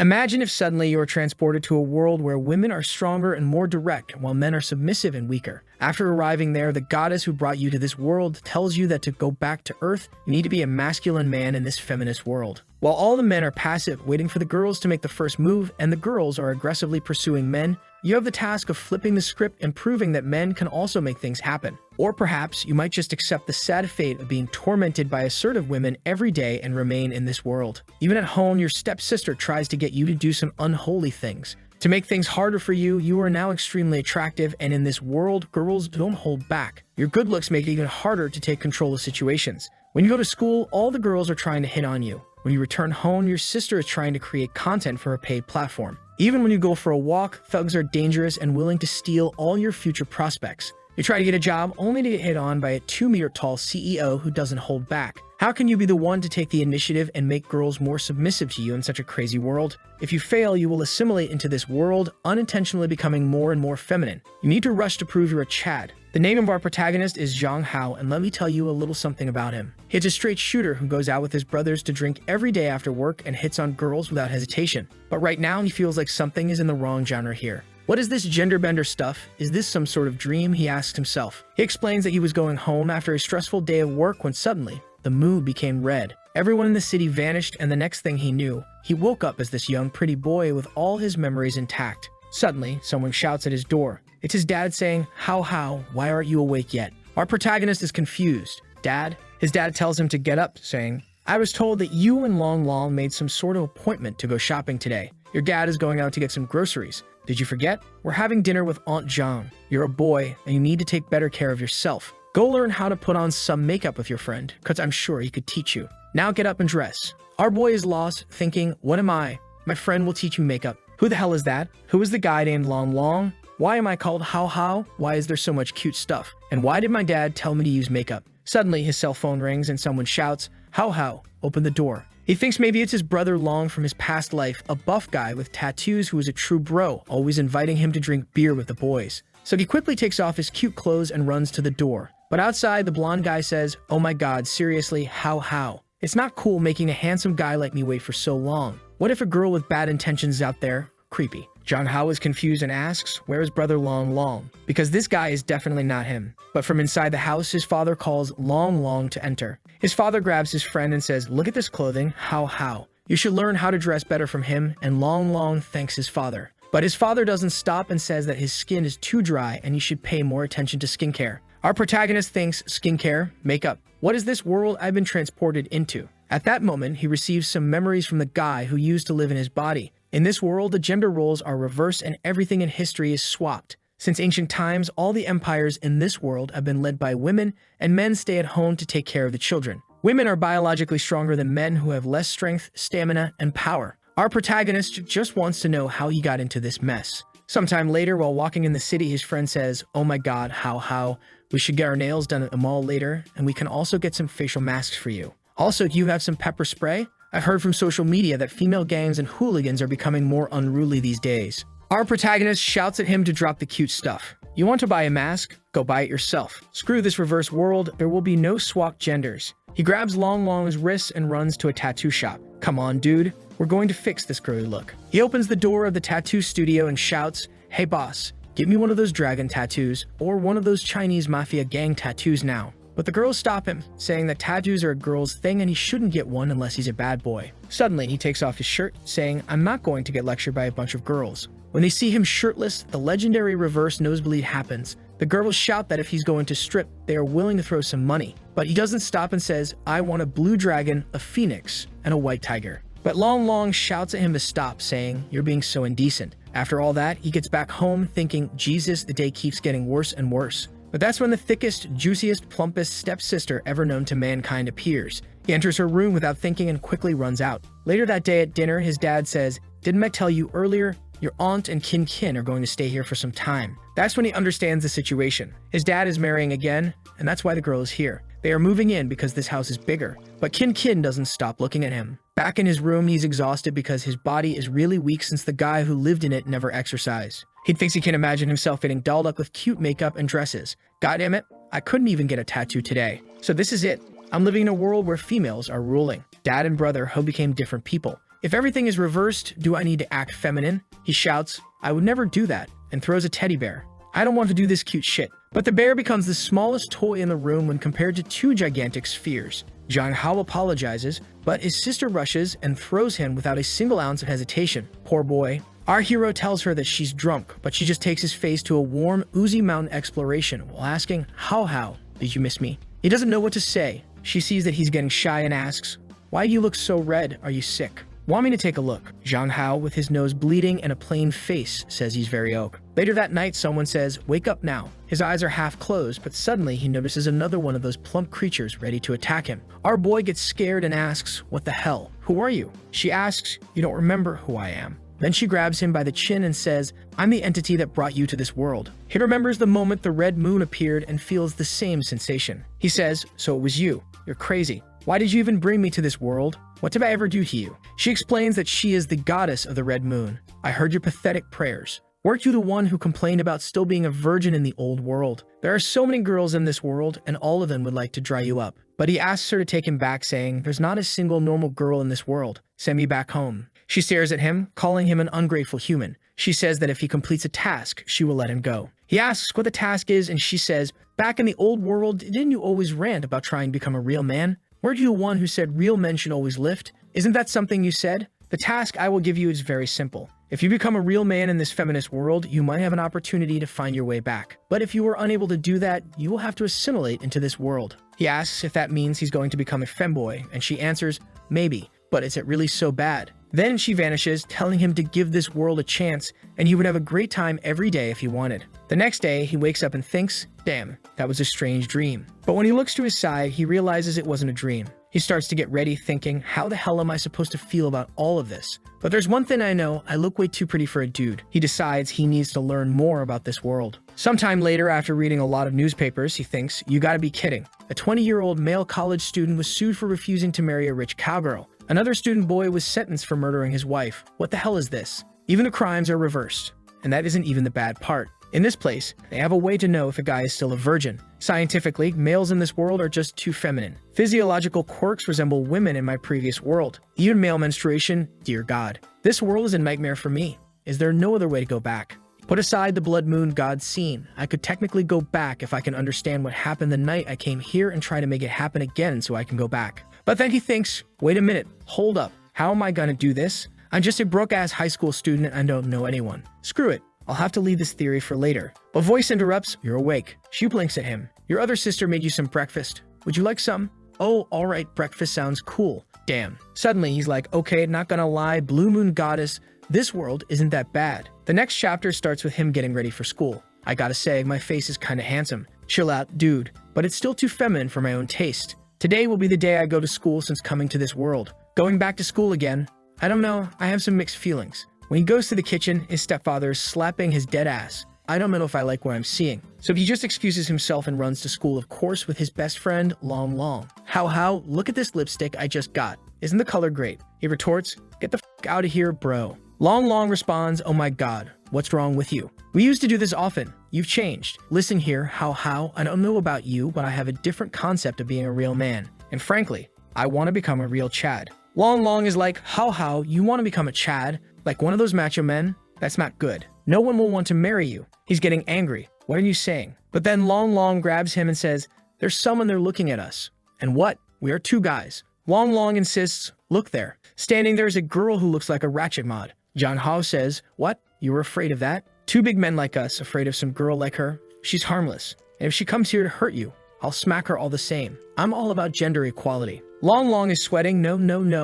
Imagine if suddenly you are transported to a world where women are stronger and more direct, while men are submissive and weaker. After arriving there, the goddess who brought you to this world tells you that to go back to Earth, you need to be a masculine man in this feminist world. While all the men are passive, waiting for the girls to make the first move, and the girls are aggressively pursuing men, you have the task of flipping the script and proving that men can also make things happen. Or perhaps you might just accept the sad fate of being tormented by assertive women every day and remain in this world. Even at home, your stepsister tries to get you to do some unholy things. To make things harder for you, you are now extremely attractive, and in this world, girls don't hold back. Your good looks make it even harder to take control of situations. When you go to school, all the girls are trying to hit on you. When you return home, your sister is trying to create content for a paid platform. Even when you go for a walk, thugs are dangerous and willing to steal all your future prospects. You try to get a job only to get hit on by a 2-meter-tall CEO who doesn't hold back. How can you be the one to take the initiative and make girls more submissive to you in such a crazy world? If you fail, you will assimilate into this world, unintentionally becoming more and more feminine. You need to rush to prove you're a Chad. The name of our protagonist is Zhang Hao, and let me tell you a little something about him. He's a straight shooter who goes out with his brothers to drink every day after work and hits on girls without hesitation. But right now, he feels like something is in the wrong genre here. What is this gender bender stuff? Is this some sort of dream? He asks himself. He explains that he was going home after a stressful day of work when suddenly, the mood became red. Everyone in the city vanished, and the next thing he knew, he woke up as this young pretty boy with all his memories intact. Suddenly, someone shouts at his door. It's his dad saying, How, why aren't you awake yet? Our protagonist is confused. Dad? His dad tells him to get up, saying, I was told that you and Long Long made some sort of appointment to go shopping today. Your dad is going out to get some groceries. Did you forget? We're having dinner with Aunt John. You're a boy, and you need to take better care of yourself. Go learn how to put on some makeup with your friend, because I'm sure he could teach you. Now get up and dress. Our boy is lost, thinking, what am I? My friend will teach you makeup. Who the hell is that? Who is the guy named Long Long? Why am I called How? Why is there so much cute stuff? And why did my dad tell me to use makeup? Suddenly, his cell phone rings and someone shouts, How, open the door. He thinks maybe it's his brother Long from his past life, a buff guy with tattoos who is a true bro, always inviting him to drink beer with the boys. So he quickly takes off his cute clothes and runs to the door. But outside, the blonde guy says, oh my god, seriously, how? It's not cool making a handsome guy like me wait for so long. What if a girl with bad intentions is out there? Creepy. Zhang Hao is confused and asks, where is brother Long? Because this guy is definitely not him. But from inside the house, his father calls Long to enter. His father grabs his friend and says, look at this clothing, how? You should learn how to dress better from him, and Long thanks his father. But his father doesn't stop and says that his skin is too dry and he should pay more attention to skincare. Our protagonist thinks, skincare, makeup. What is this world I've been transported into? At that moment, he receives some memories from the guy who used to live in his body. In this world, the gender roles are reversed and everything in history is swapped. Since ancient times, all the empires in this world have been led by women, and men stay at home to take care of the children. Women are biologically stronger than men who have less strength, stamina, and power. Our protagonist just wants to know how he got into this mess. Sometime later, while walking in the city, his friend says, oh my god, how? We should get our nails done at the mall later, and we can also get some facial masks for you. Also, do you have some pepper spray? I've heard from social media that female gangs and hooligans are becoming more unruly these days. Our protagonist shouts at him to drop the cute stuff. You want to buy a mask? Go buy it yourself. Screw this reverse world, there will be no swap genders. He grabs Long's wrists and runs to a tattoo shop. Come on, dude. We're going to fix this girly look. He opens the door of the tattoo studio and shouts, hey boss, give me one of those dragon tattoos or one of those Chinese mafia gang tattoos now. But the girls stop him, saying that tattoos are a girl's thing and he shouldn't get one unless he's a bad boy. Suddenly, he takes off his shirt, saying, I'm not going to get lectured by a bunch of girls. When they see him shirtless, the legendary reverse nosebleed happens. The girls shout that if he's going to strip, they are willing to throw some money. But he doesn't stop and says, I want a blue dragon, a phoenix, and a white tiger. But Long shouts at him to stop, saying, you're being so indecent. After all that, he gets back home thinking, Jesus, the day keeps getting worse and worse. But that's when the thickest, juiciest, plumpest stepsister ever known to mankind appears. He enters her room without thinking and quickly runs out. Later that day at dinner, his dad says, didn't I tell you earlier? Your aunt and Kin are going to stay here for some time. That's when he understands the situation. His dad is marrying again, and that's why the girl is here. They are moving in because this house is bigger. But Kin doesn't stop looking at him. Back in his room, he's exhausted because his body is really weak since the guy who lived in it never exercised. He thinks he can imagine himself getting dolled up with cute makeup and dresses. Goddammit, I couldn't even get a tattoo today. So this is it. I'm living in a world where females are ruling. Dad and brother, who became different people. If everything is reversed, do I need to act feminine? He shouts, I would never do that, and throws a teddy bear. I don't want to do this cute shit. But the bear becomes the smallest toy in the room when compared to two gigantic spheres. Jang Hao apologizes, but his sister rushes and throws him without a single ounce of hesitation. Poor boy. Our hero tells her that she's drunk, but she just takes his face to a warm, oozy mountain exploration while asking, How, did you miss me? He doesn't know what to say. She sees that he's getting shy and asks, Why do you look so red? Are you sick? Want me to take a look? Zhang Hao, with his nose bleeding and a plain face, says he's very oak. Later that night, someone says, Wake up now. His eyes are half closed, but suddenly he notices another one of those plump creatures ready to attack him. Our boy gets scared and asks, What the hell? Who are you? She asks, You don't remember who I am. Then she grabs him by the chin and says, I'm the entity that brought you to this world. He remembers the moment the red moon appeared and feels the same sensation. He says, So it was you. You're crazy. Why did you even bring me to this world? What did I ever do to you? She explains that she is the goddess of the red moon. I heard your pathetic prayers. Weren't you the one who complained about still being a virgin in the old world? There are so many girls in this world, and all of them would like to dry you up. But he asks her to take him back, saying, There's not a single normal girl in this world. Send me back home. She stares at him, calling him an ungrateful human. She says that if he completes a task, she will let him go. He asks what the task is, and she says, Back in the old world, didn't you always rant about trying to become a real man? Weren't you the one who said real men should always lift? Isn't that something you said? The task I will give you is very simple. If you become a real man in this feminist world, you might have an opportunity to find your way back. But if you are unable to do that, you will have to assimilate into this world. He asks if that means he's going to become a femboy, and she answers, Maybe, but is it really so bad? Then she vanishes, telling him to give this world a chance, and he would have a great time every day if he wanted. The next day, he wakes up and thinks, Damn, that was a strange dream. But when he looks to his side, he realizes it wasn't a dream. He starts to get ready, thinking, How the hell am I supposed to feel about all of this? But there's one thing I know, I look way too pretty for a dude. He decides he needs to learn more about this world. Sometime later, after reading a lot of newspapers, he thinks, You gotta be kidding. A 20-year-old male college student was sued for refusing to marry a rich cowgirl. Another student boy was sentenced for murdering his wife. What the hell is this? Even the crimes are reversed. And that isn't even the bad part. In this place, they have a way to know if a guy is still a virgin. Scientifically, males in this world are just too feminine. Physiological quirks resemble women in my previous world. Even male menstruation, dear God. This world is a nightmare for me. Is there no other way to go back? Put aside the blood moon god scene. I could technically go back if I can understand what happened the night I came here and try to make it happen again so I can go back. But then he thinks, Wait a minute, hold up. How am I gonna do this? I'm just a broke-ass high school student and I don't know anyone. Screw it. I'll have to leave this theory for later. A voice interrupts, You're awake. She blinks at him. Your other sister made you some breakfast. Would you like some? Oh, alright, breakfast sounds cool. Damn. Suddenly, he's like, Okay, not gonna lie, Blue Moon Goddess, this world isn't that bad. The next chapter starts with him getting ready for school. I gotta say, my face is kinda handsome. Chill out, dude. But it's still too feminine for my own taste. Today will be the day I go to school since coming to this world. Going back to school again. I don't know, I have some mixed feelings. When he goes to the kitchen, his stepfather is slapping his dead ass. I don't know if I like what I'm seeing. So he just excuses himself and runs to school, of course, with his best friend, Long Long. How, look at this lipstick I just got. Isn't the color great? He retorts, Get the f*** out of here, bro. Long Long responds, Oh my god, what's wrong with you? We used to do this often. You've changed. Listen here, how, I don't know about you, but I have a different concept of being a real man. And frankly, I want to become a real Chad. Long Long is like, how, you want to become a Chad? Like one of those macho men? That's not good. No one will want to marry you. He's getting angry. What are you saying? But then Long Long grabs him and says, There's someone there looking at us. And what? We are two guys. Long Long insists, Look there. Standing there is a girl who looks like a ratchet mod. John Hao says, What? You were afraid of that? Two big men like us afraid of some girl like her? She's harmless. And if she comes here to hurt you, I'll smack her all the same. I'm all about gender equality. Long Long is sweating. No,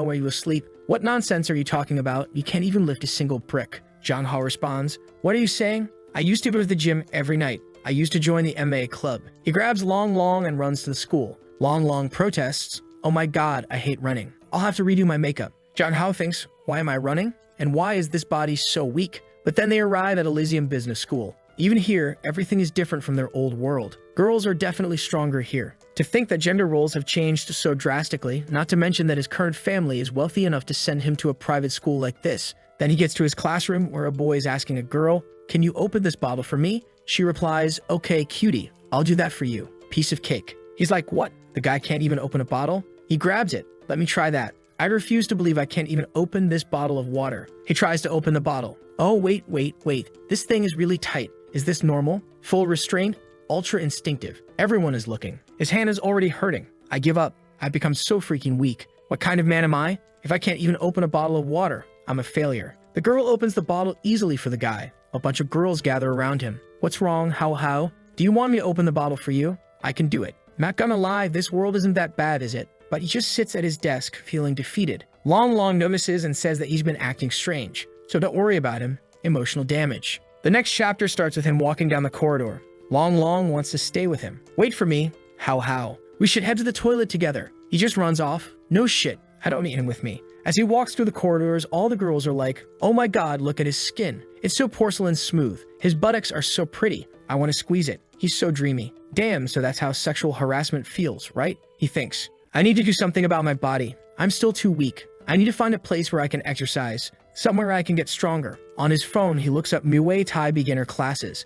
are you asleep? What nonsense are you talking about? You can't even lift a single brick. John Hao responds, What are you saying? I used to go to the gym every night. I used to join the MMA club. He grabs Long Long and runs to the school. Long Long protests, Oh my god, I hate running. I'll have to redo my makeup. John Hao thinks, Why am I running? And why is this body so weak? But then they arrive at Elysium Business School. Even here, everything is different from their old world. Girls are definitely stronger here. To think that gender roles have changed so drastically, not to mention that his current family is wealthy enough to send him to a private school like this. Then he gets to his classroom where a boy is asking a girl, Can you open this bottle for me? She replies, Okay, cutie, I'll do that for you. Piece of cake. He's like, What? The guy can't even open a bottle? He grabs it. Let me try that. I refuse to believe I can't even open this bottle of water. He tries to open the bottle. Oh, wait. This thing is really tight. Is this normal? Full restraint? Ultra instinctive. Everyone is looking. His hand is already hurting. I give up. I've become so freaking weak. What kind of man am I? If I can't even open a bottle of water, I'm a failure. The girl opens the bottle easily for the guy. A bunch of girls gather around him. What's wrong? How? Do you want me to open the bottle for you? I can do it. Not gonna lie, this world isn't that bad, is it? But he just sits at his desk, feeling defeated. Long notices and says that he's been acting strange. So don't worry about him. Emotional damage. The next chapter starts with him walking down the corridor. Long wants to stay with him. Wait for me. How? We should head to the toilet together. He just runs off. No shit. I don't need him with me. As he walks through the corridors, all the girls are like, oh my god, look at his skin. It's so porcelain smooth. His buttocks are so pretty. I want to squeeze it. He's so dreamy. Damn, so that's how sexual harassment feels, right? He thinks. I need to do something about my body. I'm still too weak. I need to find a place where I can exercise. Somewhere I can get stronger. On his phone, he looks up Muay Thai beginner classes.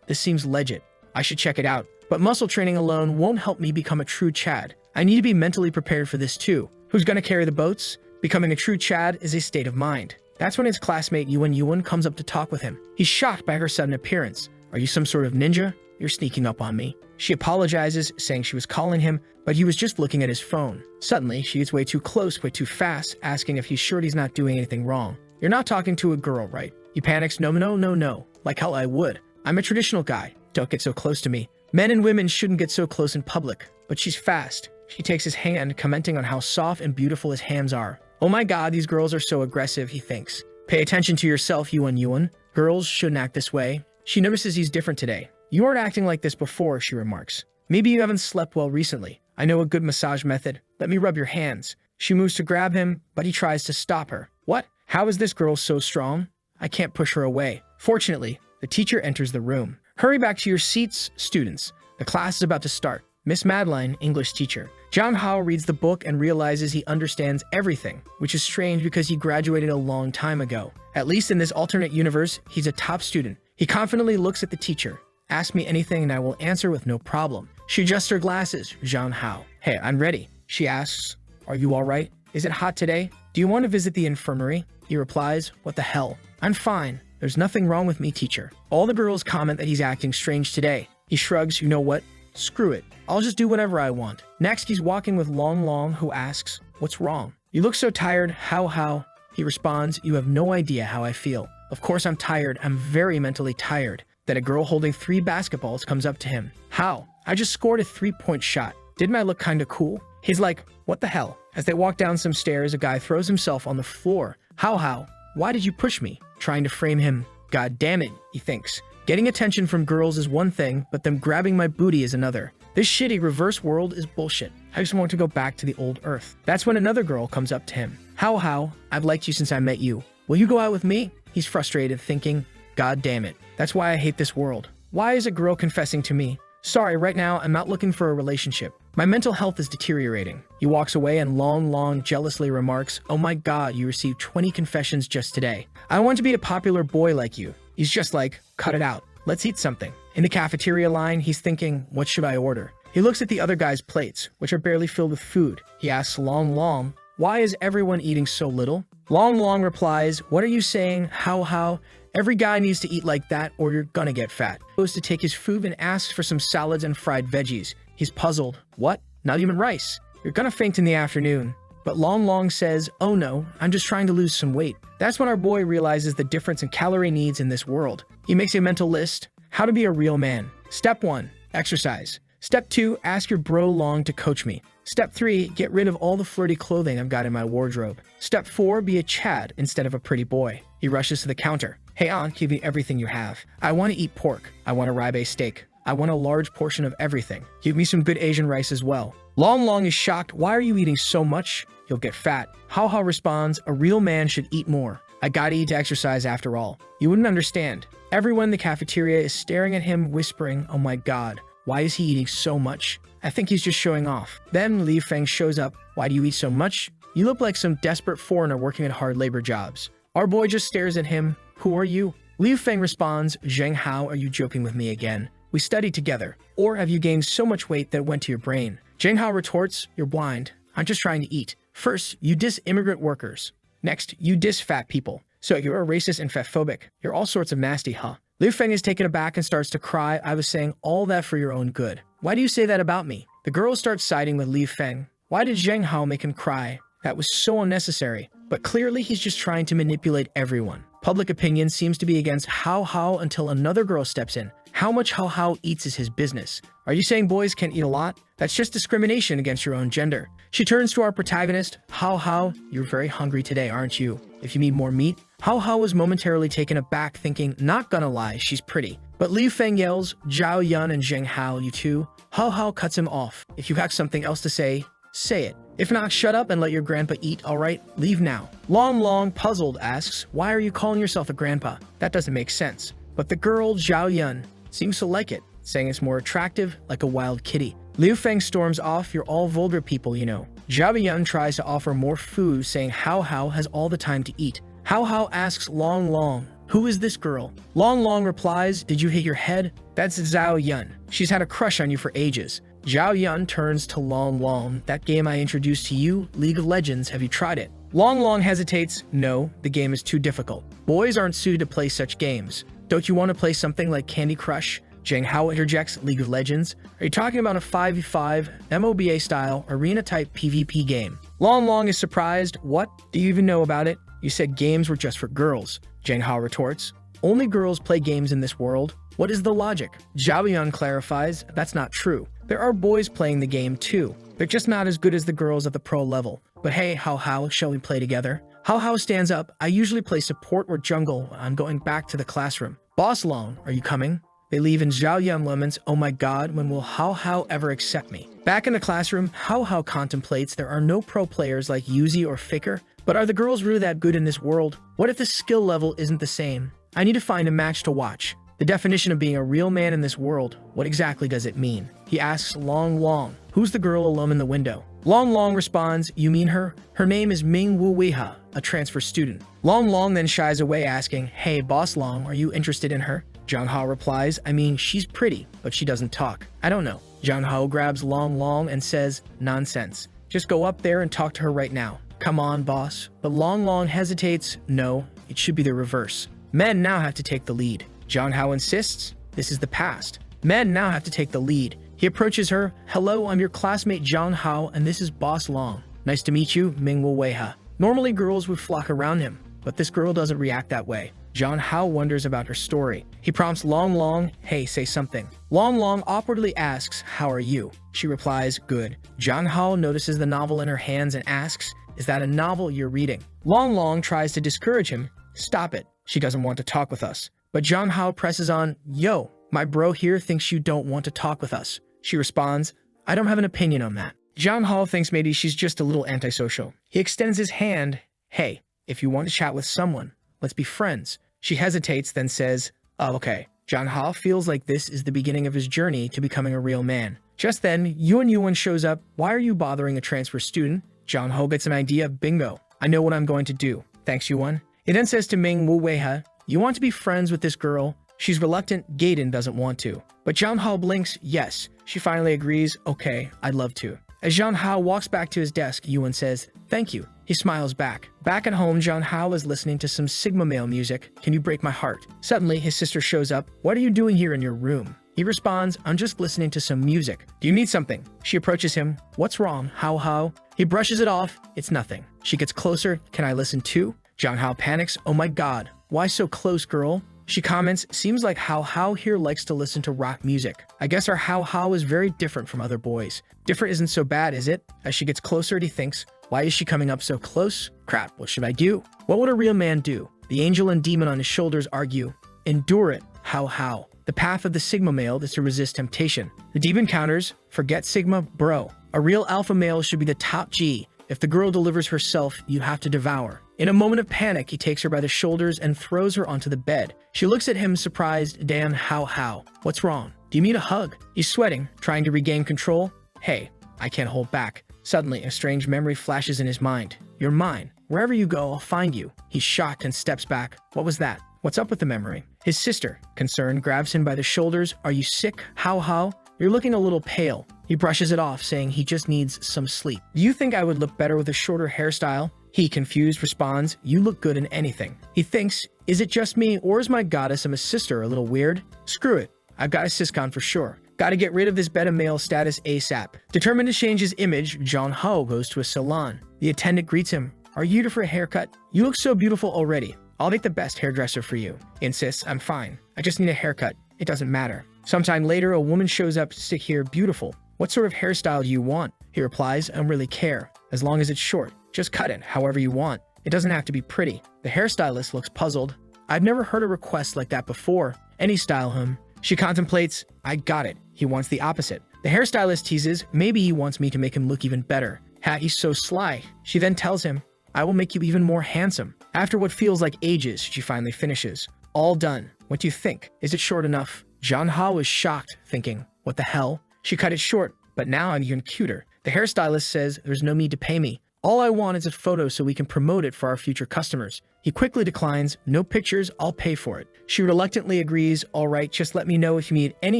This seems legit. I should check it out. But muscle training alone won't help me become a true Chad. I need to be mentally prepared for this too. Who's gonna carry the boats? Becoming a true Chad is a state of mind. That's when his classmate Yuan comes up to talk with him. He's shocked by her sudden appearance. Are you some sort of ninja? You're sneaking up on me. She apologizes, saying she was calling him, but he was just looking at his phone. Suddenly, she gets way too close, way too fast, asking if he's sure he's not doing anything wrong. You're not talking to a girl, right? He panics, no. Like hell I would. I'm a traditional guy. Don't get so close to me. Men and women shouldn't get so close in public. But she's fast. She takes his hand, commenting on how soft and beautiful his hands are. Oh my god, these girls are so aggressive, he thinks. Pay attention to yourself, Yuan. Girls shouldn't act this way. She notices he's different today. You weren't acting like this before, she remarks. Maybe you haven't slept well recently. I know a good massage method. Let me rub your hands. She moves to grab him, but he tries to stop her. What? How is this girl so strong? I can't push her away. Fortunately, the teacher enters the room. Hurry back to your seats, students. The class is about to start. Miss Madeline, English teacher. Zhang Hao reads the book and realizes he understands everything, which is strange because he graduated a long time ago. At least in this alternate universe, he's a top student. He confidently looks at the teacher. Ask me anything and I will answer with no problem. She adjusts her glasses. Zhang Hao. Hey, I'm ready. She asks, are you all right? Is it hot today? Do you want to visit the infirmary? He replies, what the hell? I'm fine. There's nothing wrong with me, teacher. All the girls comment that he's acting strange today. He shrugs, you know what? Screw it. I'll just do whatever I want. Next, he's walking with Long, who asks, what's wrong? You look so tired. How? He responds, you have no idea how I feel. Of course I'm tired. I'm very mentally tired. Then a girl holding 3 basketballs comes up to him. How? I just scored a 3-point shot. Didn't I look kinda cool? He's like, what the hell? As they walk down some stairs, a guy throws himself on the floor. How? Why did you push me? Trying to frame him. God damn it, he thinks. Getting attention from girls is one thing, but them grabbing my booty is another. This shitty reverse world is bullshit. I just want to go back to the old Earth. That's when another girl comes up to him. How? I've liked you since I met you. Will you go out with me? He's frustrated, thinking, God damn it. That's why I hate this world. Why is a girl confessing to me? Sorry, right now I'm not looking for a relationship. My mental health is deteriorating. He walks away and Long jealously remarks, oh my god, you received 20 confessions just today. I want to be a popular boy like you. He's just like, cut it out. Let's eat something. In the cafeteria line, he's thinking, what should I order? He looks at the other guy's plates, which are barely filled with food. He asks Long, why is everyone eating so little? Long replies, what are you saying? How? Every guy needs to eat like that or you're gonna get fat. He goes to take his food and asks for some salads and fried veggies. He's puzzled. What? Not even rice. You're gonna faint in the afternoon. But Long says, oh no, I'm just trying to lose some weight. That's when our boy realizes the difference in calorie needs in this world. He makes a mental list. How to be a real man. Step 1, exercise. Step 2, ask your bro Long to coach me. Step 3, get rid of all the flirty clothing I've got in my wardrobe. Step 4, be a Chad instead of a pretty boy. He rushes to the counter. Hey aunt, give me everything you have. I want to eat pork. I want a ribeye steak. I want a large portion of everything. Give me some good Asian rice as well. Long is shocked. Why are you eating so much? You'll get fat. How responds, a real man should eat more. I gotta eat to exercise after all. You wouldn't understand. Everyone in the cafeteria is staring at him, whispering, oh my god, why is he eating so much? I think he's just showing off. Then Li Feng shows up. Why do you eat so much? You look like some desperate foreigner working at hard labor jobs. Our boy just stares at him. Who are you? Li Feng responds, Zheng Hao, are you joking with me again? We studied together. Or have you gained so much weight that it went to your brain? Zheng Hao retorts, you're blind. I'm just trying to eat. First, you diss immigrant workers. Next, you diss fat people. So you're a racist and fatphobic. You're all sorts of nasty, huh? Liu Feng is taken aback and starts to cry. I was saying all that for your own good. Why do you say that about me? The girl starts siding with Liu Feng. Why did Zheng Hao make him cry? That was so unnecessary. But clearly he's just trying to manipulate everyone. Public opinion seems to be against Hao Hao until another girl steps in. How much Hao Hao eats is his business. Are you saying boys can't eat a lot? That's just discrimination against your own gender. She turns to our protagonist. Hao Hao, you're very hungry today, aren't you? If you need more meat. Hao Hao was momentarily taken aback, thinking, not gonna lie, she's pretty. But Liu Feng yells, Zhao Yun and Zheng Hao, you two. Hao Hao cuts him off. If you have something else to say it. If not, shut up and let your grandpa eat, alright? Leave now. Long Long, puzzled, asks, why are you calling yourself a grandpa? That doesn't make sense. But the girl, Zhao Yun, seems to like it, saying it's more attractive, like a wild kitty. Liu Feng storms off, you're all vulgar people, you know. Zhao Yun tries to offer more food, saying Hao Hao has all the time to eat. Hao Hao asks Long Long, who is this girl? Long Long replies, did you hit your head? That's Zhao Yun. She's had a crush on you for ages. Zhao Yun turns to Long Long. That game I introduced to you, League of Legends, have you tried it? Long Long hesitates. No, the game is too difficult. Boys aren't suited to play such games. Don't you want to play something like Candy Crush? Zheng Hao interjects, League of Legends. Are you talking about a 5v5, MOBA-style, arena-type PvP game? Long Long is surprised. What? Do you even know about it? You said games were just for girls. Zheng Hao retorts. Only girls play games in this world. What is the logic? Zhao Yun clarifies, that's not true. There are boys playing the game too. They're just not as good as the girls at the pro level. But hey, Hao Hao, shall we play together? Hao Hao stands up. I usually play support or jungle. I'm going back to the classroom. Boss Long, are you coming? They leave and Zhao Yun laments, oh my god, when will Hao Hao ever accept me? Back in the classroom, Hao Hao contemplates there are no pro players like Yuzi or Faker, but are the girls really that good in this world? What if the skill level isn't the same? I need to find a match to watch. The definition of being a real man in this world, what exactly does it mean? He asks Long Long, who's the girl alone in the window? Long Long responds, you mean her? Her name is Ming Wu Weiha, a transfer student. Long Long then shies away asking, hey Boss Long, are you interested in her? Zhang Hao replies, I mean, she's pretty, but she doesn't talk. I don't know. Zhang Hao grabs Long Long and says, nonsense. Just go up there and talk to her right now. Come on, boss. But Long Long hesitates. No, it should be the reverse. Men now have to take the lead. Zhang Hao insists, this is the past. Men now have to take the lead. He approaches her. Hello, I'm your classmate Zhang Hao, and this is Boss Long. Nice to meet you, Ming Wu Weiha. Normally girls would flock around him, but this girl doesn't react that way. Zhang Hao wonders about her story. He prompts Long Long, hey, say something. Long Long awkwardly asks, how are you? She replies, good. Zhang Hao notices the novel in her hands and asks, is that a novel you're reading? Long Long tries to discourage him. Stop it. She doesn't want to talk with us. But Zhang Hao presses on, yo, my bro here thinks you don't want to talk with us. She responds, I don't have an opinion on that. Zhang Hao thinks maybe she's just a little antisocial. He extends his hand. Hey, if you want to chat with someone, let's be friends. She hesitates, then says, oh, okay. Zhang Hao feels like this is the beginning of his journey to becoming a real man. Just then, Yuan shows up. Why are you bothering a transfer student? Zhang Hao gets an idea. Bingo. I know what I'm going to do. Thanks, Yuan. He then says to Ming Wu Weiha, you want to be friends with this girl? She's reluctant. Gaiden doesn't want to. But Zhang Hao blinks. Yes. She finally agrees. Okay, I'd love to. As Zhang Hao walks back to his desk, Yuan says, thank you. He smiles back. Back at home, Zhang Hao is listening to some Sigma male music. Can you break my heart? Suddenly, his sister shows up. What are you doing here in your room? He responds, I'm just listening to some music. Do you need something? She approaches him. What's wrong, Hao Hao? He brushes it off. It's nothing. She gets closer. Can I listen too? Zhang Hao panics. Oh my god. Why so close, girl? She comments, seems like Hao Hao here likes to listen to rock music. I guess our Hao Hao is very different from other boys. Different isn't so bad, is it? As she gets closer, he thinks, why is she coming up so close? Crap, what should I do? What would a real man do? The angel and demon on his shoulders argue. Endure it, Hao Hao. The path of the Sigma male is to resist temptation. The demon counters, forget Sigma, bro. A real alpha male should be the top G. If the girl delivers herself, you have to devour. In a moment of panic, he takes her by the shoulders and throws her onto the bed. She looks at him surprised. Damn, Hao. What's wrong? Do you need a hug? He's sweating, trying to regain control. Hey, I can't hold back. Suddenly, a strange memory flashes in his mind. You're mine. Wherever you go, I'll find you. He's shocked and steps back. What was that? What's up with the memory? His sister, concerned, grabs him by the shoulders. Are you sick, Hao? You're looking a little pale. He brushes it off, saying he just needs some sleep. Do you think I would look better with a shorter hairstyle? He, confused, responds, you look good in anything. He thinks, is it just me, or is my goddess and my sister a little weird? Screw it. I've got a siscon for sure. Gotta get rid of this beta male status ASAP. Determined to change his image, Jong Ho goes to a salon. The attendant greets him. Are you here for a haircut? You look so beautiful already. I'll make the best hairdresser for you. He insists, I'm fine. I just need a haircut. It doesn't matter. Sometime later, a woman shows up to sit here beautiful. What sort of hairstyle do you want? He replies, I don't really care. As long as it's short. Just cut it however you want. It doesn't have to be pretty. The hairstylist looks puzzled. I've never heard a request like that before. Any style him. She contemplates, I got it. He wants the opposite. The hairstylist teases, maybe he wants me to make him look even better. He's so sly. She then tells him, I will make you even more handsome. After what feels like ages, she finally finishes. All done. What do you think? Is it short enough? John Ha was shocked, thinking, what the hell? She cut it short, but now I'm even cuter. The hairstylist says there's no need to pay me. All I want is a photo so we can promote it for our future customers. He quickly declines, no pictures, I'll pay for it. She reluctantly agrees, all right, just let me know if you need any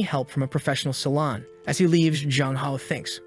help from a professional salon. As he leaves, Jong Ho thinks,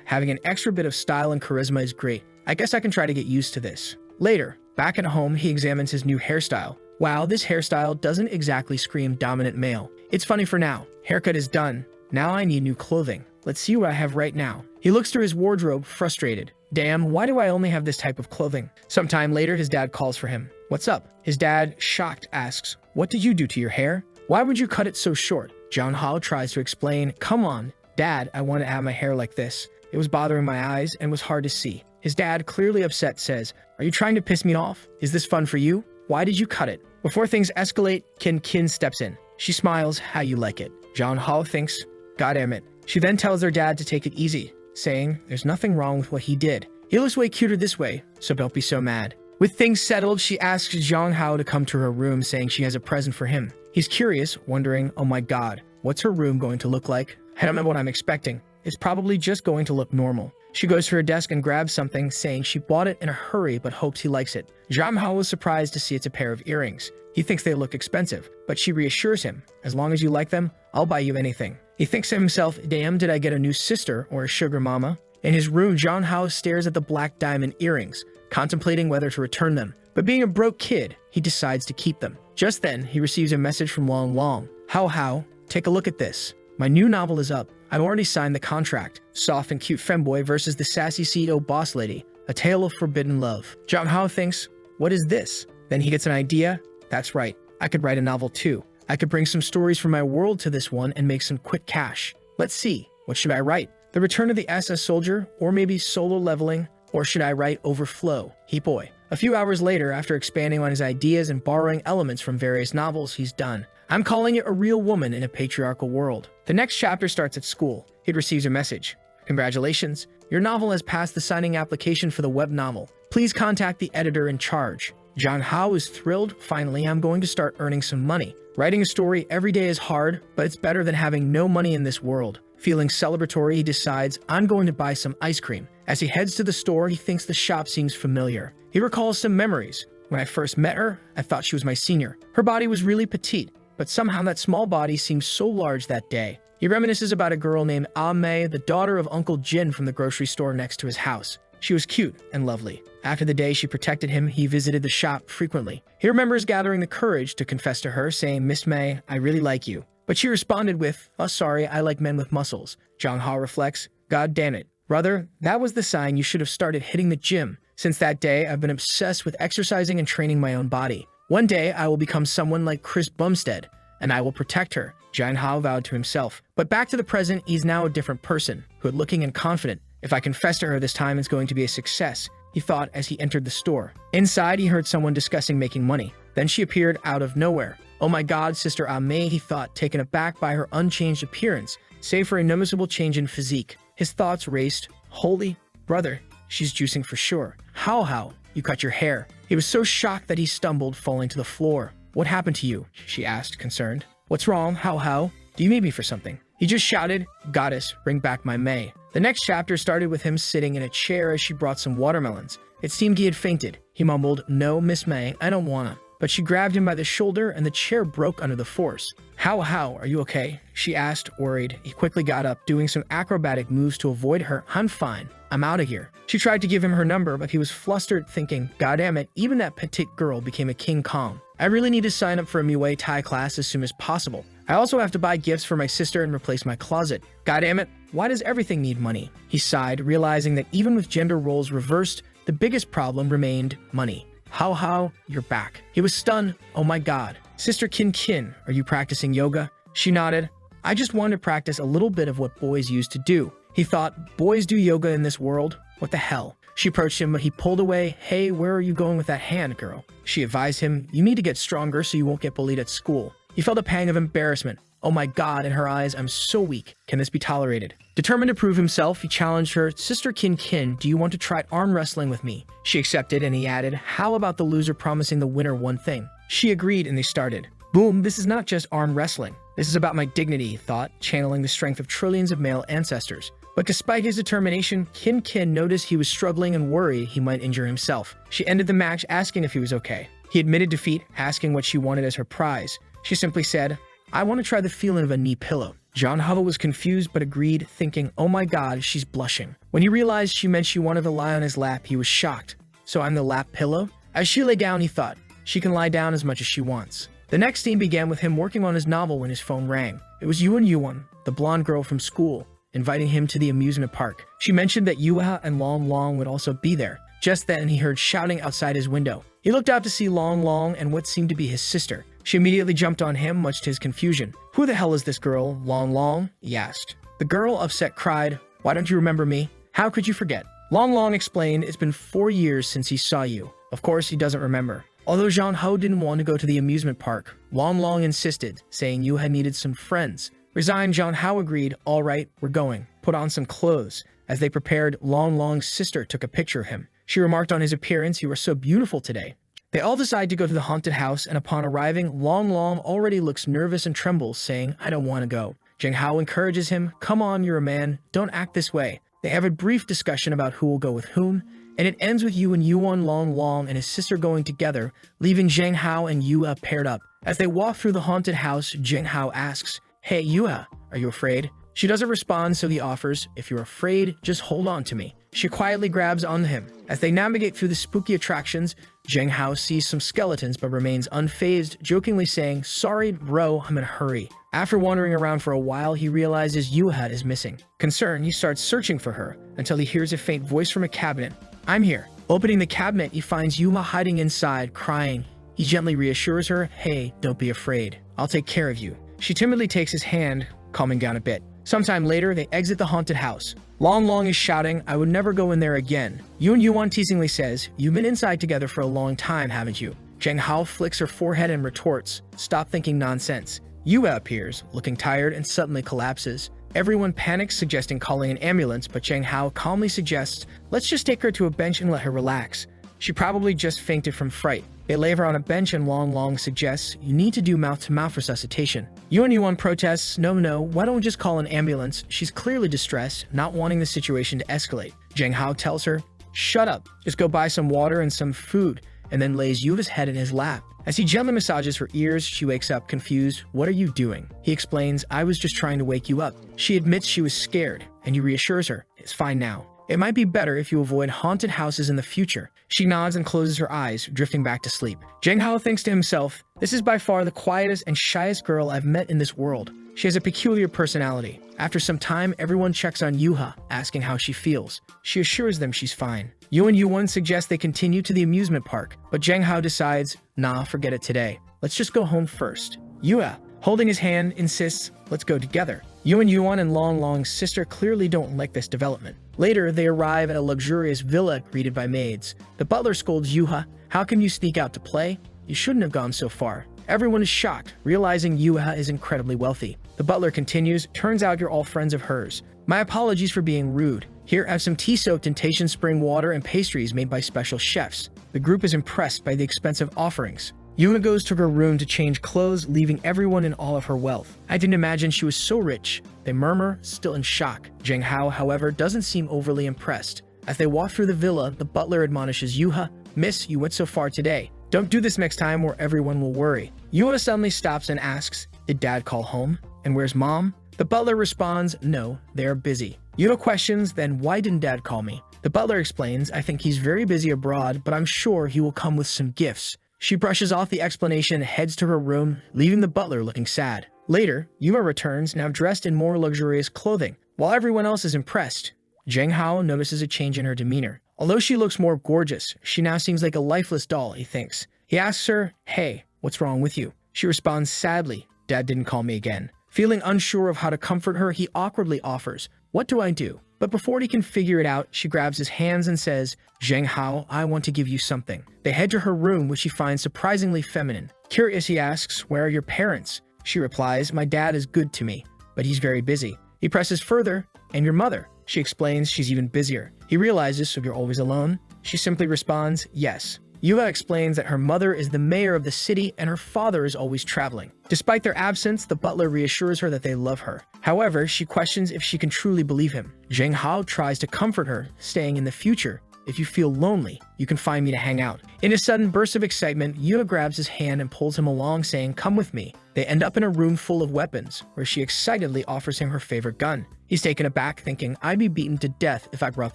having an extra bit of style and charisma is great. I guess I can try to get used to this. Later, back at home, he examines his new hairstyle. Wow, this hairstyle doesn't exactly scream dominant male. It's funny for now. Haircut is done. Now I need new clothing. Let's see what I have right now. He looks through his wardrobe, frustrated. Damn, why do I only have this type of clothing? Sometime later, his dad calls for him. What's up? His dad, shocked, asks, what did you do to your hair? Why would you cut it so short? Jong Ho tries to explain, come on, Dad, I want to have my hair like this. It was bothering my eyes and was hard to see. His dad, clearly upset, says, are you trying to piss me off? Is this fun for you? Why did you cut it? Before things escalate, Kin steps in. She smiles, how you like it. Jong Ho thinks, God damn it. She then tells their dad to take it easy, saying there's nothing wrong with what he did. He looks way cuter this way, so don't be so mad. With things settled, she asks Jong Ho to come to her room, saying she has a present for him. He's curious, wondering, oh my god, what's her room going to look like? I don't know what I'm expecting. It's probably just going to look normal. She goes to her desk and grabs something, saying she bought it in a hurry but hopes he likes it. Jong Ho is surprised to see it's a pair of earrings. He thinks they look expensive, but she reassures him, as long as you like them, I'll buy you anything. He thinks to himself, damn, did I get a new sister or a sugar mama? In his room, Jong Ho stares at the black diamond earrings, contemplating whether to return them. But being a broke kid, he decides to keep them. Just then, he receives a message from Long Long. How, take a look at this. My new novel is up. I've already signed the contract. Soft and cute femboy versus the sassy CEO boss lady. A tale of forbidden love. Jong Ho thinks, what is this? Then he gets an idea. That's right. I could write a novel too. I could bring some stories from my world to this one and make some quick cash. Let's see. What should I write? The Return of the SS Soldier? Or maybe Solo Leveling? Or should I write Overflow? Boy. A few hours later, after expanding on his ideas and borrowing elements from various novels, he's done. I'm calling it A Real Woman in a Patriarchal World. The next chapter starts at school. He receives a message. Congratulations. Your novel has passed the signing application for the web novel. Please contact the editor in charge. Jong Ho is thrilled. Finally, I'm going to start earning some money. Writing a story every day is hard, but it's better than having no money in this world. Feeling celebratory, he decides, I'm going to buy some ice cream. As he heads to the store, he thinks the shop seems familiar. He recalls some memories. When I first met her, I thought she was my senior. Her body was really petite, but somehow that small body seemed so large that day. He reminisces about a girl named Ah Mei, the daughter of Uncle Jin from the grocery store next to his house. She was cute and lovely. After the day she protected him, he visited the shop frequently. He remembers gathering the courage to confess to her, saying, Miss May, I really like you. But she responded with, oh sorry, I like men with muscles. Jong Ho reflects, God damn it. Brother, that was the sign you should have started hitting the gym. Since that day, I've been obsessed with exercising and training my own body. One day, I will become someone like Chris Bumstead, and I will protect her, Jong Ho vowed to himself. But back to the present, he's now a different person, good-looking and confident. If I confess to her this time, it's going to be a success, he thought as he entered the store. Inside, he heard someone discussing making money. Then she appeared out of nowhere. Oh my god, Sister Ah Mei, he thought, taken aback by her unchanged appearance, save for a noticeable change in physique. His thoughts raced. Holy brother, she's juicing for sure. How? You cut your hair. He was so shocked that he stumbled, falling to the floor. What happened to you? She asked, concerned. What's wrong? How? Do you need me for something? He just shouted, Goddess, bring back my May. The next chapter started with him sitting in a chair as she brought some watermelons. It seemed he had fainted. He mumbled, No, Miss May, I don't wanna. but she grabbed him by the shoulder and the chair broke under the force. How, are you okay? She asked, worried. He quickly got up, doing some acrobatic moves to avoid her. I'm fine. I'm out of here. She tried to give him her number, but he was flustered, thinking, God damn it, even that petite girl became a King Kong. I really need to sign up for a Muay Thai class as soon as possible. I also have to buy gifts for my sister and replace my closet. God damn it, why does everything need money? He sighed, realizing that even with gender roles reversed, the biggest problem remained money. How, you're back. He was stunned. Oh my god. Sister Kin, are you practicing yoga? She nodded. I just wanted to practice a little bit of what boys used to do. He thought, boys do yoga in this world? What the hell? She approached him, but he pulled away. Hey, where are you going with that hand, girl? She advised him, you need to get stronger so you won't get bullied at school. He felt a pang of embarrassment. Oh my god, in her eyes, I'm so weak. Can this be tolerated? Determined to prove himself, he challenged her, Sister Kin, do you want to try arm wrestling with me? She accepted, and he added, how about the loser promising the winner one thing? She agreed, and they started. Boom, this is not just arm wrestling. This is about my dignity, he thought, channeling the strength of trillions of male ancestors. But despite his determination, Kin noticed he was struggling and worried he might injure himself. She ended the match asking if he was okay. He admitted defeat, asking what she wanted as her prize. She simply said, I want to try the feeling of a knee pillow. Jianhao was confused but agreed, thinking, oh my god, she's blushing. When he realized she meant she wanted to lie on his lap, he was shocked. So I'm the lap pillow? As she lay down, he thought, she can lie down as much as she wants. The next scene began with him working on his novel when his phone rang. It was Yuan, the blonde girl from school, inviting him to the amusement park. She mentioned that Yuha and Long would also be there. Just then, he heard shouting outside his window. He looked out to see Long and what seemed to be his sister. She immediately jumped on him, much to his confusion. Who the hell is this girl, Long? He asked. The girl, upset, cried, why don't you remember me? How could you forget? Long explained, it's been 4 years since he saw you. Of course, he doesn't remember. Although Jianhao didn't want to go to the amusement park, Long insisted, saying you had needed some friends. Resigned, Jianhao agreed, all right, we're going. Put on some clothes. As they prepared, Long's sister took a picture of him. She remarked on his appearance, you are so beautiful today. They all decide to go to the haunted house, and upon arriving, Long already looks nervous and trembles, saying, I don't want to go. Jianhao encourages him, come on, you're a man, don't act this way. They have a brief discussion about who will go with whom, and it ends with Yuan, Long and his sister going together, leaving Jianhao and Yua paired up. As they walk through the haunted house, Jianhao asks, hey Yua, are you afraid? She doesn't respond, so he offers, if you're afraid, just hold on to me. She quietly grabs onto him. As they navigate through the spooky attractions, Jianhao sees some skeletons but remains unfazed, jokingly saying, sorry bro, I'm in a hurry. After wandering around for a while, he realizes Yuha is missing. Concerned, he starts searching for her, until he hears a faint voice from a cabinet. I'm here. Opening the cabinet, he finds Yuha hiding inside, crying. He gently reassures her, hey, don't be afraid. I'll take care of you. She timidly takes his hand, calming down a bit. Sometime later, they exit the haunted house. Long is shouting, I would never go in there again. Yuan teasingly says, you've been inside together for a long time, haven't you? Jianhao flicks her forehead and retorts, stop thinking nonsense. Yua appears, looking tired, and suddenly collapses. Everyone panics, suggesting calling an ambulance, but Jianhao calmly suggests, let's just take her to a bench and let her relax. She probably just fainted from fright. They lay her on a bench and Long suggests, you need to do mouth-to-mouth resuscitation. Yuan protests, no, why don't we just call an ambulance? She's clearly distressed, not wanting the situation to escalate. Jianhao tells her, shut up, just go buy some water and some food, and then lays Yuva's head in his lap. As he gently massages her ears, she wakes up confused. What are you doing? He explains, I was just trying to wake you up. She admits she was scared, and he reassures her, it's fine now. It might be better if you avoid haunted houses in the future. She nods and closes her eyes, drifting back to sleep. Jianhao thinks to himself, this is by far the quietest and shyest girl I've met in this world. She has a peculiar personality. After some time, everyone checks on Yuha, asking how she feels. She assures them she's fine. Yuan suggests they continue to the amusement park, but Jianhao decides, nah, forget it today. Let's just go home first. Yua, holding his hand, insists, let's go together. Yuan and Long's sister clearly don't like this development. Later, they arrive at a luxurious villa greeted by maids. The butler scolds Yuha, how can you sneak out to play? You shouldn't have gone so far. Everyone is shocked, realizing Yuha is incredibly wealthy. The butler continues, turns out you're all friends of hers. My apologies for being rude. Here, have some tea soaked in Taishan spring water and pastries made by special chefs. The group is impressed by the expensive offerings. Yuna goes to her room to change clothes, leaving everyone in awe of her wealth. I didn't imagine she was so rich. They murmur, still in shock. Jianhao, however, doesn't seem overly impressed. As they walk through the villa, the butler admonishes Yuha, Miss, you went so far today. Don't do this next time or everyone will worry. Yuha suddenly stops and asks, did dad call home? And where's mom? The butler responds, no, they're busy. Yuha questions, then why didn't dad call me? The butler explains, I think he's very busy abroad, but I'm sure he will come with some gifts. She brushes off the explanation and heads to her room, leaving the butler looking sad. Later, Yuha returns, now dressed in more luxurious clothing. While everyone else is impressed, Jang Hao notices a change in her demeanor. Although she looks more gorgeous, she now seems like a lifeless doll, he thinks. He asks her, hey, what's wrong with you? She responds sadly, dad didn't call me again. Feeling unsure of how to comfort her, he awkwardly offers, what do I do? But before he can figure it out, she grabs his hands and says, Zheng Hao, I want to give you something. They head to her room, which she finds surprisingly feminine. Curious, he asks, where are your parents? She replies, my dad is good to me, but he's very busy. He presses further, and your mother? She explains she's even busier. He realizes, so you're always alone? She simply responds, yes. Yuha explains that her mother is the mayor of the city and her father is always traveling. Despite their absence, the butler reassures her that they love her. However, she questions if she can truly believe him. Zheng Hao tries to comfort her, saying in the future, if you feel lonely, you can find me to hang out. In a sudden burst of excitement, Yuha grabs his hand and pulls him along, saying, come with me. They end up in a room full of weapons, where she excitedly offers him her favorite gun. He's taken aback, thinking, I'd be beaten to death if I brought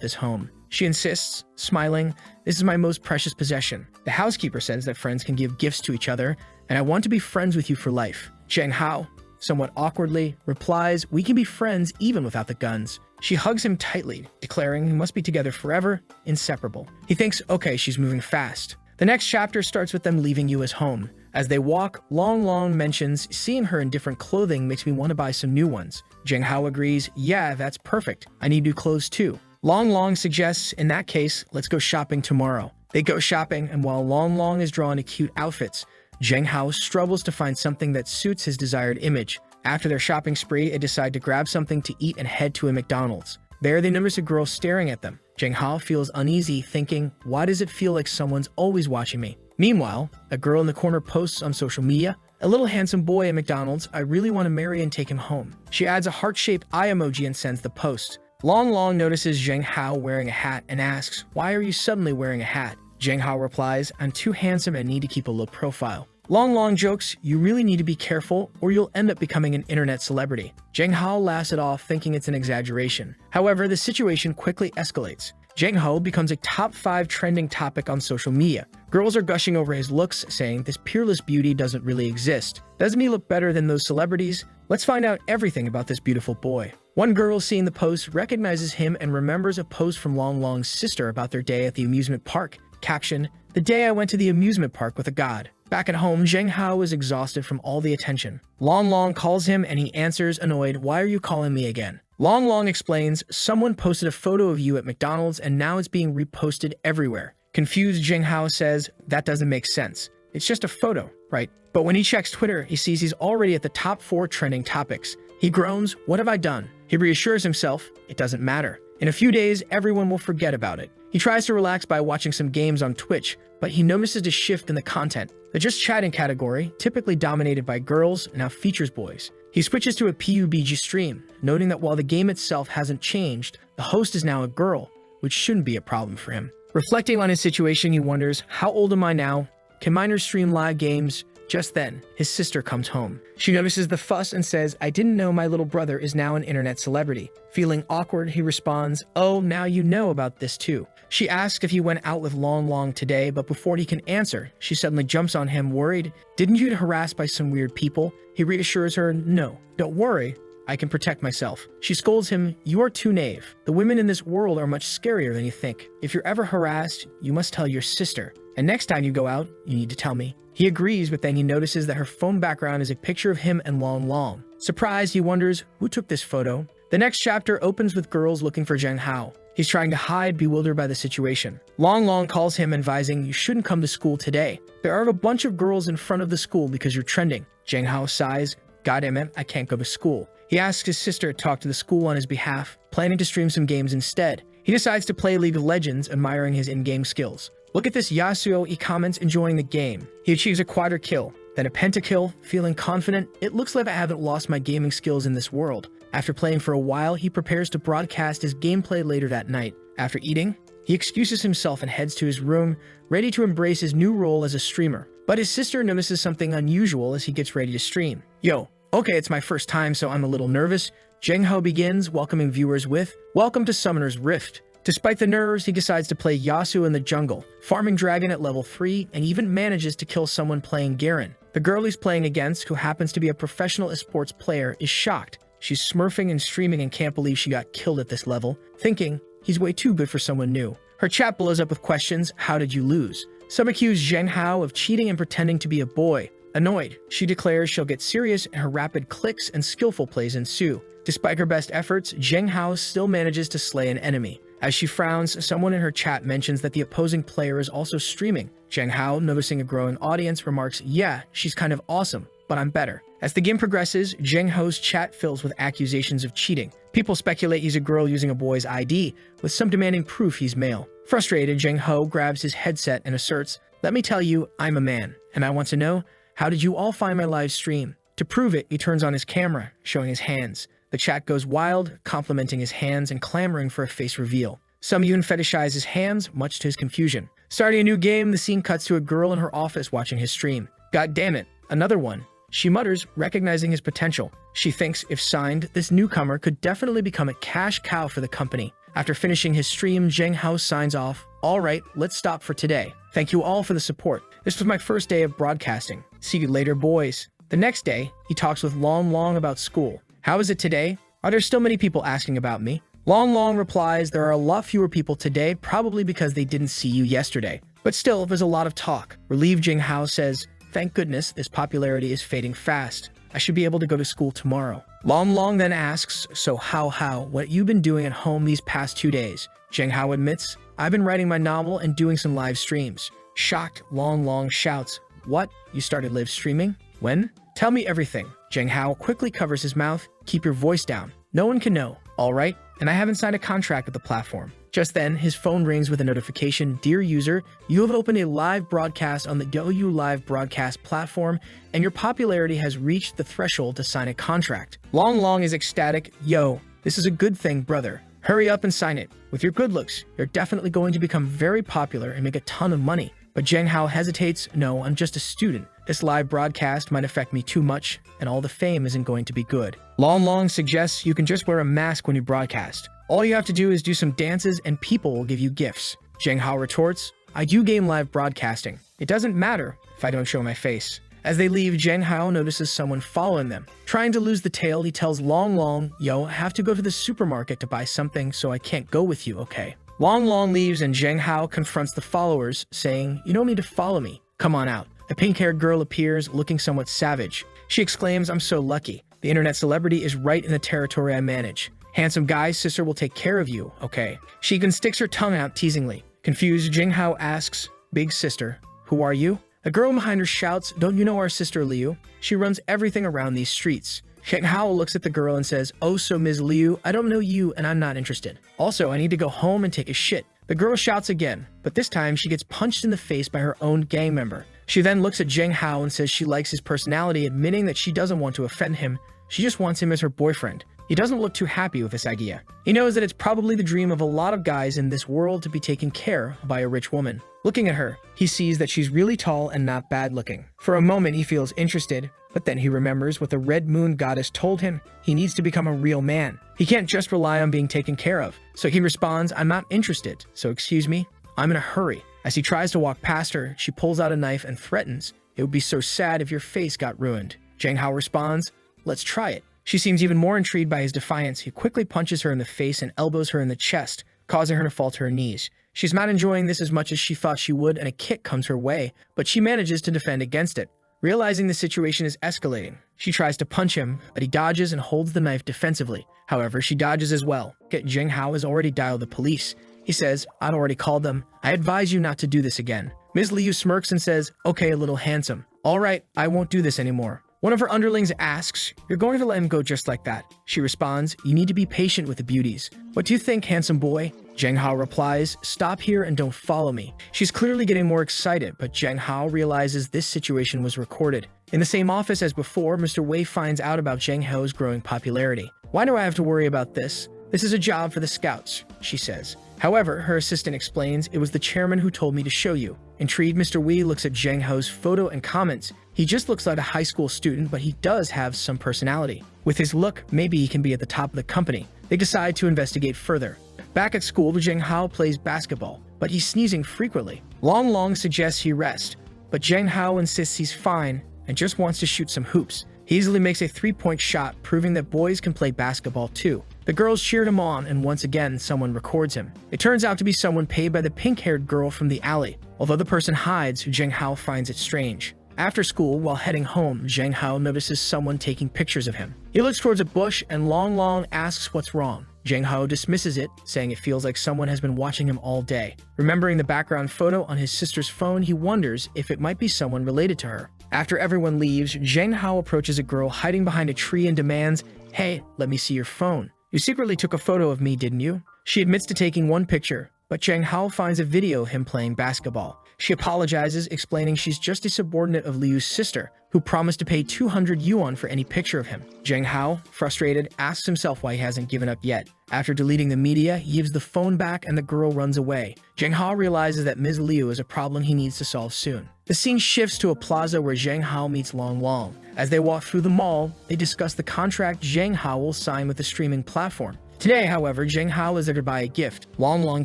this home. She insists, smiling, this is my most precious possession. The housekeeper says that friends can give gifts to each other, and I want to be friends with you for life. Zheng Hao, somewhat awkwardly, replies, we can be friends even without the guns. She hugs him tightly, declaring we must be together forever, inseparable. He thinks, okay, she's moving fast. The next chapter starts with them leaving Yuha's home. As they walk, Long mentions, seeing her in different clothing makes me want to buy some new ones. Zheng Hao agrees, yeah, that's perfect. I need new clothes too. Long suggests, in that case, let's go shopping tomorrow. They go shopping, and while Long is drawn to cute outfits, Zheng Hao struggles to find something that suits his desired image. After their shopping spree, they decide to grab something to eat and head to a McDonald's. There, they notice a girl staring at them. Zheng Hao feels uneasy, thinking, why does it feel like someone's always watching me? Meanwhile, a girl in the corner posts on social media, a little handsome boy at McDonald's, I really want to marry and take him home. She adds a heart-shaped eye emoji and sends the post. Long notices Zheng Hao wearing a hat and asks, why are you suddenly wearing a hat? Zheng Hao replies, I'm too handsome and need to keep a low profile. Long jokes, you really need to be careful or you'll end up becoming an internet celebrity. Zheng Hao laughs it off, thinking it's an exaggeration. However, the situation quickly escalates. Zheng Hao becomes a top 5 trending topic on social media. Girls are gushing over his looks, saying this peerless beauty doesn't really exist. Doesn't he look better than those celebrities? Let's find out everything about this beautiful boy. One girl seeing the post recognizes him and remembers a post from Long's sister about their day at the amusement park. Caption, the day I went to the amusement park with a god. Back at home, Zheng Hao is exhausted from all the attention. Long calls him and he answers, annoyed, why are you calling me again? Long explains, someone posted a photo of you at McDonald's and now it's being reposted everywhere. Confused, Zheng Hao says, that doesn't make sense. It's just a photo, right? But when he checks Twitter, he sees he's already at the top 4 trending topics. He groans, what have I done? He reassures himself, it doesn't matter. In a few days, everyone will forget about it. He tries to relax by watching some games on Twitch, but he notices a shift in the content. The just chatting category, typically dominated by girls, now features boys. He switches to a PUBG stream, noting that while the game itself hasn't changed, the host is now a girl, which shouldn't be a problem for him. Reflecting on his situation, he wonders, how old am I now? Can minors stream live games? Just then, his sister comes home. She notices the fuss and says, I didn't know my little brother is now an internet celebrity. Feeling awkward, he responds, oh, now you know about this too. She asks if he went out with Long today, but before he can answer, she suddenly jumps on him, worried. Didn't you get harassed by some weird people? He reassures her, no, don't worry. I can protect myself. She scolds him, you are too naive. The women in this world are much scarier than you think. If you're ever harassed, you must tell your sister. And next time you go out, you need to tell me. He agrees, but then he notices that her phone background is a picture of him and Long. Surprised, he wonders, who took this photo? The next chapter opens with girls looking for Zheng Hao. He's trying to hide, bewildered by the situation. Long calls him, advising, you shouldn't come to school today. There are a bunch of girls in front of the school because you're trending. Zheng Hao sighs, goddammit, I can't go to school. He asks his sister to talk to the school on his behalf, planning to stream some games instead. He decides to play League of Legends, admiring his in-game skills. Look at this Yasuo, he comments, enjoying the game. He achieves a quadra kill, then a pentakill, feeling confident. It looks like I haven't lost my gaming skills in this world. After playing for a while, he prepares to broadcast his gameplay later that night. After eating, He excuses himself and heads to his room, ready to embrace his new role as a streamer. But his sister notices something unusual as he gets ready to stream. Yo, okay, it's my first time, so I'm a little nervous. Jeng-ho begins, welcoming viewers with, "Welcome to Summoner's Rift." Despite the nerves, he decides to play Yasu in the jungle, farming dragon at level 3, and even manages to kill someone playing Garen. The girl he's playing against, who happens to be a professional esports player, is shocked. She's smurfing and streaming and can't believe she got killed at this level, thinking he's way too good for someone new. Her chat blows up with questions, "How did you lose?" Some accuse Zheng Hao of cheating and pretending to be a boy. Annoyed, she declares she'll get serious, and her rapid clicks and skillful plays ensue. Despite her best efforts, Zheng Hao still manages to slay an enemy. As she frowns, someone in her chat mentions that the opposing player is also streaming. Zheng Hao, noticing a growing audience, remarks, "Yeah, she's kind of awesome, but I'm better." As the game progresses, Zheng Ho's chat fills with accusations of cheating. People speculate he's a girl using a boy's ID, with some demanding proof he's male. Frustrated, Zheng Ho grabs his headset and asserts, "Let me tell you, I'm a man, and I want to know, how did you all find my live stream?" To prove it, he turns on his camera, showing his hands. The chat goes wild, complimenting his hands and clamoring for a face reveal. Some even fetishize his hands, much to his confusion. Starting a new game, the scene cuts to a girl in her office watching his stream. "God damn it, another one," she mutters, recognizing his potential. She thinks, if signed, this newcomer could definitely become a cash cow for the company. After finishing his stream, Zheng Hao signs off, "All right, let's stop for today. Thank you all for the support. This was my first day of broadcasting. See you later, boys." The next day, he talks with Long Long about school. "How is it today? Are there still many people asking about me?" Long Long replies, "There are a lot fewer people today, probably because they didn't see you yesterday. But still, there's a lot of talk." Relieved, Zheng Hao says, "Thank goodness this popularity is fading fast. I should be able to go to school tomorrow." Long Long then asks, "So how, what you been doing at home these past 2 days?" Zheng Hao admits, "I've been writing my novel and doing some live streams." Shocked, Long Long shouts, "What? You started live streaming? When? Tell me everything." Zheng Hao quickly covers his mouth, "Keep your voice down. No one can know. All right? And I haven't signed a contract with the platform." Just then, his phone rings with a notification, "Dear user, you have opened a live broadcast on the Douyu Live Broadcast platform, and your popularity has reached the threshold to sign a contract." Long Long is ecstatic, "Yo, this is a good thing, brother. Hurry up and sign it. With your good looks, you're definitely going to become very popular and make a ton of money." But Zheng Hao hesitates, "No, I'm just a student. This live broadcast might affect me too much, and all the fame isn't going to be good." Long Long suggests you can just wear a mask when you broadcast. All you have to do is do some dances and people will give you gifts. Zheng Hao retorts, "I do game live broadcasting. It doesn't matter if I don't show my face." As they leave, Zheng Hao notices someone following them. Trying to lose the tail, he tells Long Long, "Yo, I have to go to the supermarket to buy something, so I can't go with you, okay?" Long Long leaves and Zheng Hao confronts the followers, saying, "You don't need to follow me. Come on out." A pink-haired girl appears, looking somewhat savage. She exclaims, "I'm so lucky. The internet celebrity is right in the territory I manage. Handsome guy's sister will take care of you, okay?" She even sticks her tongue out teasingly. Confused, Zheng Hao asks, "Big sister, who are you?" A girl behind her shouts, "Don't you know our sister Liu? She runs everything around these streets." Zheng Hao looks at the girl and says, "Oh, so Ms. Liu, I don't know you and I'm not interested. Also, I need to go home and take a shit." The girl shouts again, but this time she gets punched in the face by her own gang member. She then looks at Zheng Hao and says she likes his personality, admitting that she doesn't want to offend him. She just wants him as her boyfriend. He doesn't look too happy with this idea. He knows that it's probably the dream of a lot of guys in this world to be taken care of by a rich woman. Looking at her, he sees that she's really tall and not bad looking. For a moment, he feels interested, but then he remembers what the Red Moon goddess told him. He needs to become a real man. He can't just rely on being taken care of. So he responds, "I'm not interested, so excuse me, I'm in a hurry." As he tries to walk past her, she pulls out a knife and threatens, "It would be so sad if your face got ruined." Zheng Hao responds, "Let's try it." She seems even more intrigued by his defiance. He quickly punches her in the face and elbows her in the chest, causing her to fall to her knees. She's not enjoying this as much as she thought she would, and a kick comes her way, but she manages to defend against it. Realizing the situation is escalating, she tries to punch him, but he dodges and holds the knife defensively. However, she dodges as well. Zheng Hao has already dialed the police. He says, "I'd already called them. I advise you not to do this again." Ms. Liu smirks and says, "Okay, a little handsome. All right, I won't do this anymore." One of her underlings asks, "You're going to let him go just like that?" She responds, "You need to be patient with the beauties. What do you think, handsome boy?" Zheng Hao replies, "Stop here and don't follow me." She's clearly getting more excited, but Zheng Hao realizes this situation was recorded. In the same office as before, Mr. Wei finds out about Zheng Hao's growing popularity. "Why do I have to worry about this? This is a job for the scouts," she says. However, her assistant explains it was the chairman who told me to show you. Intrigued, Mr. Wee looks at Zhang Hao's photo and comments. He just looks like a high school student, but he does have some personality. With his look, maybe he can be at the top of the company. They decide to investigate further. Back at school, Zhang Hao plays basketball, but he's sneezing frequently. Long Long suggests he rest, but Zhang Hao insists he's fine and just wants to shoot some hoops. He easily makes a three-point shot, proving that boys can play basketball too. The girls cheered him on, and once again, someone records him. It turns out to be someone paid by the pink-haired girl from the alley. Although the person hides, Zhang Hao finds it strange. After school, while heading home, Zhang Hao notices someone taking pictures of him. He looks towards a bush, and Long Long asks what's wrong. Zhang Hao dismisses it, saying it feels like someone has been watching him all day. Remembering the background photo on his sister's phone, he wonders if it might be someone related to her. After everyone leaves, Zhang Hao approaches a girl hiding behind a tree and demands, "Hey, let me see your phone. You secretly took a photo of me, didn't you?" She admits to taking one picture, but Zhang Hao finds a video of him playing basketball. She apologizes, explaining she's just a subordinate of Liu's sister, who promised to pay 200 yuan for any picture of him. Zhang Hao, frustrated, asks himself why he hasn't given up yet. After deleting the media, he gives the phone back and the girl runs away. Zhang Hao realizes that Ms. Liu is a problem he needs to solve soon. The scene shifts to a plaza where Zhang Hao meets Long Long. As they walk through the mall, they discuss the contract Zhang Hao will sign with the streaming platform. Today, however, Zhang Hao is there to buy a gift. Long Long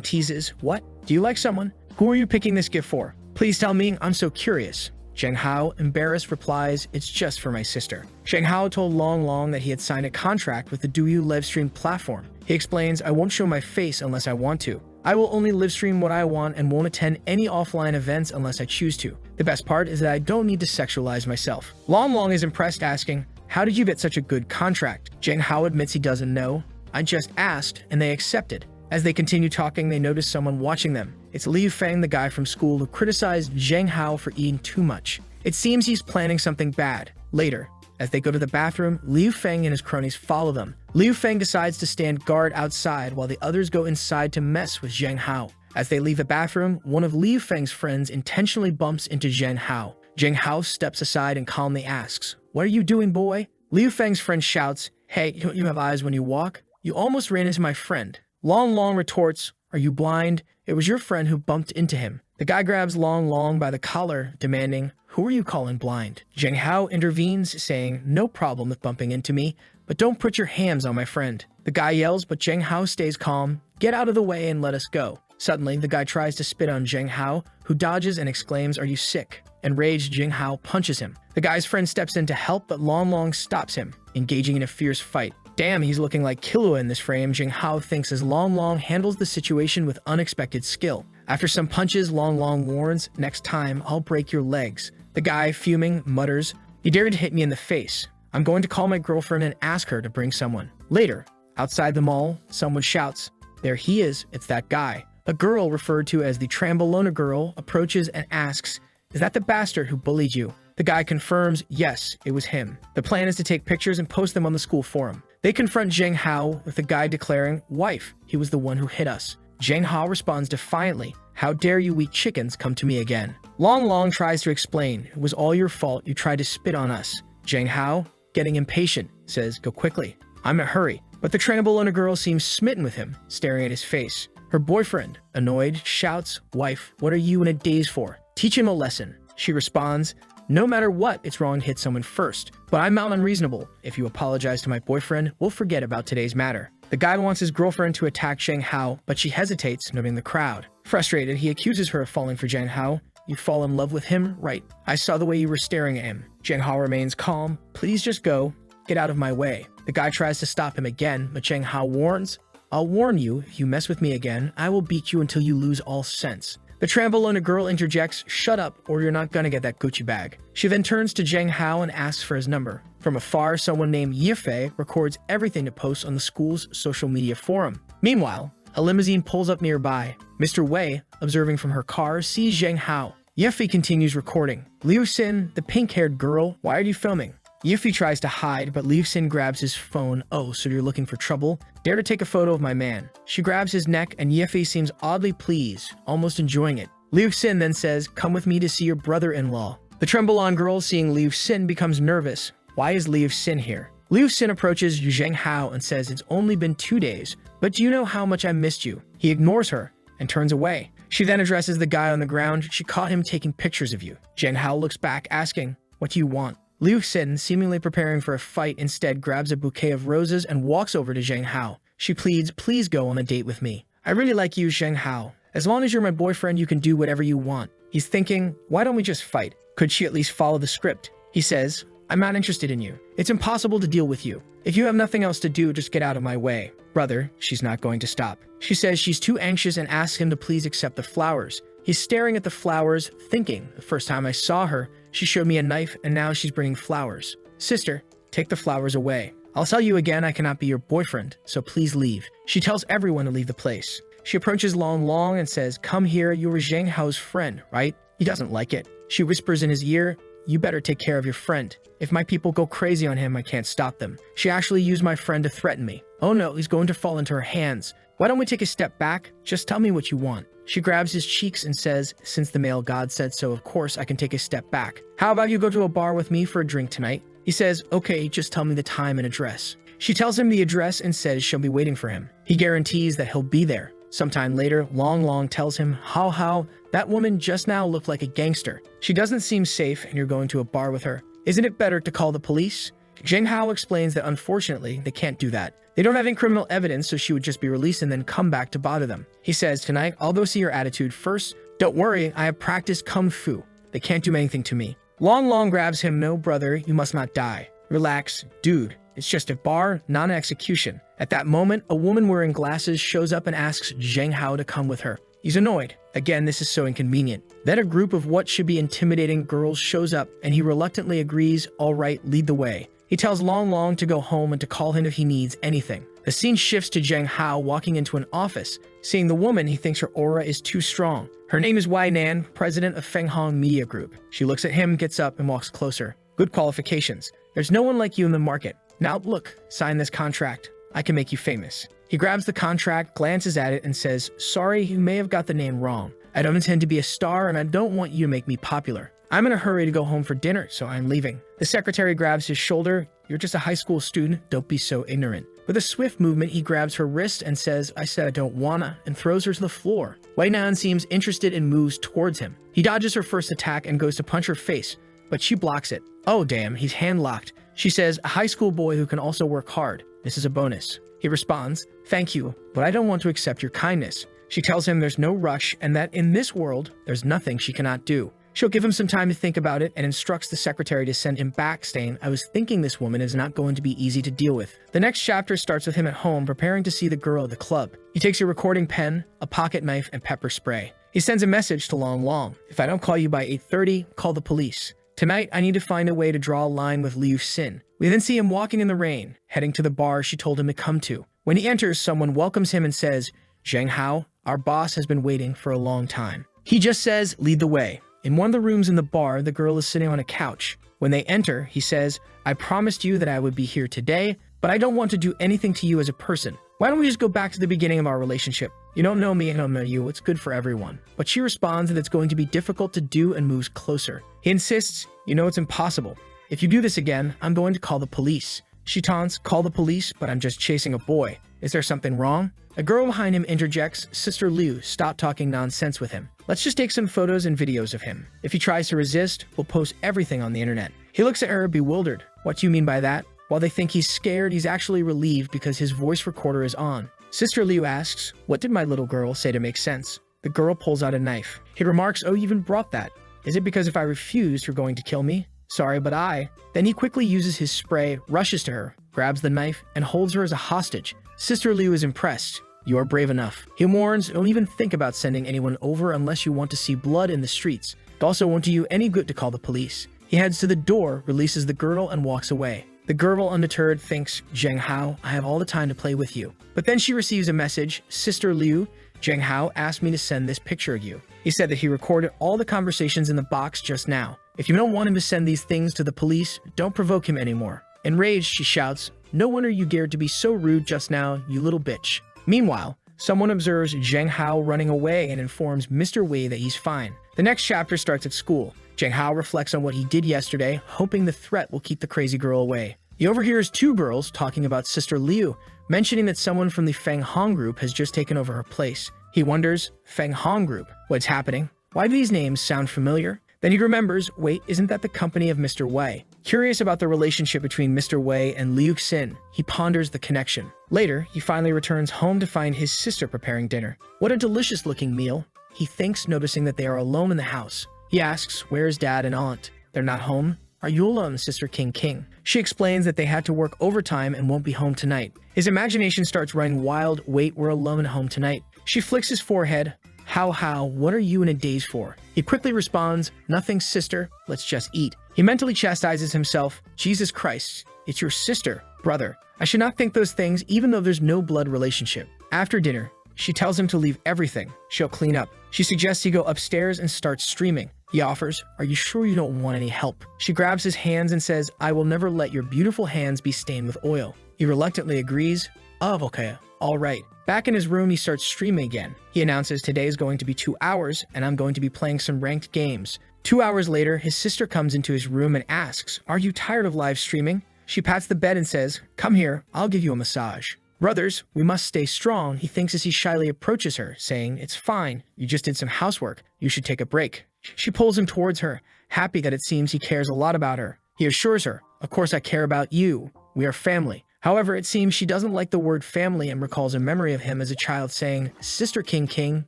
teases, "What? Do you like someone? Who are you picking this gift for? Please tell me, I'm so curious." Zhang Hao, embarrassed, replies, "It's just for my sister." Zhang Hao told Long Long that he had signed a contract with the Douyu livestream platform. He explains, "I won't show my face unless I want to. I will only livestream what I want and won't attend any offline events unless I choose to. The best part is that I don't need to sexualize myself." Long Long is impressed, asking, "How did you get such a good contract?" Zhang Hao admits he doesn't know. "I just asked, and they accepted." As they continue talking, they notice someone watching them. It's Liu Feng, the guy from school who criticized Zhang Hao for eating too much. It seems he's planning something bad. Later, as they go to the bathroom, Liu Feng and his cronies follow them. Liu Feng decides to stand guard outside while the others go inside to mess with Zhang Hao. As they leave the bathroom, one of Liu Feng's friends intentionally bumps into Zhang Hao. Zhang Hao steps aside and calmly asks, "What are you doing, boy?" Liu Feng's friend shouts, "Hey, don't you have eyes when you walk? You almost ran into my friend." Long Long retorts, "Are you blind? It was your friend who bumped into him." The guy grabs Long Long by the collar, demanding, "Who are you calling blind?" Zhang Hao intervenes, saying, "No problem with bumping into me, but don't put your hands on my friend." The guy yells, but Zhang Hao stays calm. "Get out of the way and let us go." Suddenly, the guy tries to spit on Zhang Hao, who dodges and exclaims, "Are you sick?" Enraged, Zhang Hao punches him. The guy's friend steps in to help, but Long Long stops him, engaging in a fierce fight. Damn, he's looking like Killua in this frame, Zhang Hao thinks as Long Long handles the situation with unexpected skill. After some punches, Long Long warns, "Next time, I'll break your legs." The guy, fuming, mutters, "You dared to hit me in the face. I'm going to call my girlfriend and ask her to bring someone." Later, outside the mall, someone shouts, "There he is, it's that guy." A girl, referred to as the Trambolona girl, approaches and asks, "Is that the bastard who bullied you?" The guy confirms, yes, it was him. The plan is to take pictures and post them on the school forum. They confront Zhang Hao, with the guy declaring, "Wife, he was the one who hit us." Zhang Hao responds defiantly, "How dare you weak chickens come to me again?" Long Long tries to explain, "It was all your fault, you tried to spit on us." Zhang Hao, getting impatient, says, "Go quickly, I'm in a hurry." But the Trambolona girl seems smitten with him, staring at his face. Her boyfriend, annoyed, shouts, "Wife, what are you in a daze for? Teach him a lesson." She responds, "No matter what, it's wrong to hit someone first. But I'm not unreasonable. If you apologize to my boyfriend, we'll forget about today's matter." The guy wants his girlfriend to attack Zhang Hao, but she hesitates, noting the crowd. Frustrated, he accuses her of falling for Zhang Hao. "You fall in love with him? Right. I saw the way you were staring at him." Zhang Hao remains calm. "Please just go. Get out of my way." The guy tries to stop him again, but Zhang Hao warns, "I'll warn you, if you mess with me again, I will beat you until you lose all sense." The Trambolona girl interjects, "Shut up, or you're not gonna get that Gucci bag." She then turns to Zhang Hao and asks for his number. From afar, someone named Yefei records everything to post on the school's social media forum. Meanwhile, a limousine pulls up nearby. Mr. Wei, observing from her car, sees Zhang Hao. Yefei continues recording. "Liu Xin, the pink-haired girl, why are you filming?" Yefei tries to hide, but Liu Xin grabs his phone. "Oh, so you're looking for trouble? Dare to take a photo of my man." She grabs his neck, and Yefei seems oddly pleased, almost enjoying it. Liu Xin then says, "Come with me to see your brother-in-law." The Trembolon girl, seeing Liu Xin, becomes nervous. Why is Liu Xin here? Liu Xin approaches Zheng Hao and says it's only been 2 days, but do you know how much I missed you? He ignores her and turns away. She then addresses the guy on the ground. She caught him taking pictures of you. Zheng Hao looks back, asking, what do you want? Liu Xin, seemingly preparing for a fight, instead grabs a bouquet of roses and walks over to Zheng Hao. She pleads, please go on a date with me. I really like you, Zheng Hao. As long as you're my boyfriend, you can do whatever you want. He's thinking, why don't we just fight? Could she at least follow the script? He says, I'm not interested in you. It's impossible to deal with you. If you have nothing else to do, just get out of my way. Brother, she's not going to stop. She says she's too anxious and asks him to please accept the flowers. He's staring at the flowers, thinking, the first time I saw her, she showed me a knife and now she's bringing flowers. Sister, take the flowers away. I'll tell you again I cannot be your boyfriend, so please leave. She tells everyone to leave the place. She approaches Long Long and says, come here, you were Zheng Hao's friend, right? He doesn't like it. She whispers in his ear, you better take care of your friend. If my people go crazy on him, I can't stop them. She actually used my friend to threaten me. Oh no, he's going to fall into her hands. Why don't we take a step back? Just tell me what you want. She grabs his cheeks and says, since the male god said so, of course I can take a step back. How about you go to a bar with me for a drink tonight? He says, okay, just tell me the time and address. She tells him the address and says she'll be waiting for him. He guarantees that he'll be there. Sometime later, Long Long tells him, how, that woman just now looked like a gangster. She doesn't seem safe and you're going to a bar with her. Isn't it better to call the police? Zheng Hao explains that unfortunately, they can't do that. They don't have any criminal evidence, so she would just be released and then come back to bother them. He says, tonight, I'll go see your attitude first. Don't worry, I have practiced Kung Fu. They can't do anything to me. Long Long grabs him, no brother, you must not die. Relax, dude. It's just a bar, not an execution. At that moment, a woman wearing glasses shows up and asks Zheng Hao to come with her. He's annoyed. Again, this is so inconvenient. Then a group of what should be intimidating girls shows up, and he reluctantly agrees, all right, lead the way. He tells Long Long to go home and to call him if he needs anything. The scene shifts to Zheng Hao walking into an office. Seeing the woman, he thinks her aura is too strong. Her name is Wai Nan, president of Feng Hong Media Group. She looks at him, gets up, and walks closer. Good qualifications. There's no one like you in the market. Now look, sign this contract. I can make you famous. He grabs the contract, glances at it, and says, sorry, you may have got the name wrong. I don't intend to be a star, and I don't want you to make me popular. I'm in a hurry to go home for dinner, so I'm leaving. The secretary grabs his shoulder. You're just a high school student. Don't be so ignorant. With a swift movement, he grabs her wrist and says, I said I don't wanna, and throws her to the floor. Wei Nan seems interested and moves towards him. He dodges her first attack and goes to punch her face, but she blocks it. Oh damn, he's hand-locked. She says, a high school boy who can also work hard. This is a bonus. He responds, thank you, but I don't want to accept your kindness. She tells him there's no rush and that in this world, there's nothing she cannot do. She'll give him some time to think about it and instructs the secretary to send him back, saying, I was thinking this woman is not going to be easy to deal with. The next chapter starts with him at home preparing to see the girl at the club. He takes a recording pen, a pocket knife, and pepper spray. He sends a message to Long Long. If I don't call you by 8:30, call the police. Tonight, I need to find a way to draw a line with Liu Xin. We then see him walking in the rain, heading to the bar she told him to come to. When he enters, someone welcomes him and says, Zheng Hao, our boss has been waiting for a long time. He just says, lead the way. In one of the rooms in the bar, the girl is sitting on a couch. When they enter, he says, I promised you that I would be here today, but I don't want to do anything to you as a person. Why don't we just go back to the beginning of our relationship? You don't know me, I don't know you. It's good for everyone. But she responds that it's going to be difficult to do and moves closer. He insists, you know it's impossible. If you do this again, I'm going to call the police. She taunts, call the police, but I'm just chasing a boy. Is there something wrong? A girl behind him interjects, Sister Liu, stop talking nonsense with him. Let's just take some photos and videos of him. If he tries to resist, we'll post everything on the internet. He looks at her, bewildered. What do you mean by that? While they think he's scared, he's actually relieved because his voice recorder is on. Sister Liu asks, what did my little girl say to make sense? The girl pulls out a knife. He remarks, oh, you even brought that. Is it because if I refuse, you're going to kill me? Sorry, but I... Then he quickly uses his spray, rushes to her, grabs the knife, and holds her as a hostage. Sister Liu is impressed. You're brave enough. He warns, don't even think about sending anyone over unless you want to see blood in the streets. It also won't do you any good to call the police. He heads to the door, releases the girl, and walks away. The girl, undeterred, thinks, Zheng Hao, I have all the time to play with you. But then she receives a message, Sister Liu, Zheng Hao asked me to send this picture of you. He said that he recorded all the conversations in the box just now. If you don't want him to send these things to the police, don't provoke him anymore. Enraged, she shouts, no wonder you dared to be so rude just now, you little bitch. Meanwhile, someone observes Zheng Hao running away and informs Mr. Wei that he's fine. The next chapter starts at school. Zheng Hao reflects on what he did yesterday, hoping the threat will keep the crazy girl away. He overhears two girls talking about Sister Liu, mentioning that someone from the Feng Hong group has just taken over her place. He wonders, Feng Hong group, what's happening? Why do these names sound familiar? Then he remembers, wait, isn't that the company of Mr. Wei? Curious about the relationship between Mr. Wei and Liu Xin, he ponders the connection. Later, he finally returns home to find his sister preparing dinner. What a delicious-looking meal, he thinks, noticing that they are alone in the house. He asks, where is Dad and Aunt? They're not home? Are you alone, Sister King? She explains that they had to work overtime and won't be home tonight. His imagination starts running wild, wait, we're alone at home tonight. She flicks his forehead. How, what are you in a daze for? He quickly responds, nothing, sister, let's just eat. He mentally chastises himself, Jesus Christ, it's your sister, brother. I should not think those things even though there's no blood relationship. After dinner, she tells him to leave everything. She'll clean up. She suggests he go upstairs and start streaming. He offers, are you sure you don't want any help? She grabs his hands and says, I will never let your beautiful hands be stained with oil. He reluctantly agrees, okay, all right. Back in his room, he starts streaming again. He announces today is going to be 2 hours and I'm going to be playing some ranked games. 2 hours later, his sister comes into his room and asks, are you tired of live streaming? She pats the bed and says, come here, I'll give you a massage. Brothers, we must stay strong, he thinks as he shyly approaches her, saying, it's fine, you just did some housework, you should take a break. She pulls him towards her, happy that it seems he cares a lot about her. He assures her, of course I care about you, we are family. However, it seems she doesn't like the word family and recalls a memory of him as a child saying, Sister King,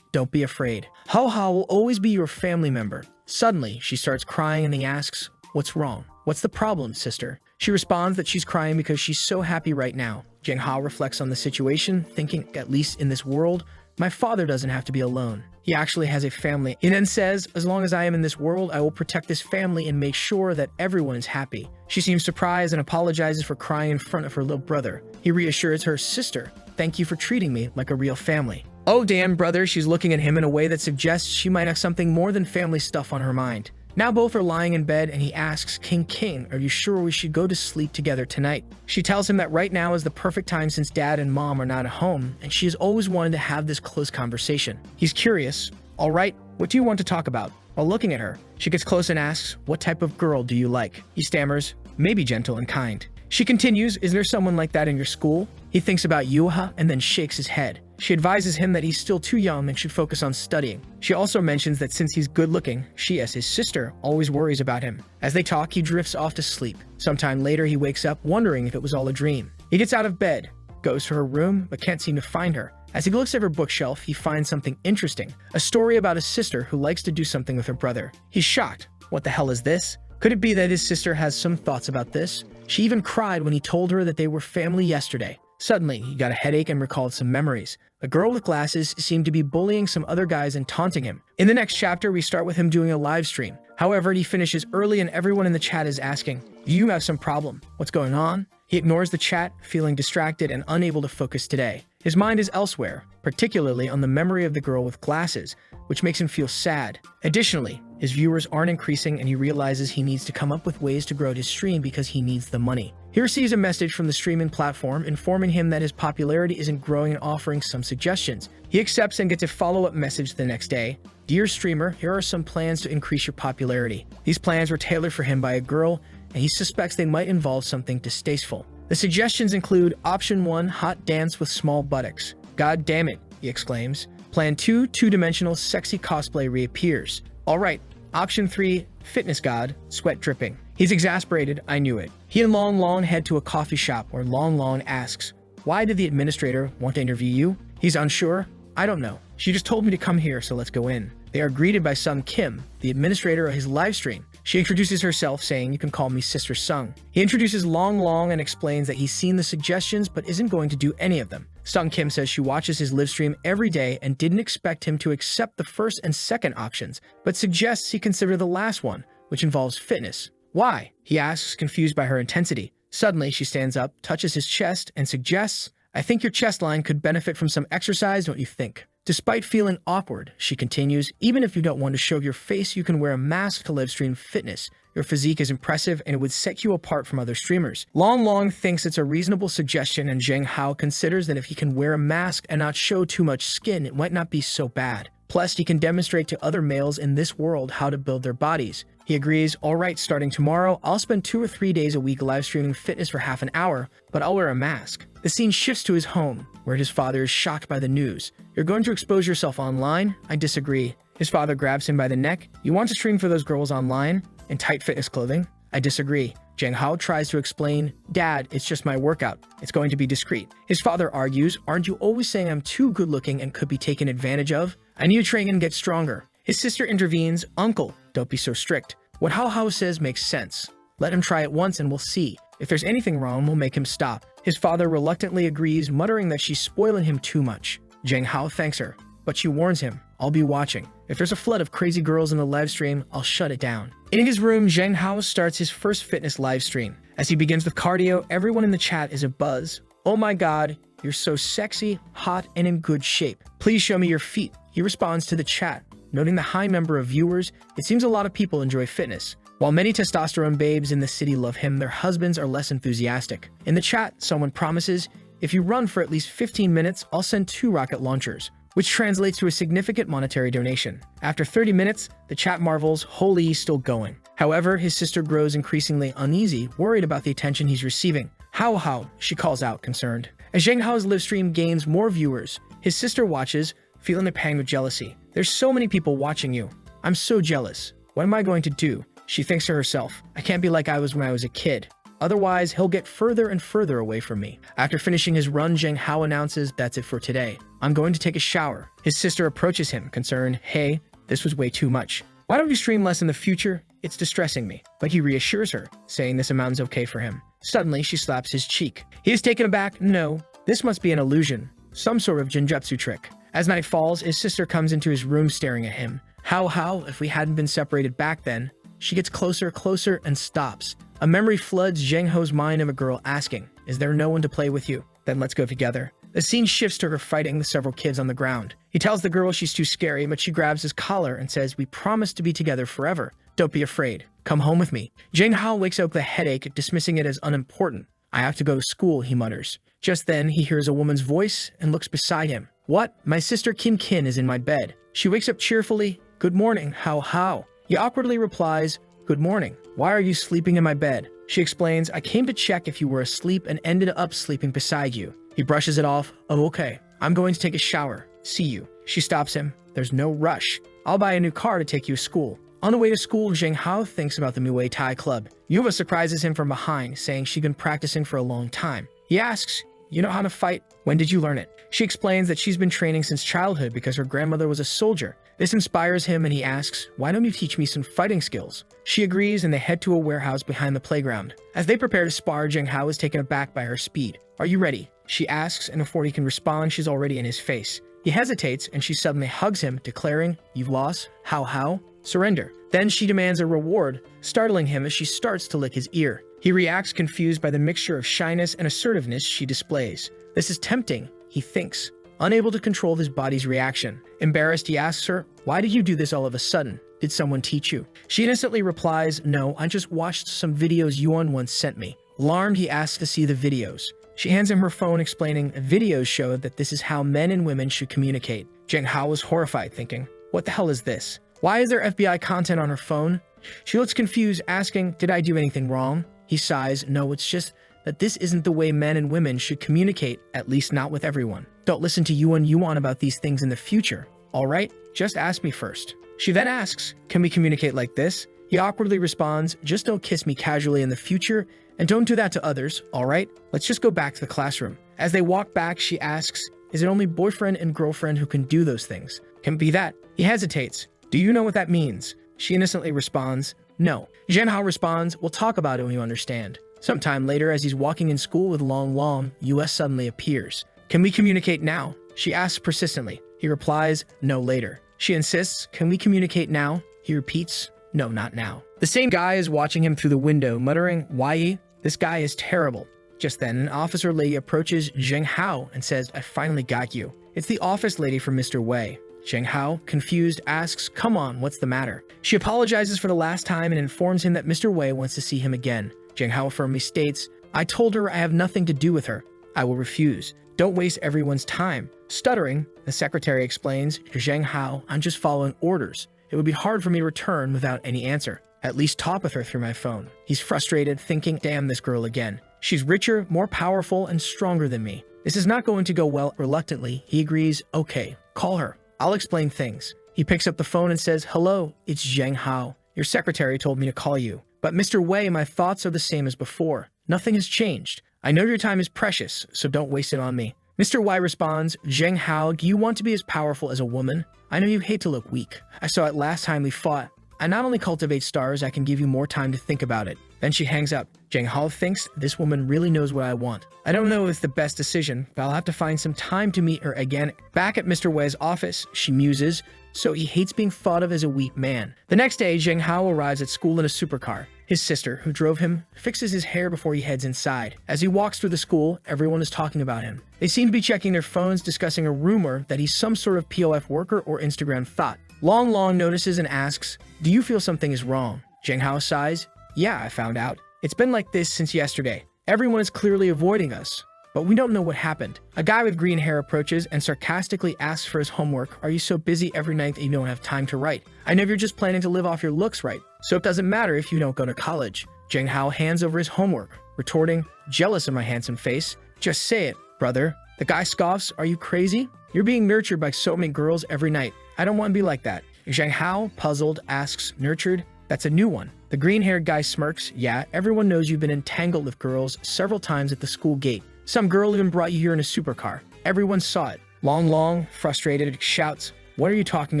don't be afraid. Hao will always be your family member. Suddenly, she starts crying and he asks, what's wrong? What's the problem, sister? She responds that she's crying because she's so happy right now. Jiang Hao reflects on the situation, thinking, at least in this world, my father doesn't have to be alone. He actually has a family. He then says, as long as I am in this world, I will protect this family and make sure that everyone is happy. She seems surprised and apologizes for crying in front of her little brother. He reassures her, sister, thank you for treating me like a real family. Oh damn, brother, she's looking at him in a way that suggests she might have something more than family stuff on her mind. Now both are lying in bed and he asks, King, are you sure we should go to sleep together tonight? She tells him that right now is the perfect time since Dad and Mom are not at home and she has always wanted to have this close conversation. He's curious. All right, what do you want to talk about? While looking at her, she gets close and asks, what type of girl do you like? He stammers, maybe gentle and kind. She continues, is there someone like that in your school? He thinks about Yuha and then shakes his head. She advises him that he's still too young and should focus on studying. She also mentions that since he's good-looking, she, as his sister, always worries about him. As they talk, he drifts off to sleep. Sometime later, he wakes up wondering if it was all a dream. He gets out of bed, goes to her room, but can't seem to find her. As he looks at her bookshelf, he finds something interesting, a story about a sister who likes to do something with her brother. He's shocked. What the hell is this? Could it be that his sister has some thoughts about this? She even cried when he told her that they were family yesterday. Suddenly, he got a headache and recalled some memories. A girl with glasses seemed to be bullying some other guys and taunting him. In the next chapter, we start with him doing a live stream. However, he finishes early and everyone in the chat is asking, do you have some problem? What's going on? He ignores the chat, feeling distracted and unable to focus today. His mind is elsewhere, particularly on the memory of the girl with glasses, which makes him feel sad. Additionally, his viewers aren't increasing and he realizes he needs to come up with ways to grow his stream because he needs the money. He receives a message from the streaming platform informing him that his popularity isn't growing and offering some suggestions. He accepts and gets a follow-up message the next day. Dear streamer, here are some plans to increase your popularity. These plans were tailored for him by a girl, and he suspects they might involve something distasteful. The suggestions include Option 1, hot dance with small buttocks. God damn it, he exclaims. Plan 2, two-dimensional sexy cosplay reappears. Alright, Option 3, fitness god, sweat dripping. He's exasperated, I knew it. He and Long Long head to a coffee shop where Long Long asks, why did the administrator want to interview you? He's unsure. I don't know. She just told me to come here, so let's go in. They are greeted by Sung Kim, the administrator of his live stream. She introduces herself, saying, you can call me Sister Sung. He introduces Long Long and explains that he's seen the suggestions but isn't going to do any of them. Sung Kim says she watches his live stream every day and didn't expect him to accept the first and second options, but suggests he consider the last one, which involves fitness. Why? He asks, confused by her intensity. Suddenly, she stands up, touches his chest, and suggests, I think your chest line could benefit from some exercise, don't you think? Despite feeling awkward, she continues, even if you don't want to show your face, you can wear a mask to live stream fitness. Your physique is impressive and it would set you apart from other streamers. Long Long thinks it's a reasonable suggestion and Zheng Hao considers that if he can wear a mask and not show too much skin, it might not be so bad. Plus, he can demonstrate to other males in this world how to build their bodies. He agrees, alright, starting tomorrow, I'll spend 2 or 3 days a week live streaming fitness for half an hour, but I'll wear a mask. The scene shifts to his home, where his father is shocked by the news. You're going to expose yourself online? I disagree. His father grabs him by the neck. You want to stream for those girls online? In tight fitness clothing? I disagree. Jang Hao tries to explain, Dad, it's just my workout. It's going to be discreet. His father argues, aren't you always saying I'm too good looking and could be taken advantage of? I need to train and get stronger. His sister intervenes, Uncle, don't be so strict. What Hao Hao says makes sense. Let him try it once and we'll see. If there's anything wrong, we'll make him stop. His father reluctantly agrees, muttering that she's spoiling him too much. Jang Hao thanks her, but she warns him, I'll be watching. If there's a flood of crazy girls in the live stream, I'll shut it down. In his room, Jang Hao starts his first fitness live stream. As he begins with cardio, everyone in the chat is abuzz. Oh my god, you're so sexy, hot, and in good shape. Please show me your feet. He responds to the chat. Noting the high number of viewers, it seems a lot of people enjoy fitness. While many testosterone babes in the city love him, their husbands are less enthusiastic. In the chat, someone promises, if you run for at least 15 minutes, I'll send 2 rocket launchers, which translates to a significant monetary donation. After 30 minutes, the chat marvels, holy, he's still going. However, his sister grows increasingly uneasy, worried about the attention he's receiving. How, she calls out, concerned. As Jang Hao's live stream gains more viewers, his sister watches, feeling a pang of jealousy. There's so many people watching you. I'm so jealous. What am I going to do? She thinks to herself, I can't be like I was when I was a kid. Otherwise, he'll get further and further away from me. After finishing his run, Jang Hao announces, that's it for today. I'm going to take a shower. His sister approaches him, concerned, hey, this was way too much. Why don't you stream less in the future? It's distressing me. But he reassures her, saying this amount's okay for him. Suddenly, she slaps his cheek. He is taken aback. No, this must be an illusion. Some sort of genjutsu trick. As night falls, his sister comes into his room staring at him. How, if we hadn't been separated back then? She gets closer, and stops. A memory floods Jang Ho's mind of a girl asking, is there no one to play with you? Then let's go together. The scene shifts to her fighting the several kids on the ground. He tells the girl she's too scary, but she grabs his collar and says, we promise to be together forever. Don't be afraid. Come home with me. Jang Hao wakes up with a headache, dismissing it as unimportant. I have to go to school, he mutters. Just then, he hears a woman's voice and looks beside him. What? My sister Kim Kin is in my bed. She wakes up cheerfully. Good morning, How. He awkwardly replies, good morning. Why are you sleeping in my bed? She explains, I came to check if you were asleep and ended up sleeping beside you. He brushes it off. Oh, okay. I'm going to take a shower. See you. She stops him. There's no rush. I'll buy a new car to take you to school. On the way to school, Jang Hao thinks about the Muay Thai club. Yuva surprises him from behind, saying she'd been practicing for a long time. He asks, you know how to fight? When did you learn it? She explains that she's been training since childhood because her grandmother was a soldier. This inspires him and he asks, why don't you teach me some fighting skills? She agrees and they head to a warehouse behind the playground. As they prepare to spar, Jang Hao is taken aback by her speed. Are you ready? She asks, and before he can respond, she's already in his face. He hesitates and she suddenly hugs him, declaring, you've lost? How? Surrender. Then she demands a reward, startling him as she starts to lick his ear. He reacts, confused by the mixture of shyness and assertiveness she displays. This is tempting, he thinks, unable to control his body's reaction. Embarrassed, he asks her, why did you do this all of a sudden? Did someone teach you? She innocently replies, no, I just watched some videos Yuan once sent me. Alarmed, he asks to see the videos. She hands him her phone, explaining, videos show that this is how men and women should communicate. Jang Hao was horrified, thinking, what the hell is this? Why is there FBI content on her phone? She looks confused, asking, did I do anything wrong? He sighs, no, it's just that this isn't the way men and women should communicate, at least not with everyone. Don't listen to Yuan about these things in the future, alright? Just ask me first. She then asks, can we communicate like this? He awkwardly responds, just don't kiss me casually in the future, and don't do that to others, alright? Let's just go back to the classroom. As they walk back, she asks, is it only boyfriend and girlfriend who can do those things? Can it be that? He hesitates. Do you know what that means? She innocently responds, no. Jang Hao responds, we'll talk about it when you understand. Sometime later, as he's walking in school with Long, US suddenly appears. Can we communicate now? She asks persistently. He replies, no, later. She insists, can we communicate now? He repeats, no, not now. The same guy is watching him through the window, muttering, why? This guy is terrible. Just then, an officer lady approaches Jang Hao and says, I finally got you. It's the office lady from Mr. Wei. Jang Hao, confused, asks, come on, what's the matter? She apologizes for the last time and informs him that Mr. Wei wants to see him again. Jang Hao firmly states, I told her I have nothing to do with her. I will refuse. Don't waste everyone's time. Stuttering, The secretary explains, Zheng Hao, I'm just following orders. It would be hard for me to return without any answer. At least talk with her through my phone. He's frustrated, thinking, damn this girl again. She's richer, more powerful, and stronger than me. This is not going to go well. Reluctantly, he agrees, okay, call her. I'll explain things. He picks up the phone and says, hello, it's Zheng Hao. Your secretary told me to call you. But Mr. Wei, my thoughts are the same as before. Nothing has changed. I know your time is precious, so don't waste it on me. Mr. Wei responds, Zheng Hao, do you want to be as powerful as a woman? I know you hate to look weak. I saw it last time we fought. I not only cultivate stars, I can give you more time to think about it. Then she hangs up. Zheng Hao thinks this woman really knows what I want. I don't know if it's the best decision, but I'll have to find some time to meet her again. Back at Mr. Wei's office, she muses, so he hates being thought of as a weak man. The next day, Zheng Hao arrives at school in a supercar. His sister, who drove him, fixes his hair before he heads inside. As he walks through the school, everyone is talking about him. They seem to be checking their phones, discussing a rumor that he's some sort of POF worker or Instagram thought. Long Long notices and asks, do you feel something is wrong? Zheng Hao sighs, yeah, I found out. It's been like this since yesterday. Everyone is clearly avoiding us, but we don't know what happened. A guy with green hair approaches and sarcastically asks for his homework. Are you so busy every night that you don't have time to write? I know you're just planning to live off your looks, right? So it doesn't matter if you don't go to college. Zheng Hao hands over his homework, retorting, jealous of my handsome face. Just say it, brother. The guy scoffs, are you crazy? You're being nurtured by so many girls every night. I don't want to be like that. Zheng Hao, puzzled, asks, nurtured? That's a new one. The green-haired guy smirks, yeah, everyone knows you've been entangled with girls several times at the school gate. Some girl even brought you here in a supercar. Everyone saw it. Long Long, frustrated, shouts, what are you talking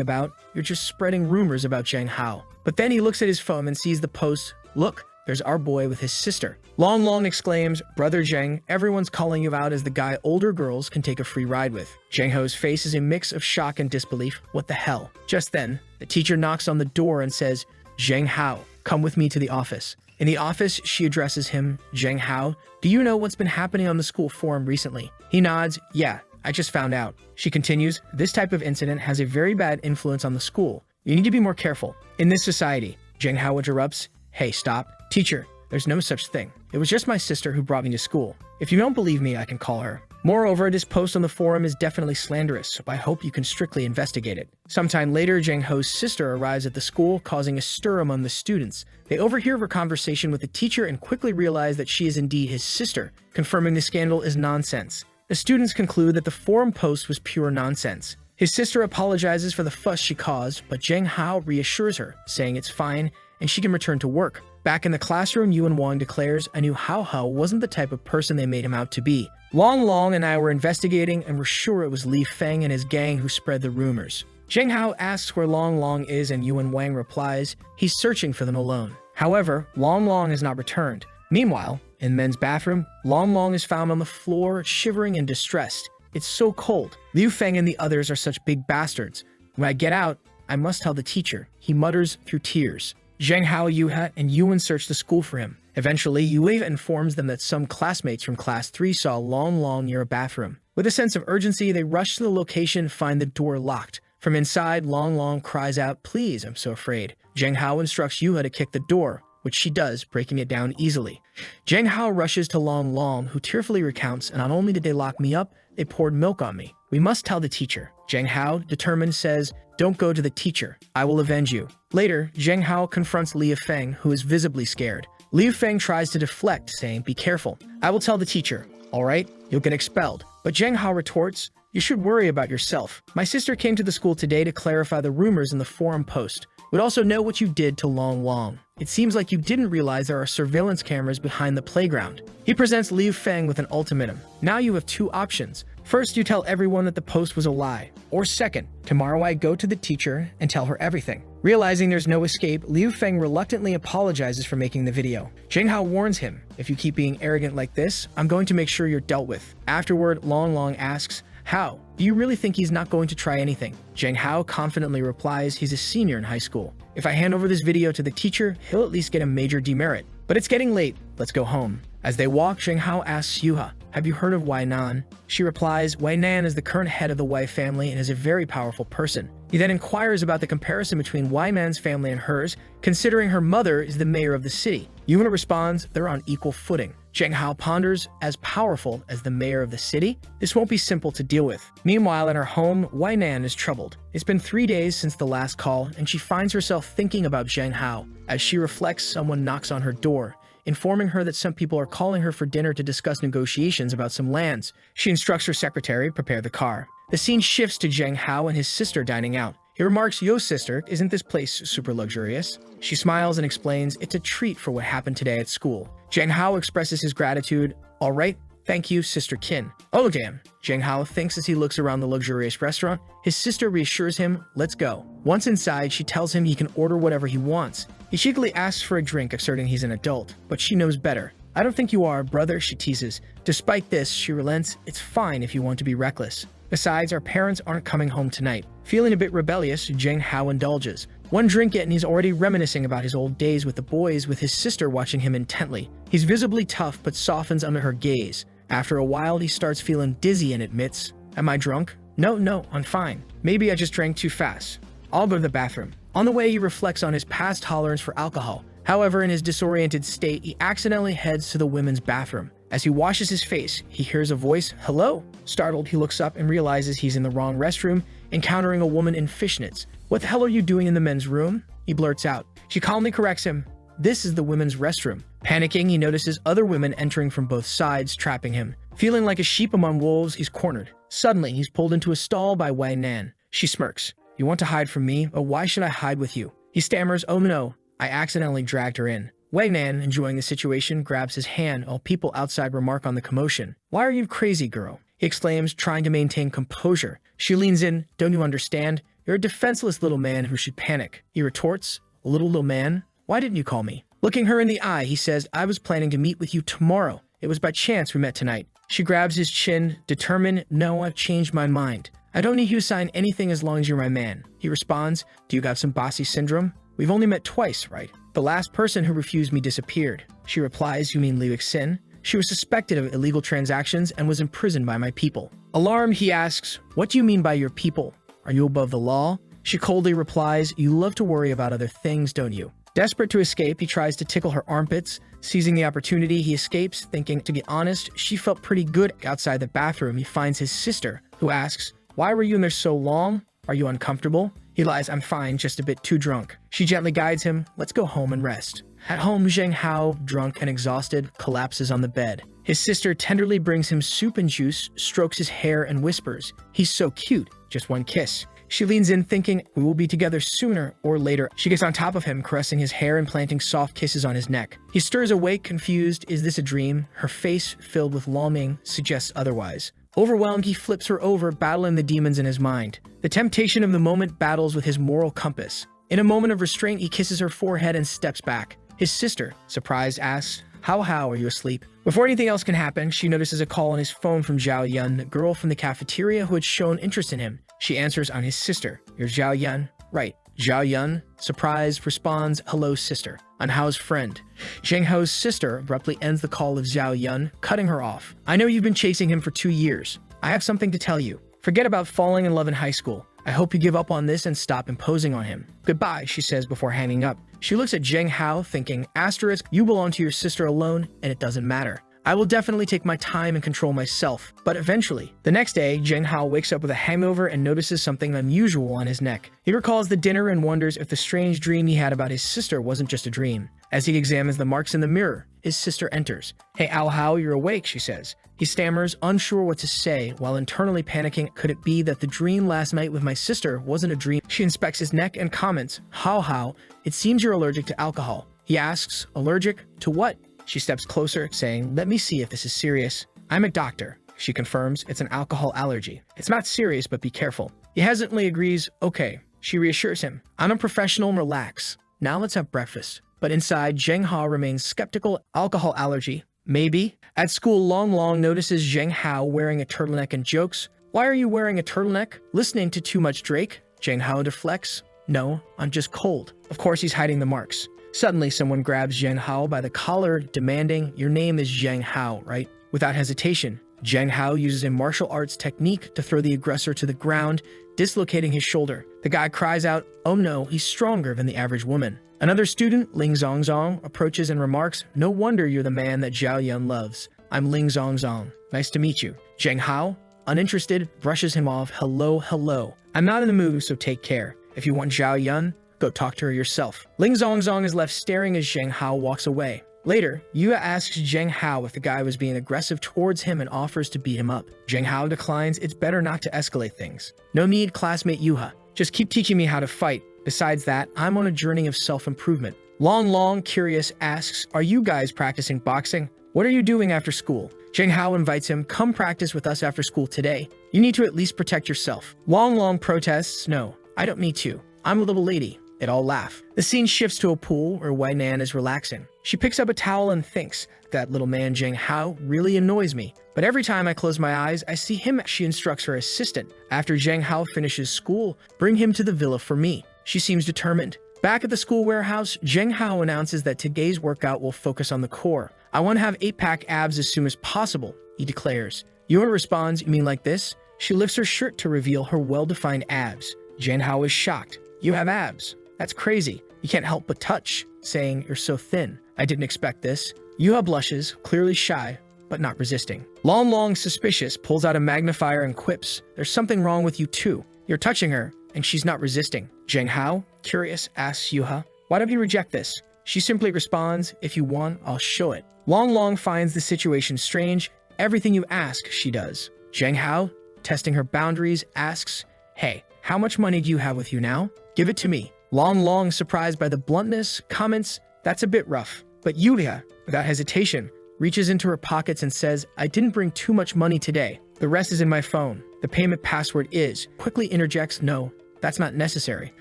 about? You're just spreading rumors about Zheng Hao. But then he looks at his phone and sees the post, look, there's our boy with his sister. Long Long exclaims, brother Zheng, everyone's calling you out as the guy older girls can take a free ride with. Zheng Hao's face is a mix of shock and disbelief. What the hell? Just then, the teacher knocks on the door and says, Zheng Hao, come with me to the office. In the office, she addresses him, Zheng Hao, do you know what's been happening on the school forum recently? He nods, yeah, I just found out. She continues, this type of incident has a very bad influence on the school. You need to be more careful. In this society, Zheng Hao interrupts, hey, stop. Teacher, there's no such thing. It was just my sister who brought me to school. If you don't believe me, I can call her. Moreover, this post on the forum is definitely slanderous, so I hope you can strictly investigate it. Sometime later, Zheng Hao's sister arrives at the school, causing a stir among the students. They overhear her conversation with the teacher and quickly realize that she is indeed his sister, confirming the scandal is nonsense. The students conclude that the forum post was pure nonsense. His sister apologizes for the fuss she caused, but Zheng Hao reassures her, saying it's fine and she can return to work. Back in the classroom, Yuan Wang declares I knew Hao Hao wasn't the type of person they made him out to be. Long Long and I were investigating and were sure it was Li Feng and his gang who spread the rumors. Zheng Hao asks where Long Long is and Yuan Wang replies he's searching for them alone. However, Long Long has not returned. Meanwhile, in men's bathroom, Long Long is found on the floor, shivering and distressed. It's so cold. Liu Feng and the others are such big bastards. When I get out, I must tell the teacher, he mutters through tears. Zheng Hao, Yuha, and Yuan search the school for him. Eventually, Yue informs them that some classmates from Class 3 saw Long Long near a bathroom. With a sense of urgency, they rush to the location and find the door locked. From inside, Long Long cries out, please, I'm so afraid. Zheng Hao instructs Yuha to kick the door, which she does, breaking it down easily. Zheng Hao rushes to Long Long, who tearfully recounts, and not only did they lock me up, they poured milk on me. We must tell the teacher. Zheng Hao, determined, says, don't go to the teacher. I will avenge you. Later, Zheng Hao confronts Liu Feng, who is visibly scared. Liu Feng tries to deflect, saying, be careful. I will tell the teacher. All right, you'll get expelled. But Zheng Hao retorts, you should worry about yourself. My sister came to the school today to clarify the rumors in the forum post. We'd also know what you did to Long Long. It seems like you didn't realize there are surveillance cameras behind the playground. He presents Liu Feng with an ultimatum. Now you have two options. First, you tell everyone that the post was a lie. Or second, tomorrow I go to the teacher and tell her everything. Realizing there's no escape, Liu Feng reluctantly apologizes for making the video. Zheng Hao warns him, if you keep being arrogant like this, I'm going to make sure you're dealt with. Afterward, Long Long asks, how? Do you really think he's not going to try anything? Zheng Hao confidently replies he's a senior in high school. If I hand over this video to the teacher, he'll at least get a major demerit. But it's getting late. Let's go home. As they walk, Zheng Hao asks Yuha, have you heard of Wai Nan? She replies, Wai Nan is the current head of the Wai family and is a very powerful person. He then inquires about the comparison between Wai Man's family and hers, considering her mother is the mayor of the city. Yuha responds, they're on equal footing. Zheng Hao ponders, as powerful as the mayor of the city? This won't be simple to deal with. Meanwhile, at her home, Wei Nan is troubled. It's been 3 days since the last call, and she finds herself thinking about Zheng Hao. As she reflects, someone knocks on her door, informing her that some people are calling her for dinner to discuss negotiations about some lands. She instructs her secretary, prepare the car. The scene shifts to Zheng Hao and his sister dining out. He remarks, "Yo, sister, isn't this place super luxurious?" She smiles and explains it's a treat for what happened today at school. Zheng Hao expresses his gratitude. "All right, thank you, Sister Kin." "Oh, damn," Zheng Hao thinks as he looks around the luxurious restaurant. His sister reassures him, "Let's go." Once inside, she tells him he can order whatever he wants. He cheekily asks for a drink, asserting he's an adult, but she knows better. "I don't think you are, brother," she teases. Despite this, she relents, "It's fine if you want to be reckless. Besides, our parents aren't coming home tonight." Feeling a bit rebellious, Zheng Hao indulges. One drink in and he's already reminiscing about his old days with the boys, with his sister watching him intently. He's visibly tough but softens under her gaze. After a while, he starts feeling dizzy and admits, "Am I drunk? No, I'm fine. Maybe I just drank too fast. I'll go to the bathroom." On the way, he reflects on his past tolerance for alcohol. However, in his disoriented state, he accidentally heads to the women's bathroom. As he washes his face, he hears a voice, "Hello?" Startled, he looks up and realizes he's in the wrong restroom, encountering a woman in fishnets. "What the hell are you doing in the men's room?" he blurts out. She calmly corrects him, "This is the women's restroom." Panicking, he notices other women entering from both sides, trapping him. Feeling like a sheep among wolves, he's cornered. Suddenly, he's pulled into a stall by Wei Nan. She smirks. "You want to hide from me, but why should I hide with you?" He stammers, "Oh no, I accidentally dragged her in." Wei Nan, enjoying the situation, grabs his hand while people outside remark on the commotion. "Why are you crazy, girl?" he exclaims, trying to maintain composure. She leans in, "Don't you understand? You're a defenseless little man who should panic." He retorts, "A little man? Why didn't you call me?" Looking her in the eye, he says, "I was planning to meet with you tomorrow. It was by chance we met tonight." She grabs his chin, determined, "No, I've changed my mind. I don't need you to sign anything as long as you're my man." He responds, "Do you got some bossy syndrome? We've only met twice, right? The last person who refused me disappeared." She replies, "You mean Liu Xin? She was suspected of illegal transactions and was imprisoned by my people." Alarmed, he asks, "What do you mean by your people? Are you above the law?" She coldly replies, "You love to worry about other things, don't you?" Desperate to escape, he tries to tickle her armpits. Seizing the opportunity, he escapes, thinking, to be honest, she felt pretty good. Outside the bathroom, he finds his sister, who asks, "Why were you in there so long? Are you uncomfortable?" He lies, "I'm fine, just a bit too drunk." She gently guides him, "Let's go home and rest." At home, Zheng Hao, drunk and exhausted, collapses on the bed. His sister tenderly brings him soup and juice, strokes his hair, and whispers, "He's so cute, just one kiss." She leans in, thinking, "We will be together sooner or later." She gets on top of him, caressing his hair and planting soft kisses on his neck. He stirs awake, confused. Is this a dream? Her face, filled with longing, suggests otherwise. Overwhelmed, he flips her over, battling the demons in his mind. The temptation of the moment battles with his moral compass. In a moment of restraint, he kisses her forehead and steps back. His sister, surprised, asks, How are you asleep?" Before anything else can happen, she notices a call on his phone from Zhao Yun, the girl from the cafeteria who had shown interest in him. She answers on his sister. "You're Zhao Yun?" "Right." Zhao Yun, surprised, responds, "Hello, sister. I'm Hao's friend." Zheng Hao's sister abruptly ends the call of Zhao Yun, cutting her off. "I know you've been chasing him for 2 years. I have something to tell you. Forget about falling in love in high school. I hope you give up on this and stop imposing on him. Goodbye," she says before hanging up. She looks at Zheng Hao, thinking, asterisk, "You belong to your sister alone, and it doesn't matter. I will definitely take my time and control myself, but eventually." The next day, Zheng Hao wakes up with a hangover and notices something unusual on his neck. He recalls the dinner and wonders if the strange dream he had about his sister wasn't just a dream. As he examines the marks in the mirror, his sister enters. "Hey, Hao, you're awake," she says. He stammers, unsure what to say, while internally panicking. Could it be that the dream last night with my sister wasn't a dream? She inspects his neck and comments, Hao, it seems you're allergic to alcohol." He asks, "Allergic to what?" She steps closer, saying, "Let me see if this is serious." "I'm a doctor." She confirms, "It's an alcohol allergy. It's not serious, but be careful." He hesitantly agrees, "Okay." She reassures him, "I'm a professional, relax. Now let's have breakfast." But inside, Zheng Hao remains skeptical. Alcohol allergy? Maybe. At school, Long notices Zheng Hao wearing a turtleneck and jokes, "Why are you wearing a turtleneck? Listening to too much Drake?" Zheng Hao deflects, "No, I'm just cold." Of course, he's hiding the marks. Suddenly, someone grabs Zheng Hao by the collar, demanding, "Your name is Zheng Hao, right?" Without hesitation, Zhang Hao uses a martial arts technique to throw the aggressor to the ground, dislocating his shoulder. The guy cries out, "Oh no, he's stronger than the average woman." Another student, Ling Zongzong, approaches and remarks, "No wonder you're the man that Zhao Yun loves. I'm Ling Zongzong. Nice to meet you." Zhang Hao, uninterested, brushes him off. Hello. I'm not in the mood, so take care. If you want Zhao Yun, go talk to her yourself." Ling Zongzong is left staring as Zhang Hao walks away. Later, Yue asks Zhang Hao if the guy was being aggressive towards him and offers to beat him up. Zhang Hao declines. It's better not to escalate things. "No need, classmate Yuha. Just keep teaching me how to fight. Besides that, I'm on a journey of self-improvement." Long, curious, asks, "Are you guys practicing boxing? What are you doing after school?" Zhang Hao invites him, "Come practice with us after school today. You need to at least protect yourself." Long protests, "No, I don't need to. I'm a little lady." They all laugh. The scene shifts to a pool where Wei Nan is relaxing. She picks up a towel and thinks, "That little man Zhang Hao really annoys me. But every time I close my eyes, I see him." She instructs her assistant, "After Zhang Hao finishes school, bring him to the villa for me." She seems determined. Back at the school warehouse, Zhang Hao announces that today's workout will focus on the core. "I want to have 8-pack abs as soon as possible," he declares. Yuan responds, "You mean like this?" She lifts her shirt to reveal her well-defined abs. Zhang Hao is shocked. "You have abs? That's crazy. You can't help but touch," saying, "You're so thin. I didn't expect this." Yuha blushes, clearly shy, but not resisting. Long, suspicious, pulls out a magnifier and quips, "There's something wrong with you too. You're touching her, and she's not resisting." Zhang Hao, curious, asks Yuha, "Why don't you reject this?" She simply responds, "If you want, I'll show it." Long finds the situation strange. "Everything you ask, she does." Zhang Hao, testing her boundaries, asks, "Hey, how much money do you have with you now? Give it to me." Long, surprised by the bluntness, comments, "That's a bit rough." But Yulia, without hesitation, reaches into her pockets and says, "I didn't bring too much money today. The rest is in my phone. The payment password is," quickly interjects, "No, that's not necessary."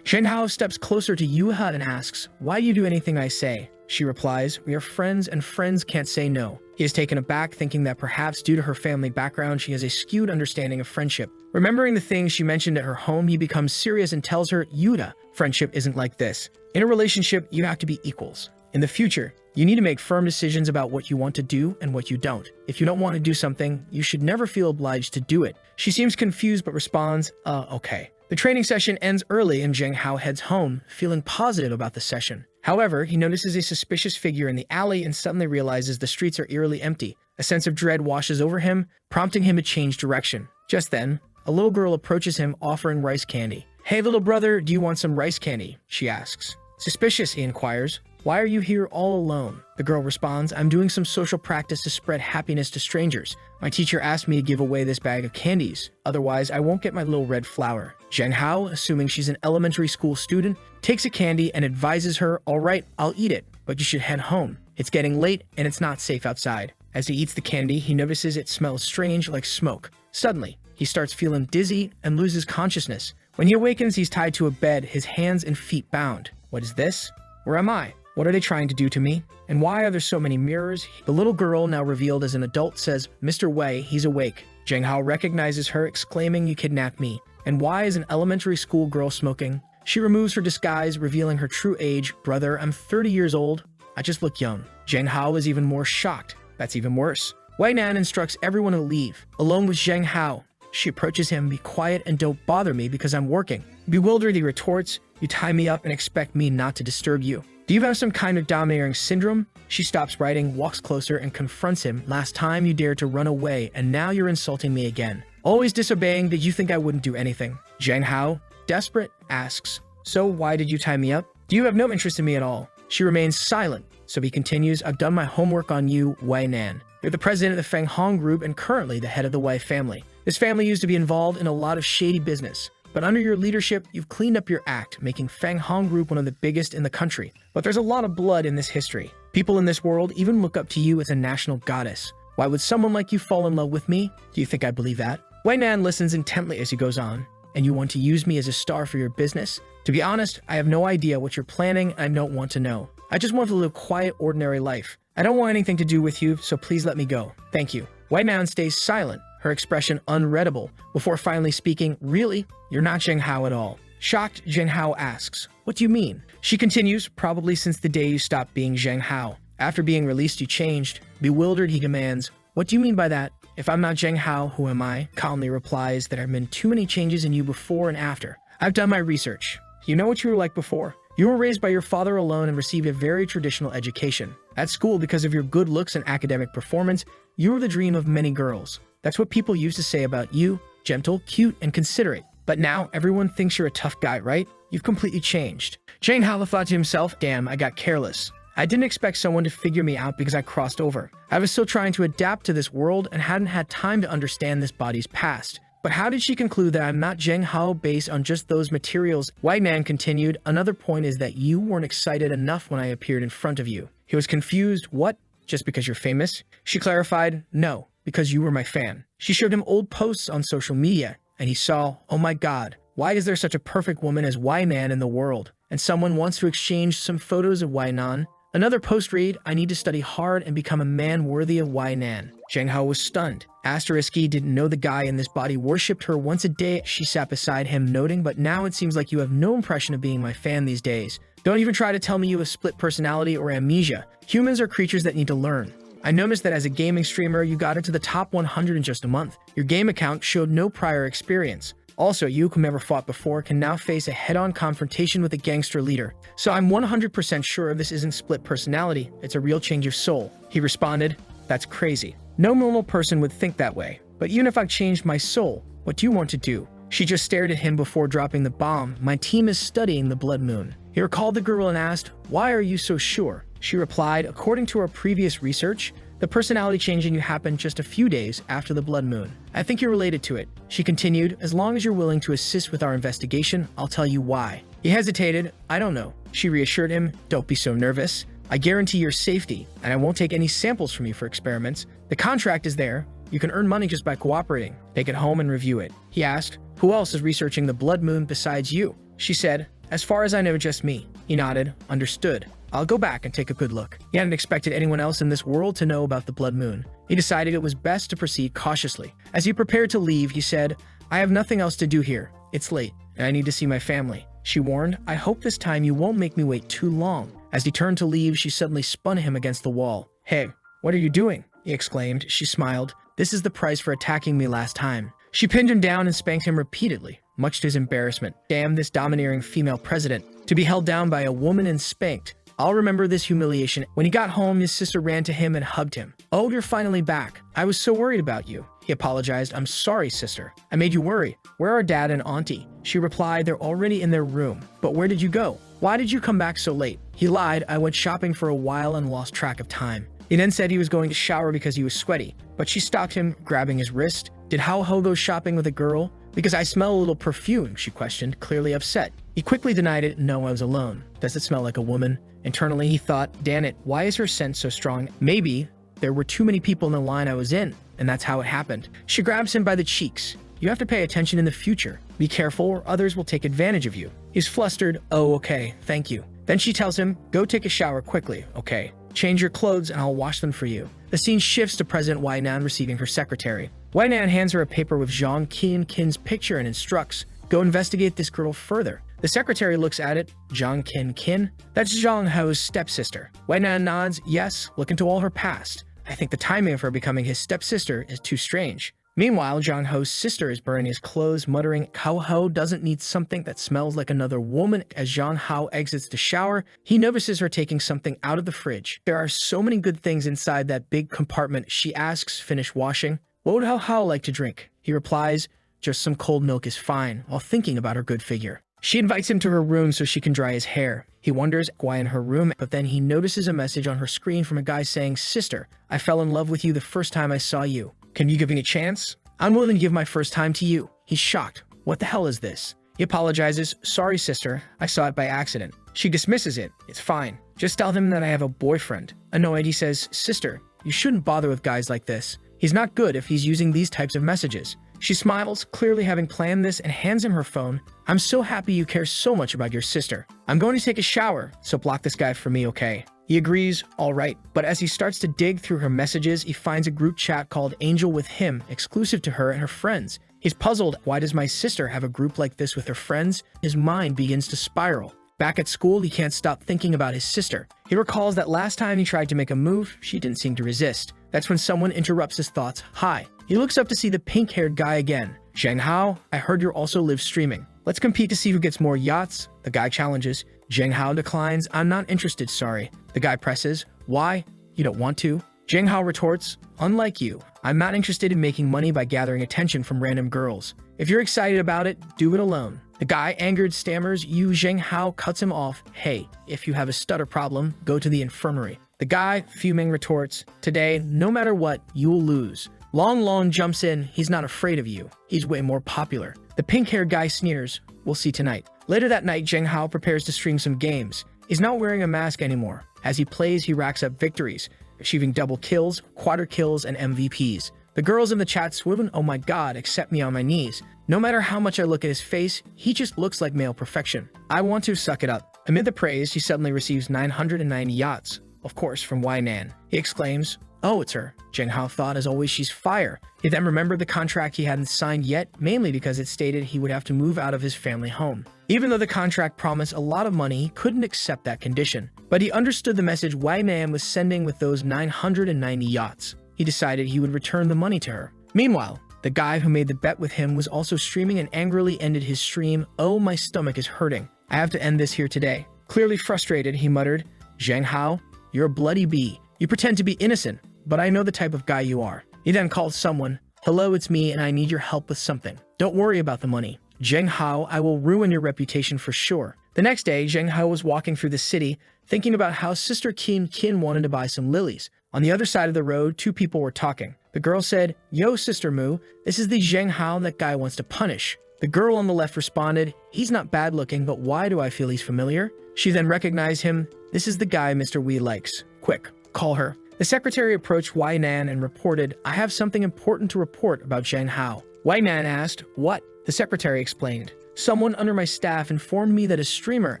Zhang Hao steps closer to Yuha and asks, "Why do you do anything I say?" She replies, "We are friends and friends can't say no." He is taken aback, thinking that perhaps due to her family background, she has a skewed understanding of friendship. Remembering the things she mentioned at her home, he becomes serious and tells her, "Yuda, friendship isn't like this. In a relationship, you have to be equals. In the future, you need to make firm decisions about what you want to do and what you don't. If you don't want to do something, you should never feel obliged to do it." She seems confused but responds, okay. The training session ends early and Zhang Hao heads home, feeling positive about the session. However, he notices a suspicious figure in the alley and suddenly realizes the streets are eerily empty. A sense of dread washes over him, prompting him to change direction. Just then, a little girl approaches him offering rice candy. "Hey little brother, do you want some rice candy?" she asks. Suspicious, he inquires, "Why are you here all alone?" The girl responds, "I'm doing some social practice to spread happiness to strangers. My teacher asked me to give away this bag of candies. Otherwise, I won't get my little red flower." Zhang Hao, assuming she's an elementary school student, takes a candy and advises her, "All right, I'll eat it, but you should head home. It's getting late and it's not safe outside." As he eats the candy, he notices it smells strange like smoke. Suddenly, he starts feeling dizzy and loses consciousness. When he awakens, he's tied to a bed, his hands and feet bound. What is this? Where am I? What are they trying to do to me? And why are there so many mirrors? The little girl, now revealed as an adult, says, "Mr. Wei, he's awake." Zhang Hao recognizes her, exclaiming, "You kidnapped me. And why is an elementary school girl smoking?" She removes her disguise, revealing her true age. "Brother, I'm 30 years old. I just look young." Zhang Hao is even more shocked. That's even worse. Wei Nan instructs everyone to leave, alone with Zhang Hao. She approaches him, "Be quiet and don't bother me because I'm working." Bewildered, he retorts, "You tie me up and expect me not to disturb you. Do you have some kind of domineering syndrome?" She stops writing, walks closer, and confronts him. "Last time you dared to run away, and now you're insulting me again. Always disobeying, did you think I wouldn't do anything?" Zhang Hao, desperate, asks, "So why did you tie me up? Do you have no interest in me at all?" She remains silent, so he continues, "I've done my homework on you, Wei Nan. You're the president of the Feng Hong Group and currently the head of the Wei family. This family used to be involved in a lot of shady business. But under your leadership, you've cleaned up your act, making Feng Hong Group one of the biggest in the country. But there's a lot of blood in this history. People in this world even look up to you as a national goddess. Why would someone like you fall in love with me? Do you think I believe that?" Wei Nan listens intently as he goes on. "And you want to use me as a star for your business? To be honest, I have no idea what you're planning and I don't want to know. I just want to live a quiet, ordinary life. I don't want anything to do with you, so please let me go. Thank you." Wei Nan stays silent, her expression unreadable, before finally speaking, "Really? You're not Zhang Hao at all." Shocked, Zhang Hao asks, "What do you mean?" She continues, "Probably since the day you stopped being Zhang Hao. After being released, you changed." Bewildered, he commands, "What do you mean by that?" If I'm not Zheng Hao, who am I? Calmly replies, there have been too many changes in you before and after. I've done my research. You know what you were like before. You were raised by your father alone and received a very traditional education. At school, because of your good looks and academic performance, you were the dream of many girls. That's what people used to say about you, gentle, cute, and considerate. But now, everyone thinks you're a tough guy, right? You've completely changed. Zheng Hao thought to himself, damn, I got careless. I didn't expect someone to figure me out because I crossed over. I was still trying to adapt to this world and hadn't had time to understand this body's past. But how did she conclude that I'm not Zheng Hao based on just those materials? White Man continued, another point is that you weren't excited enough when I appeared in front of you. He was confused. What? Just because you're famous? She clarified, no, because you were my fan. She showed him old posts on social media, and he saw, oh my god, why is there such a perfect woman as White Man in the world? And someone wants to exchange some photos of White Nan. Another post read, I need to study hard and become a man worthy of White Nan. Zheng Hao was stunned. Asterisky didn't know the guy in this body worshipped her once a day. She sat beside him, noting, but now it seems like you have no impression of being my fan these days. Don't even try to tell me you have split personality or amnesia. Humans are creatures that need to learn. I noticed that as a gaming streamer, you got into the top 100 in just a month. Your game account showed no prior experience. Also, you, who never fought before, can now face a head-on confrontation with a gangster leader. So I'm 100% sure this isn't split personality, it's a real change of soul. He responded, that's crazy. No normal person would think that way. But even if I changed my soul, what do you want to do? She just stared at him before dropping the bomb. My team is studying the blood moon. He recalled the girl and asked, why are you so sure? She replied, according to our previous research, the personality change in you happened just a few days after the blood moon. I think you're related to it. She continued, as long as you're willing to assist with our investigation, I'll tell you why. He hesitated. I don't know. She reassured him, don't be so nervous. I guarantee your safety, and I won't take any samples from you for experiments. The contract is there. You can earn money just by cooperating. Take it home and review it. He asked, who else is researching the blood moon besides you? She said, as far as I know, just me. He nodded, understood. I'll go back and take a good look. He hadn't expected anyone else in this world to know about the blood moon. He decided it was best to proceed cautiously. As he prepared to leave, he said, I have nothing else to do here. It's late, and I need to see my family. She warned, I hope this time you won't make me wait too long. As he turned to leave, she suddenly spun him against the wall. Hey, what are you doing? He exclaimed. She smiled. This is the price for attacking me last time. She pinned him down and spanked him repeatedly, much to his embarrassment. Damn this domineering female president. To be held down by a woman and spanked. I'll remember this humiliation. When he got home, his sister ran to him and hugged him. Oh, you're finally back. I was so worried about you. He apologized. I'm sorry, sister. I made you worry. Where are dad and auntie? She replied, they're already in their room. But where did you go? Why did you come back so late? He lied. I went shopping for a while and lost track of time. He then said he was going to shower because he was sweaty. But she stopped him, grabbing his wrist. Did Hao go shopping with a girl? Because I smell a little perfume, she questioned, clearly upset. He quickly denied it. No, I was alone. Does it smell like a woman? Internally, he thought, damn it, why is her scent so strong? Maybe there were too many people in the line I was in, and that's how it happened. She grabs him by the cheeks. You have to pay attention in the future. Be careful or others will take advantage of you. He's flustered. Oh, okay, thank you. Then she tells him, go take a shower quickly, okay? Change your clothes and I'll wash them for you. The scene shifts to President Wai Nan receiving her secretary. Wai Nan hands her a paper with Zhang Kin's picture and instructs, go investigate this girl further. The secretary looks at it. Zhang Kin? That's Zhang Hao's stepsister. Wai Nan nods, yes, look into all her past. I think the timing of her becoming his stepsister is too strange. Meanwhile, Zhang Hao's sister is burning his clothes, muttering, Hao Hao doesn't need something that smells like another woman. As Zhang Hao exits the shower, he notices her taking something out of the fridge. There are so many good things inside that big compartment. She asks, finish washing. What would Hao Hao like to drink? He replies, just some cold milk is fine, while thinking about her good figure. She invites him to her room so she can dry his hair. He wonders why in her room, but then he notices a message on her screen from a guy saying, Sister, I fell in love with you the first time I saw you. Can you give me a chance? I'm willing to give my first time to you. He's shocked. What the hell is this? He apologizes. Sorry, sister. I saw it by accident. She dismisses it. It's fine. Just tell him that I have a boyfriend. Annoyed, he says, Sister, you shouldn't bother with guys like this. He's not good if he's using these types of messages. She smiles, clearly having planned this, and hands him her phone. I'm so happy you care so much about your sister. I'm going to take a shower, so block this guy for me, okay? He agrees, all right, but as he starts to dig through her messages, he finds a group chat called Angel with him, exclusive to her and her friends. He's puzzled, why does my sister have a group like this with her friends? His mind begins to spiral. Back at school, he can't stop thinking about his sister. He recalls that last time he tried to make a move, she didn't seem to resist. That's when someone interrupts his thoughts. Hi. He looks up to see the pink-haired guy again. Zheng Hao, I heard you're also live streaming. Let's compete to see who gets more yachts. The guy challenges. Zheng Hao declines. I'm not interested, sorry. The guy presses. Why? You don't want to? Zheng Hao retorts. Unlike you, I'm not interested in making money by gathering attention from random girls. If you're excited about it, do it alone. The guy, angered, stammers. Zheng Hao cuts him off. Hey, if you have a stutter problem, go to the infirmary. The guy, fuming, retorts. Today, no matter what, you'll lose. Long Long jumps in. He's not afraid of you. He's way more popular. The pink-haired guy sneers. We'll see tonight. Later that night, Zheng Hao prepares to stream some games. He's not wearing a mask anymore. As he plays, he racks up victories, achieving double kills, quadra kills, and MVPs. The girls in the chat swoon. Oh my god, accept me on my knees. No matter how much I look at his face, he just looks like male perfection. I want to suck it up. Amid the praise, he suddenly receives 990 yachts. Of course, from Nan. He exclaims, oh, it's her. Zheng Hao thought, as always, she's fire. He then remembered the contract he hadn't signed yet, mainly because it stated he would have to move out of his family home. Even though the contract promised a lot of money, he couldn't accept that condition. But he understood the message Nan was sending with those 990 yachts. He decided he would return the money to her. Meanwhile, the guy who made the bet with him was also streaming and angrily ended his stream. Oh, my stomach is hurting. I have to end this here today. Clearly frustrated, he muttered, Zheng Hao, you're a bloody bee. You pretend to be innocent, but I know the type of guy you are. He then called someone. Hello, it's me, and I need your help with something. Don't worry about the money. Zheng Hao, I will ruin your reputation for sure. The next day, Zheng Hao was walking through the city, thinking about how Sister Qin wanted to buy some lilies. On the other side of the road, two people were talking. The girl said, Yo, Sister Mu, this is the Zheng Hao that guy wants to punish. The girl on the left responded, he's not bad looking, but why do I feel he's familiar? She then recognized him. This is the guy Mr. Wee likes. Quick, call her. The secretary approached Nan and reported, I have something important to report about Zheng Hao. Nan asked, what? The secretary explained. Someone under my staff informed me that a streamer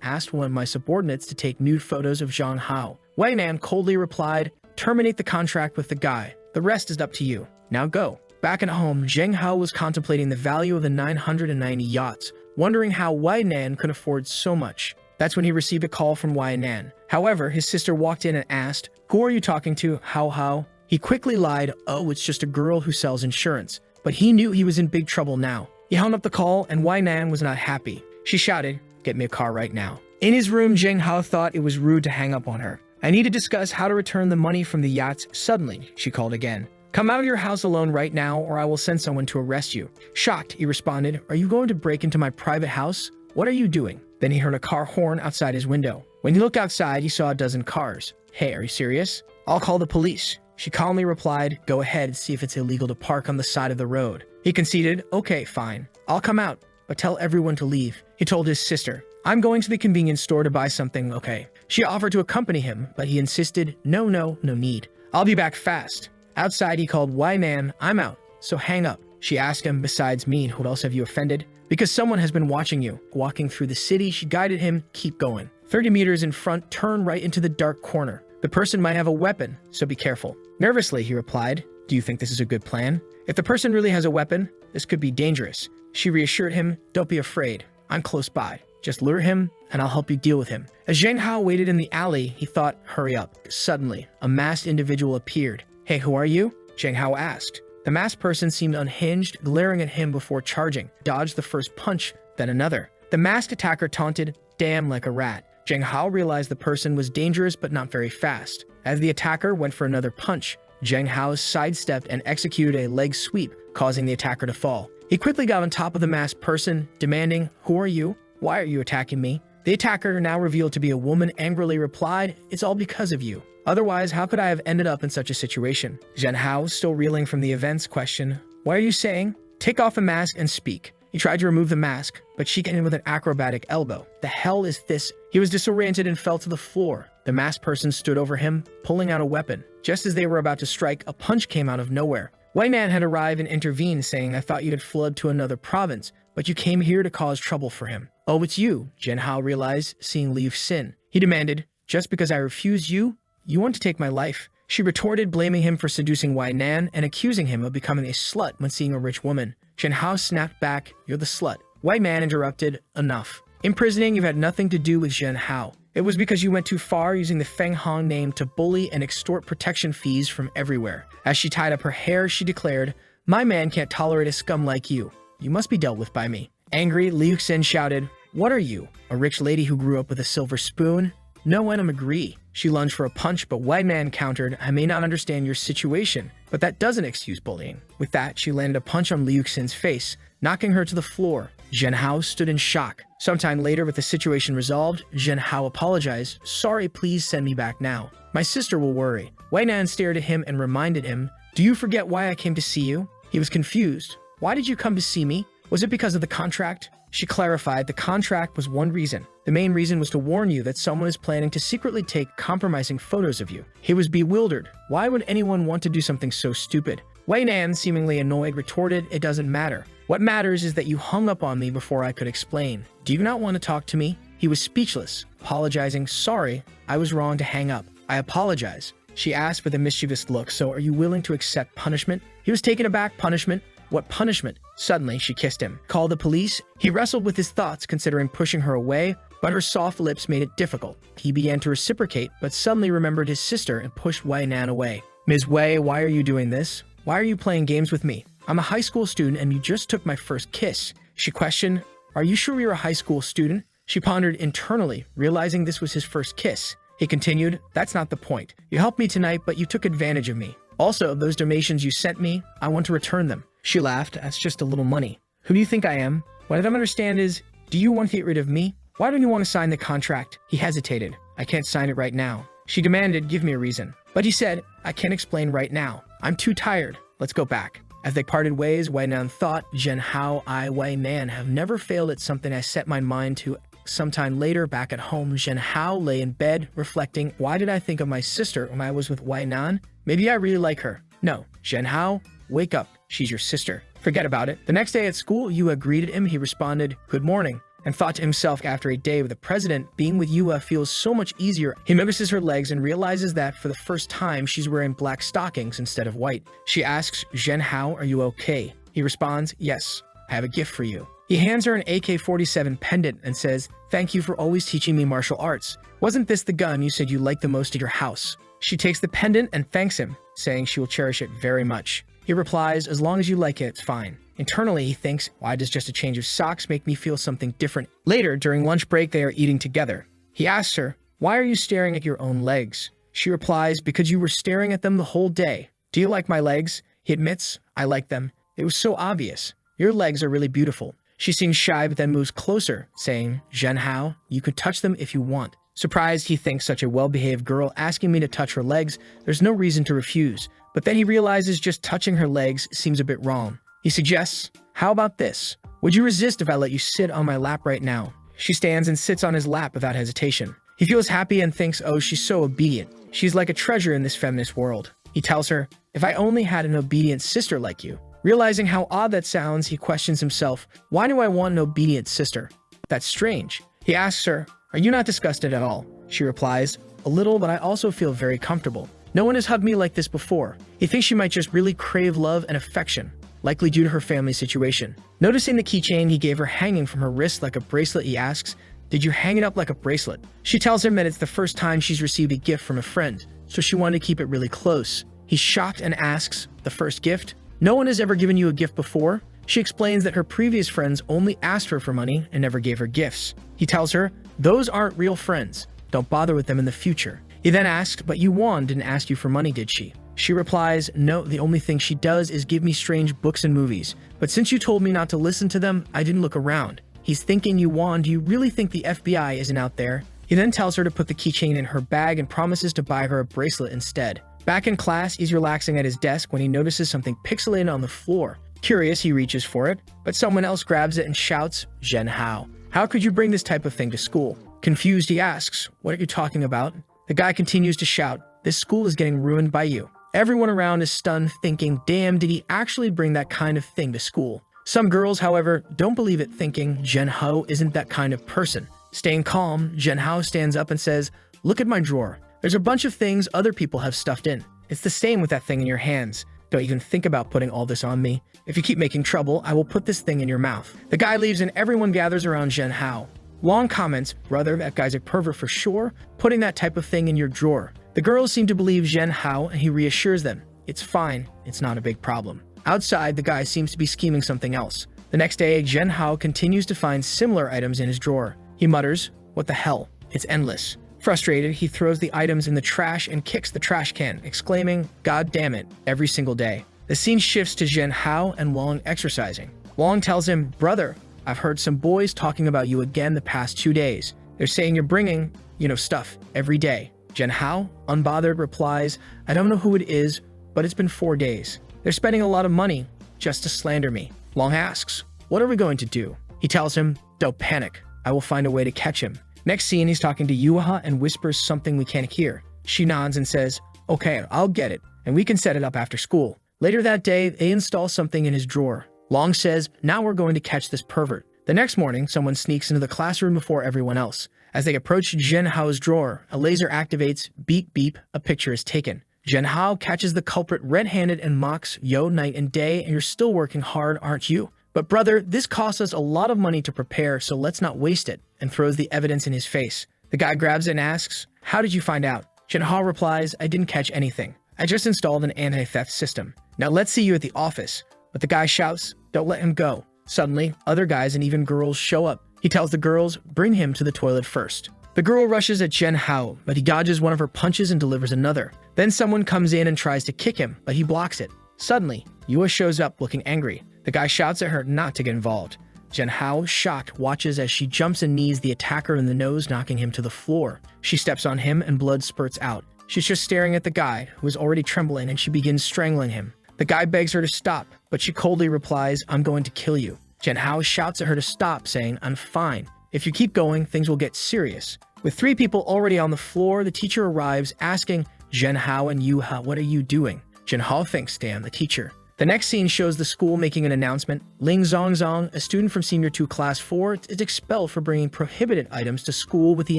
asked one of my subordinates to take nude photos of Zheng Hao. Nan coldly replied, terminate the contract with the guy. The rest is up to you. Now go. Back at home, Zheng Hao was contemplating the value of the 990 yachts, wondering how Nan could afford so much. That's when he received a call from Nan. However, his sister walked in and asked, who are you talking to, Hao? He quickly lied, oh, it's just a girl who sells insurance. But he knew he was in big trouble now. He hung up the call, and Nan was not happy. She shouted, get me a car right now. In his room, Zheng Hao thought it was rude to hang up on her. I need to discuss how to return the money from the yachts. Suddenly, she called again. Come out of your house alone right now, or I will send someone to arrest you. Shocked, he responded, are you going to break into my private house? What are you doing? Then he heard a car horn outside his window. When he looked outside, he saw a dozen cars. Hey, are you serious? I'll call the police. She calmly replied, go ahead and see if it's illegal to park on the side of the road. He conceded, okay, fine. I'll come out, but tell everyone to leave. He told his sister, I'm going to the convenience store to buy something, okay? She offered to accompany him, but he insisted, no need. I'll be back fast. Outside, he called, Nan, I'm out, so hang up. She asked him, besides me, who else have you offended? Because someone has been watching you. Walking through the city, she guided him, keep going. 30 meters in front, turn right into the dark corner. The person might have a weapon, so be careful. Nervously, he replied, do you think this is a good plan? If the person really has a weapon, this could be dangerous. She reassured him, don't be afraid. I'm close by. Just lure him, and I'll help you deal with him. As Zheng Hao waited in the alley, he thought, hurry up. Suddenly, a masked individual appeared. Hey, who are you? Zheng Hao asked. The masked person seemed unhinged, glaring at him before charging. Dodged the first punch, then another. The masked attacker taunted, damn like a rat. Zheng Hao realized the person was dangerous but not very fast. As the attacker went for another punch, Zheng Hao sidestepped and executed a leg sweep, causing the attacker to fall. He quickly got on top of the masked person, demanding, who are you? Why are you attacking me? The attacker, now revealed to be a woman, angrily replied, it's all because of you. Otherwise, how could I have ended up in such a situation? Zheng Hao, still reeling from the events, questioned, what are you saying? Take off the mask and speak. He tried to remove the mask, but she got in with an acrobatic elbow. The hell is this? He was disoriented and fell to the floor. The masked person stood over him, pulling out a weapon. Just as they were about to strike, a punch came out of nowhere. Man had arrived and intervened, saying, I thought you had fled to another province, but you came here to cause trouble for him. Oh, it's you, Zheng Hao realized, seeing Liu Xin. He demanded, just because I refuse you, you want to take my life? She retorted, blaming him for seducing Nan and accusing him of becoming a slut when seeing a rich woman. Zheng Hao snapped back, you're the slut. Nan interrupted, enough. Imprisoning, you've had nothing to do with Zheng Hao. It was because you went too far using the Feng Hong name to bully and extort protection fees from everywhere. As she tied up her hair, she declared, "My man can't tolerate a scum like you. You must be dealt with by me." Angry, Liu Xin shouted, "What are you, a rich lady who grew up with a silver spoon?" No one agree. She lunged for a punch, but White Man countered, "I may not understand your situation, but that doesn't excuse bullying." With that, she landed a punch on Liu Xin's face, knocking her to the floor. Zhen Hao stood in shock. Sometime later, with the situation resolved, Zhen Hao apologized. "Sorry, please send me back now. My sister will worry." Wei Nan stared at him and reminded him, "Do you forget why I came to see you?" He was confused. "Why did you come to see me? Was it because of the contract?" She clarified the contract was one reason. The main reason was to warn you that someone is planning to secretly take compromising photos of you. He was bewildered. Why would anyone want to do something so stupid? Wei Nan, seemingly annoyed, retorted, "It doesn't matter. What matters is that you hung up on me before I could explain. Do you not want to talk to me?" He was speechless, apologizing. "Sorry, I was wrong to hang up. I apologize." She asked with a mischievous look, "So are you willing to accept punishment?" He was taken aback. "Punishment? What punishment?" Suddenly, she kissed him. "Call the police?" He wrestled with his thoughts, considering pushing her away, but her soft lips made it difficult. He began to reciprocate, but suddenly remembered his sister and pushed Wei Nan away. "Ms. Wei, why are you doing this? Why are you playing games with me? I'm a high school student and you just took my first kiss." She questioned, "Are you sure you're a high school student?" She pondered internally, realizing this was his first kiss. He continued, "That's not the point. You helped me tonight, but you took advantage of me. Also, those donations you sent me, I want to return them." She laughed. "That's just a little money. Who do you think I am? What I don't understand is, do you want to get rid of me? Why don't you want to sign the contract?" He hesitated. "I can't sign it right now." She demanded, "Give me a reason." But he said, "I can't explain right now. I'm too tired. Let's go back." As they parted ways, Wei Nan thought, "Zhen Hao, I, Wei Nan, have never failed at something I set my mind to." Sometime later, back at home, Zhen Hao lay in bed, reflecting, "Why did I think of my sister when I was with Wei Nan? Maybe I really like her. No, Zhen Hao, wake up. She's your sister. Forget about it." The next day at school, Yua greeted him. He responded, "Good morning," and thought to himself, after a day with the president, being with Yua feels so much easier. He notices her legs and realizes that for the first time, she's wearing black stockings instead of white. She asks, "Zhen Hao, are you okay?" He responds, "Yes, I have a gift for you." He hands her an AK-47 pendant and says, "Thank you for always teaching me martial arts. Wasn't this the gun you said you liked the most at your house?" She takes the pendant and thanks him, saying she will cherish it very much. He replies, "As long as you like it, it's fine." Internally, he thinks, "Why does just a change of socks make me feel something different?" Later, during lunch break, they are eating together. He asks her, "Why are you staring at your own legs?" She replies, "Because you were staring at them the whole day." "Do you like my legs?" He admits, "I like them. It was so obvious. Your legs are really beautiful." She seems shy but then moves closer, saying, "Zhen Hao, you could touch them if you want." Surprised, he thinks such a well-behaved girl asking me to touch her legs, there's no reason to refuse. But then he realizes just touching her legs seems a bit wrong. He suggests, "How about this? Would you resist if I let you sit on my lap right now?" She stands and sits on his lap without hesitation. He feels happy and thinks, "Oh, she's so obedient. She's like a treasure in this feminist world." He tells her, "If I only had an obedient sister like you." Realizing how odd that sounds, he questions himself, "Why do I want an obedient sister? That's strange." He asks her, "Are you not disgusted at all?" She replies, "A little, but I also feel very comfortable. No one has hugged me like this before." He thinks she might just really crave love and affection, likely due to her family situation. Noticing the keychain he gave her hanging from her wrist like a bracelet, he asks, "Did you hang it up like a bracelet?" She tells him that it's the first time she's received a gift from a friend, so she wanted to keep it really close. He's shocked and asks, "The first gift? No one has ever given you a gift before?" She explains that her previous friends only asked her for money and never gave her gifts. He tells her, "Those aren't real friends. Don't bother with them in the future." He then asks, "But Yuan didn't ask you for money, did she?" She replies, "No, the only thing she does is give me strange books and movies. But since you told me not to listen to them, I didn't look around." He's thinking, "Yuan, do you really think the FBI isn't out there?" He then tells her to put the keychain in her bag and promises to buy her a bracelet instead. Back in class, he's relaxing at his desk when he notices something pixelated on the floor. Curious, he reaches for it, but someone else grabs it and shouts, "Zhen Hao, how could you bring this type of thing to school?" Confused, he asks, "What are you talking about?" The guy continues to shout, "This school is getting ruined by you." Everyone around is stunned, thinking, "Damn, did he actually bring that kind of thing to school?" Some girls, however, don't believe it, thinking Zhen Hao isn't that kind of person. Staying calm, Zhen Hao stands up and says, "Look at my drawer. There's a bunch of things other people have stuffed in. It's the same with that thing in your hands. Don't even think about putting all this on me. If you keep making trouble, I will put this thing in your mouth." The guy leaves and everyone gathers around Zhen Hao. Long comments, brother, that guy's a pervert for sure, putting that type of thing in your drawer. The girls seem to believe Zhen Hao and he reassures them. It's fine, it's not a big problem. Outside, the guy seems to be scheming something else. The next day, Zhen Hao continues to find similar items in his drawer. He mutters, "What the hell? It's endless." Frustrated, he throws the items in the trash and kicks the trash can, exclaiming, "God damn it," every single day. The scene shifts to Zhen Hao and Wang exercising. Wang tells him, "Brother, I've heard some boys talking about you again the past 2 days. They're saying you're bringing, stuff every day." Zhen Hao, unbothered, replies, "I don't know who it is, but it's been 4 days. They're spending a lot of money just to slander me." Wang asks, "What are we going to do?" He tells him, "Don't panic. I will find a way to catch him." Next scene, he's talking to Yuha and whispers something we can't hear. She nods and says, "Okay, I'll get it, and we can set it up after school." Later that day, they install something in his drawer. Long says, "Now we're going to catch this pervert." The next morning, someone sneaks into the classroom before everyone else. As they approach Zhen Hao's drawer, a laser activates, beep beep, a picture is taken. Zhen Hao catches the culprit red-handed and mocks, "Yo, night and day, and you're still working hard, aren't you? But brother, this costs us a lot of money to prepare, so let's not waste it," and throws the evidence in his face. The guy grabs it and asks, "How did you find out?" Zhen Hao replies, "I didn't catch anything. I just installed an anti-theft system. Now let's see you at the office." But the guy shouts, "Don't let him go." Suddenly, other guys and even girls show up. He tells the girls, bring him to the toilet first. The girl rushes at Zhen Hao, but he dodges one of her punches and delivers another. Then someone comes in and tries to kick him, but he blocks it. Suddenly, Yua shows up looking angry. The guy shouts at her not to get involved. Zhen Hao, shocked, watches as she jumps and knees the attacker in the nose, knocking him to the floor. She steps on him and blood spurts out. She's just staring at the guy, who is already trembling, and she begins strangling him. The guy begs her to stop, but she coldly replies, "I'm going to kill you." Zhen Hao shouts at her to stop, saying, "I'm fine. If you keep going, things will get serious." With 3 people already on the floor, the teacher arrives, asking Zhen Hao and Yuha, "What are you doing?" Zhen Hao thinks, "Damn, the teacher." The next scene shows the school making an announcement. Ling Zongzong, a student from Senior 2 Class 4, is expelled for bringing prohibited items to school with the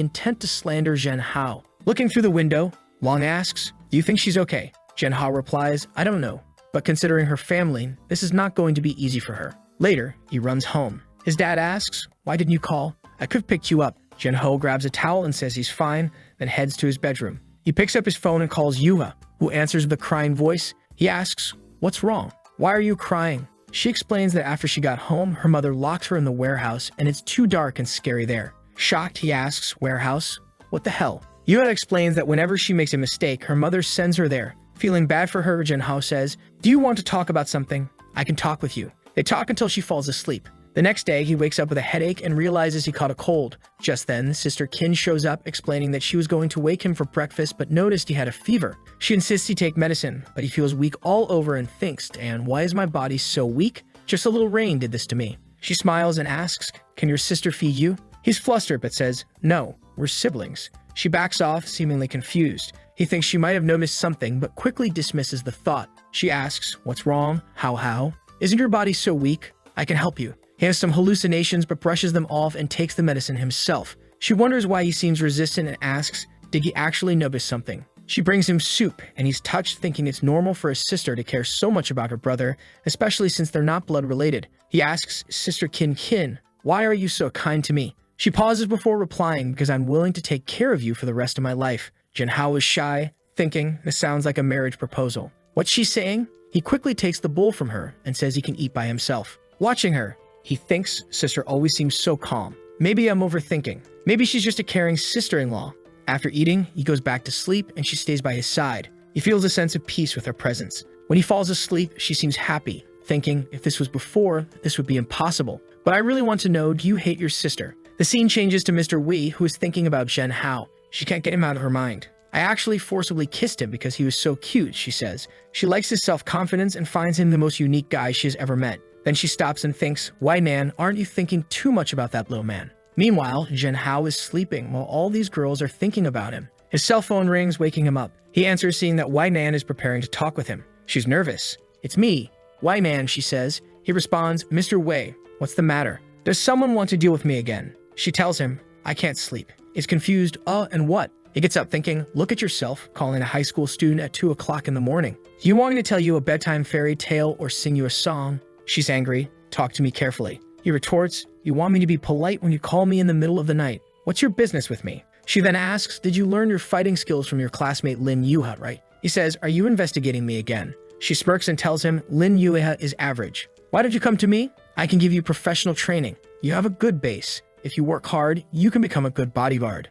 intent to slander Zhen Hao. Looking through the window, Long asks, "Do you think she's okay?" Zhen Hao replies, "I don't know, but considering her family, this is not going to be easy for her." Later, he runs home. His dad asks, "Why didn't you call? I could have picked you up." Zhen Hao grabs a towel and says he's fine, then heads to his bedroom. He picks up his phone and calls Yuha, who answers with a crying voice. He asks, "What's wrong? Why are you crying?" She explains that after she got home, her mother locked her in the warehouse and it's too dark and scary there. Shocked, he asks, "Warehouse? What the hell?" Yuha explains that whenever she makes a mistake, her mother sends her there. Feeling bad for her, Zhen Hao says, "Do you want to talk about something? I can talk with you." They talk until she falls asleep. The next day, he wakes up with a headache and realizes he caught a cold. Just then, Sister Kin shows up, explaining that she was going to wake him for breakfast but noticed he had a fever. She insists he take medicine, but he feels weak all over and thinks, "And why is my body so weak? Just a little rain did this to me." She smiles and asks, "Can your sister feed you?" He's flustered but says, "No, we're siblings." She backs off, seemingly confused. He thinks she might have noticed something but quickly dismisses the thought. She asks, "What's wrong? How? Isn't your body so weak? I can help you." He has some hallucinations but brushes them off and takes the medicine himself. She wonders why he seems resistant and asks, did he actually notice something? She brings him soup, and he's touched, thinking it's normal for a sister to care so much about her brother, especially since they're not blood related. He asks Sister Kin, "Why are you so kind to me?" She pauses before replying, "Because I'm willing to take care of you for the rest of my life." Zhen Hao is shy, thinking this sounds like a marriage proposal. What's she saying? He quickly takes the bowl from her and says he can eat by himself. Watching her, he thinks sister always seems so calm. Maybe I'm overthinking. Maybe she's just a caring sister-in-law. After eating, he goes back to sleep and she stays by his side. He feels a sense of peace with her presence. When he falls asleep, she seems happy, thinking if this was before, this would be impossible. But I really want to know, do you hate your sister? The scene changes to Mr. Wei, who is thinking about Zhen Hao. She can't get him out of her mind. "I actually forcibly kissed him because he was so cute," she says. She likes his self-confidence and finds him the most unique guy she has ever met. Then she stops and thinks, "Why, Nan, aren't you thinking too much about that little man?" Meanwhile, Zhen Hao is sleeping while all these girls are thinking about him. His cell phone rings, waking him up. He answers, seeing that Wai Nan is preparing to talk with him. She's nervous. "It's me, Wai Nan," she says. He responds, "Mr. Wei, what's the matter? Does someone want to deal with me again?" She tells him, "I can't sleep." He's confused, and what? He gets up thinking, look at yourself, calling a high school student at 2 o'clock in the morning. "You want me to tell you a bedtime fairy tale or sing you a song?" She's angry. "Talk to me carefully." He retorts, "You want me to be polite when you call me in the middle of the night. What's your business with me?" She then asks, "Did you learn your fighting skills from your classmate Lin Yuha, right?" He says, "Are you investigating me again?" She smirks and tells him Lin Yuha is average. "Why did you come to me? I can give you professional training. You have a good base. If you work hard, you can become a good bodyguard."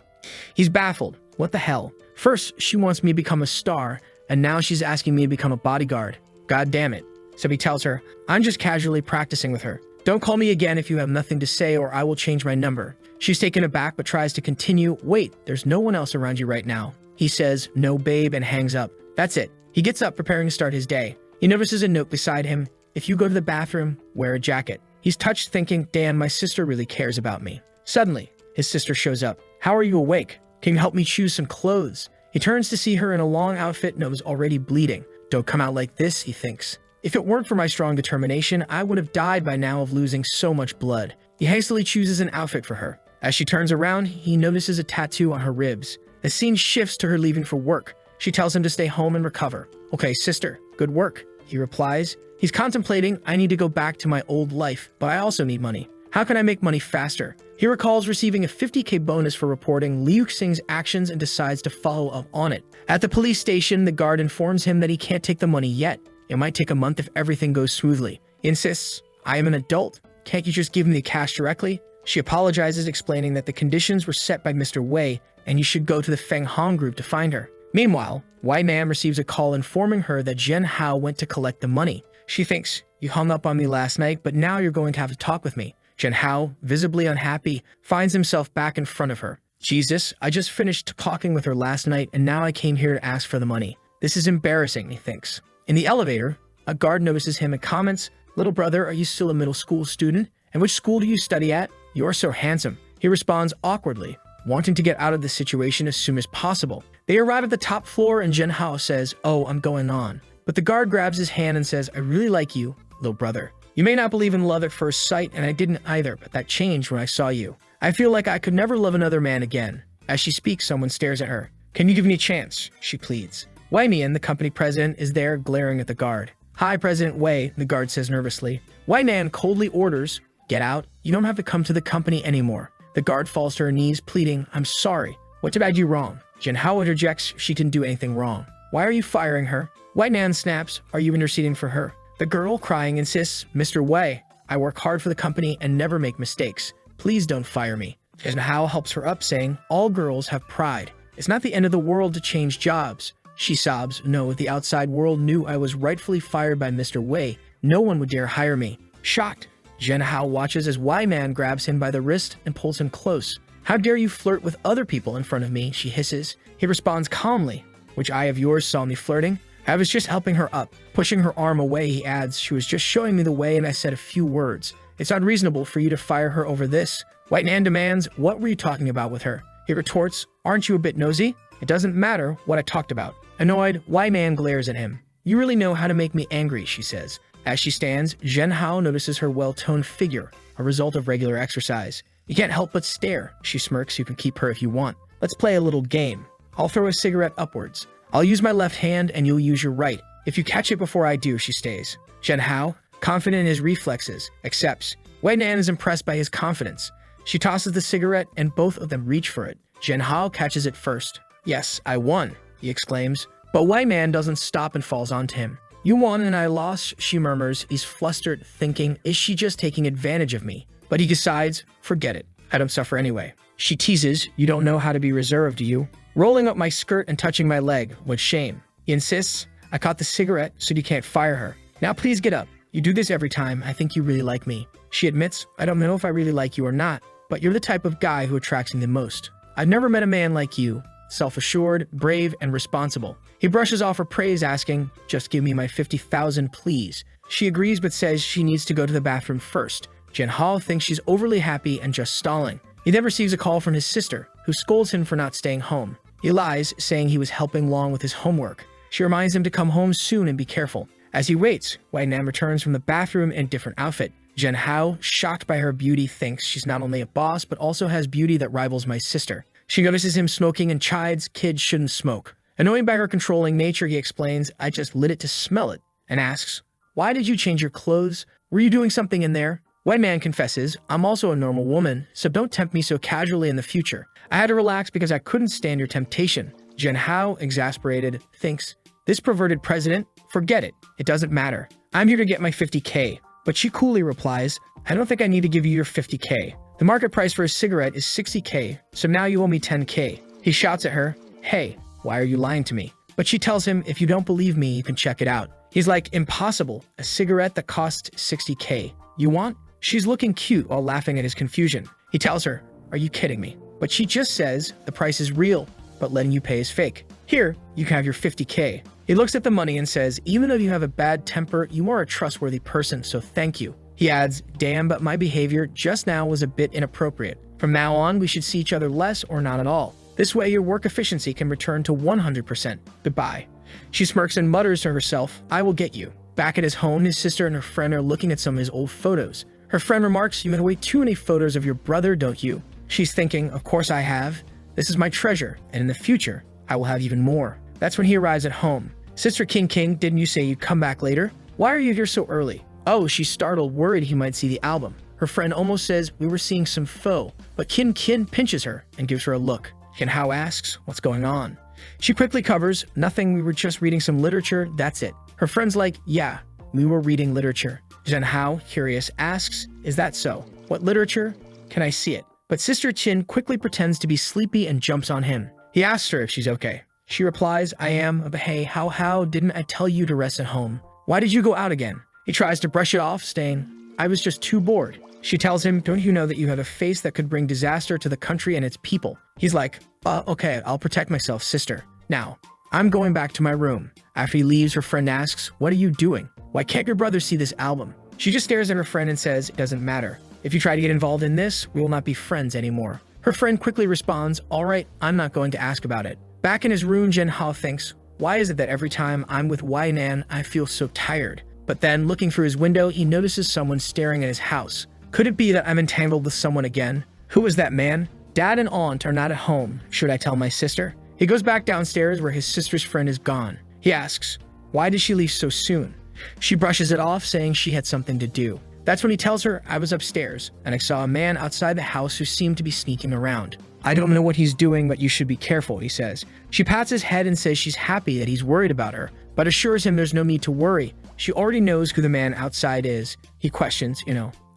He's baffled. What the hell? First, she wants me to become a star, and now she's asking me to become a bodyguard. God damn it. So he tells her, "I'm just casually practicing with her. Don't call me again if you have nothing to say or I will change my number." She's taken aback but tries to continue. "Wait, there's no one else around you right now." He says, "No, babe," and hangs up. That's it. He gets up preparing to start his day. He notices a note beside him. "If you go to the bathroom, wear a jacket." He's touched, thinking, "Damn, my sister really cares about me." Suddenly, his sister shows up. "How are you awake? Can you help me choose some clothes?" He turns to see her in a long outfit and was already bleeding. "Don't come out like this," he thinks. "If it weren't for my strong determination, I would have died by now of losing so much blood." He hastily chooses an outfit for her. As she turns around, he notices a tattoo on her ribs. The scene shifts to her leaving for work. She tells him to stay home and recover. "Okay, sister, good work," he replies. He's contemplating, "I need to go back to my old life, but I also need money. How can I make money faster?" He recalls receiving a 50K bonus for reporting Liu Xing's actions and decides to follow up on it. At the police station, the guard informs him that he can't take the money yet. It might take a month if everything goes smoothly. He insists, "I am an adult. Can't you just give me the cash directly?" She apologizes, explaining that the conditions were set by Mr. Wei and you should go to the Feng Hong group to find her. Meanwhile, Wei Nan receives a call informing her that Zhen Hao went to collect the money. She thinks, "You hung up on me last night, but now you're going to have to talk with me." Zhen Hao, visibly unhappy, finds himself back in front of her. "Jesus, I just finished talking with her last night and now I came here to ask for the money. This is embarrassing," he thinks. In the elevator, a guard notices him and comments, "Little brother, are you still a middle school student? And which school do you study at? You're so handsome." He responds awkwardly, wanting to get out of the situation as soon as possible. They arrive at the top floor and Zhen Hao says, "Oh, I'm going on." But the guard grabs his hand and says, "I really like you, little brother. You may not believe in love at first sight, and I didn't either, but that changed when I saw you. I feel like I could never love another man again." As she speaks, someone stares at her. "Can you give me a chance?" she pleads. Wei Nan, the company president, is there glaring at the guard. "Hi, President Wei," the guard says nervously. Wei Nan coldly orders, "Get out. You don't have to come to the company anymore." The guard falls to her knees, pleading, "I'm sorry. What did I do wrong?" Zhen Hao interjects, "She didn't do anything wrong. Why are you firing her?" Wei Nan snaps, "Are you interceding for her?" The girl, crying, insists, "Mr. Wei, I work hard for the company and never make mistakes. Please don't fire me." Zhen Hao helps her up, saying, "All girls have pride. It's not the end of the world to change jobs." She sobs, "No, if the outside world knew I was rightfully fired by Mr. Wei, no one would dare hire me." Shocked, Zhen Hao watches as Wei Nan grabs him by the wrist and pulls him close. "How dare you flirt with other people in front of me?" she hisses. He responds calmly, "Which eye of yours saw me flirting? I was just helping her up." Pushing her arm away, he adds, "She was just showing me the way and I said a few words. It's unreasonable for you to fire her over this." Wei Nan demands, "What were you talking about with her?" He retorts, "Aren't you a bit nosy? It doesn't matter what I talked about." Annoyed, Wei Nan glares at him. "You really know how to make me angry," she says. As she stands, Zhen Hao notices her well-toned figure, a result of regular exercise. "You can't help but stare," she smirks. "You can keep her if you want. Let's play a little game. I'll throw a cigarette upwards. I'll use my left hand and you'll use your right. If you catch it before I do," she stays. Zhen Hao, confident in his reflexes, accepts. Wei Nan is impressed by his confidence. She tosses the cigarette and both of them reach for it. Zhen Hao catches it first. "Yes, I won," he exclaims. But Wei Nan doesn't stop and falls onto him. "You won and I lost," she murmurs. He's flustered, thinking, is she just taking advantage of me? But he decides, forget it. I don't suffer anyway. She teases, "You don't know how to be reserved, do you?" Rolling up my skirt and touching my leg, with shame. He insists, "I caught the cigarette, so you can't fire her. Now please get up. You do this every time. I think you really like me." She admits, "I don't know if I really like you or not, but you're the type of guy who attracts me the most. I've never met a man like you. Self-assured, brave, and responsible." He brushes off her praise, asking, "Just give me my 50,000, please." She agrees but says she needs to go to the bathroom first. Zhen Hao thinks she's overly happy and just stalling. He then receives a call from his sister, who scolds him for not staying home. He lies, saying he was helping Long with his homework. She reminds him to come home soon and be careful. As he waits, Wei Nan returns from the bathroom in a different outfit. Zhen Hao, shocked by her beauty, thinks she's not only a boss, but also has beauty that rivals my sister. She notices him smoking and chides, "Kids shouldn't smoke." Annoyed by her controlling nature, he explains, "I just lit it to smell it," and asks, "Why did you change your clothes? Were you doing something in there?" White man confesses, I'm also a normal woman, so don't tempt me so casually in the future. I had to relax because I couldn't stand your temptation. Jen Hao, exasperated, thinks, this perverted president? Forget it. It doesn't matter. I'm here to get my 50K. But she coolly replies, I don't think I need to give you your 50K. The market price for a cigarette is 60K, so now you owe me 10K. He shouts at her, hey, why are you lying to me? But she tells him, if you don't believe me, you can check it out. He's like, impossible. A cigarette that costs 60K. You want? She's looking cute while laughing at his confusion. He tells her, are you kidding me? But she just says, the price is real, but letting you pay is fake. Here, you can have your 50K. He looks at the money and says, even though you have a bad temper, you are a trustworthy person, so thank you. He adds, damn, but my behavior just now was a bit inappropriate. From now on, we should see each other less or not at all. This way, your work efficiency can return to 100%. Goodbye. She smirks and mutters to herself, I will get you. Back at his home, his sister and her friend are looking at some of his old photos. Her friend remarks, you have way too many photos of your brother, don't you? She's thinking, of course I have. This is my treasure, and in the future, I will have even more. That's when he arrives at home. Sister King, didn't you say you'd come back later? Why are you here so early? Oh, she's startled, worried he might see the album. Her friend almost says, we were seeing some pho, but Kin pinches her and gives her a look. Kin Hao asks, what's going on? She quickly covers, nothing, we were just reading some literature, that's it. Her friend's like, yeah, we were reading literature. Jen Hao, curious, asks, is that so? What literature? Can I see it? But Sister Chin quickly pretends to be sleepy and jumps on him. He asks her if she's okay. She replies, I am, but hey, how didn't I tell you to rest at home? Why did you go out again? He tries to brush it off, saying, I was just too bored. She tells him, don't you know that you have a face that could bring disaster to the country and its people? He's like, okay, I'll protect myself, sister. Now, I'm going back to my room. After he leaves, her friend asks, what are you doing? Why can't your brother see this album? She just stares at her friend and says, it doesn't matter. If you try to get involved in this, we will not be friends anymore. Her friend quickly responds, all right, I'm not going to ask about it. Back in his room, Jen Hao thinks, why is it that every time I'm with Wai Nan, I feel so tired? But then, looking through his window, he notices someone staring at his house. Could it be that I'm entangled with someone again? Who is that man? Dad and aunt are not at home. Should I tell my sister? He goes back downstairs where his sister's friend is gone. He asks, why did she leave so soon? She brushes it off, saying she had something to do. That's when he tells her, I was upstairs, and I saw a man outside the house who seemed to be sneaking around. I don't know what he's doing, but you should be careful, he says. She pats his head and says she's happy that he's worried about her, but assures him there's no need to worry. She already knows who the man outside is. He questions,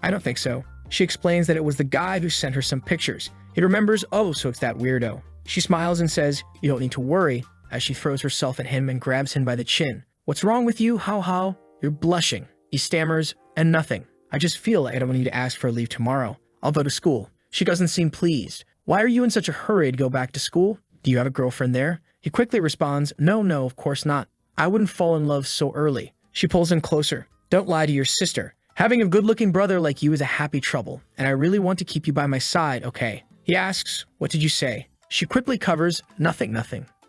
I don't think so. She explains that it was the guy who sent her some pictures. He remembers, oh, so it's that weirdo. She smiles and says, you don't need to worry, as she throws herself at him and grabs him by the chin. What's wrong with you, Hao? You're blushing. He stammers, and nothing. I just feel like I don't need to ask for a leave tomorrow. I'll go to school. She doesn't seem pleased. Why are you in such a hurry to go back to school? Do you have a girlfriend there? He quickly responds, no, of course not. I wouldn't fall in love so early. She pulls in closer. Don't lie to your sister. Having a good-looking brother like you is a happy trouble, and I really want to keep you by my side, okay? He asks, what did you say? She quickly covers, nothing.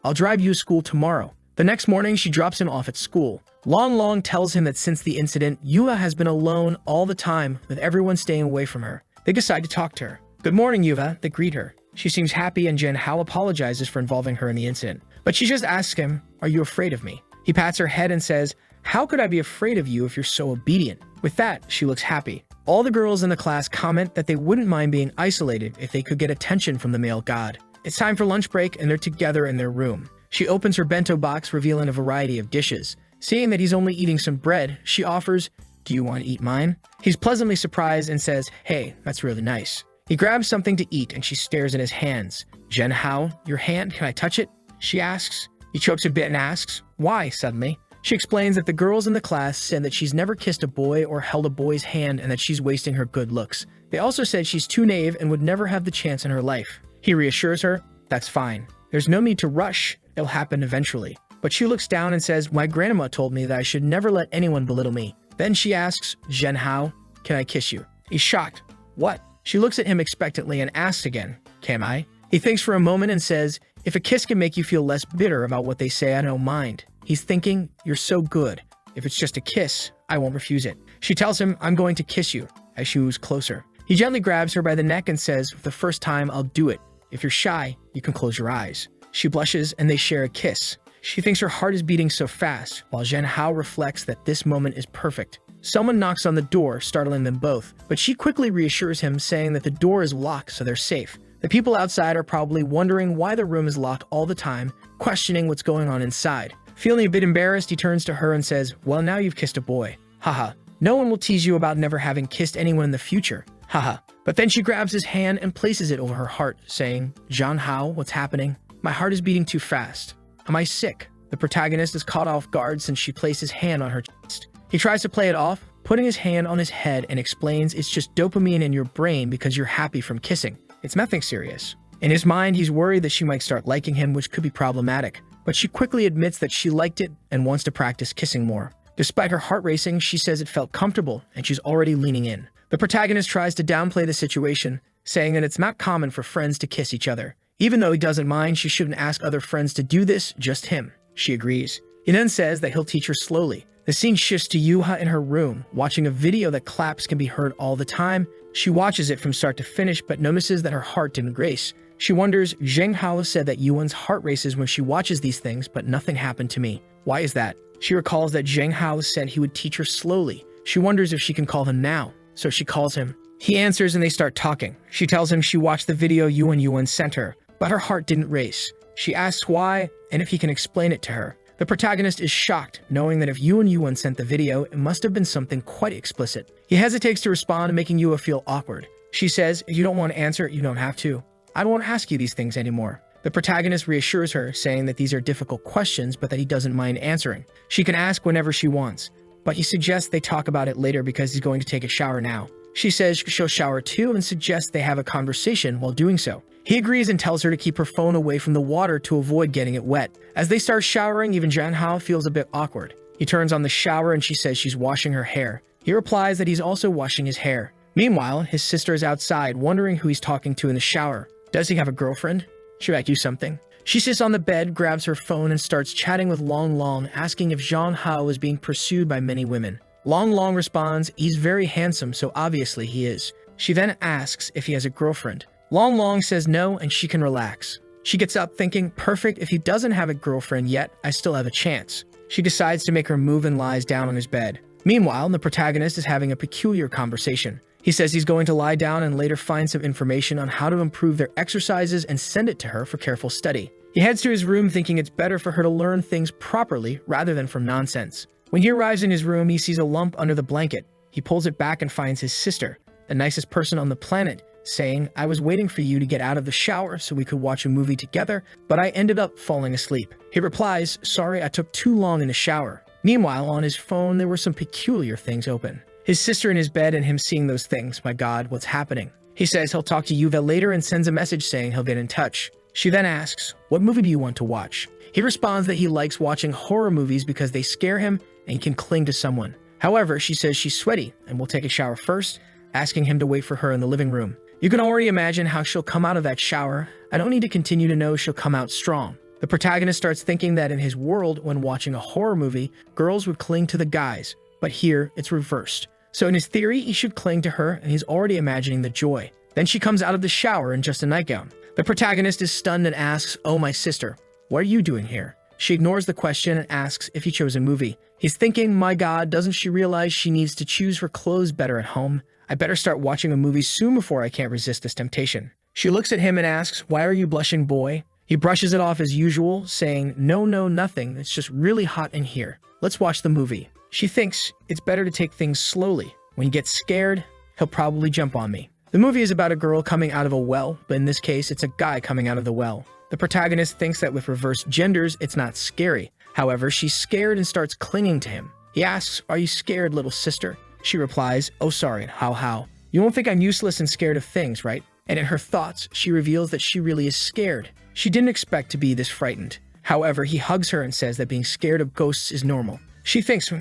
I'll drive you to school tomorrow. The next morning, she drops him off at school. Long tells him that since the incident, Yuva has been alone all the time, with everyone staying away from her. They decide to talk to her. Good morning, Yuva. They greet her. She seems happy, and Jen Hao apologizes for involving her in the incident. But she just asks him, are you afraid of me? He pats her head and says, how could I be afraid of you if you're so obedient? With that, she looks happy. All the girls in the class comment that they wouldn't mind being isolated if they could get attention from the male god. It's time for lunch break, and they're together in their room. She opens her bento box, revealing a variety of dishes. Seeing that he's only eating some bread, she offers, do you want to eat mine? He's pleasantly surprised and says, hey, that's really nice. He grabs something to eat and she stares at his hands. Jen Hao, your hand, can I touch it? She asks. He chokes a bit and asks, why suddenly? She explains that the girls in the class said that she's never kissed a boy or held a boy's hand and that she's wasting her good looks. They also said she's too naive and would never have the chance in her life. He reassures her, that's fine. There's no need to rush. It'll happen eventually. But she looks down and says, my grandma told me that I should never let anyone belittle me. Then she asks, Jen Hao, can I kiss you? He's shocked. What? She looks at him expectantly and asks again, can I? He thinks for a moment and says, if a kiss can make you feel less bitter about what they say, I don't mind. He's thinking, you're so good. If it's just a kiss, I won't refuse it. She tells him, I'm going to kiss you, as she moves closer. He gently grabs her by the neck and says, for the first time, I'll do it. If you're shy, you can close your eyes. She blushes and they share a kiss. She thinks her heart is beating so fast, while Jen Hao reflects that this moment is perfect. Someone knocks on the door, startling them both, but she quickly reassures him, saying that the door is locked so they're safe. The people outside are probably wondering why the room is locked all the time, questioning what's going on inside. Feeling a bit embarrassed, he turns to her and says, "Well, now you've kissed a boy. Haha. No one will tease you about never having kissed anyone in the future. Haha." But then she grabs his hand and places it over her heart, saying, "Jean Hao, what's happening? My heart is beating too fast. Am I sick?" The protagonist is caught off guard since she placed his hand on her chest. He tries to play it off, putting his hand on his head, and explains it's just dopamine in your brain because you're happy from kissing. It's nothing serious. In his mind, he's worried that she might start liking him, which could be problematic, but she quickly admits that she liked it and wants to practice kissing more. Despite her heart racing, she says it felt comfortable, and she's already leaning in. The protagonist tries to downplay the situation, saying that it's not common for friends to kiss each other. Even though he doesn't mind, she shouldn't ask other friends to do this, just him. She agrees. He then says that he'll teach her slowly. The scene shifts to Yuha in her room, watching a video that claps can be heard all the time. She watches it from start to finish, but notices that her heart didn't race. She wonders, Zheng Hao said that Yuan's heart races when she watches these things, but nothing happened to me. Why is that? She recalls that Zheng Hao said he would teach her slowly. She wonders if she can call him now, so she calls him. He answers and they start talking. She tells him she watched the video Yuan sent her, but her heart didn't race. She asks why and if he can explain it to her. The protagonist is shocked, knowing that if Yuan sent the video, it must have been something quite explicit. He hesitates to respond, making Yua feel awkward. She says, "If you don't want to answer, you don't have to. I don't want to ask you these things anymore." The protagonist reassures her, saying that these are difficult questions, but that he doesn't mind answering. She can ask whenever she wants, but he suggests they talk about it later because he's going to take a shower now. She says she'll shower too and suggests they have a conversation while doing so. He agrees and tells her to keep her phone away from the water to avoid getting it wet. As they start showering, even Zhang Hao feels a bit awkward. He turns on the shower and she says she's washing her hair. He replies that he's also washing his hair. Meanwhile, his sister is outside, wondering who he's talking to in the shower. Does he have a girlfriend? Should I do something? She sits on the bed, grabs her phone, and starts chatting with Long Long, asking if Zhang Hao is being pursued by many women. Long Long responds, he's very handsome, so obviously he is. She then asks if he has a girlfriend. Long Long says no, and she can relax. She gets up thinking, perfect, if he doesn't have a girlfriend yet, I still have a chance. She decides to make her move and lies down on his bed. Meanwhile, the protagonist is having a peculiar conversation. He says he's going to lie down and later find some information on how to improve their exercises and send it to her for careful study. He heads to his room thinking it's better for her to learn things properly rather than from nonsense. When he arrives in his room, he sees a lump under the blanket. He pulls it back and finds his sister, the nicest person on the planet, saying, I was waiting for you to get out of the shower so we could watch a movie together, but I ended up falling asleep. He replies, sorry, I took too long in the shower. Meanwhile, on his phone, there were some peculiar things open. His sister in his bed and him seeing those things. My God, what's happening? He says he'll talk to Yuva later and sends a message saying he'll get in touch. She then asks, what movie do you want to watch? He responds that he likes watching horror movies because they scare him and he can cling to someone. However, she says she's sweaty and will take a shower first, asking him to wait for her in the living room. You can already imagine how she'll come out of that shower. I don't need to continue to know she'll come out strong. The protagonist starts thinking that in his world, when watching a horror movie, girls would cling to the guys, but here it's reversed. So in his theory, he should cling to her, and he's already imagining the joy. Then she comes out of the shower in just a nightgown. The protagonist is stunned and asks, oh, my sister, what are you doing here? She ignores the question and asks if he chose a movie. He's thinking, my God, doesn't she realize she needs to choose her clothes better at home? I better start watching a movie soon before I can't resist this temptation. She looks at him and asks, why are you blushing, boy? He brushes it off as usual, saying, no, nothing. It's just really hot in here. Let's watch the movie. She thinks it's better to take things slowly. When he gets scared, he'll probably jump on me. The movie is about a girl coming out of a well, but in this case, it's a guy coming out of the well. The protagonist thinks that with reversed genders, it's not scary. However, she's scared and starts clinging to him. He asks, are you scared, little sister? She replies, oh, sorry, how? You won't think I'm useless and scared of things, right? And in her thoughts, she reveals that she really is scared. She didn't expect to be this frightened. However, he hugs her and says that being scared of ghosts is normal. She thinks,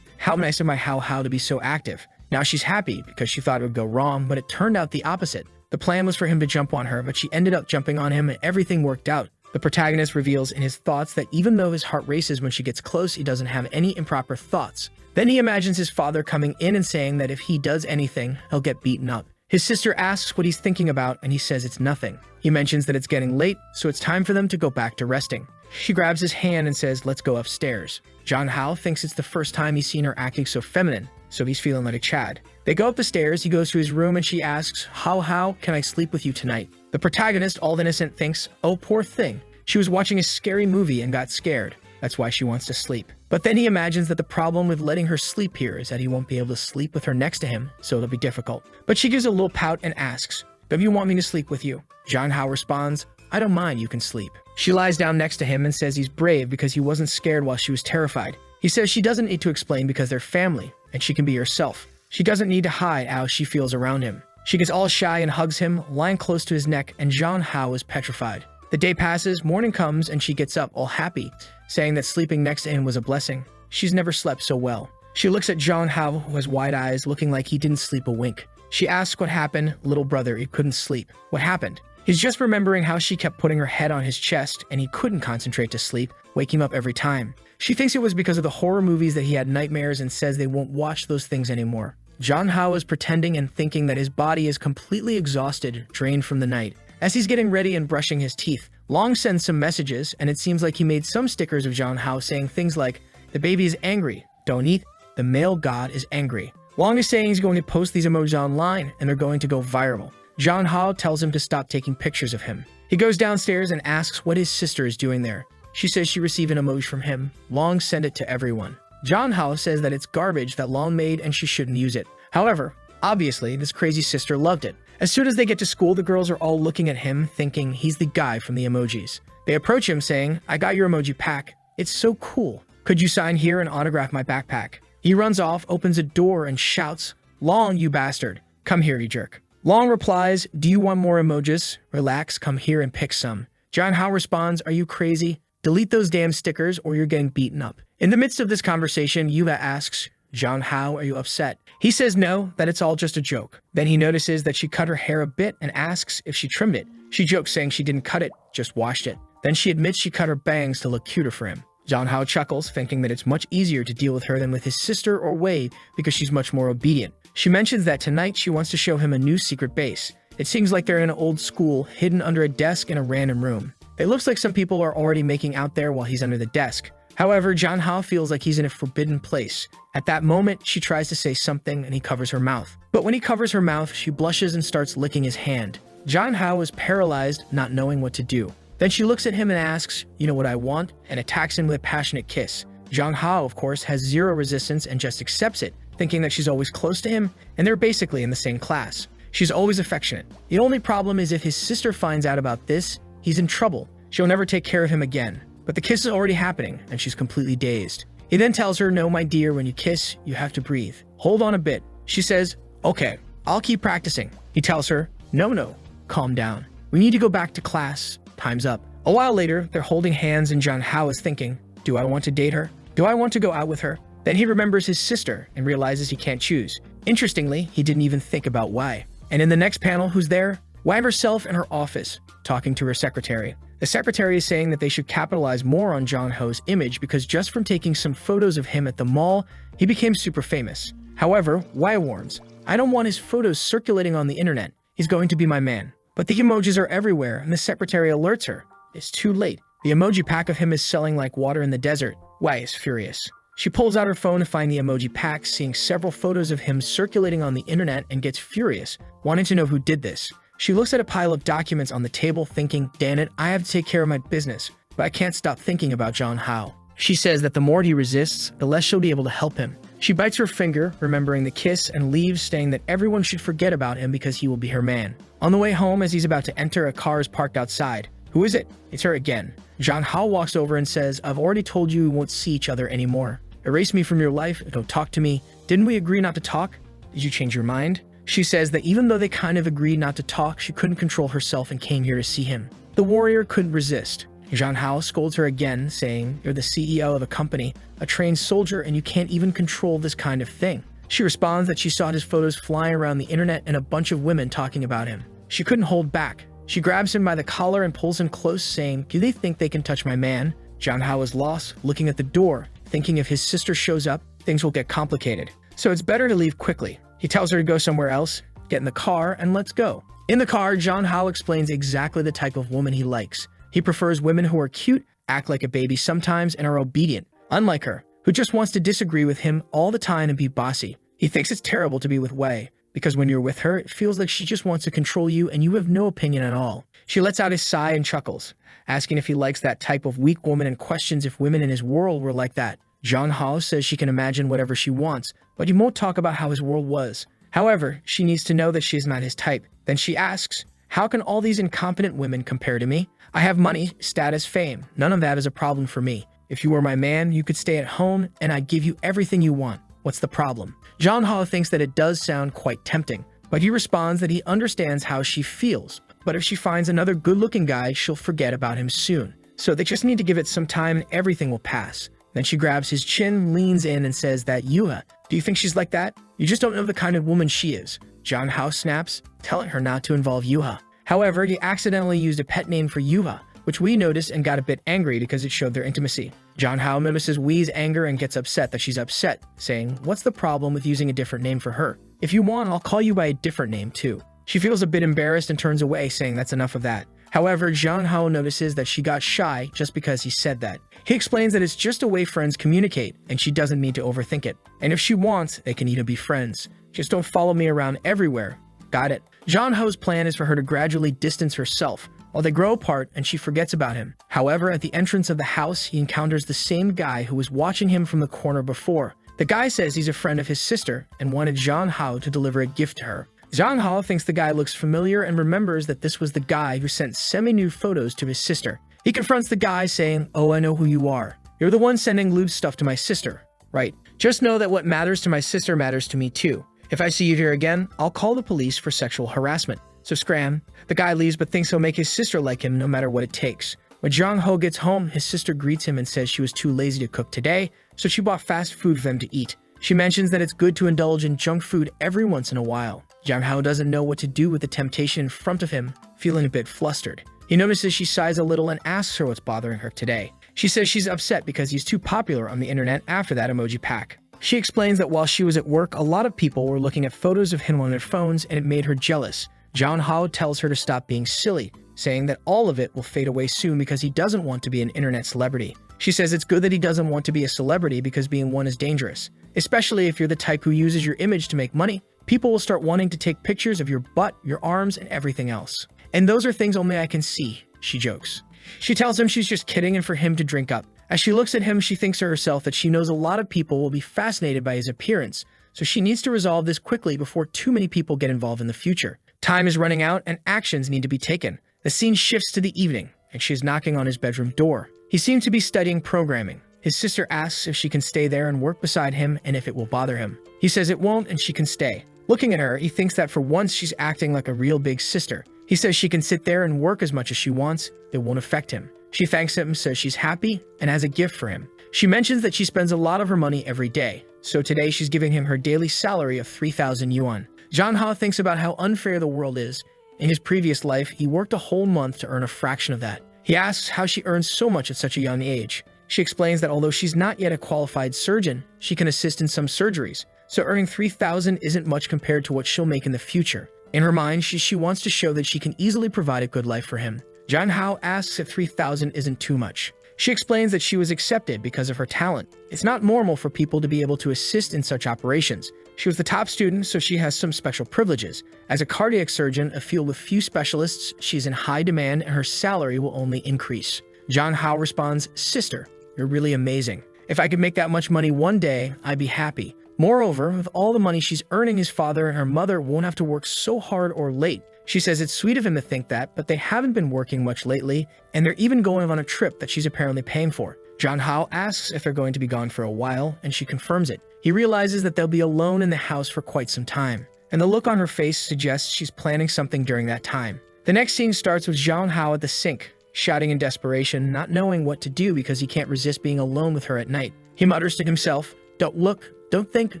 how nice of my how to be so active. Now she's happy because she thought it would go wrong, but it turned out the opposite. The plan was for him to jump on her, but she ended up jumping on him and everything worked out. The protagonist reveals in his thoughts that even though his heart races when she gets close, he doesn't have any improper thoughts. Then he imagines his father coming in and saying that if he does anything, he'll get beaten up. His sister asks what he's thinking about, and he says it's nothing. He mentions that it's getting late, so it's time for them to go back to resting. She grabs his hand and says, let's go upstairs. John Hao thinks it's the first time he's seen her acting so feminine, so he's feeling like a Chad. They go up the stairs, he goes to his room and she asks, how can I sleep with you tonight? The protagonist, all innocent, thinks, oh poor thing. She was watching a scary movie and got scared. That's why she wants to sleep. But then he imagines that the problem with letting her sleep here is that he won't be able to sleep with her next to him, so it'll be difficult. But she gives a little pout and asks, do you want me to sleep with you? John Hao responds, I don't mind, you can sleep. She lies down next to him and says he's brave because he wasn't scared while she was terrified. He says she doesn't need to explain because they're family, and she can be herself. She doesn't need to hide how she feels around him. She gets all shy and hugs him, lying close to his neck, and John Hao is petrified. The day passes, morning comes, and she gets up all happy, saying that sleeping next to him was a blessing. She's never slept so well. She looks at John Hao, who has wide eyes, looking like he didn't sleep a wink. She asks what happened. Little brother, he couldn't sleep. What happened? He's just remembering how she kept putting her head on his chest, and he couldn't concentrate to sleep, waking up every time. She thinks it was because of the horror movies that he had nightmares and says they won't watch those things anymore. John Hao is pretending and thinking that his body is completely exhausted, drained from the night. As he's getting ready and brushing his teeth, Long sends some messages, and it seems like he made some stickers of John Hao saying things like, the baby is angry, don't eat, the male god is angry. Long is saying he's going to post these emojis online, and they're going to go viral. John Hao tells him to stop taking pictures of him. He goes downstairs and asks what his sister is doing there. She says she received an emoji from him. Long sent it to everyone. John Hao says that it's garbage that Long made and she shouldn't use it. However, obviously, this crazy sister loved it. As soon as they get to school, the girls are all looking at him, thinking he's the guy from the emojis. They approach him saying, I got your emoji pack. It's so cool. Could you sign here and autograph my backpack? He runs off, opens a door, and shouts, Long, you bastard. Come here, you jerk. Long replies, do you want more emojis? Relax, come here and pick some. John Hao responds, are you crazy? Delete those damn stickers or you're getting beaten up. In the midst of this conversation, Yuba asks, John Hao, are you upset? He says no, that it's all just a joke. Then he notices that she cut her hair a bit and asks if she trimmed it. She jokes saying she didn't cut it, just washed it. Then she admits she cut her bangs to look cuter for him. John Hao chuckles, thinking that it's much easier to deal with her than with his sister or Wei because she's much more obedient. She mentions that tonight she wants to show him a new secret base. It seems like they're in an old school, hidden under a desk in a random room. It looks like some people are already making out there while he's under the desk. However, John Hao feels like he's in a forbidden place. At that moment, she tries to say something and he covers her mouth. But when he covers her mouth, she blushes and starts licking his hand. John Hao is paralyzed, not knowing what to do. Then she looks at him and asks, you know what I want? And attacks him with a passionate kiss. John Hao, of course, has zero resistance and just accepts it, thinking that she's always close to him and they're basically in the same class. She's always affectionate. The only problem is if his sister finds out about this, he's in trouble. She'll never take care of him again. But the kiss is already happening, and she's completely dazed. He then tells her, no, my dear, when you kiss, you have to breathe. Hold on a bit. She says, okay, I'll keep practicing. He tells her, no, calm down. We need to go back to class. Time's up. A while later, they're holding hands and John Hao is thinking, do I want to date her? Do I want to go out with her? Then he remembers his sister and realizes he can't choose. Interestingly, he didn't even think about why. And in the next panel, who's there? Wei herself in her office, talking to her secretary. The secretary is saying that they should capitalize more on John Hao's image because just from taking some photos of him at the mall, he became super famous. However, Wei warns, I don't want his photos circulating on the internet. He's going to be my man. But the emojis are everywhere, and the secretary alerts her. It's too late. The emoji pack of him is selling like water in the desert. Wei is furious. She pulls out her phone to find the emoji pack, seeing several photos of him circulating on the internet and gets furious, wanting to know who did this. She looks at a pile of documents on the table thinking, damn it, I have to take care of my business, but I can't stop thinking about John Hao. She says that the more he resists, the less she'll be able to help him. She bites her finger, remembering the kiss, and leaves, saying that everyone should forget about him because he will be her man. On the way home, as he's about to enter, a car is parked outside. Who is it? It's her again. John Hao walks over and says, I've already told you we won't see each other anymore. Erase me from your life, don't talk to me. Didn't we agree not to talk? Did you change your mind? She says that even though they kind of agreed not to talk, she couldn't control herself and came here to see him. The warrior couldn't resist. John Hao scolds her again, saying, you're the CEO of a company, a trained soldier, and you can't even control this kind of thing. She responds that she saw his photos flying around the internet and a bunch of women talking about him. She couldn't hold back. She grabs him by the collar and pulls him close, saying, do they think they can touch my man? John Hao is lost, looking at the door, thinking if his sister shows up, things will get complicated. So it's better to leave quickly. He tells her to go somewhere else, get in the car, and let's go. In the car, John Hao explains exactly the type of woman he likes. He prefers women who are cute, act like a baby sometimes, and are obedient, unlike her, who just wants to disagree with him all the time and be bossy. He thinks it's terrible to be with Wei, because when you're with her, it feels like she just wants to control you and you have no opinion at all. She lets out a sigh and chuckles, asking if he likes that type of weak woman and questions if women in his world were like that. Jong Hao says she can imagine whatever she wants, but he won't talk about how his world was. However, she needs to know that she is not his type. Then she asks, "How can all these incompetent women compare to me? I have money, status, fame. None of that is a problem for me. If you were my man, you could stay at home and I'd give you everything you want. What's the problem?" Jong Hao thinks that it does sound quite tempting, but he responds that he understands how she feels. But if she finds another good-looking guy, she'll forget about him soon. So they just need to give it some time and everything will pass. Then she grabs his chin, leans in, and says that, "Yuha, do you think she's like that? You just don't know the kind of woman she is." Jong Hao snaps, telling her not to involve Yuha. However, he accidentally used a pet name for Yuha, which Wei noticed and got a bit angry because it showed their intimacy. Jong Hao notices Wei's anger and gets upset that she's upset, saying, "What's the problem with using a different name for her? If you want, I'll call you by a different name too." She feels a bit embarrassed and turns away, saying that's enough of that. However, Jong Hao notices that she got shy just because he said that. He explains that it's just a way friends communicate, and she doesn't need to overthink it. And if she wants, they can even be friends. Just don't follow me around everywhere. Got it. Jong Hao's plan is for her to gradually distance herself, while they grow apart and she forgets about him. However, at the entrance of the house, he encounters the same guy who was watching him from the corner before. The guy says he's a friend of his sister and wanted Jong Hao to deliver a gift to her. Jong Hao thinks the guy looks familiar and remembers that this was the guy who sent semi-nude photos to his sister. He confronts the guy saying, "Oh, I know who you are. You're the one sending lewd stuff to my sister, right? Just know that what matters to my sister matters to me too. If I see you here again, I'll call the police for sexual harassment." So scram. The guy leaves but thinks he'll make his sister like him no matter what it takes. When Jong Hao gets home, his sister greets him and says she was too lazy to cook today, so she bought fast food for them to eat. She mentions that it's good to indulge in junk food every once in a while. Jong Hao doesn't know what to do with the temptation in front of him, feeling a bit flustered. He notices she sighs a little and asks her what's bothering her today. She says she's upset because he's too popular on the internet after that emoji pack. She explains that while she was at work, a lot of people were looking at photos of him on their phones and it made her jealous. Jong Hao tells her to stop being silly, saying that all of it will fade away soon because he doesn't want to be an internet celebrity. She says it's good that he doesn't want to be a celebrity because being one is dangerous, especially if you're the type who uses your image to make money. People will start wanting to take pictures of your butt, your arms, and everything else. And those are things only I can see, she jokes. She tells him she's just kidding and for him to drink up. As she looks at him, she thinks to herself that she knows a lot of people will be fascinated by his appearance, so she needs to resolve this quickly before too many people get involved in the future. Time is running out and actions need to be taken. The scene shifts to the evening, and she is knocking on his bedroom door. He seems to be studying programming. His sister asks if she can stay there and work beside him and if it will bother him. He says it won't and she can stay. Looking at her, he thinks that for once she's acting like a real big sister. He says she can sit there and work as much as she wants, it won't affect him. She thanks him, says she's happy, and has a gift for him. She mentions that she spends a lot of her money every day, so today she's giving him her daily salary of 3,000 yuan. Jong Hao thinks about how unfair the world is. In his previous life, he worked a whole month to earn a fraction of that. He asks how she earns so much at such a young age. She explains that although she's not yet a qualified surgeon, she can assist in some surgeries, so earning 3,000 isn't much compared to what she'll make in the future. In her mind, she wants to show that she can easily provide a good life for him. Jong Hao asks if 3,000 isn't too much. She explains that she was accepted because of her talent. It's not normal for people to be able to assist in such operations. She was the top student, so she has some special privileges. As a cardiac surgeon, a field with few specialists, she's in high demand and her salary will only increase. Jong Hao responds, "Sister, you're really amazing. If I could make that much money one day, I'd be happy." Moreover, with all the money she's earning, his father and her mother won't have to work so hard or late. She says it's sweet of him to think that, but they haven't been working much lately, and they're even going on a trip that she's apparently paying for. Jong Hao asks if they're going to be gone for a while, and she confirms it. He realizes that they'll be alone in the house for quite some time, and the look on her face suggests she's planning something during that time. The next scene starts with Jong Hao at the sink, shouting in desperation, not knowing what to do because he can't resist being alone with her at night. He mutters to himself, "Don't look, don't think,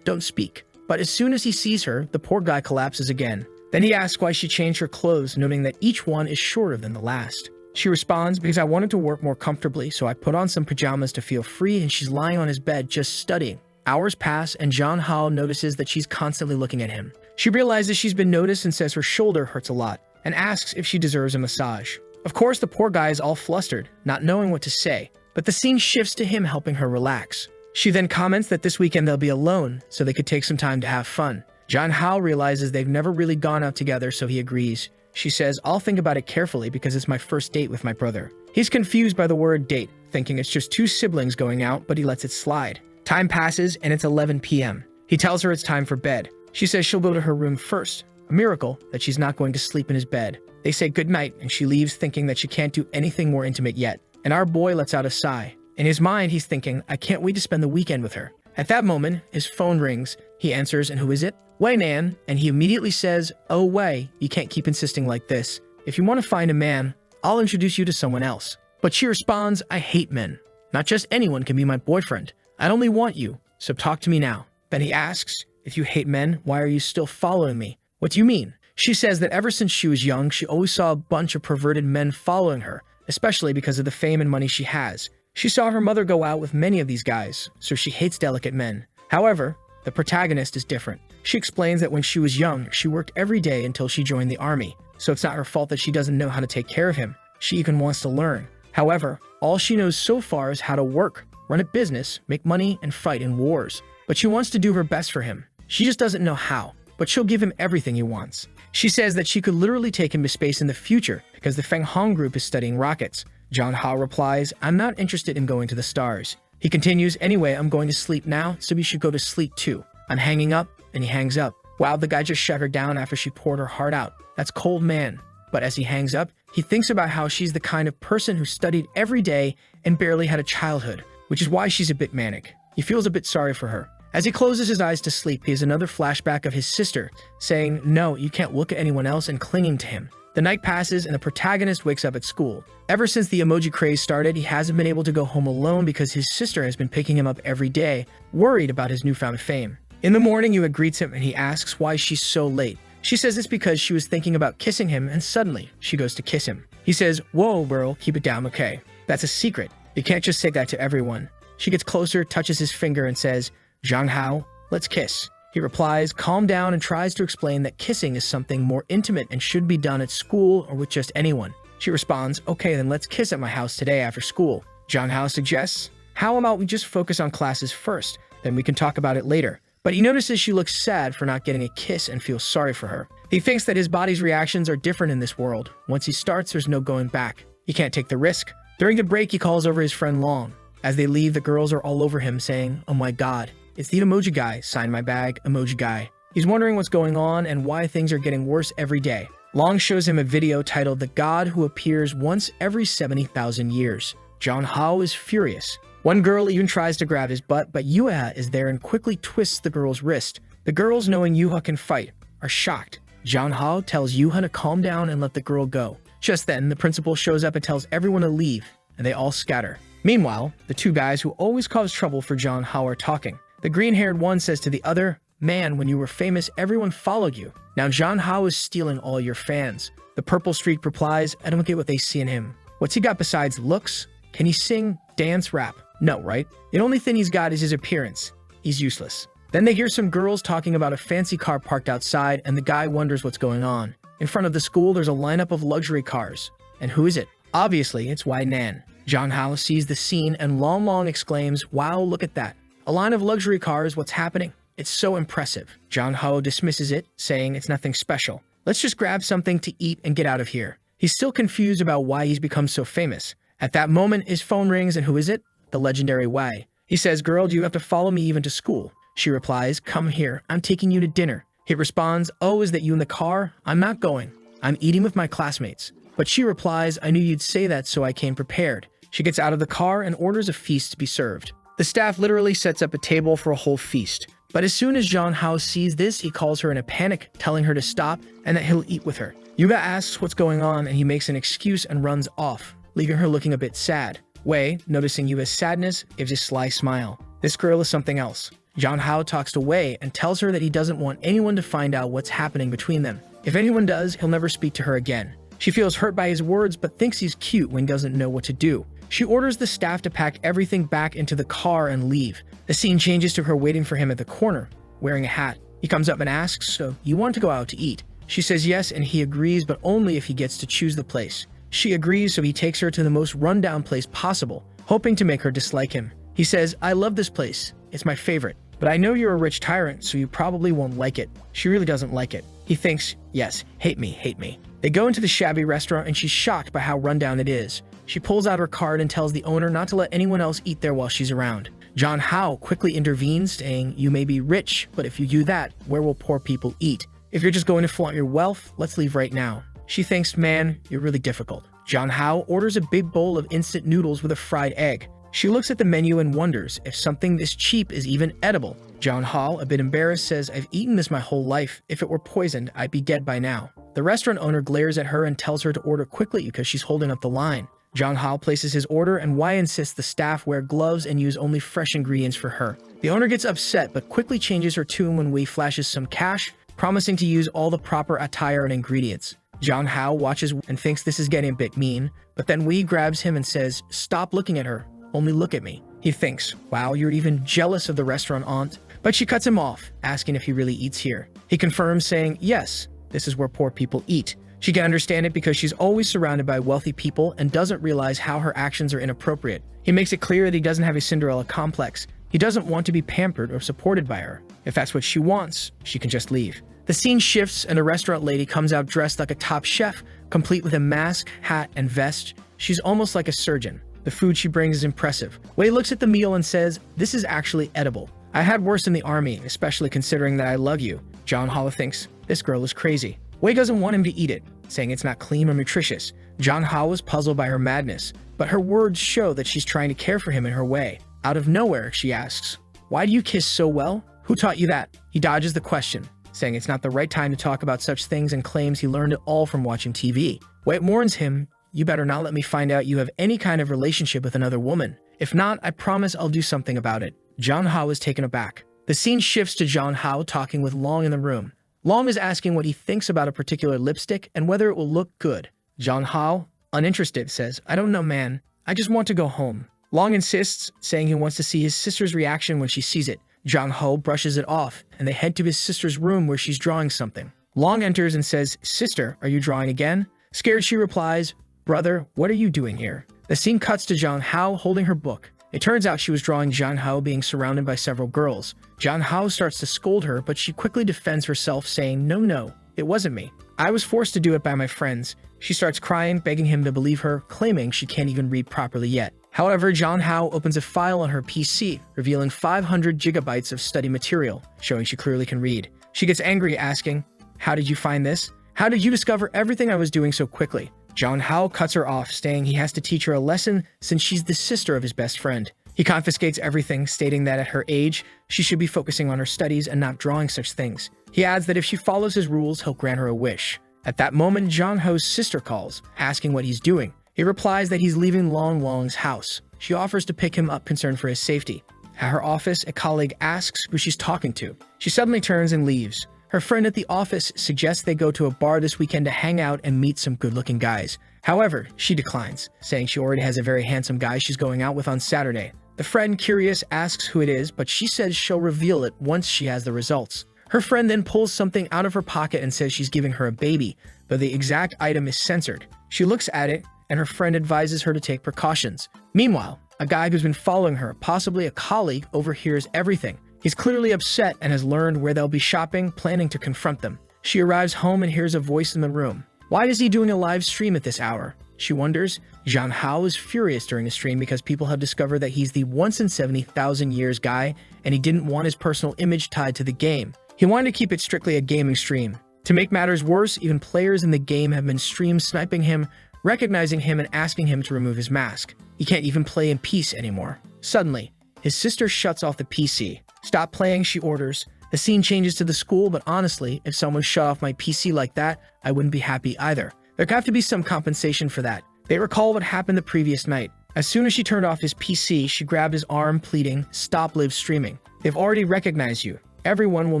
don't speak." But as soon as he sees her, the poor guy collapses again. Then he asks why she changed her clothes, noting that each one is shorter than the last. She responds, "Because I wanted to work more comfortably, so I put on some pajamas to feel free," and she's lying on his bed just studying. Hours pass, and Jong Hao notices that she's constantly looking at him. She realizes she's been noticed and says her shoulder hurts a lot, and asks if she deserves a massage. Of course, the poor guy is all flustered, not knowing what to say, but the scene shifts to him helping her relax. She then comments that this weekend they'll be alone, so they could take some time to have fun. Jong Hao realizes they've never really gone out together, so he agrees. She says, I'll think about it carefully because it's my first date with my brother. He's confused by the word date, thinking it's just two siblings going out, but he lets it slide. Time passes and it's 11 p.m. He tells her it's time for bed. She says she'll go to her room first. A miracle that she's not going to sleep in his bed. They say goodnight and she leaves thinking that she can't do anything more intimate yet. And our boy lets out a sigh. In his mind, he's thinking, I can't wait to spend the weekend with her. At that moment, his phone rings. He answers, and who is it? Wei Nan, and he immediately says, oh Wei, you can't keep insisting like this. If you want to find a man, I'll introduce you to someone else. But she responds, I hate men. Not just anyone can be my boyfriend. I only want you, so talk to me now. Then he asks, if you hate men, why are you still following me? What do you mean? She says that ever since she was young, she always saw a bunch of perverted men following her, especially because of the fame and money she has. She saw her mother go out with many of these guys, so she hates delicate men. However, the protagonist is different. She explains that when she was young, she worked every day until she joined the army, so it's not her fault that she doesn't know how to take care of him. She even wants to learn. However, all she knows so far is how to work, run a business, make money, and fight in wars. But she wants to do her best for him. She just doesn't know how, but she'll give him everything he wants. She says that she could literally take him to space in the future because the Feng Hong group is studying rockets. Jong Hao replies, I'm not interested in going to the stars. He continues, anyway, I'm going to sleep now, so we should go to sleep too. I'm hanging up, and he hangs up. Wow, the guy just shut her down after she poured her heart out. That's cold man. But as he hangs up, he thinks about how she's the kind of person who studied every day and barely had a childhood, which is why she's a bit manic. He feels a bit sorry for her. As he closes his eyes to sleep, he has another flashback of his sister, saying, no, you can't look at anyone else, and clinging to him. The night passes and the protagonist wakes up at school. Ever since the emoji craze started, he hasn't been able to go home alone because his sister has been picking him up every day, worried about his newfound fame. In the morning, Yua greets him and he asks why she's so late. She says it's because she was thinking about kissing him and suddenly she goes to kiss him. He says, whoa, girl, keep it down, okay? That's a secret. You can't just say that to everyone. She gets closer, touches his finger and says, Jong Hao, let's kiss. He replies, calm down, and tries to explain that kissing is something more intimate and should be done at school or with just anyone. She responds, okay, then let's kiss at my house today after school. Jong Hao suggests, how about we just focus on classes first, then we can talk about it later. But he notices she looks sad for not getting a kiss and feels sorry for her. He thinks that his body's reactions are different in this world. Once he starts, there's no going back. He can't take the risk. During the break, he calls over his friend Long. As they leave, the girls are all over him saying, oh my god, it's the emoji guy, sign my bag, emoji guy. He's wondering what's going on and why things are getting worse every day. Long shows him a video titled The God Who Appears Once Every 70,000 Years. Jong Hao is furious. One girl even tries to grab his butt, but Yua is there and quickly twists the girl's wrist. The girls, knowing Yuha can fight, are shocked. Jong Hao tells Yuha to calm down and let the girl go. Just then, the principal shows up and tells everyone to leave, and they all scatter. Meanwhile, the two guys who always cause trouble for Jong Hao are talking. The green-haired one says to the other, man, when you were famous, everyone followed you. Now Jong Hao is stealing all your fans. The purple streak replies, I don't get what they see in him. What's he got besides looks? Can he sing, dance, rap? No, right? The only thing he's got is his appearance. He's useless. Then they hear some girls talking about a fancy car parked outside, and the guy wonders what's going on. In front of the school, there's a lineup of luxury cars. And who is it? Obviously, it's Wei Nan. Jong Hao sees the scene, and Long exclaims, wow, look at that. A line of luxury cars, what's happening? It's so impressive. Jong Hao dismisses it, saying it's nothing special. Let's just grab something to eat and get out of here. He's still confused about why he's become so famous. At that moment, his phone rings, and who is it? The legendary Wei. He says, girl, do you have to follow me even to school? She replies, come here, I'm taking you to dinner. He responds, oh, is that you in the car? I'm not going. I'm eating with my classmates. But she replies, I knew you'd say that, so I came prepared. She gets out of the car and orders a feast to be served. The staff literally sets up a table for a whole feast. But as soon as Jong Hao sees this, he calls her in a panic, telling her to stop and that he'll eat with her. Yuga asks what's going on, and he makes an excuse and runs off, leaving her looking a bit sad. Wei, noticing Yuga's sadness, gives a sly smile. This girl is something else. Jong Hao talks to Wei and tells her that he doesn't want anyone to find out what's happening between them. If anyone does, he'll never speak to her again. She feels hurt by his words, but thinks he's cute when he doesn't know what to do. She orders the staff to pack everything back into the car and leave. The scene changes to her waiting for him at the corner, wearing a hat. He comes up and asks, so you want to go out to eat? She says yes, and he agrees, but only if he gets to choose the place. She agrees, so he takes her to the most rundown place possible, hoping to make her dislike him. He says, "I love this place. It's my favorite. But I know you're a rich tyrant, so you probably won't like it." She really doesn't like it. He thinks, yes, hate me, hate me. They go into the shabby restaurant and she's shocked by how rundown it is. She pulls out her card and tells the owner not to let anyone else eat there while she's around. John Hao quickly intervenes, saying, "You may be rich, but if you do that, where will poor people eat? If you're just going to flaunt your wealth, let's leave right now." She thinks, "Man, you're really difficult." John Hao orders a big bowl of instant noodles with a fried egg. She looks at the menu and wonders if something this cheap is even edible. John Hao, a bit embarrassed, says, "I've eaten this my whole life. If it were poisoned, I'd be dead by now." The restaurant owner glares at her and tells her to order quickly because she's holding up the line. John Hao places his order, and Wei insists the staff wear gloves and use only fresh ingredients for her. The owner gets upset but quickly changes her tune when Wei flashes some cash, promising to use all the proper attire and ingredients. John Hao watches and thinks this is getting a bit mean, but then Wei grabs him and says, "Stop looking at her. Only look at me." He thinks, "Wow, you're even jealous of the restaurant aunt." But she cuts him off, asking if he really eats here. He confirms, saying, "Yes, this is where poor people eat." She can understand it because she's always surrounded by wealthy people and doesn't realize how her actions are inappropriate. He makes it clear that he doesn't have a Cinderella complex. He doesn't want to be pampered or supported by her. If that's what she wants, she can just leave. The scene shifts and a restaurant lady comes out dressed like a top chef, complete with a mask, hat, and vest. She's almost like a surgeon. The food she brings is impressive. Wei looks at the meal and says, "This is actually edible. I had worse in the army, especially considering that I love you." John Hao thinks, this girl is crazy. Wei doesn't want him to eat it, saying it's not clean or nutritious. John Hao is puzzled by her madness, but her words show that she's trying to care for him in her way. Out of nowhere, she asks, "Why do you kiss so well? Who taught you that?" He dodges the question, saying it's not the right time to talk about such things and claims he learned it all from watching TV. Wei warns him, "You better not let me find out you have any kind of relationship with another woman. If not, I promise I'll do something about it." John Hao is taken aback. The scene shifts to John Hao talking with Long in the room. Long is asking what he thinks about a particular lipstick and whether it will look good. John Hao, uninterested, says, "I don't know, man. I just want to go home." Long insists, saying he wants to see his sister's reaction when she sees it. John Hao brushes it off, and they head to his sister's room where she's drawing something. Long enters and says, "Sister, are you drawing again?" Scared, she replies, "Brother, what are you doing here?" The scene cuts to John Hao holding her book. It turns out she was drawing John Hao being surrounded by several girls. John Hao starts to scold her, but she quickly defends herself, saying, No, it wasn't me. I was forced to do it by my friends." She starts crying, begging him to believe her, claiming she can't even read properly yet. However, John Hao opens a file on her PC, revealing 500 gigabytes of study material, showing she clearly can read. She gets angry, asking, "How did you find this? How did you discover everything I was doing so quickly?" John Hao cuts her off, saying he has to teach her a lesson since she's the sister of his best friend. He confiscates everything, stating that at her age, she should be focusing on her studies and not drawing such things. He adds that if she follows his rules, he'll grant her a wish. At that moment, John Hao's sister calls, asking what he's doing. He replies that he's leaving Long Long's house. She offers to pick him up, concerned for his safety. At her office, a colleague asks who she's talking to. She suddenly turns and leaves. Her friend at the office suggests they go to a bar this weekend to hang out and meet some good-looking guys. However, she declines, saying she already has a very handsome guy she's going out with on Saturday. The friend, curious, asks who it is, but she says she'll reveal it once she has the results. Her friend then pulls something out of her pocket and says she's giving her a baby, though the exact item is censored. She looks at it, and her friend advises her to take precautions. Meanwhile, a guy who's been following her, possibly a colleague, overhears everything. He's clearly upset and has learned where they'll be shopping, planning to confront them. She arrives home and hears a voice in the room. Why is he doing a live stream at this hour? She wonders. John Hao is furious during the stream because people have discovered that he's the once in 70,000 years guy, and he didn't want his personal image tied to the game. He wanted to keep it strictly a gaming stream. To make matters worse, even players in the game have been stream sniping him, recognizing him and asking him to remove his mask. He can't even play in peace anymore. Suddenly, his sister shuts off the PC. "Stop playing," she orders. The scene changes to the school, but honestly, if someone shut off my PC like that, I wouldn't be happy either. There'd have to be some compensation for that. They recall what happened the previous night. As soon as she turned off his PC, she grabbed his arm, pleading, "Stop live streaming. They've already recognized you. Everyone will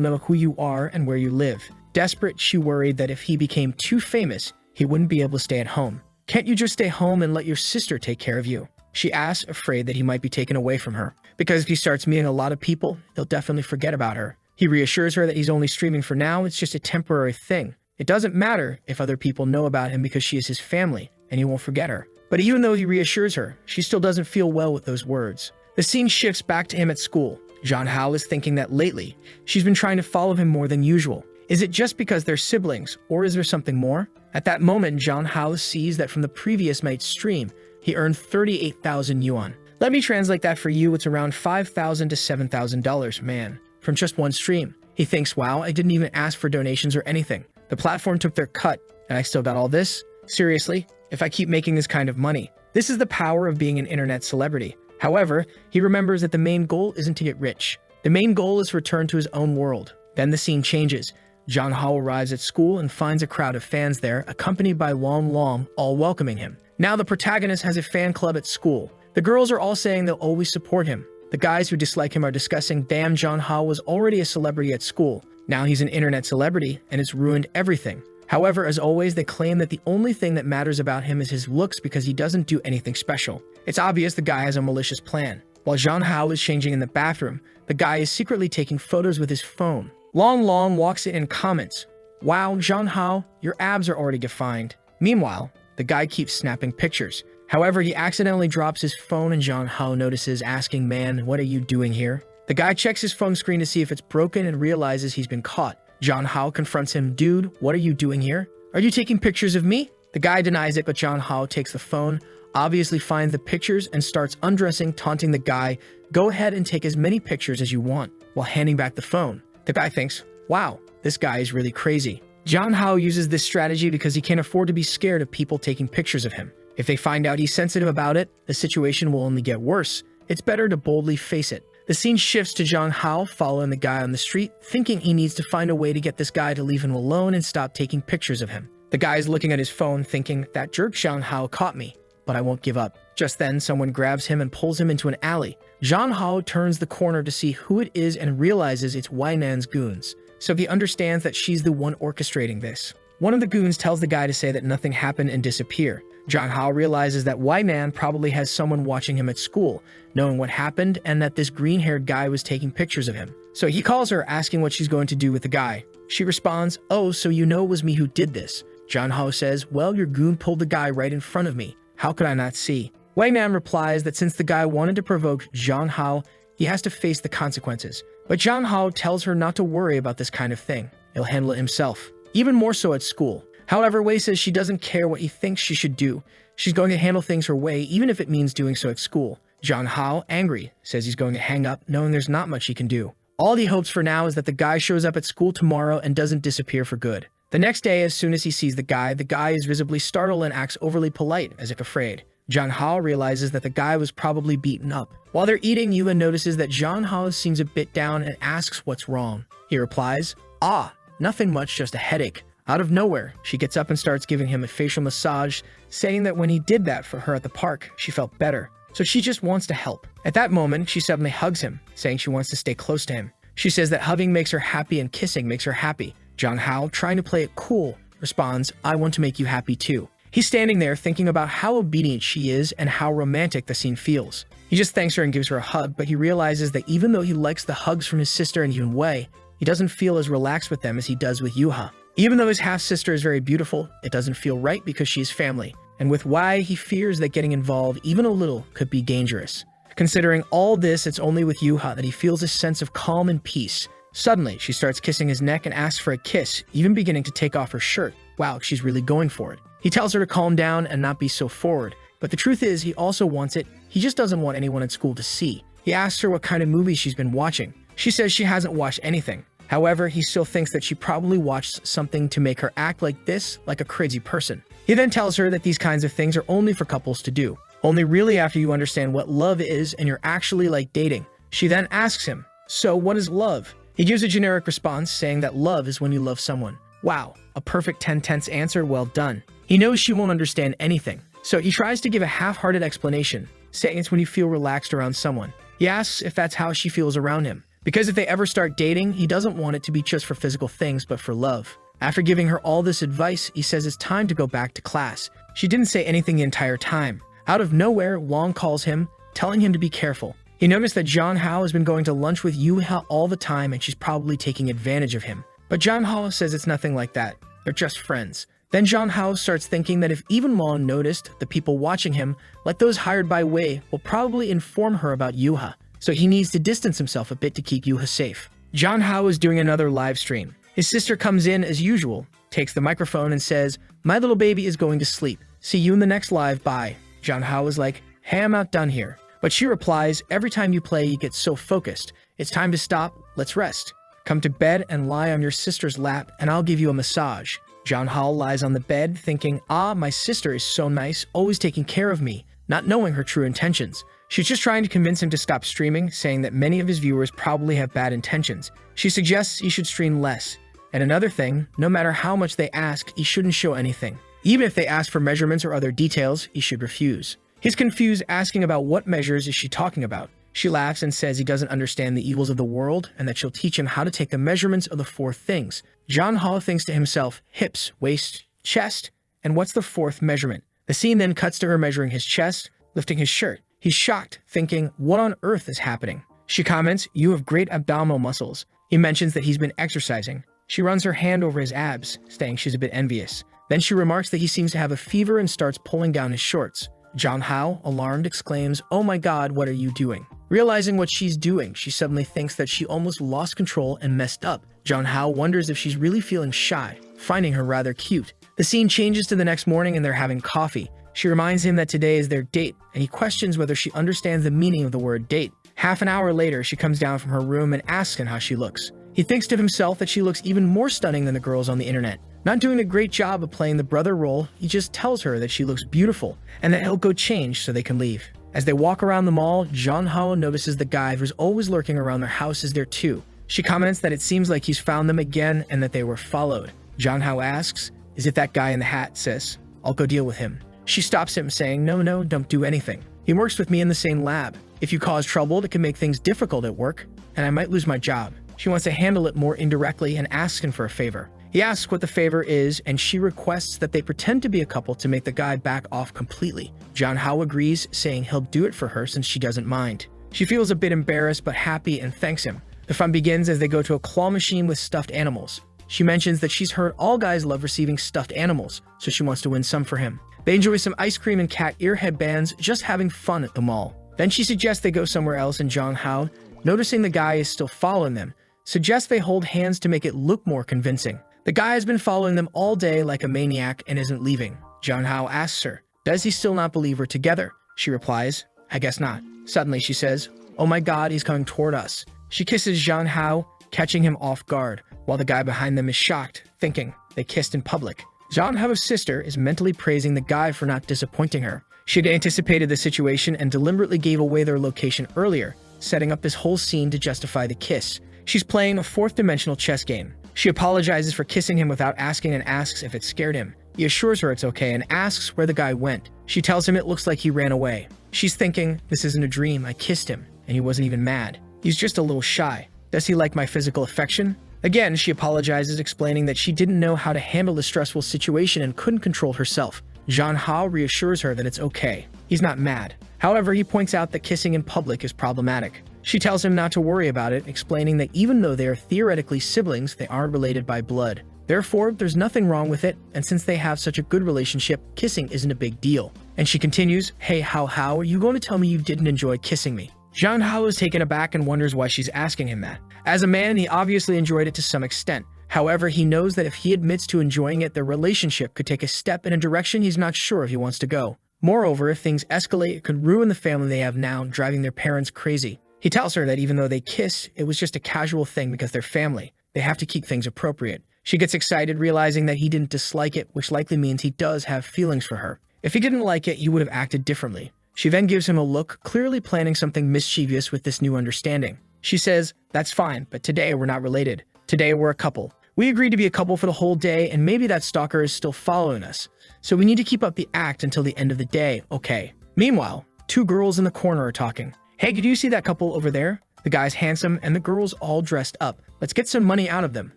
know who you are and where you live." Desperate, she worried that if he became too famous, he wouldn't be able to stay at home. "Can't you just stay home and let your sister take care of you?" she asked, afraid that he might be taken away from her. Because if he starts meeting a lot of people, they'll definitely forget about her. He reassures her that he's only streaming for now, it's just a temporary thing. It doesn't matter if other people know about him because she is his family. and he won't forget her. But even though he reassures her, she still doesn't feel well with those words. The scene shifts back to him at school. Jeonhao is thinking that lately, she's been trying to follow him more than usual. Is it just because they're siblings, or is there something more? At that moment, Jeonhao sees that from the previous night's stream, he earned 38,000 yuan. Let me translate that for you, it's around $5,000 to $7,000, man, from just one stream. He thinks, wow, I didn't even ask for donations or anything. The platform took their cut, and I still got all this? Seriously? If I keep making this kind of money? This is the power of being an internet celebrity. However, he remembers that the main goal isn't to get rich. The main goal is to return to his own world. Then the scene changes. Jeonhao arrives at school and finds a crowd of fans there, accompanied by Long Long, all welcoming him. Now the protagonist has a fan club at school. The girls are all saying they'll always support him. The guys who dislike him are discussing, damn, Jeonhao was already a celebrity at school. Now he's an internet celebrity, and it's ruined everything. However, as always, they claim that the only thing that matters about him is his looks because he doesn't do anything special. It's obvious the guy has a malicious plan. While Jeonhao is changing in the bathroom, the guy is secretly taking photos with his phone. Long Long walks in and comments, wow, Jeonhao, your abs are already defined. Meanwhile, the guy keeps snapping pictures. However, he accidentally drops his phone and Jeonhao notices, asking, man, what are you doing here? The guy checks his phone screen to see if it's broken and realizes he's been caught. Jeonhao confronts him, dude, what are you doing here? Are you taking pictures of me? The guy denies it, but Jeonhao takes the phone, obviously finds the pictures, and starts undressing, taunting the guy, go ahead and take as many pictures as you want, while handing back the phone. The guy thinks, wow, this guy is really crazy. Jeonhao uses this strategy because he can't afford to be scared of people taking pictures of him. If they find out he's sensitive about it, the situation will only get worse. It's better to boldly face it. The scene shifts to Jeonhao following the guy on the street, thinking he needs to find a way to get this guy to leave him alone and stop taking pictures of him. The guy is looking at his phone thinking, that jerk Jeonhao caught me, but I won't give up. Just then, someone grabs him and pulls him into an alley. Jeonhao turns the corner to see who it is and realizes it's Wainan's goons. So he understands that she's the one orchestrating this. One of the goons tells the guy to say that nothing happened and disappear. Jeonhao realizes that Wainan probably has someone watching him at school, knowing what happened and that this green-haired guy was taking pictures of him. So he calls her, asking what she's going to do with the guy. She responds, oh, so you know it was me who did this. Jeonhao says, well, your goon pulled the guy right in front of me. How could I not see? Wainan replies that since the guy wanted to provoke Jeonhao, he has to face the consequences. But Jeonhao tells her not to worry about this kind of thing. He'll handle it himself. Even more so at school. However, Wei says she doesn't care what he thinks she should do. She's going to handle things her way, even if it means doing so at school. Jeonhao, angry, says he's going to hang up, knowing there's not much he can do. All he hopes for now is that the guy shows up at school tomorrow and doesn't disappear for good. The next day, as soon as he sees the guy is visibly startled and acts overly polite, as if afraid. Jeonhao realizes that the guy was probably beaten up. While they're eating, Yuha notices that Jeonhao seems a bit down and asks what's wrong. He replies, ah, nothing much, just a headache. Out of nowhere, she gets up and starts giving him a facial massage, saying that when he did that for her at the park, she felt better. So she just wants to help. At that moment, she suddenly hugs him, saying she wants to stay close to him. She says that hugging makes her happy and kissing makes her happy. Jeonhao, trying to play it cool, responds, I want to make you happy too. He's standing there thinking about how obedient she is and how romantic the scene feels. He just thanks her and gives her a hug, but he realizes that even though he likes the hugs from his sister and even Wei, he doesn't feel as relaxed with them as he does with Yuha. Even though his half-sister is very beautiful, it doesn't feel right because she is family. And with Wei, he fears that getting involved even a little could be dangerous. Considering all this, it's only with Yuha that he feels a sense of calm and peace. Suddenly, she starts kissing his neck and asks for a kiss, even beginning to take off her shirt. Wow, she's really going for it. He tells her to calm down and not be so forward. But the truth is, he also wants it. He just doesn't want anyone at school to see. He asks her what kind of movies she's been watching. She says she hasn't watched anything. However, he still thinks that she probably watched something to make her act like this, like a crazy person. He then tells her that these kinds of things are only for couples to do. Only really after you understand what love is and you're actually like dating. She then asks him, so what is love? He gives a generic response saying that love is when you love someone. Wow, a perfect 10-tense answer, well done. He knows she won't understand anything, so he tries to give a half-hearted explanation, saying it's when you feel relaxed around someone. He asks if that's how she feels around him. Because if they ever start dating, he doesn't want it to be just for physical things, but for love. After giving her all this advice, he says it's time to go back to class. She didn't say anything the entire time. Out of nowhere, Wong calls him, telling him to be careful. He noticed that Jeonhao has been going to lunch with Yuha all the time and she's probably taking advantage of him. But Jeonhao says it's nothing like that. They're just friends. Then John Hao starts thinking that if even Won noticed the people watching him, like those hired by Wei, will probably inform her about Yuha, so he needs to distance himself a bit to keep Yuha safe. John Hao is doing another live stream. His sister comes in as usual, takes the microphone and says, "My little baby is going to sleep. See you in the next live, bye." John Hao is like, "Hey, I'm outdone here." But she replies, "Every time you play, you get so focused. It's time to stop. Let's rest. Come to bed and lie on your sister's lap, and I'll give you a massage." John Hao lies on the bed, thinking, my sister is so nice, always taking care of me, not knowing her true intentions. She's just trying to convince him to stop streaming, saying that many of his viewers probably have bad intentions. She suggests he should stream less. And another thing, no matter how much they ask, he shouldn't show anything. Even if they ask for measurements or other details, he should refuse. He's confused, asking about what measures is she talking about. She laughs and says he doesn't understand the evils of the world and that she'll teach him how to take the measurements of the 4 things. John Hao thinks to himself, hips, waist, chest, and what's the 4th measurement? The scene then cuts to her measuring his chest, lifting his shirt. He's shocked, thinking, what on earth is happening? She comments, "You have great abdominal muscles." He mentions that he's been exercising. She runs her hand over his abs, saying she's a bit envious. Then she remarks that he seems to have a fever and starts pulling down his shorts. John Hao, alarmed, exclaims, "Oh my god, what are you doing?" Realizing what she's doing, she suddenly thinks that she almost lost control and messed up. John Hao wonders if she's really feeling shy, finding her rather cute. The scene changes to the next morning and they're having coffee. She reminds him that today is their date, and he questions whether she understands the meaning of the word date. Half an hour later, she comes down from her room and asks him how she looks. He thinks to himself that she looks even more stunning than the girls on the internet. Not doing a great job of playing the brother role, he just tells her that she looks beautiful and that he'll go change so they can leave. As they walk around the mall, John Hao notices the guy who's always lurking around their house is there too. She comments that it seems like he's found them again and that they were followed. John Hao asks, "Is it that guy in the hat, sis? I'll go deal with him." She stops him, saying, No, don't do anything. He works with me in the same lab. If you cause trouble, it can make things difficult at work, and I might lose my job. She wants to handle it more indirectly and asks him for a favor. He asks what the favor is, and she requests that they pretend to be a couple to make the guy back off completely. John Hao agrees, saying he'll do it for her since she doesn't mind. She feels a bit embarrassed but happy and thanks him. The fun begins as they go to a claw machine with stuffed animals. She mentions that she's heard all guys love receiving stuffed animals, so she wants to win some for him. They enjoy some ice cream and cat ear headbands, just having fun at the mall. Then she suggests they go somewhere else, and John Hao, noticing the guy is still following them, suggests they hold hands to make it look more convincing. The guy has been following them all day like a maniac and isn't leaving. John Hao asks her, does he still not believe we're together? She replies, I guess not. Suddenly she says, oh my god, he's coming toward us. She kisses John Hao, catching him off guard, while the guy behind them is shocked, thinking they kissed in public. John Hao's sister is mentally praising the guy for not disappointing her. She had anticipated the situation and deliberately gave away their location earlier, setting up this whole scene to justify the kiss. She's playing a fourth-dimensional chess game. She apologizes for kissing him without asking and asks if it scared him. He assures her it's okay and asks where the guy went. She tells him it looks like he ran away. She's thinking, this isn't a dream, I kissed him, and he wasn't even mad. He's just a little shy. Does he like my physical affection? Again, she apologizes, explaining that she didn't know how to handle the stressful situation and couldn't control herself. John Hao reassures her that it's okay. He's not mad. However, he points out that kissing in public is problematic. She tells him not to worry about it, explaining that even though they are theoretically siblings, they aren't related by blood. Therefore, there's nothing wrong with it, and since they have such a good relationship, kissing isn't a big deal. And she continues, hey, how are you going to tell me you didn't enjoy kissing me? John Hao is taken aback and wonders why she's asking him that. As a man, he obviously enjoyed it to some extent. However, he knows that if he admits to enjoying it, their relationship could take a step in a direction he's not sure if he wants to go. Moreover, if things escalate, it could ruin the family they have now, driving their parents crazy. He tells her that even though they kiss, it was just a casual thing because they're family. They have to keep things appropriate. She gets excited, realizing that he didn't dislike it, which likely means he does have feelings for her. If he didn't like it, he would have acted differently. She then gives him a look, clearly planning something mischievous with this new understanding. She says, that's fine, but today we're not related. Today we're a couple. We agreed to be a couple for the whole day, and maybe that stalker is still following us. So we need to keep up the act until the end of the day, okay? Meanwhile, two girls in the corner are talking. Hey, could you see that couple over there? The guy's handsome, and the girl's all dressed up. Let's get some money out of them.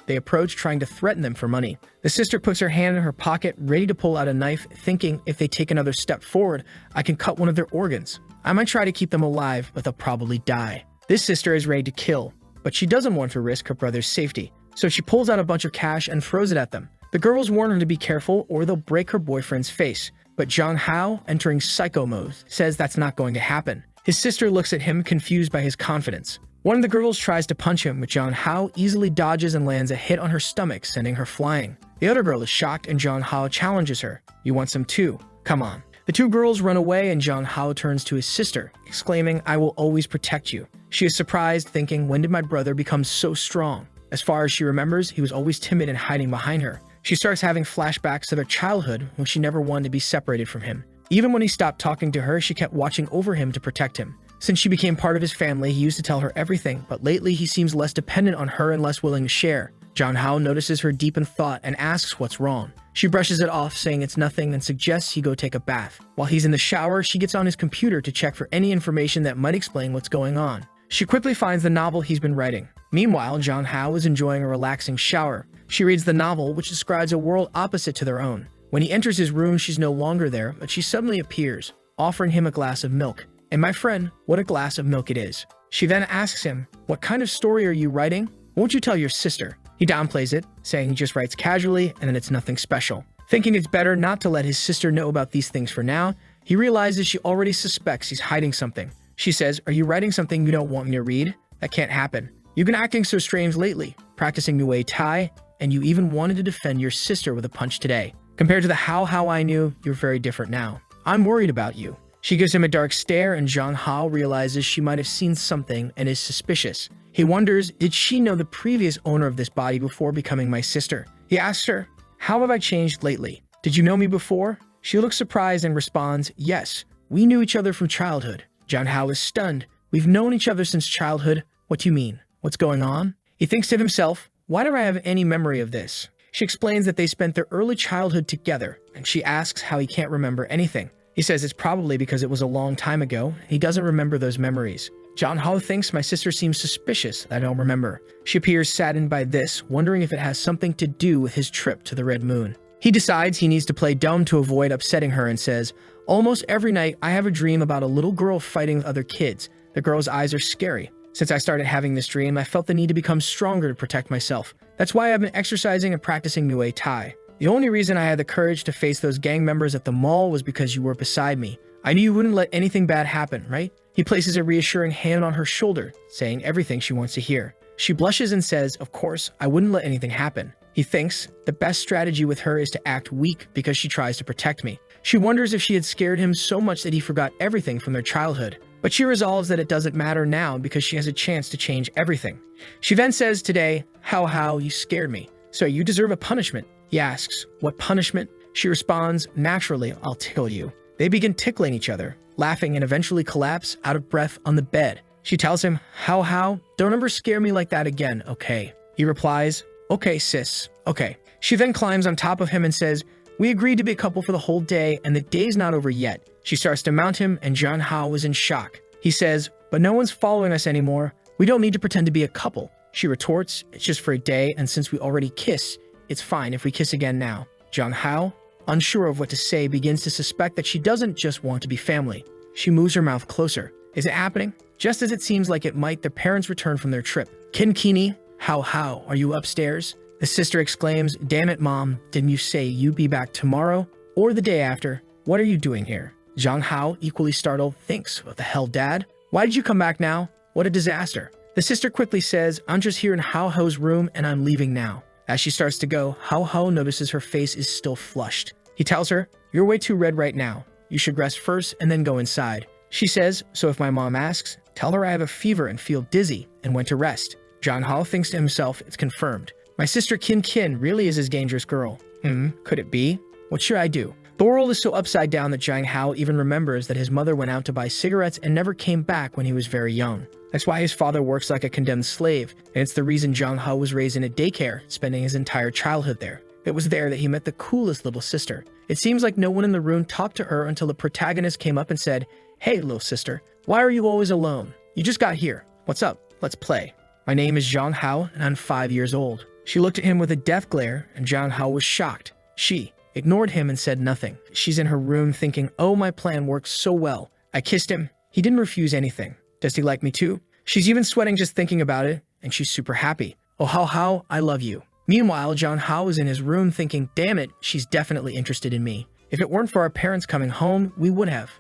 They approach, trying to threaten them for money. The sister puts her hand in her pocket, ready to pull out a knife, thinking if they take another step forward, I can cut one of their organs. I might try to keep them alive, but they'll probably die. This sister is ready to kill, but she doesn't want to risk her brother's safety. So she pulls out a bunch of cash and throws it at them. The girls warn her to be careful or they'll break her boyfriend's face. But Jong Hao, entering psycho mode, says that's not going to happen. His sister looks at him, confused by his confidence. One of the girls tries to punch him, but Jong Hao easily dodges and lands a hit on her stomach, sending her flying. The other girl is shocked and Jong Hao challenges her. You want some too? Come on. The two girls run away and Jong Hao turns to his sister, exclaiming, I will always protect you. She is surprised, thinking, when did my brother become so strong? As far as she remembers, he was always timid and hiding behind her. She starts having flashbacks to their childhood when she never wanted to be separated from him. Even when he stopped talking to her, she kept watching over him to protect him. Since she became part of his family, he used to tell her everything, but lately he seems less dependent on her and less willing to share. Jong Hao notices her deep in thought and asks what's wrong. She brushes it off, saying it's nothing, and suggests he go take a bath. While he's in the shower, she gets on his computer to check for any information that might explain what's going on. She quickly finds the novel he's been writing. Meanwhile, Jong Hao is enjoying a relaxing shower. She reads the novel, which describes a world opposite to their own. When he enters his room, she's no longer there, but she suddenly appears, offering him a glass of milk. And my friend, what a glass of milk it is. She then asks him, what kind of story are you writing? Won't you tell your sister? He downplays it, saying he just writes casually and that it's nothing special. Thinking it's better not to let his sister know about these things for now, he realizes she already suspects he's hiding something. She says, are you writing something you don't want me to read? That can't happen. You've been acting so strange lately, practicing Muay Thai, and you even wanted to defend your sister with a punch today. Compared to the how I knew, you're very different now. I'm worried about you. She gives him a dark stare and Jong Hao realizes she might have seen something and is suspicious. He wonders, did she know the previous owner of this body before becoming my sister? He asks her, how have I changed lately? Did you know me before? She looks surprised and responds, yes, we knew each other from childhood. Jong Hao is stunned. We've known each other since childhood. What do you mean? What's going on? He thinks to himself, why do I have any memory of this? She explains that they spent their early childhood together, and she asks how he can't remember anything. He says it's probably because it was a long time ago. He doesn't remember those memories. Jong Hao thinks my sister seems suspicious that I don't remember. She appears saddened by this, wondering if it has something to do with his trip to the Red Moon. He decides he needs to play dumb to avoid upsetting her and says, almost every night I have a dream about a little girl fighting with other kids. The girl's eyes are scary. Since I started having this dream, I felt the need to become stronger to protect myself. That's why I've been exercising and practicing Muay Thai. The only reason I had the courage to face those gang members at the mall was because you were beside me. I knew you wouldn't let anything bad happen, right? He places a reassuring hand on her shoulder, saying everything she wants to hear. She blushes and says, of course, I wouldn't let anything happen. He thinks the best strategy with her is to act weak because she tries to protect me. She wonders if she had scared him so much that he forgot everything from their childhood. But she resolves that it doesn't matter now because she has a chance to change everything. She then says today, how, you scared me. So you deserve a punishment. He asks, what punishment? She responds, naturally, I'll tickle you. They begin tickling each other, laughing and eventually collapse out of breath on the bed. She tells him, how, don't ever scare me like that again, okay? He replies, okay, sis, okay. She then climbs on top of him and says, we agreed to be a couple for the whole day and the day's not over yet. She starts to mount him and Jong Hao is in shock. He says, but no one's following us anymore. We don't need to pretend to be a couple. She retorts, it's just for a day and since we already kiss, it's fine if we kiss again now. Jong Hao, unsure of what to say, begins to suspect that she doesn't just want to be family. She moves her mouth closer. Is it happening? Just as it seems like it might, their parents return from their trip. Kinkini, how, are you upstairs? The sister exclaims, damn it, mom, didn't you say you'd be back tomorrow or the day after? What are you doing here? Jong Hao, equally startled, thinks, what the hell, dad? Why did you come back now? What a disaster. The sister quickly says, I'm just here in Hao's room and I'm leaving now. As she starts to go, Hao notices her face is still flushed. He tells her, you're way too red right now. You should rest first and then go inside. She says, so if my mom asks, tell her I have a fever and feel dizzy and went to rest. Jong Hao thinks to himself, it's confirmed. My sister Kin really is his dangerous girl. Could it be? What should I do? The world is so upside down that Jong Hao even remembers that his mother went out to buy cigarettes and never came back when he was very young. That's why his father works like a condemned slave, and it's the reason Jong Hao was raised in a daycare, spending his entire childhood there. It was there that he met the coolest little sister. It seems like no one in the room talked to her until the protagonist came up and said, hey, little sister, why are you always alone? You just got here. What's up? Let's play. My name is Jong Hao, and I'm 5 years old. She looked at him with a death glare, and Jong Hao was shocked. She ignored him and said nothing. She's in her room thinking, oh, my plan worked so well. I kissed him. He didn't refuse anything. Does he like me too? She's even sweating just thinking about it, and she's super happy. Oh, Hao, I love you. Meanwhile, John Hao is in his room thinking, damn it, she's definitely interested in me. If it weren't for our parents coming home, we would have.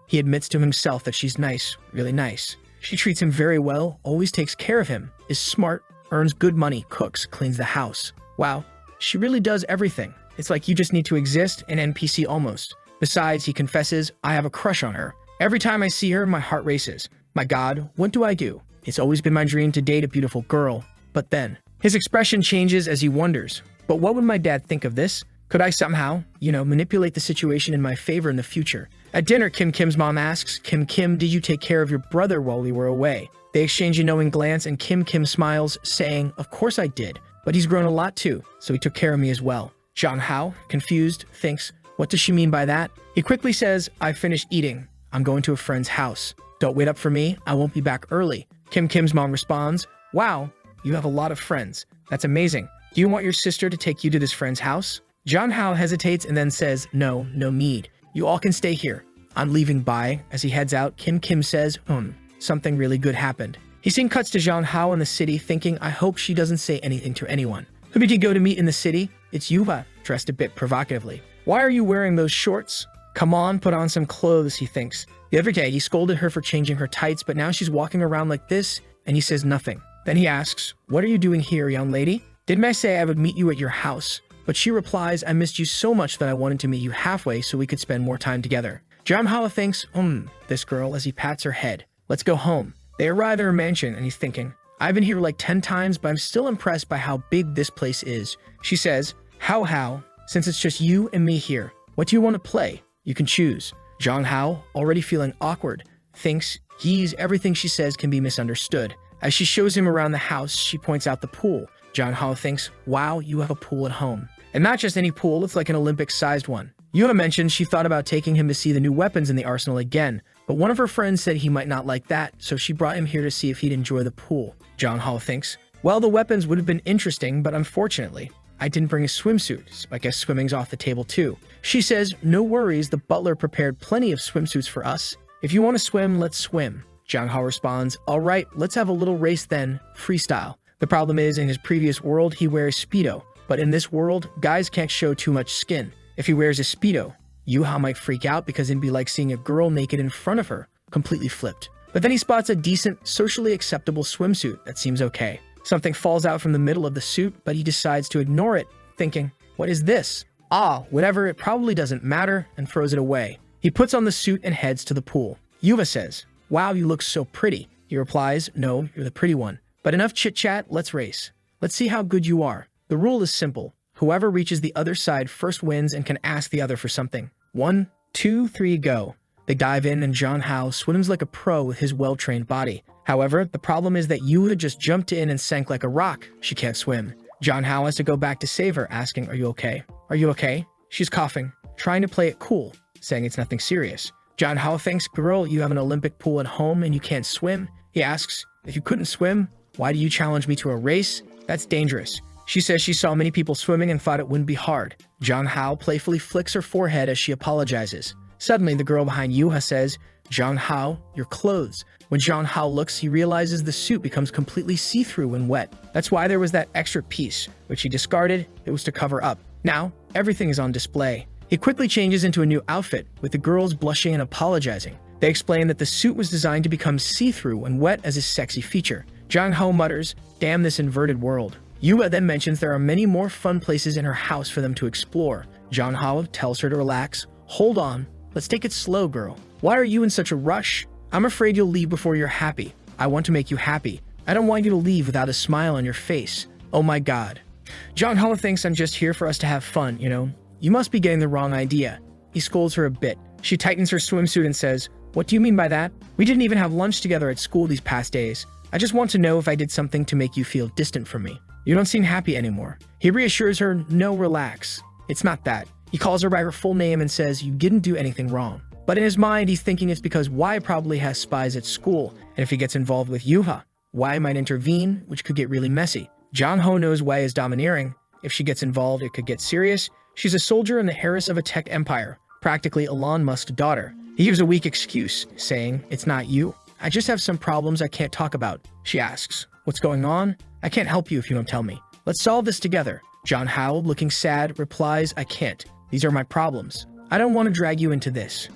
He admits to himself that she's nice, really nice. She treats him very well, always takes care of him, is smart, earns good money, cooks, cleans the house. Wow, she really does everything. It's like you just need to exist, an NPC almost. Besides, he confesses, I have a crush on her. Every time I see her, my heart races. My God, what do I do? It's always been my dream to date a beautiful girl. But then, his expression changes as he wonders, but what would my dad think of this? Could I somehow, manipulate the situation in my favor in the future? At dinner, Kim's mom asks, Kim, did you take care of your brother while we were away? They exchange a knowing glance and Kim smiles, saying, of course I did, but he's grown a lot too, so he took care of me as well. John Hao, confused, thinks, what does she mean by that? He quickly says, I finished eating. I'm going to a friend's house. Don't wait up for me, I won't be back early. Kim's mom responds, wow, you have a lot of friends. That's amazing. Do you want your sister to take you to this friend's house? John Hao hesitates and then says, no need. You all can stay here. I'm leaving by. As he heads out, Kim says, something really good happened. He scene cuts to John Hao in the city thinking, I hope she doesn't say anything to anyone. Who did you go to meet in the city? It's Yuha, dressed a bit provocatively. Why are you wearing those shorts? Come on, put on some clothes, he thinks. The other day, he scolded her for changing her tights, but now she's walking around like this, and he says nothing. Then he asks, what are you doing here, young lady? Didn't I say I would meet you at your house? But she replies, I missed you so much that I wanted to meet you halfway so we could spend more time together. John Hao thinks, this girl, as he pats her head. Let's go home. They arrive at her mansion, and he's thinking, I've been here like 10 times, but I'm still impressed by how big this place is. She says, How, since it's just you and me here, what do you want to play? You can choose. John Hao, already feeling awkward, thinks everything she says can be misunderstood. As she shows him around the house, she points out the pool. John Hao thinks, wow, you have a pool at home. And not just any pool, it's like an Olympic-sized one. Yuha mentioned she thought about taking him to see the new weapons in the arsenal again, but one of her friends said he might not like that, so she brought him here to see if he'd enjoy the pool. John Hao thinks, well, the weapons would have been interesting, but unfortunately, I didn't bring a swimsuit, so I guess swimming's off the table too. She says, no worries, the butler prepared plenty of swimsuits for us. If you want to swim, let's swim. John Hao responds, all right, let's have a little race then, freestyle. The problem is, in his previous world, he wears Speedo, but in this world, guys can't show too much skin. If he wears a Speedo, Yuha might freak out because it'd be like seeing a girl naked in front of her, completely flipped. But then he spots a decent, socially acceptable swimsuit that seems okay. Something falls out from the middle of the suit, but he decides to ignore it, thinking, what is this? Whatever, it probably doesn't matter, and throws it away. He puts on the suit and heads to the pool. Yuha says, wow, you look so pretty. He replies, no, you're the pretty one. But enough chit-chat, let's race. Let's see how good you are. The rule is simple. Whoever reaches the other side first wins and can ask the other for something. 1, 2, 3, go. They dive in and John Hao swims like a pro with his well-trained body. However, the problem is that Yuha just jumped in and sank like a rock. She can't swim. John Hao has to go back to save her, asking, are you okay? Are you okay? She's coughing, trying to play it cool, saying it's nothing serious. John Hao thinks, girl, you have an Olympic pool at home and you can't swim? He asks, if you couldn't swim, why do you challenge me to a race? That's dangerous. She says she saw many people swimming and thought it wouldn't be hard. John Hao playfully flicks her forehead as she apologizes. Suddenly, the girl behind Yuha says, John Hao, your clothes. When John Hao looks, he realizes the suit becomes completely see-through when wet. That's why there was that extra piece, which he discarded. It was to cover up. Now, everything is on display. He quickly changes into a new outfit, with the girls blushing and apologizing. They explain that the suit was designed to become see-through when wet as a sexy feature. John Hao mutters, damn this inverted world. Yuha then mentions there are many more fun places in her house for them to explore. John Hao tells her to relax. Hold on, let's take it slow, girl. Why are you in such a rush? I'm afraid you'll leave before you're happy. I want to make you happy. I don't want you to leave without a smile on your face. Oh my God. John Hao thinks I'm just here for us to have fun, you know? You must be getting the wrong idea. He scolds her a bit. She tightens her swimsuit and says, what do you mean by that? We didn't even have lunch together at school these past days. I just want to know if I did something to make you feel distant from me. You don't seem happy anymore. He reassures her, no, relax. It's not that. He calls her by her full name and says, you didn't do anything wrong. But in his mind, he's thinking it's because Y probably has spies at school, and if he gets involved with Yuha, Y might intervene, which could get really messy. John Hao knows Y is domineering. If she gets involved, it could get serious. She's a soldier and the heiress of a tech empire, practically Elon Musk's daughter. He gives a weak excuse, saying, it's not you. I just have some problems I can't talk about. She asks, what's going on? I can't help you if you don't tell me. Let's solve this together. John Hao, looking sad, replies, I can't. These are my problems. I don't want to drag you into this.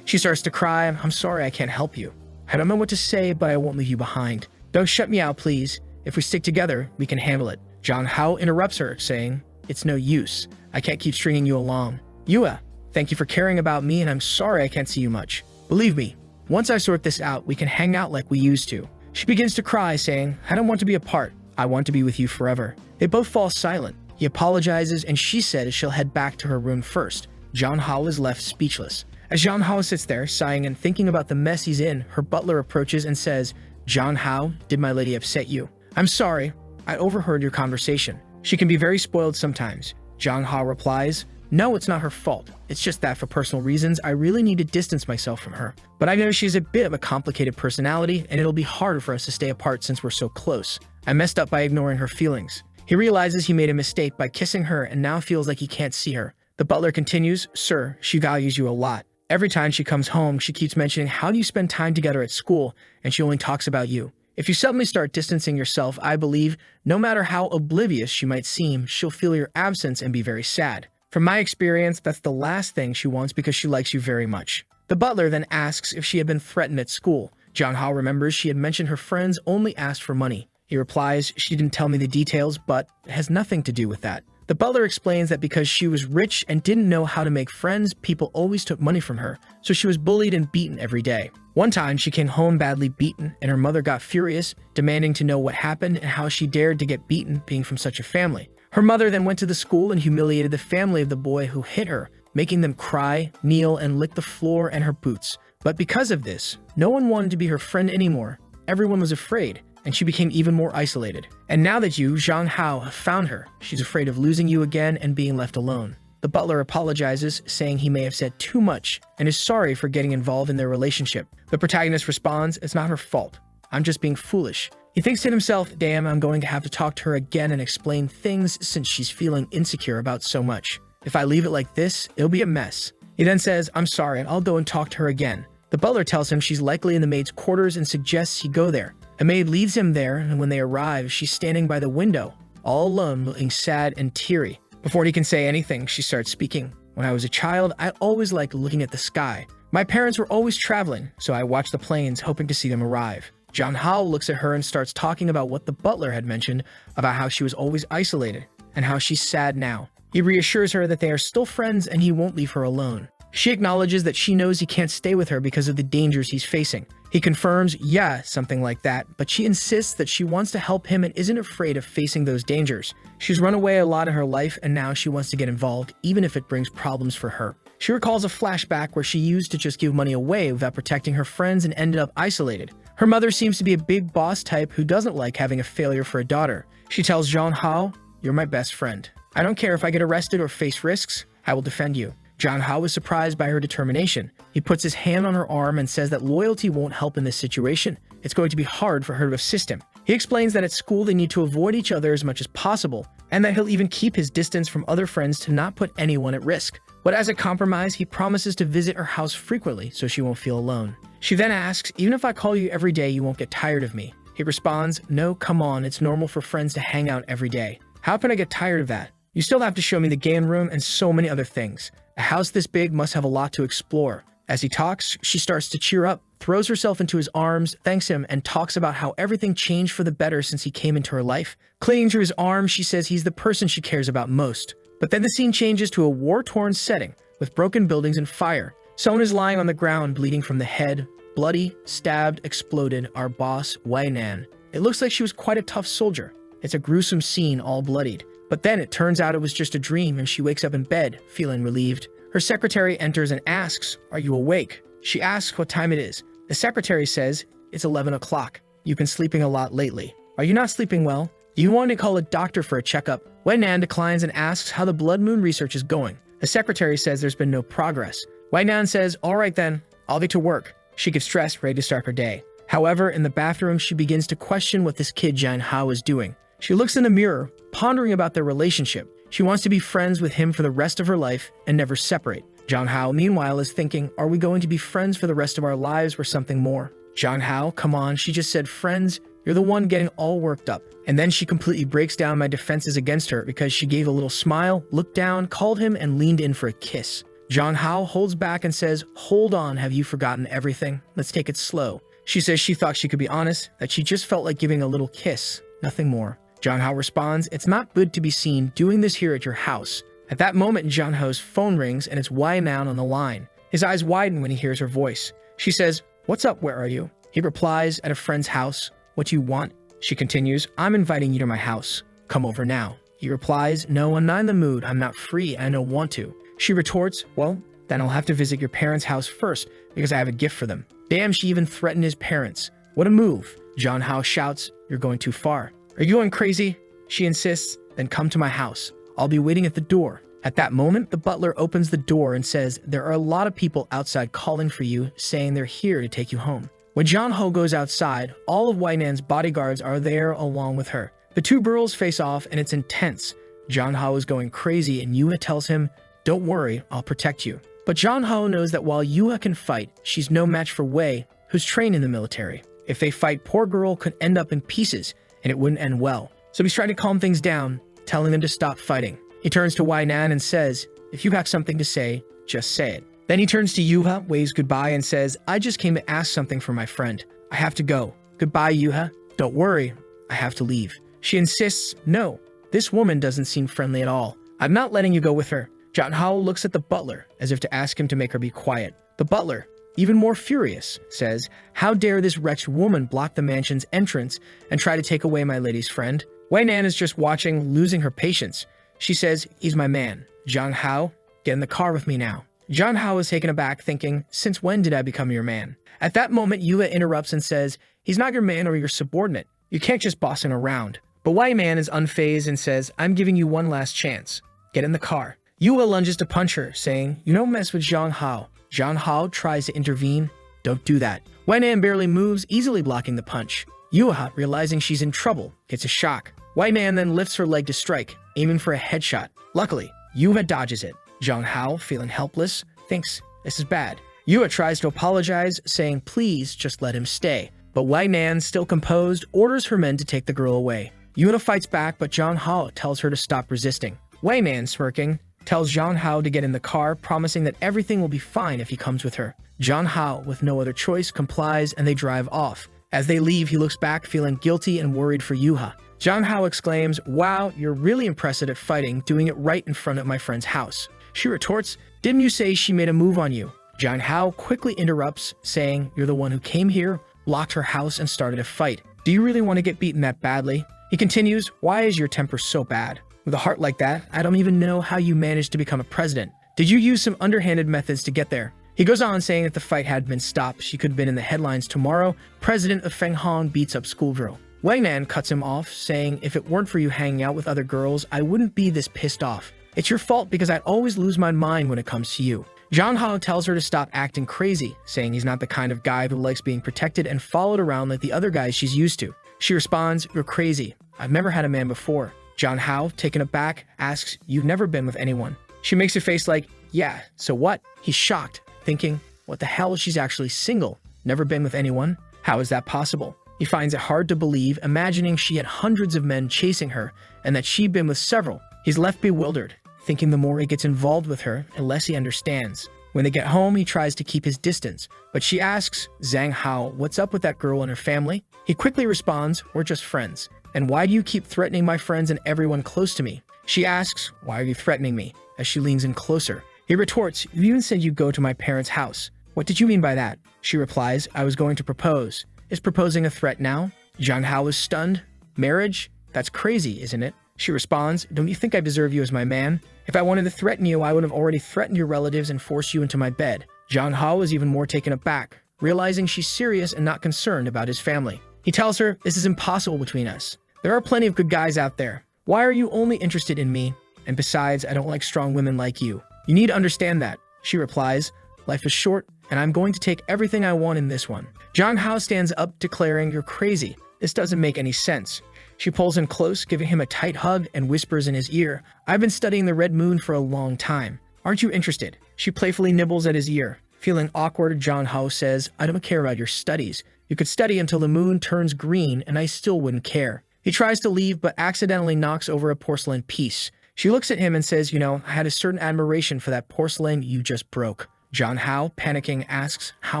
She starts to cry. I'm sorry I can't help you. I don't know what to say, but I won't leave you behind. Don't shut me out, please. If we stick together, we can handle it. John Hao interrupts her, saying, it's no use. I can't keep stringing you along. Yua, thank you for caring about me, and I'm sorry I can't see you much. Believe me, once I sort this out, we can hang out like we used to. She begins to cry, saying, I don't want to be apart. I want to be with you forever. They both fall silent. He apologizes, and she says she'll head back to her room first. John Hao is left speechless. As John Hao sits there, sighing and thinking about the mess he's in, her butler approaches and says, John Hao, did my lady upset you? I'm sorry. I overheard your conversation. She can be very spoiled sometimes. John Hao replies, no, it's not her fault. It's just that for personal reasons, I really need to distance myself from her. But I know she's a bit of a complicated personality, and it'll be harder for us to stay apart since we're so close. I messed up by ignoring her feelings. He realizes he made a mistake by kissing her and now feels like he can't see her. The butler continues, sir, she values you a lot. Every time she comes home, she keeps mentioning how do you spend time together at school, and she only talks about you. If you suddenly start distancing yourself, I believe, no matter how oblivious she might seem, she'll feel your absence and be very sad. From my experience, that's the last thing she wants because she likes you very much. The butler then asks if she had been threatened at school. John Hao remembers she had mentioned her friends only asked for money. He replies, she didn't tell me the details, but it has nothing to do with that. The butler explains that because she was rich and didn't know how to make friends, people always took money from her, so she was bullied and beaten every day. One time, she came home badly beaten, and her mother got furious, demanding to know what happened and how she dared to get beaten being from such a family. Her mother then went to the school and humiliated the family of the boy who hit her, making them cry, kneel, and lick the floor and her boots. But because of this, no one wanted to be her friend anymore. Everyone was afraid, and she became even more isolated. And now that you, John Hao, have found her, she's afraid of losing you again and being left alone. The butler apologizes, saying he may have said too much and is sorry for getting involved in their relationship. The protagonist responds, it's not her fault. I'm just being foolish. He thinks to himself, damn, I'm going to have to talk to her again and explain things since she's feeling insecure about so much. If I leave it like this, it'll be a mess. He then says, I'm sorry, and I'll go and talk to her again. The butler tells him she's likely in the maid's quarters and suggests he go there. A maid leads him there, and when they arrive, she's standing by the window, all alone, looking sad and teary. Before he can say anything, she starts speaking. When I was a child, I always liked looking at the sky. My parents were always traveling, so I watched the planes, hoping to see them arrive. John Hao looks at her and starts talking about what the butler had mentioned about how she was always isolated and how she's sad now. He reassures her that they are still friends and he won't leave her alone. She acknowledges that she knows he can't stay with her because of the dangers he's facing. He confirms, yeah, something like that, but she insists that she wants to help him and isn't afraid of facing those dangers. She's run away a lot in her life and now she wants to get involved, even if it brings problems for her. She recalls a flashback where she used to just give money away without protecting her friends and ended up isolated. Her mother seems to be a big boss type who doesn't like having a failure for a daughter. She tells John Hao, you're my best friend. I don't care if I get arrested or face risks, I will defend you. John Hao is surprised by her determination. He puts his hand on her arm and says that loyalty won't help in this situation. It's going to be hard for her to assist him. He explains that at school they need to avoid each other as much as possible, and that he'll even keep his distance from other friends to not put anyone at risk. But as a compromise, he promises to visit her house frequently so she won't feel alone. She then asks, even if I call you every day, you won't get tired of me. He responds, no, come on, it's normal for friends to hang out every day. How can I get tired of that? You still have to show me the game room and so many other things. A house this big must have a lot to explore. As he talks, she starts to cheer up, throws herself into his arms, thanks him, and talks about how everything changed for the better since he came into her life. Clinging to his arm, she says he's the person she cares about most. But then the scene changes to a war-torn setting, with broken buildings and fire. Someone is lying on the ground, bleeding from the head. Bloody, stabbed, exploded, our boss, Wei Nan. It looks like she was quite a tough soldier. It's a gruesome scene, all bloodied. But then it turns out it was just a dream and she wakes up in bed, feeling relieved. Her secretary enters and asks, are you awake? She asks what time it is. The secretary says, it's 11 o'clock. You've been sleeping a lot lately. Are you not sleeping well? Do you want to call a doctor for a checkup? Wei Nan declines and asks how the blood moon research is going. The secretary says there's been no progress. Wei Nan says, all right then, I'll be to work. She gets dressed, ready to start her day. However, in the bathroom, she begins to question what this kid John Hao is doing. She looks in the mirror, pondering about their relationship. She wants to be friends with him for the rest of her life and never separate. John Hao, meanwhile, is thinking, are we going to be friends for the rest of our lives or something more? John Hao, come on, she just said friends. You're the one getting all worked up. And then she completely breaks down my defenses against her because she gave a little smile, looked down, called him, and leaned in for a kiss. Jong Hao holds back and says, "Hold on, have you forgotten everything? Let's take it slow." She says she thought she could be honest, that she just felt like giving a little kiss, nothing more. Jong Hao responds, "It's not good to be seen doing this here at your house." At that moment, Jong Hao's phone rings and it's Wai Nan on the line. His eyes widen when he hears her voice. She says, "What's up, where are you?" He replies, "At a friend's house. What do you want?" She continues, "I'm inviting you to my house. Come over now." He replies, "No, I'm not in the mood. I'm not free and I don't want to." She retorts, "Well, then I'll have to visit your parents' house first because I have a gift for them." Damn, she even threatened his parents. What a move. Jong Hao shouts, "You're going too far." "Are you going crazy?" She insists, "Then come to my house. I'll be waiting at the door." At that moment, the butler opens the door and says, "There are a lot of people outside calling for you, saying they're here to take you home." When Jong Hao goes outside, all of Wai Nan's bodyguards are there along with her. The two girls face off and it's intense. Jong Hao is going crazy and Yuha tells him, "Don't worry, I'll protect you." But Jong Hao knows that while Yuha can fight, she's no match for Wei, who's trained in the military. If they fight, poor girl could end up in pieces, and it wouldn't end well. So he's trying to calm things down, telling them to stop fighting. He turns to Wai Nan and says, "If you have something to say, just say it." Then he turns to Yuha, waves goodbye, and says, "I just came to ask something from my friend. I have to go. Goodbye, Yuha. Don't worry, I have to leave." She insists, "No, this woman doesn't seem friendly at all. I'm not letting you go with her." Jong Hao looks at the butler as if to ask him to make her be quiet. The butler, even more furious, says, "How dare this wretched woman block the mansion's entrance and try to take away my lady's friend?" Wai Nan is just watching, losing her patience. She says, "He's my man. Jong Hao, get in the car with me now." Jong Hao is taken aback, thinking, "Since when did I become your man?" At that moment, Yuha interrupts and says, "He's not your man or your subordinate. You can't just boss him around." But Wai Nan is unfazed and says, "I'm giving you one last chance. Get in the car." Yuha lunges to punch her, saying, "You don't mess with Jong Hao." Jong Hao tries to intervene. "Don't do that." Wai Nan barely moves, easily blocking the punch. Yuha, realizing she's in trouble, gets a shock. Wai Nan then lifts her leg to strike, aiming for a headshot. Luckily, Yuha dodges it. Jong Hao, feeling helpless, thinks this is bad. Yuha tries to apologize, saying please just let him stay. But Wai Nan, still composed, orders her men to take the girl away. Yuha fights back, but Jong Hao tells her to stop resisting. Wai Nan, smirking, tells Jong Hao to get in the car, promising that everything will be fine if he comes with her. Jong Hao, with no other choice, complies and they drive off. As they leave, he looks back, feeling guilty and worried for Yuha. Jong Hao exclaims, "Wow, you're really impressive at fighting, doing it right in front of my friend's house." She retorts, "Didn't you say she made a move on you?" Jong Hao quickly interrupts, saying, "You're the one who came here, locked her house, and started a fight. Do you really want to get beaten that badly?" He continues, "Why is your temper so bad? With a heart like that, I don't even know how you managed to become a president. Did you use some underhanded methods to get there?" He goes on saying if the fight had been stopped, she could have been in the headlines tomorrow. President of Feng Hong beats up schoolgirl. Wai Nan cuts him off, saying, "If it weren't for you hanging out with other girls, I wouldn't be this pissed off. It's your fault because I'd always lose my mind when it comes to you." Jong Hao tells her to stop acting crazy, saying he's not the kind of guy who likes being protected and followed around like the other guys she's used to. She responds, "You're crazy. I've never had a man before." Jong Hao, taken aback, asks, "You've never been with anyone?" She makes a face like, "Yeah, so what?" He's shocked, thinking, what the hell, she's actually single, never been with anyone? How is that possible? He finds it hard to believe, imagining she had hundreds of men chasing her and that she'd been with several. He's left bewildered, thinking the more he gets involved with her, the less he understands. When they get home, he tries to keep his distance, but she asks Zhang Hao what's up with that girl and her family. He quickly responds, "We're just friends. And why do you keep threatening my friends and everyone close to me?" She asks, "Why are you threatening me?" as she leans in closer. He retorts, "You even said you'd go to my parents' house. What did you mean by that?" She replies, "I was going to propose." Is proposing a threat now? Jong Hao is stunned. Marriage? That's crazy, isn't it? She responds, "Don't you think I deserve you as my man? If I wanted to threaten you, I would have already threatened your relatives and forced you into my bed." Jong Hao is even more taken aback, realizing she's serious and not concerned about his family. He tells her, "This is impossible between us. There are plenty of good guys out there. Why are you only interested in me? And besides, I don't like strong women like you. You need to understand that." She replies, "Life is short, and I'm going to take everything I want in this one." Jong Hao stands up, declaring, "You're crazy. This doesn't make any sense." She pulls him close, giving him a tight hug, and whispers in his ear, "I've been studying the Red Moon for a long time. Aren't you interested?" She playfully nibbles at his ear. Feeling awkward, Jong Hao says, "I don't care about your studies. You could study until the moon turns green and I still wouldn't care. He tries to leave but accidentally knocks over a porcelain piece. She looks at him and says, you know, I had a certain admiration for that porcelain you just broke. John Hao, panicking, asks, how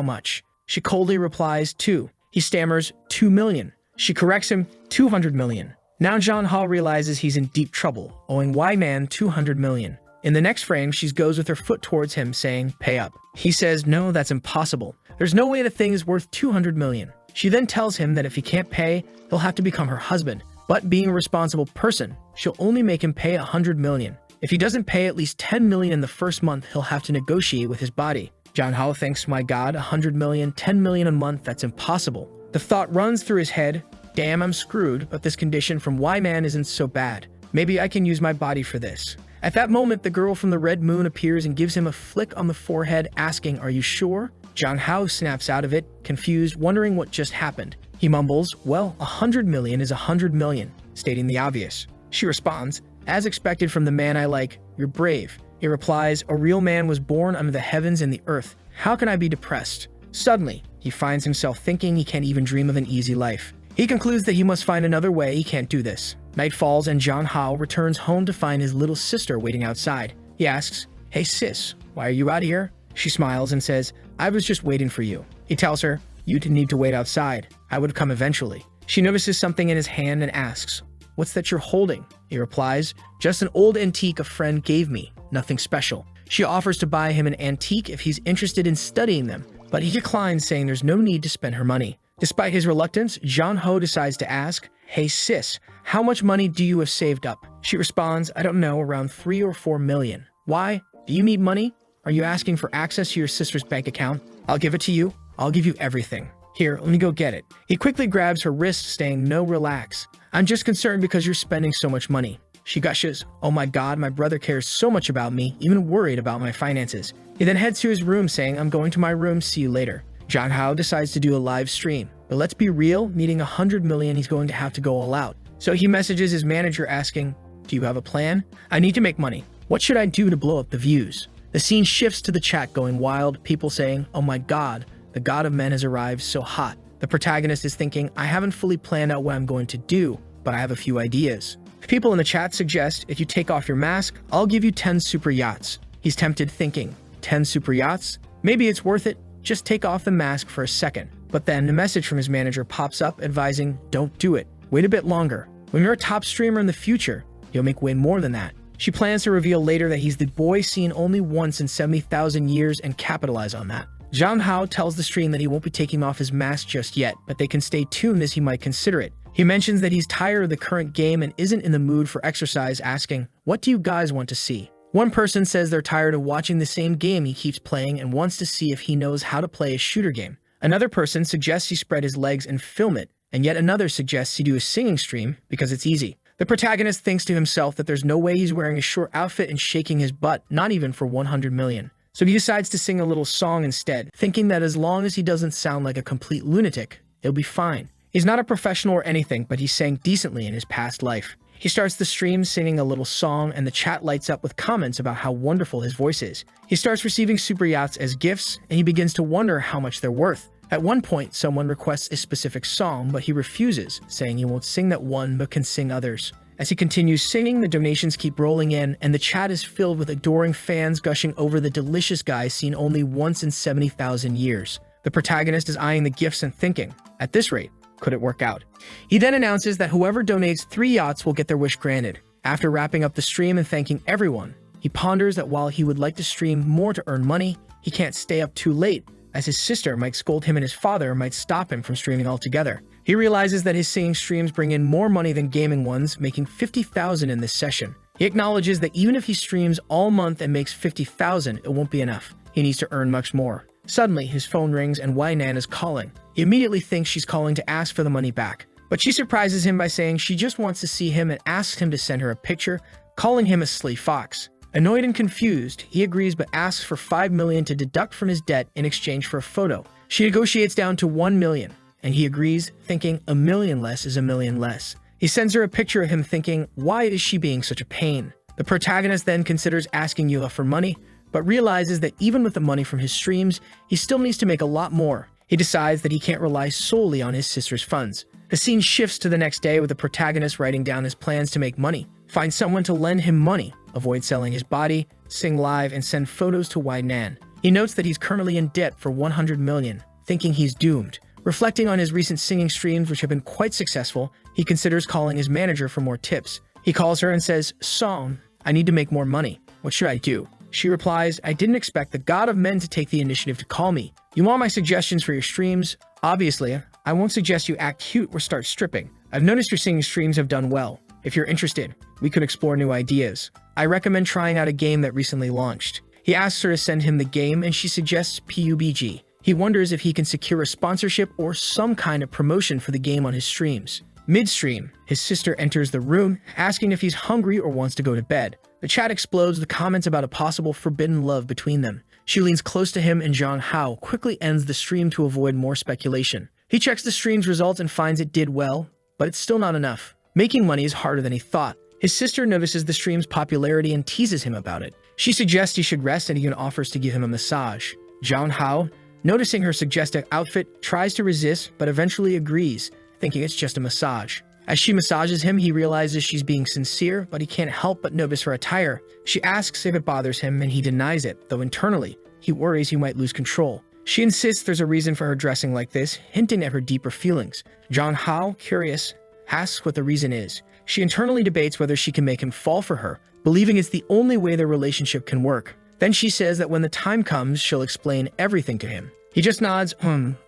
much? She coldly replies, 2. He stammers, 2 million. She corrects him, 200 million. Now John Hao realizes he's in deep trouble, owing Y-Man 200 million. In the next frame, she goes with her foot towards him, saying, pay up. He says, no, that's impossible. There's no way the thing is worth 200 million. She then tells him that if he can't pay, he'll have to become her husband. But being a responsible person, she'll only make him pay 100 million. If he doesn't pay at least 10 million in the first month, he'll have to negotiate with his body. John Hao thinks, my God, 100 million, 10 million a month, that's impossible. The thought runs through his head, damn, I'm screwed, but this condition from Y-Man isn't so bad. Maybe I can use my body for this. At that moment, the girl from the Red Moon appears and gives him a flick on the forehead, asking, are you sure? John Hao snaps out of it, confused, wondering what just happened. He mumbles, well, 100 million is 100 million, stating the obvious. She responds, as expected from the man I like, you're brave. He replies, a real man was born under the heavens and the earth. How can I be depressed? Suddenly, he finds himself thinking he can't even dream of an easy life. He concludes that he must find another way, he can't do this. Night falls and John Hao returns home to find his little sister waiting outside. He asks, hey sis, why are you out here? She smiles and says, I was just waiting for you. He tells her, you didn't need to wait outside. I would come eventually. She notices something in his hand and asks, what's that you're holding? He replies, just an old antique a friend gave me, nothing special. She offers to buy him an antique if he's interested in studying them, but he declines, saying there's no need to spend her money. Despite his reluctance, John Hao decides to ask, hey sis, how much money do you have saved up? She responds, I don't know, around 3 or 4 million. Why? Do you need money? Are you asking for access to your sister's bank account? I'll give it to you. I'll give you everything. Here, let me go get it. He quickly grabs her wrist, saying, no, relax. I'm just concerned because you're spending so much money. She gushes, oh my God, my brother cares so much about me, even worried about my finances. He then heads to his room, saying, I'm going to my room, see you later. John Hao decides to do a live stream. But let's be real, needing 100 million, he's going to have to go all out. So he messages his manager asking, do you have a plan? I need to make money. What should I do to blow up the views? The scene shifts to the chat going wild, people saying, oh my God, the God of Men has arrived, so hot. The protagonist is thinking, I haven't fully planned out what I'm going to do, but I have a few ideas. People in the chat suggest, if you take off your mask, I'll give you 10 super yachts. He's tempted, thinking, 10 super yachts? Maybe it's worth it, just take off the mask for a second. But then a message from his manager pops up advising, don't do it. Wait a bit longer. When you're a top streamer in the future, you'll make way more than that. She plans to reveal later that he's the boy seen only once in 70,000 years and capitalize on that. John Hao tells the stream that he won't be taking off his mask just yet, but they can stay tuned as he might consider it. He mentions that he's tired of the current game and isn't in the mood for exercise, asking, what do you guys want to see? One person says they're tired of watching the same game he keeps playing and wants to see if he knows how to play a shooter game. Another person suggests he spread his legs and film it, and yet another suggests he do a singing stream because it's easy. The protagonist thinks to himself that there's no way he's wearing a short outfit and shaking his butt, not even for 100 million. So he decides to sing a little song instead, thinking that as long as he doesn't sound like a complete lunatic, he'll be fine. He's not a professional or anything, but he sang decently in his past life. He starts the stream singing a little song, and the chat lights up with comments about how wonderful his voice is. He starts receiving super yachts as gifts, and he begins to wonder how much they're worth. At one point, someone requests a specific song, but he refuses, saying he won't sing that one but can sing others. As he continues singing, the donations keep rolling in, and the chat is filled with adoring fans gushing over the delicious guy seen only once in 70,000 years. The protagonist is eyeing the gifts and thinking, at this rate, could it work out? He then announces that whoever donates 3 yachts will get their wish granted. After wrapping up the stream and thanking everyone, he ponders that while he would like to stream more to earn money, he can't stay up too late, as his sister might scold him and his father might stop him from streaming altogether. He realizes that his singing streams bring in more money than gaming ones, making 50,000 in this session. He acknowledges that even if he streams all month and makes 50,000, it won't be enough. He needs to earn much more. Suddenly, his phone rings and Wainan is calling. He immediately thinks she's calling to ask for the money back, but she surprises him by saying she just wants to see him and asks him to send her a picture, calling him a silly fox. Annoyed and confused, he agrees but asks for 5 million to deduct from his debt in exchange for a photo. She negotiates down to 1 million, and he agrees, thinking a million less is a million less. He sends her a picture of him thinking, why is she being such a pain? The protagonist then considers asking Yuha for money, but realizes that even with the money from his streams, he still needs to make a lot more. He decides that he can't rely solely on his sister's funds. The scene shifts to the next day with the protagonist writing down his plans to make money, find someone to lend him money, avoid selling his body, sing live, and send photos to Nan. He notes that he's currently in debt for 100 million, thinking he's doomed. Reflecting on his recent singing streams, which have been quite successful, he considers calling his manager for more tips. He calls her and says, "Song, I need to make more money. What should I do?" She replies, "I didn't expect the god of men to take the initiative to call me. You want my suggestions for your streams? Obviously, I won't suggest you act cute or start stripping. I've noticed your singing streams have done well. If you're interested, we could explore new ideas. I recommend trying out a game that recently launched." He asks her to send him the game and she suggests PUBG. He wonders if he can secure a sponsorship or some kind of promotion for the game on his streams. Midstream, his sister enters the room, asking if he's hungry or wants to go to bed. The chat explodes with comments about a possible forbidden love between them. She leans close to him and Zhang Hao quickly ends the stream to avoid more speculation. He checks the stream's results and finds it did well, but it's still not enough. Making money is harder than he thought. His sister notices the stream's popularity and teases him about it. She suggests he should rest and even offers to give him a massage. Zhang Hao, noticing her suggestive outfit, tries to resist but eventually agrees, thinking it's just a massage. As she massages him, he realizes she's being sincere, but he can't help but notice her attire. She asks if it bothers him and he denies it, though internally, he worries he might lose control. She insists there's a reason for her dressing like this, hinting at her deeper feelings. Zhang Hao, curious, asks what the reason is. She internally debates whether she can make him fall for her, believing it's the only way their relationship can work. Then she says that when the time comes, she'll explain everything to him. He just nods,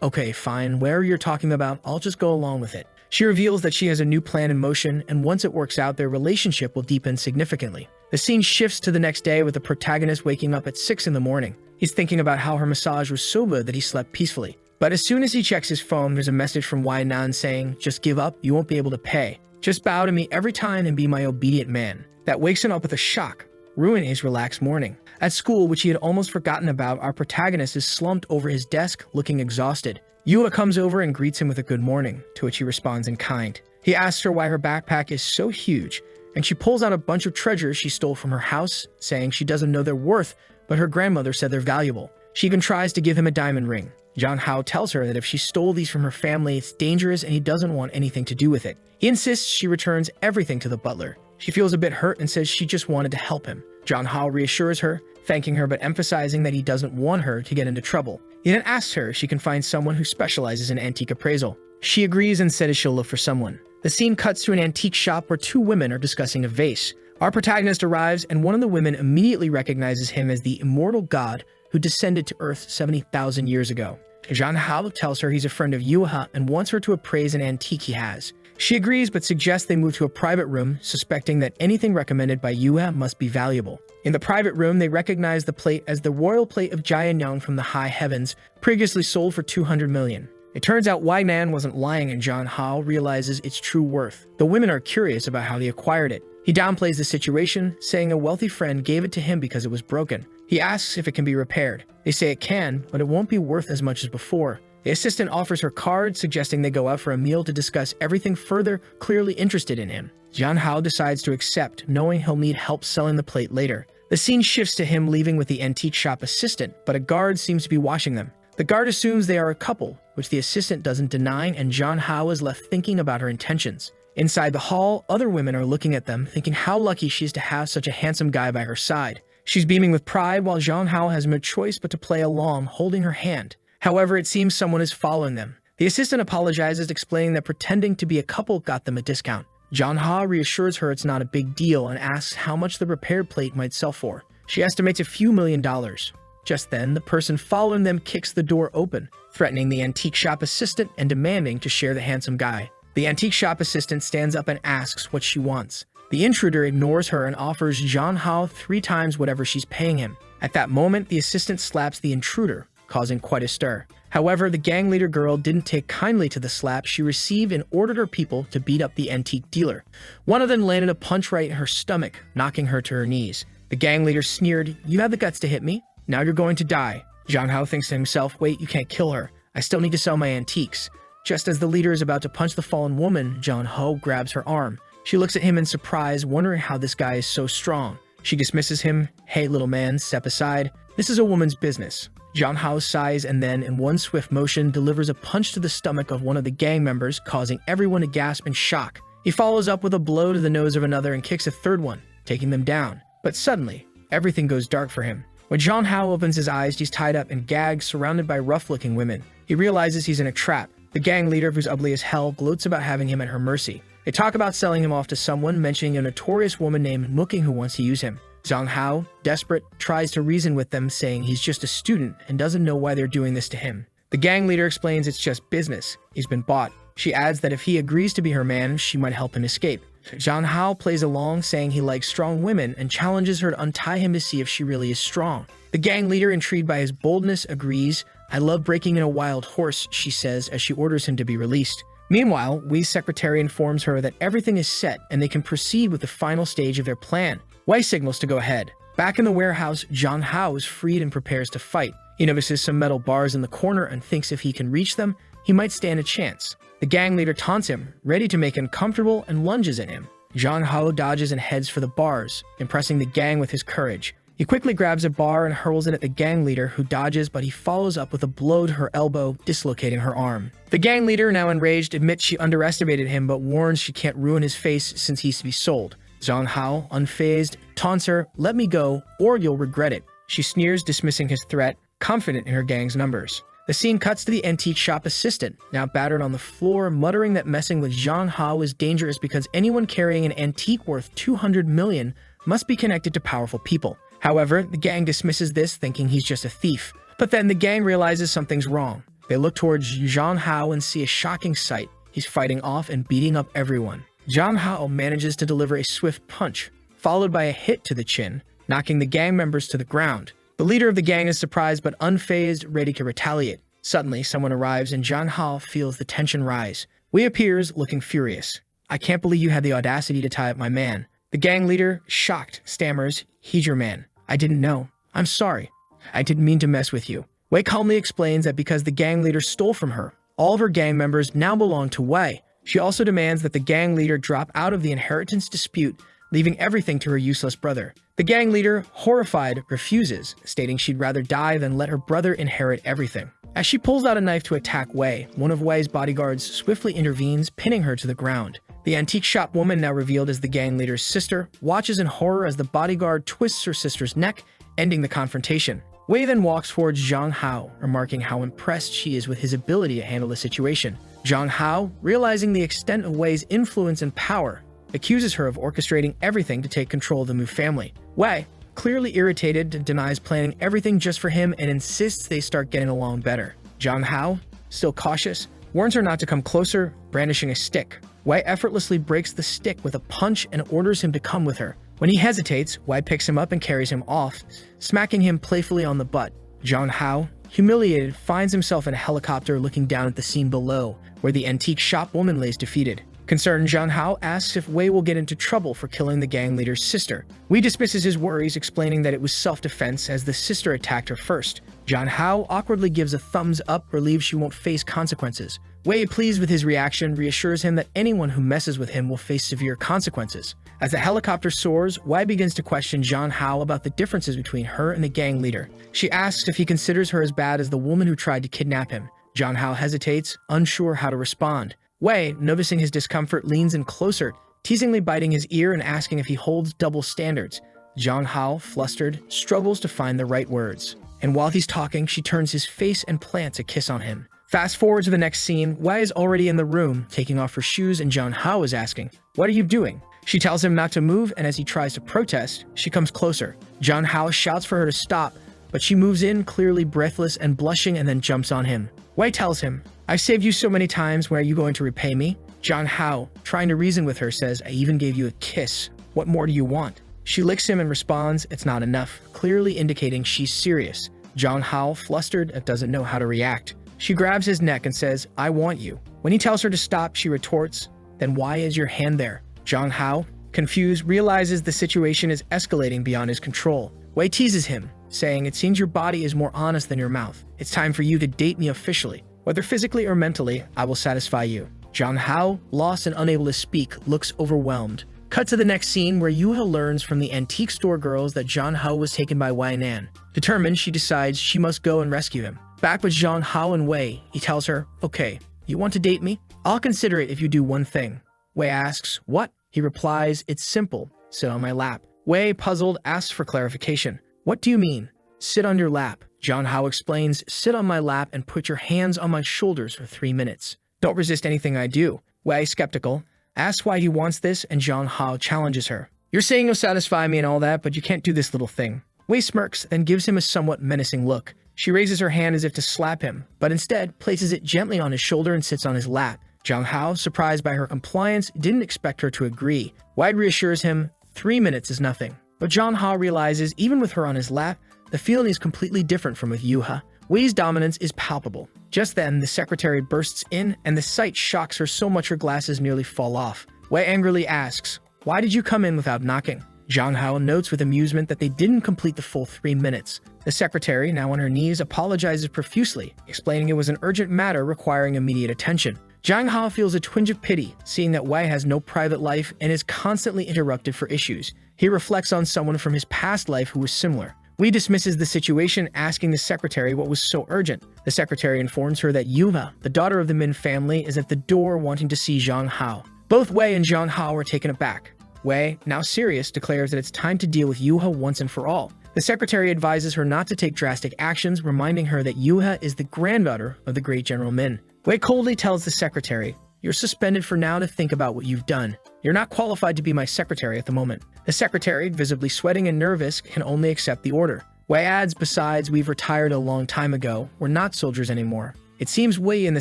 okay, fine, whatever you're talking about, I'll just go along with it. She reveals that she has a new plan in motion, and once it works out, their relationship will deepen significantly. The scene shifts to the next day with the protagonist waking up at 6 in the morning. He's thinking about how her massage was so good that he slept peacefully. But as soon as he checks his phone, there's a message from Nan saying, "Just give up, you won't be able to pay. Just bow to me every time and be my obedient man." That wakes him up with a shock, ruining his relaxed morning. At school, which he had almost forgotten about, our protagonist is slumped over his desk, looking exhausted. Yua comes over and greets him with a good morning, to which he responds in kind. He asks her why her backpack is so huge, and she pulls out a bunch of treasures she stole from her house, saying she doesn't know their worth, but her grandmother said they're valuable. She even tries to give him a diamond ring. Zhang Hao tells her that if she stole these from her family, it's dangerous and he doesn't want anything to do with it. He insists she returns everything to the butler. She feels a bit hurt and says she just wanted to help him. Zhang Hao reassures her, thanking her but emphasizing that he doesn't want her to get into trouble. He then asks her if she can find someone who specializes in antique appraisal. She agrees and says she'll look for someone. The scene cuts to an antique shop where two women are discussing a vase. Our protagonist arrives and one of the women immediately recognizes him as the immortal god who descended to Earth 70,000 years ago. Zhang Hao tells her he's a friend of Yuha and wants her to appraise an antique he has. She agrees but suggests they move to a private room, suspecting that anything recommended by Yuha must be valuable. In the private room, they recognize the plate as the royal plate of Jianyang from the high heavens, previously sold for 200 million. It turns out Nan wasn't lying and Zhang Hao realizes its true worth. The women are curious about how they acquired it. He downplays the situation, saying a wealthy friend gave it to him because it was broken. He asks if it can be repaired. They say it can, but it won't be worth as much as before. The assistant offers her card, suggesting they go out for a meal to discuss everything further, clearly interested in him. Zhang Hao decides to accept, knowing he'll need help selling the plate later. The scene shifts to him leaving with the antique shop assistant, but a guard seems to be watching them. The guard assumes they are a couple, which the assistant doesn't deny, and Zhang Hao is left thinking about her intentions. Inside the hall, other women are looking at them, thinking how lucky she is to have such a handsome guy by her side. She's beaming with pride, while Zhang Hao has no choice but to play along, holding her hand. However, it seems someone is following them. The assistant apologizes, explaining that pretending to be a couple got them a discount. Zhang Hao reassures her it's not a big deal and asks how much the repaired plate might sell for. She estimates a few $1,000,000. Just then, the person following them kicks the door open, threatening the antique shop assistant and demanding to share the handsome guy. The antique shop assistant stands up and asks what she wants. The intruder ignores her and offers Zhang Hao 3 times whatever she's paying him. At that moment, the assistant slaps the intruder, causing quite a stir. However, the gang leader girl didn't take kindly to the slap she received and ordered her people to beat up the antique dealer. One of them landed a punch right in her stomach, knocking her to her knees. The gang leader sneered, "You have the guts to hit me? Now you're going to die." Zhang Hao thinks to himself, "Wait, you can't kill her. I still need to sell my antiques." Just as the leader is about to punch the fallen woman, Zhang Hao grabs her arm. She looks at him in surprise, wondering how this guy is so strong. She dismisses him. "Hey, little man, step aside. This is a woman's business." Zhang Hao sighs and then, in one swift motion, delivers a punch to the stomach of one of the gang members, causing everyone to gasp in shock. He follows up with a blow to the nose of another and kicks a third one, taking them down. But suddenly, everything goes dark for him. When Zhang Hao opens his eyes, he's tied up and gagged, surrounded by rough-looking women. He realizes he's in a trap. The gang leader, who's ugly as hell, gloats about having him at her mercy. They talk about selling him off to someone, mentioning a notorious woman named Mooking who wants to use him. Zhang Hao, desperate, tries to reason with them, saying he's just a student and doesn't know why they're doing this to him. The gang leader explains it's just business. He's been bought. She adds that if he agrees to be her man, she might help him escape. Zhang Hao plays along, saying he likes strong women, and challenges her to untie him to see if she really is strong. The gang leader, intrigued by his boldness, agrees. "I love breaking in a wild horse," she says as she orders him to be released. Meanwhile, Wei's secretary informs her that everything is set and they can proceed with the final stage of their plan. Wei signals to go ahead. Back in the warehouse, Zhang Hao is freed and prepares to fight. He notices some metal bars in the corner and thinks if he can reach them, he might stand a chance. The gang leader taunts him, ready to make him comfortable, and lunges at him. Zhang Hao dodges and heads for the bars, impressing the gang with his courage. He quickly grabs a bar and hurls it at the gang leader, who dodges, but he follows up with a blow to her elbow, dislocating her arm. The gang leader, now enraged, admits she underestimated him, but warns she can't ruin his face since he's to be sold. Zhang Hao, unfazed, taunts her, "Let me go, or you'll regret it." She sneers, dismissing his threat, confident in her gang's numbers. The scene cuts to the antique shop assistant, now battered on the floor, muttering that messing with Zhang Hao is dangerous because anyone carrying an antique worth 200 million must be connected to powerful people. However, the gang dismisses this, thinking he's just a thief. But then the gang realizes something's wrong. They look towards Zhang Hao and see a shocking sight. He's fighting off and beating up everyone. Zhang Hao manages to deliver a swift punch, followed by a hit to the chin, knocking the gang members to the ground. The leader of the gang is surprised but unfazed, ready to retaliate. Suddenly, someone arrives and Zhang Hao feels the tension rise. Wei appears, looking furious. "I can't believe you had the audacity to tie up my man." The gang leader, shocked, stammers, "He's your man. I didn't know. I'm sorry. I didn't mean to mess with you." Wei calmly explains that because the gang leader stole from her, all of her gang members now belong to Wei. She also demands that the gang leader drop out of the inheritance dispute, leaving everything to her useless brother. The gang leader, horrified, refuses, stating she'd rather die than let her brother inherit everything. As she pulls out a knife to attack Wei, one of Wei's bodyguards swiftly intervenes, pinning her to the ground. The antique shop woman, now revealed as the gang leader's sister, watches in horror as the bodyguard twists her sister's neck, ending the confrontation. Wei then walks towards Zhang Hao, remarking how impressed she is with his ability to handle the situation. Zhang Hao, realizing the extent of Wei's influence and power, accuses her of orchestrating everything to take control of the Mu family. Wei, clearly irritated, denies planning everything just for him and insists they start getting along better. Zhang Hao, still cautious, warns her not to come closer, brandishing a stick. Wei effortlessly breaks the stick with a punch and orders him to come with her. When he hesitates, Wei picks him up and carries him off, smacking him playfully on the butt. Zhang Hao, humiliated, finds himself in a helicopter looking down at the scene below, where the antique shop woman lays defeated. Concerned, Zhang Hao asks if Wei will get into trouble for killing the gang leader's sister. Wei dismisses his worries, explaining that it was self-defense as the sister attacked her first. Zhang Hao awkwardly gives a thumbs up, relieved she won't face consequences. Wei, pleased with his reaction, reassures him that anyone who messes with him will face severe consequences. As the helicopter soars, Wei begins to question Zhang Hao about the differences between her and the gang leader. She asks if he considers her as bad as the woman who tried to kidnap him. Zhang Hao hesitates, unsure how to respond. Wei, noticing his discomfort, leans in closer, teasingly biting his ear and asking if he holds double standards. Zhang Hao, flustered, struggles to find the right words. And while he's talking, she turns his face and plants a kiss on him. Fast forward to the next scene, Wei is already in the room, taking off her shoes, and Zhang Hao is asking, "What are you doing?" She tells him not to move, and as he tries to protest, she comes closer. Zhang Hao shouts for her to stop, but she moves in, clearly breathless and blushing, and then jumps on him. Wei tells him, "I've saved you so many times, when are you going to repay me?" Zhang Hao, trying to reason with her, says, "I even gave you a kiss. What more do you want?" She licks him and responds, "It's not enough," clearly indicating she's serious. Zhang Hao, flustered, doesn't know how to react. She grabs his neck and says, "I want you." When he tells her to stop, she retorts, "Then why is your hand there?" Zhang Hao, confused, realizes the situation is escalating beyond his control. Wei teases him, saying, "It seems your body is more honest than your mouth. It's time for you to date me officially. Whether physically or mentally, I will satisfy you." Zhang Hao, lost and unable to speak, looks overwhelmed. Cut to the next scene where Yuha learns from the antique store girls that Zhang Hao was taken by Wei Nan. Determined, she decides she must go and rescue him. Back with Zhang Hao and Wei, he tells her, "Okay, you want to date me? I'll consider it if you do one thing." Wei asks, "What?" He replies, "It's simple. Sit on my lap." Wei, puzzled, asks for clarification. "What do you mean? Sit on your lap?" Zhang Hao explains, "Sit on my lap and put your hands on my shoulders for 3 minutes. Don't resist anything I do." Wei, skeptical, asks why he wants this, and Zhang Hao challenges her. "You're saying you'll satisfy me and all that, but you can't do this little thing." Wei smirks, then gives him a somewhat menacing look. She raises her hand as if to slap him, but instead places it gently on his shoulder and sits on his lap. Zhang Hao, surprised by her compliance, didn't expect her to agree. Wei reassures him 3 minutes is nothing. But Zhang Hao realizes even with her on his lap, the feeling is completely different from with Yuha. Wei's dominance is palpable. Just then, the secretary bursts in, and the sight shocks her so much her glasses nearly fall off. Wei angrily asks, "Why did you come in without knocking?" Zhang Hao notes with amusement that they didn't complete the full 3 minutes. The secretary, now on her knees, apologizes profusely, explaining it was an urgent matter requiring immediate attention. Zhang Hao feels a twinge of pity, seeing that Wei has no private life and is constantly interrupted for issues. He reflects on someone from his past life who was similar. Wei dismisses the situation, asking the secretary what was so urgent. The secretary informs her that Yuha, the daughter of the Min family, is at the door wanting to see Zhang Hao. Both Wei and Zhang Hao are taken aback. Wei, now serious, declares that it's time to deal with Yuha once and for all. The secretary advises her not to take drastic actions, reminding her that Yuha is the granddaughter of the great General Min. Wei coldly tells the secretary, "You're suspended for now to think about what you've done. You're not qualified to be my secretary at the moment." The secretary, visibly sweating and nervous, can only accept the order. Wei adds, "Besides, we've retired a long time ago. We're not soldiers anymore." It seems Wei and the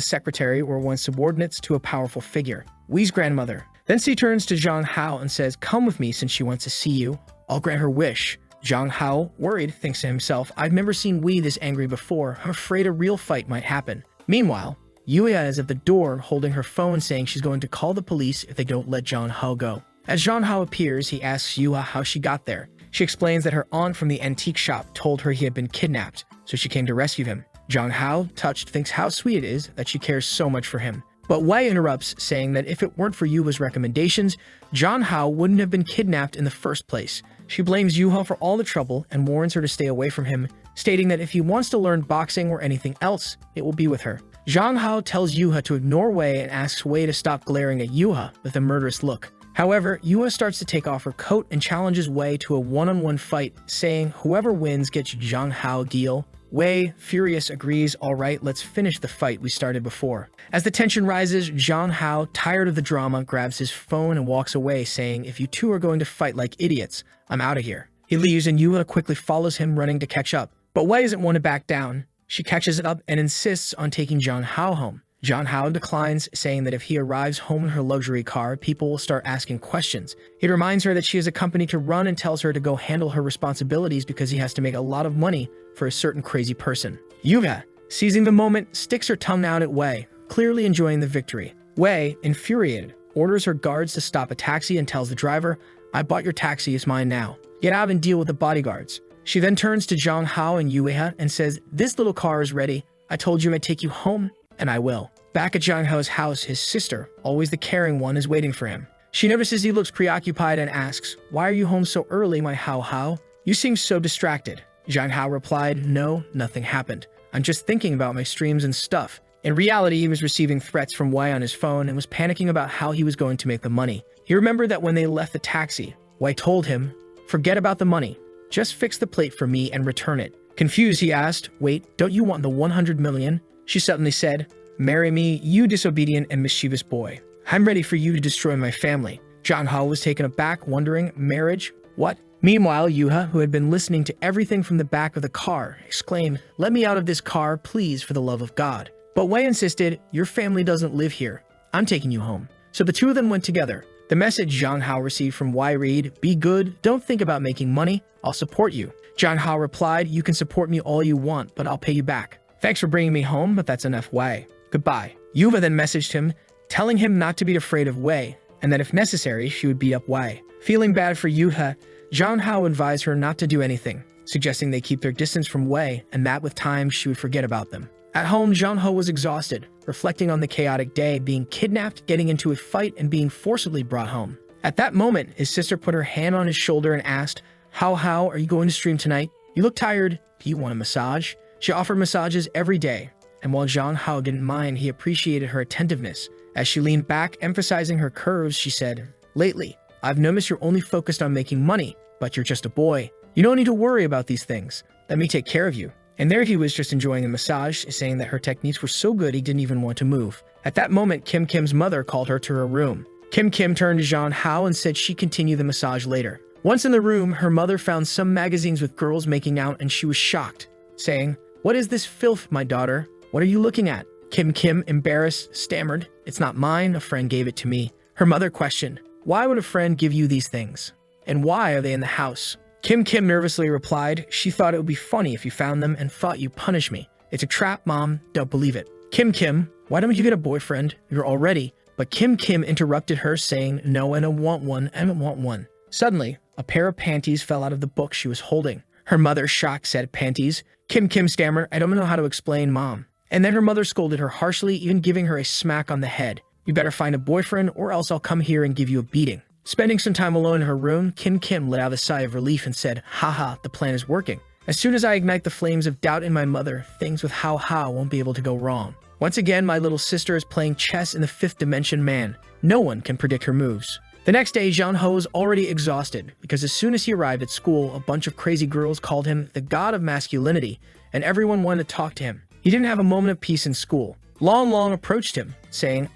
secretary were once subordinates to a powerful figure, Wei's grandmother. Then she turns to Zhang Hao and says, "Come with me since she wants to see you. I'll grant her wish." Zhang Hao, worried, thinks to himself, "I've never seen Wei this angry before. I'm afraid a real fight might happen." Meanwhile, Yuya is at the door holding her phone, saying she's going to call the police if they don't let Zhang Hao go. As Zhang Hao appears, he asks Yuya how she got there. She explains that her aunt from the antique shop told her he had been kidnapped, so she came to rescue him. Zhang Hao, touched, thinks how sweet it is that she cares so much for him. But Wei interrupts, saying that if it weren't for Yuha's recommendations, Zhang Hao wouldn't have been kidnapped in the first place. She blames Yuha for all the trouble and warns her to stay away from him, stating that if he wants to learn boxing or anything else, it will be with her. Zhang Hao tells Yuha to ignore Wei and asks Wei to stop glaring at Yuha with a murderous look. However, Yuha starts to take off her coat and challenges Wei to a one-on-one fight, saying whoever wins gets Zhang Hao a deal. Wei, furious, agrees, "All right, let's finish the fight we started before." As the tension rises, Zhang Hao, tired of the drama, grabs his phone and walks away, saying, "If you two are going to fight like idiots, I'm out of here." He leaves and Yuha quickly follows him, running to catch up. But Wei isn't one to back down. She catches it up and insists on taking Zhang Hao home. Zhang Hao declines, saying that if he arrives home in her luxury car, people will start asking questions. He reminds her that she has a company to run and tells her to go handle her responsibilities because he has to make a lot of money for a certain crazy person. Yuya, seizing the moment, sticks her tongue out at Wei, clearly enjoying the victory. Wei, infuriated, orders her guards to stop a taxi and tells the driver, "I bought your taxi, it's mine now. Get out and deal with the bodyguards." She then turns to Zhang Hao and Yuya and says, "This little car is ready. I told you I'd take you home, and I will." Back at Zhang Hao's house, his sister, always the caring one, is waiting for him. She notices he looks preoccupied and asks, "Why are you home so early, my Hao Hao? You seem so distracted." Zhang Hao replied, "No, nothing happened. I'm just thinking about my streams and stuff." In reality, he was receiving threats from Wei on his phone and was panicking about how he was going to make the money. He remembered that when they left the taxi, Wei told him, "Forget about the money. Just fix the plate for me and return it." Confused, he asked, "Wait, don't you want the 100 million? She suddenly said, "Marry me, you disobedient and mischievous boy. I'm ready for you to destroy my family." Zhang Hao was taken aback, wondering, marriage? What? Meanwhile, Yuha, who had been listening to everything from the back of the car, exclaimed, "Let me out of this car, please, for the love of God." But Wei insisted, "Your family doesn't live here. I'm taking you home." So the two of them went together. The message Zhang Hao received from Wei read, "Be good, don't think about making money, I'll support you." Zhang Hao replied, "You can support me all you want, but I'll pay you back. Thanks for bringing me home, but that's enough, Wei. Goodbye." Yuva then messaged him, telling him not to be afraid of Wei, and that if necessary, she would beat up Wei. Feeling bad for Yuha, Zhang Hao advised her not to do anything, suggesting they keep their distance from Wei, and that with time she would forget about them. At home, Zhang Hao was exhausted, reflecting on the chaotic day, being kidnapped, getting into a fight, and being forcibly brought home. At that moment, his sister put her hand on his shoulder and asked, How are you going to stream tonight? You look tired. Do you want a massage? She offered massages every day, and while Zhang Hao didn't mind, he appreciated her attentiveness. As she leaned back, emphasizing her curves, she said, Lately, I've noticed you're only focused on making money, but you're just a boy. You don't need to worry about these things. Let me take care of you. And there he was just enjoying the massage, saying that her techniques were so good he didn't even want to move. At that moment, Kim's mother called her to her room. Kim turned to Zhang Hao and said she'd continue the massage later. Once in the room, her mother found some magazines with girls making out and she was shocked, saying, What is this filth, my daughter? What are you looking at? Kim, embarrassed, stammered, It's not mine, a friend gave it to me. Her mother questioned, Why would a friend give you these things? And why are they in the house? Kim nervously replied, She thought it would be funny if you found them and thought you'd punish me. It's a trap, Mom. Don't believe it. Kim, why don't you get a boyfriend? You're all ready. But Kim interrupted her, saying, No, I don't want one. Suddenly, a pair of panties fell out of the book she was holding. Her mother, shocked, said, Panties? Kim stammered, I don't know how to explain, Mom. And then her mother scolded her harshly, even giving her a smack on the head. You better find a boyfriend or else I'll come here and give you a beating. Spending some time alone in her room, Kim let out a sigh of relief and said, Haha, the plan is working. As soon as I ignite the flames of doubt in my mother, things with How won't be able to go wrong. Once again, my little sister is playing chess in the fifth dimension, man. No one can predict her moves. The next day, Zhang Hao was already exhausted because as soon as he arrived at school, a bunch of crazy girls called him the god of masculinity, and everyone wanted to talk to him. He didn't have a moment of peace in school. Long approached him, saying,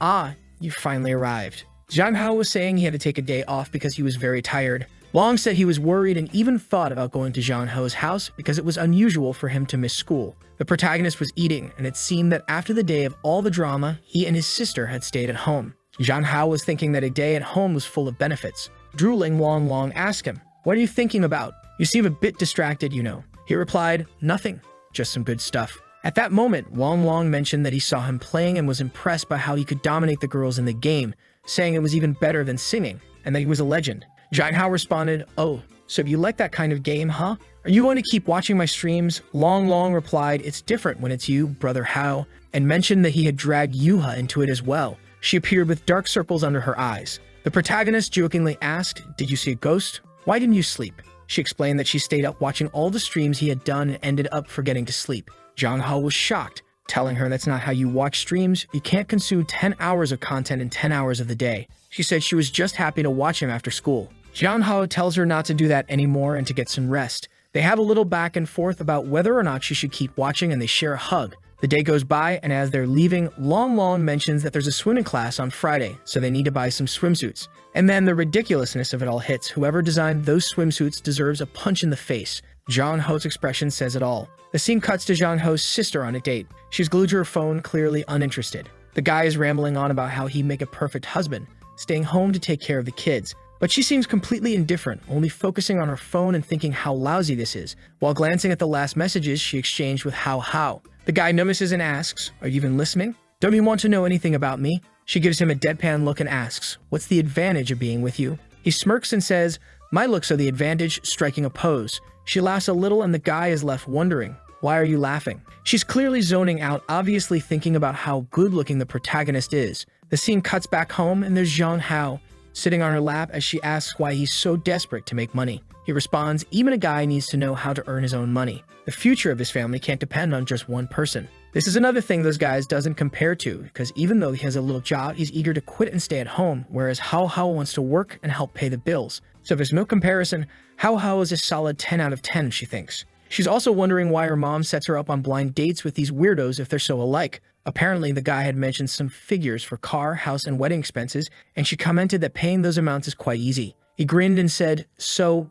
You finally arrived. Zhang Hao was saying he had to take a day off because he was very tired. Long said he was worried and even thought about going to Zhang Hao's house because it was unusual for him to miss school. The protagonist was eating, and it seemed that after the day of all the drama, he and his sister had stayed at home. Zhang Hao was thinking that a day at home was full of benefits. Drooling, Long asked him, What are you thinking about? You seem a bit distracted, you know. He replied, Nothing, just some good stuff. At that moment, Long mentioned that he saw him playing and was impressed by how he could dominate the girls in the game, saying it was even better than singing, and that he was a legend. Zhang Hao responded, Oh, so you like that kind of game, huh? Are you going to keep watching my streams? Long replied, It's different when it's you, brother Hao, and mentioned that he had dragged Yuha into it as well. She appeared with dark circles under her eyes. The protagonist jokingly asked, Did you see a ghost? Why didn't you sleep? She explained that she stayed up watching all the streams he had done and ended up forgetting to sleep. Zhang Hao was shocked, telling her that's not how you watch streams. You can't consume 10 hours of content in 10 hours of the day. She said she was just happy to watch him after school. Zhang Hao tells her not to do that anymore and to get some rest. They have a little back and forth about whether or not she should keep watching, and they share a hug. The day goes by, and as they're leaving, Long mentions that there's a swimming class on Friday, so they need to buy some swimsuits. And then the ridiculousness of it all hits. Whoever designed those swimsuits deserves a punch in the face. Zhang Hao's expression says it all. The scene cuts to Zhang Hao's sister on a date. She's glued to her phone, clearly uninterested. The guy is rambling on about how he'd make a perfect husband, staying home to take care of the kids. But she seems completely indifferent, only focusing on her phone and thinking how lousy this is, while glancing at the last messages she exchanged with How. The guy notices and asks, Are you even listening? Don't you want to know anything about me? She gives him a deadpan look and asks, What's the advantage of being with you? He smirks and says, My looks are the advantage, striking a pose. She laughs a little and the guy is left wondering, Why are you laughing? She's clearly zoning out, obviously thinking about how good-looking the protagonist is. The scene cuts back home and there's Zhang Hao sitting on her lap as she asks why he's so desperate to make money. He responds, Even a guy needs to know how to earn his own money. The future of his family can't depend on just one person. This is another thing those guys doesn't compare to, because even though he has a little job, he's eager to quit and stay at home, whereas How wants to work and help pay the bills. So there's no comparison. How is a solid 10 out of 10, she thinks. She's also wondering why her mom sets her up on blind dates with these weirdos if they're so alike. Apparently, the guy had mentioned some figures for car, house, and wedding expenses, and she commented that paying those amounts is quite easy. He grinned and said, So,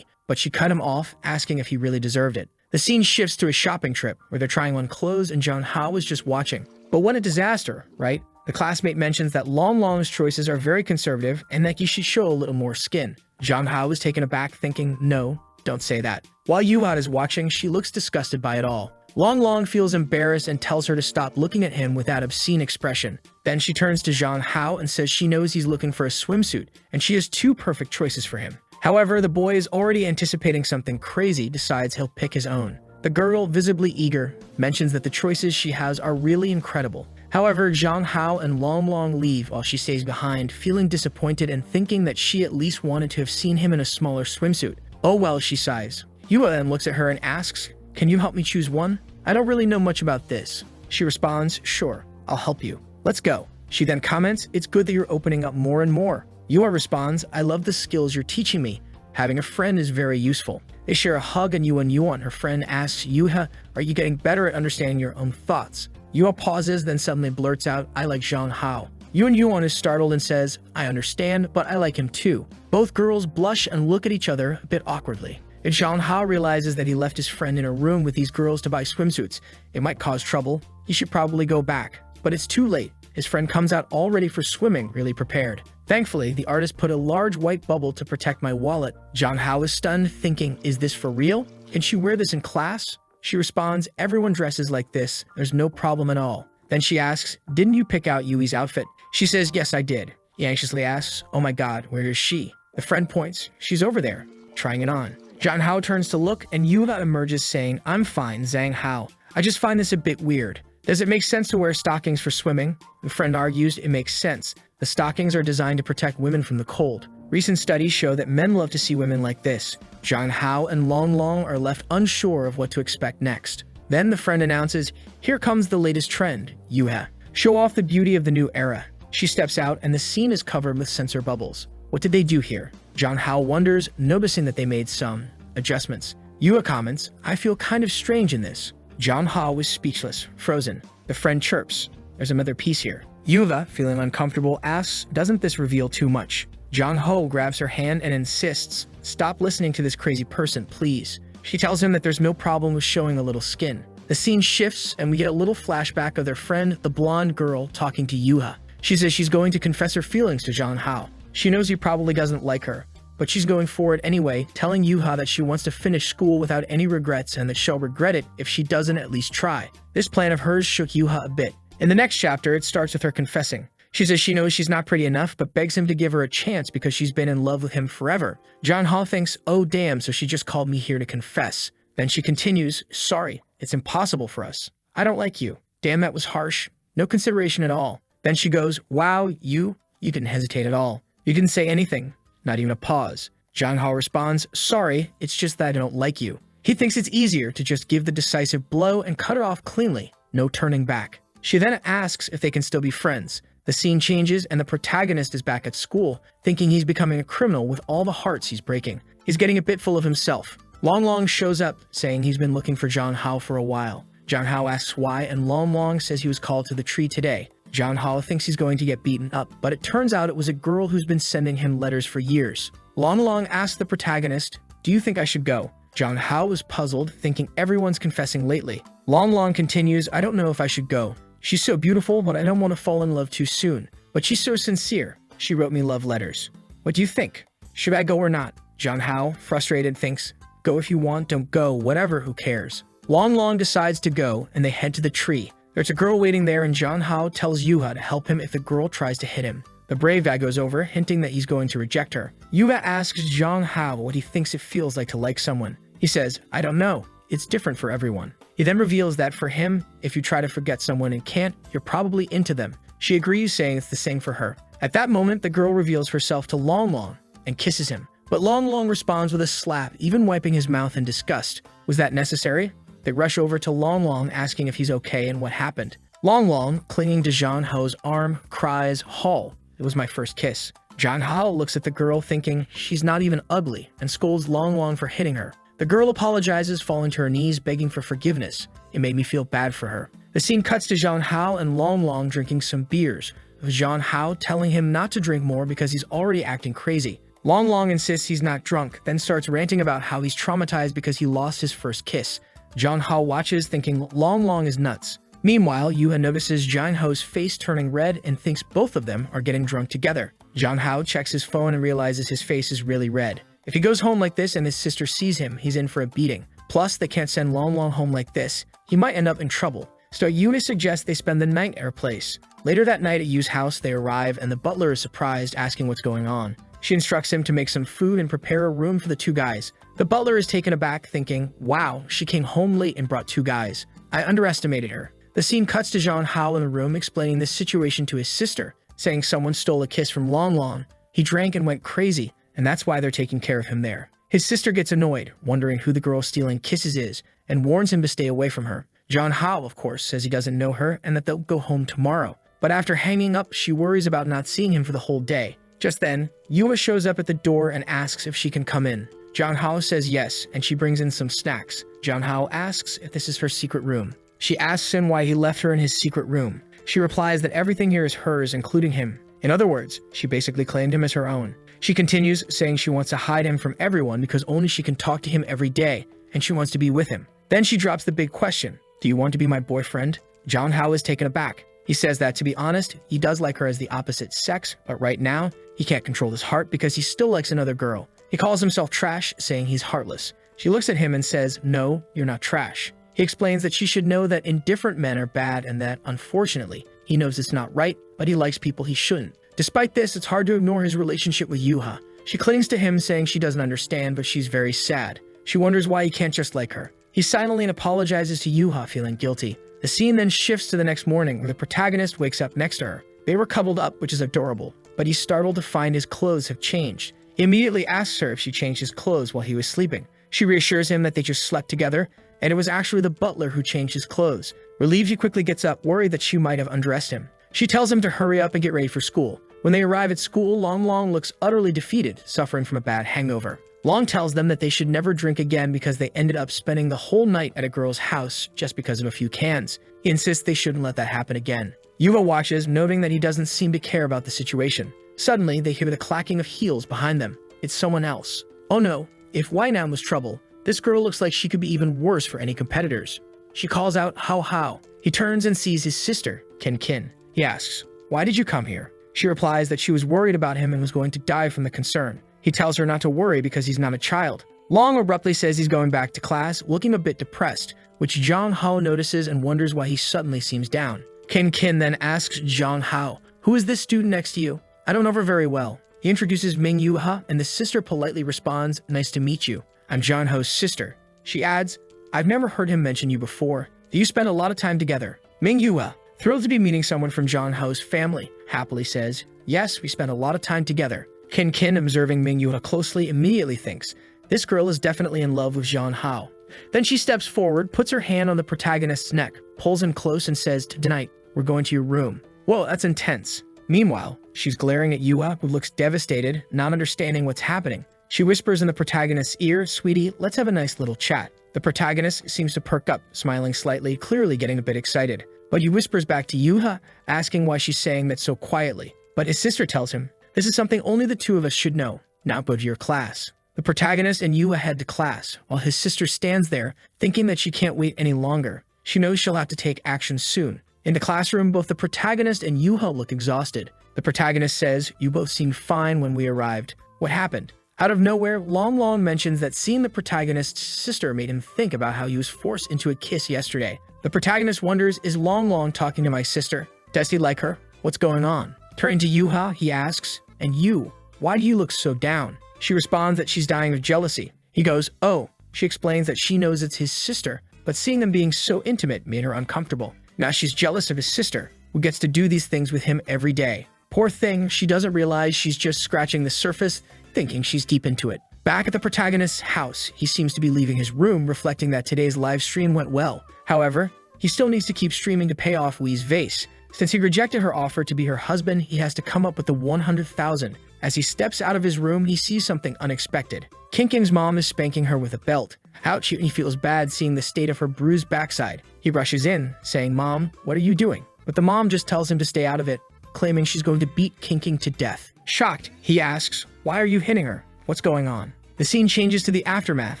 but she cut him off, asking if he really deserved it. The scene shifts to a shopping trip, where they're trying on clothes and Zhang Hao was just watching. But what a disaster, right? The classmate mentions that Long's choices are very conservative and that you should show a little more skin. Zhang Hao is taken aback, thinking, No, don't say that. While Yuha is watching, she looks disgusted by it all. Long feels embarrassed and tells her to stop looking at him with that obscene expression. Then she turns to Zhang Hao and says she knows he's looking for a swimsuit, and she has 2 perfect choices for him. However, the boy is already anticipating something crazy, decides he'll pick his own. The girl, visibly eager, mentions that the choices she has are really incredible. However, Zhang Hao and Long Long leave while she stays behind, feeling disappointed and thinking that she at least wanted to have seen him in a smaller swimsuit. Oh well, she sighs. Yua then looks at her and asks, "Can you help me choose one? I don't really know much about this." She responds, "Sure, I'll help you. Let's go." She then comments, "It's good that you're opening up more and more." Yua responds, "I love the skills you're teaching me. Having a friend is very useful." They share a hug and Yuan, her friend, asks Yuha, "Are you getting better at understanding your own thoughts?" Yua pauses, then suddenly blurts out, "I like Zhang Hao." Yuan is startled and says, "I understand, but I like him too." Both girls blush and look at each other a bit awkwardly. If Zhang Hao realizes that he left his friend in a room with these girls to buy swimsuits, it might cause trouble. He should probably go back. But it's too late. His friend comes out all ready for swimming, really prepared. Thankfully, the artist put a large white bubble to protect my wallet. Zhang Hao is stunned, thinking, "Is this for real? Can she wear this in class?" She responds, "Everyone dresses like this. There's no problem at all." Then she asks, "Didn't you pick out Yui's outfit?" She says, "Yes, I did." He anxiously asks, "Oh my god, where is she?" The friend points, "She's over there, trying it on." Zhang Hao turns to look, and Yuva emerges saying, "I'm fine, Zhang Hao. I just find this a bit weird. Does it make sense to wear stockings for swimming?" The friend argues, "It makes sense. The stockings are designed to protect women from the cold. Recent studies show that men love to see women like this." Zhang Hao and Long Long are left unsure of what to expect next. Then the friend announces, "Here comes the latest trend, Yuha. Show off the beauty of the new era." She steps out and the scene is covered with sensor bubbles. What did they do here? Zhang Hao wonders, noticing that they made some adjustments. Yua comments, "I feel kind of strange in this." Zhang Hao was speechless, frozen. The friend chirps, "There's another piece here." Yuva, feeling uncomfortable, asks, "Doesn't this reveal too much?" Zhang Hao grabs her hand and insists, "Stop listening to this crazy person, please." She tells him that there's no problem with showing a little skin. The scene shifts and we get a little flashback of their friend, the blonde girl, talking to Yuha. She says she's going to confess her feelings to Zhang Hao. She knows he probably doesn't like her, but she's going for it anyway, telling Yuha that she wants to finish school without any regrets and that she'll regret it if she doesn't at least try. This plan of hers shook Yuha a bit. In the next chapter, it starts with her confessing. She says she knows she's not pretty enough, but begs him to give her a chance because she's been in love with him forever. Zhang Hao thinks, "Oh damn, so she just called me here to confess." Then she continues, "Sorry, it's impossible for us. I don't like you. Damn, that was harsh. No consideration at all." Then she goes, "Wow, you didn't hesitate at all. You didn't say anything, not even a pause." Zhang Hao responds, "Sorry, it's just that I don't like you." He thinks it's easier to just give the decisive blow and cut her off cleanly, no turning back. She then asks if they can still be friends. The scene changes and the protagonist is back at school, thinking he's becoming a criminal with all the hearts he's breaking. He's getting a bit full of himself. Long Long shows up, saying he's been looking for Zhang Hao for a while. Zhang Hao asks why, and Long Long says he was called to the tree today. Zhang Hao thinks he's going to get beaten up, but it turns out it was a girl who's been sending him letters for years. Long Long asks the protagonist, "Do you think I should go?" Zhang Hao is puzzled, thinking everyone's confessing lately. Long Long continues, "I don't know if I should go. She's so beautiful, but I don't want to fall in love too soon. But she's so sincere. She wrote me love letters. What do you think? Should I go or not?" Zhang Hao, frustrated, thinks, "Go if you want, don't go, whatever, who cares?" Long Long decides to go, and they head to the tree. There's a girl waiting there, and Zhang Hao tells Yuha to help him if the girl tries to hit him. The brave guy goes over, hinting that he's going to reject her. Yuha asks Zhang Hao what he thinks it feels like to like someone. He says, "I don't know. It's different for everyone." He then reveals that for him, if you try to forget someone and can't, you're probably into them. She agrees, saying it's the same for her. At that moment, the girl reveals herself to Long Long and kisses him. But Long Long responds with a slap, even wiping his mouth in disgust. Was that necessary? They rush over to Long Long, asking if he's okay and what happened. Long Long, clinging to Zhang Hao's arm, cries, "Hall, it was my first kiss." Zhang Hao looks at the girl, thinking she's not even ugly, and scolds Long Long for hitting her. The girl apologizes, falling to her knees, begging for forgiveness. It made me feel bad for her. The scene cuts to Zhang Hao and Long Long drinking some beers, with Zhang Hao telling him not to drink more because he's already acting crazy. Long Long insists he's not drunk, then starts ranting about how he's traumatized because he lost his first kiss. Zhang Hao watches, thinking Long Long is nuts. Meanwhile, Yuha notices Zhang Hao's face turning red and thinks both of them are getting drunk together. Zhang Hao checks his phone and realizes his face is really red. If he goes home like this and his sister sees him, he's in for a beating. Plus, they can't send Long Long home like this. He might end up in trouble. So Yuna suggests they spend the night at her place. Later that night at Yu's house, they arrive and the butler is surprised, asking what's going on. She instructs him to make some food and prepare a room for the two guys. The butler is taken aback, thinking, wow, she came home late and brought two guys. I underestimated her. The scene cuts to Jean Hao in the room explaining this situation to his sister, saying someone stole a kiss from Long Long. He drank and went crazy, and that's why they're taking care of him there. His sister gets annoyed, wondering who the girl stealing kisses is, and warns him to stay away from her. Jean Hao, of course, says he doesn't know her and that they'll go home tomorrow. But after hanging up, she worries about not seeing him for the whole day. Just then, Yua shows up at the door and asks if she can come in. Jean Hao says yes, and she brings in some snacks. Jean Hao asks if this is her secret room. She asks him why he left her in his secret room. She replies that everything here is hers, including him. In other words, she basically claimed him as her own. She continues, saying she wants to hide him from everyone because only she can talk to him every day, and she wants to be with him. Then she drops the big question, "Do you want to be my boyfriend?" Jean Hao is taken aback. He says that, to be honest, he does like her as the opposite sex, but right now, he can't control his heart because he still likes another girl. He calls himself trash, saying he's heartless. She looks at him and says, "No, you're not trash." He explains that she should know that indifferent men are bad and that, unfortunately, he knows it's not right, but he likes people he shouldn't. Despite this, it's hard to ignore his relationship with Yuha. She clings to him, saying she doesn't understand, but she's very sad. She wonders why he can't just like her. He silently apologizes to Yuha, feeling guilty. The scene then shifts to the next morning, where the protagonist wakes up next to her. They were coupled up, which is adorable, but he's startled to find his clothes have changed. He immediately asks her if she changed his clothes while he was sleeping. She reassures him that they just slept together, and it was actually the butler who changed his clothes. Relieved, he quickly gets up, worried that she might have undressed him. She tells him to hurry up and get ready for school. When they arrive at school, Long Long looks utterly defeated, suffering from a bad hangover. Long tells them that they should never drink again because they ended up spending the whole night at a girl's house just because of a few cans. He insists they shouldn't let that happen again. Yuva watches, noting that he doesn't seem to care about the situation. Suddenly, they hear the clacking of heels behind them. It's someone else. Oh no, if Wainan was trouble, this girl looks like she could be even worse for any competitors. She calls out Hao Hao. He turns and sees his sister, Kin Kin. He asks, "Why did you come here?" She replies that she was worried about him and was going to die from the concern. He tells her not to worry because he's not a child. Long abruptly says he's going back to class, looking a bit depressed, which Zhang Hao notices and wonders why he suddenly seems down. Kin Kin then asks Zhang Hao, "Who is this student next to you?" "I don't know her very well." He introduces Ming Yuha, and the sister politely responds, "Nice to meet you. I'm Zhang Hao's sister." She adds, "I've never heard him mention you before. Do you spend a lot of time together?" Ming Yuha, thrilled to be meeting someone from Zhang Hao's family, happily says, "Yes, we spend a lot of time together." Kin Kin, observing Ming Yuha closely, immediately thinks, "This girl is definitely in love with Zhang Hao." Then she steps forward, puts her hand on the protagonist's neck, pulls him close and says, "Tonight, we're going to your room." Whoa, that's intense. Meanwhile, she's glaring at Yuha, who looks devastated, not understanding what's happening. She whispers in the protagonist's ear, "Sweetie, let's have a nice little chat." The protagonist seems to perk up, smiling slightly, clearly getting a bit excited. But he whispers back to Yuha, asking why she's saying that so quietly. But his sister tells him, "This is something only the two of us should know. Now go to your class." The protagonist and Yuha head to class, while his sister stands there, thinking that she can't wait any longer. She knows she'll have to take action soon. In the classroom, both the protagonist and Yuha look exhausted. The protagonist says, "You both seemed fine when we arrived. What happened?" Out of nowhere, Long Long mentions that seeing the protagonist's sister made him think about how he was forced into a kiss yesterday. The protagonist wonders, is Long Long talking to my sister? Does he like her? What's going on? Turning to Yuha, he asks, "And you, why do you look so down?" She responds that she's dying of jealousy. He goes, "Oh." She explains that she knows it's his sister, but seeing them being so intimate made her uncomfortable. Now she's jealous of his sister, who gets to do these things with him every day. Poor thing, she doesn't realize she's just scratching the surface, thinking she's deep into it. Back at the protagonist's house, he seems to be leaving his room, reflecting that today's live stream went well. However, he still needs to keep streaming to pay off Wei's vase. Since he rejected her offer to be her husband, he has to come up with the 100,000. As he steps out of his room, he sees something unexpected. Kin Kin's mom is spanking her with a belt. Ouch, he feels bad seeing the state of her bruised backside. He rushes in, saying, "Mom, what are you doing?" But the mom just tells him to stay out of it, claiming she's going to beat Kin Kin to death. Shocked, he asks, "Why are you hitting her? What's going on?" The scene changes to the aftermath,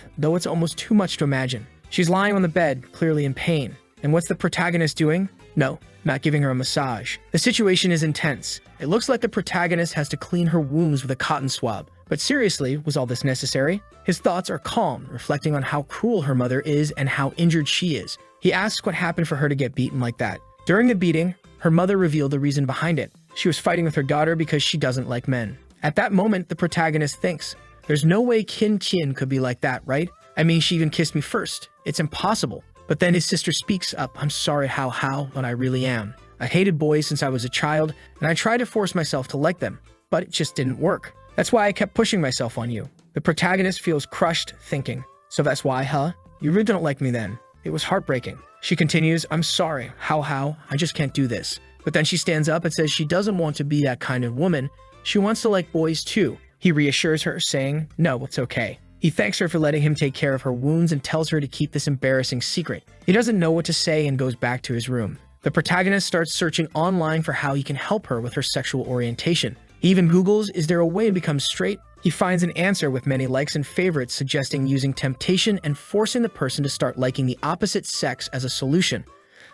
though it's almost too much to imagine. She's lying on the bed, clearly in pain. And what's the protagonist doing? No, not giving her a massage. The situation is intense. It looks like the protagonist has to clean her wounds with a cotton swab. But seriously, was all this necessary? His thoughts are calm, reflecting on how cruel her mother is and how injured she is. He asks what happened for her to get beaten like that. During the beating, her mother revealed the reason behind it. She was fighting with her daughter because she doesn't like men. At that moment, the protagonist thinks, there's no way Kin Kin could be like that, right? I mean, she even kissed me first. It's impossible. But then his sister speaks up. I'm sorry, how, but I really am. I hated boys since I was a child, and I tried to force myself to like them, but it just didn't work. That's why I kept pushing myself on you. The protagonist feels crushed, thinking, so that's why, huh? You really don't like me then. It was heartbreaking. She continues, I'm sorry, how, I just can't do this. But then she stands up and says she doesn't want to be that kind of woman. She wants to like boys too. He reassures her, saying, no, it's okay. He thanks her for letting him take care of her wounds and tells her to keep this embarrassing secret. He doesn't know what to say and goes back to his room. The protagonist starts searching online for how he can help her with her sexual orientation. He even Googles, is there a way to become straight? He finds an answer with many likes and favorites suggesting using temptation and forcing the person to start liking the opposite sex as a solution.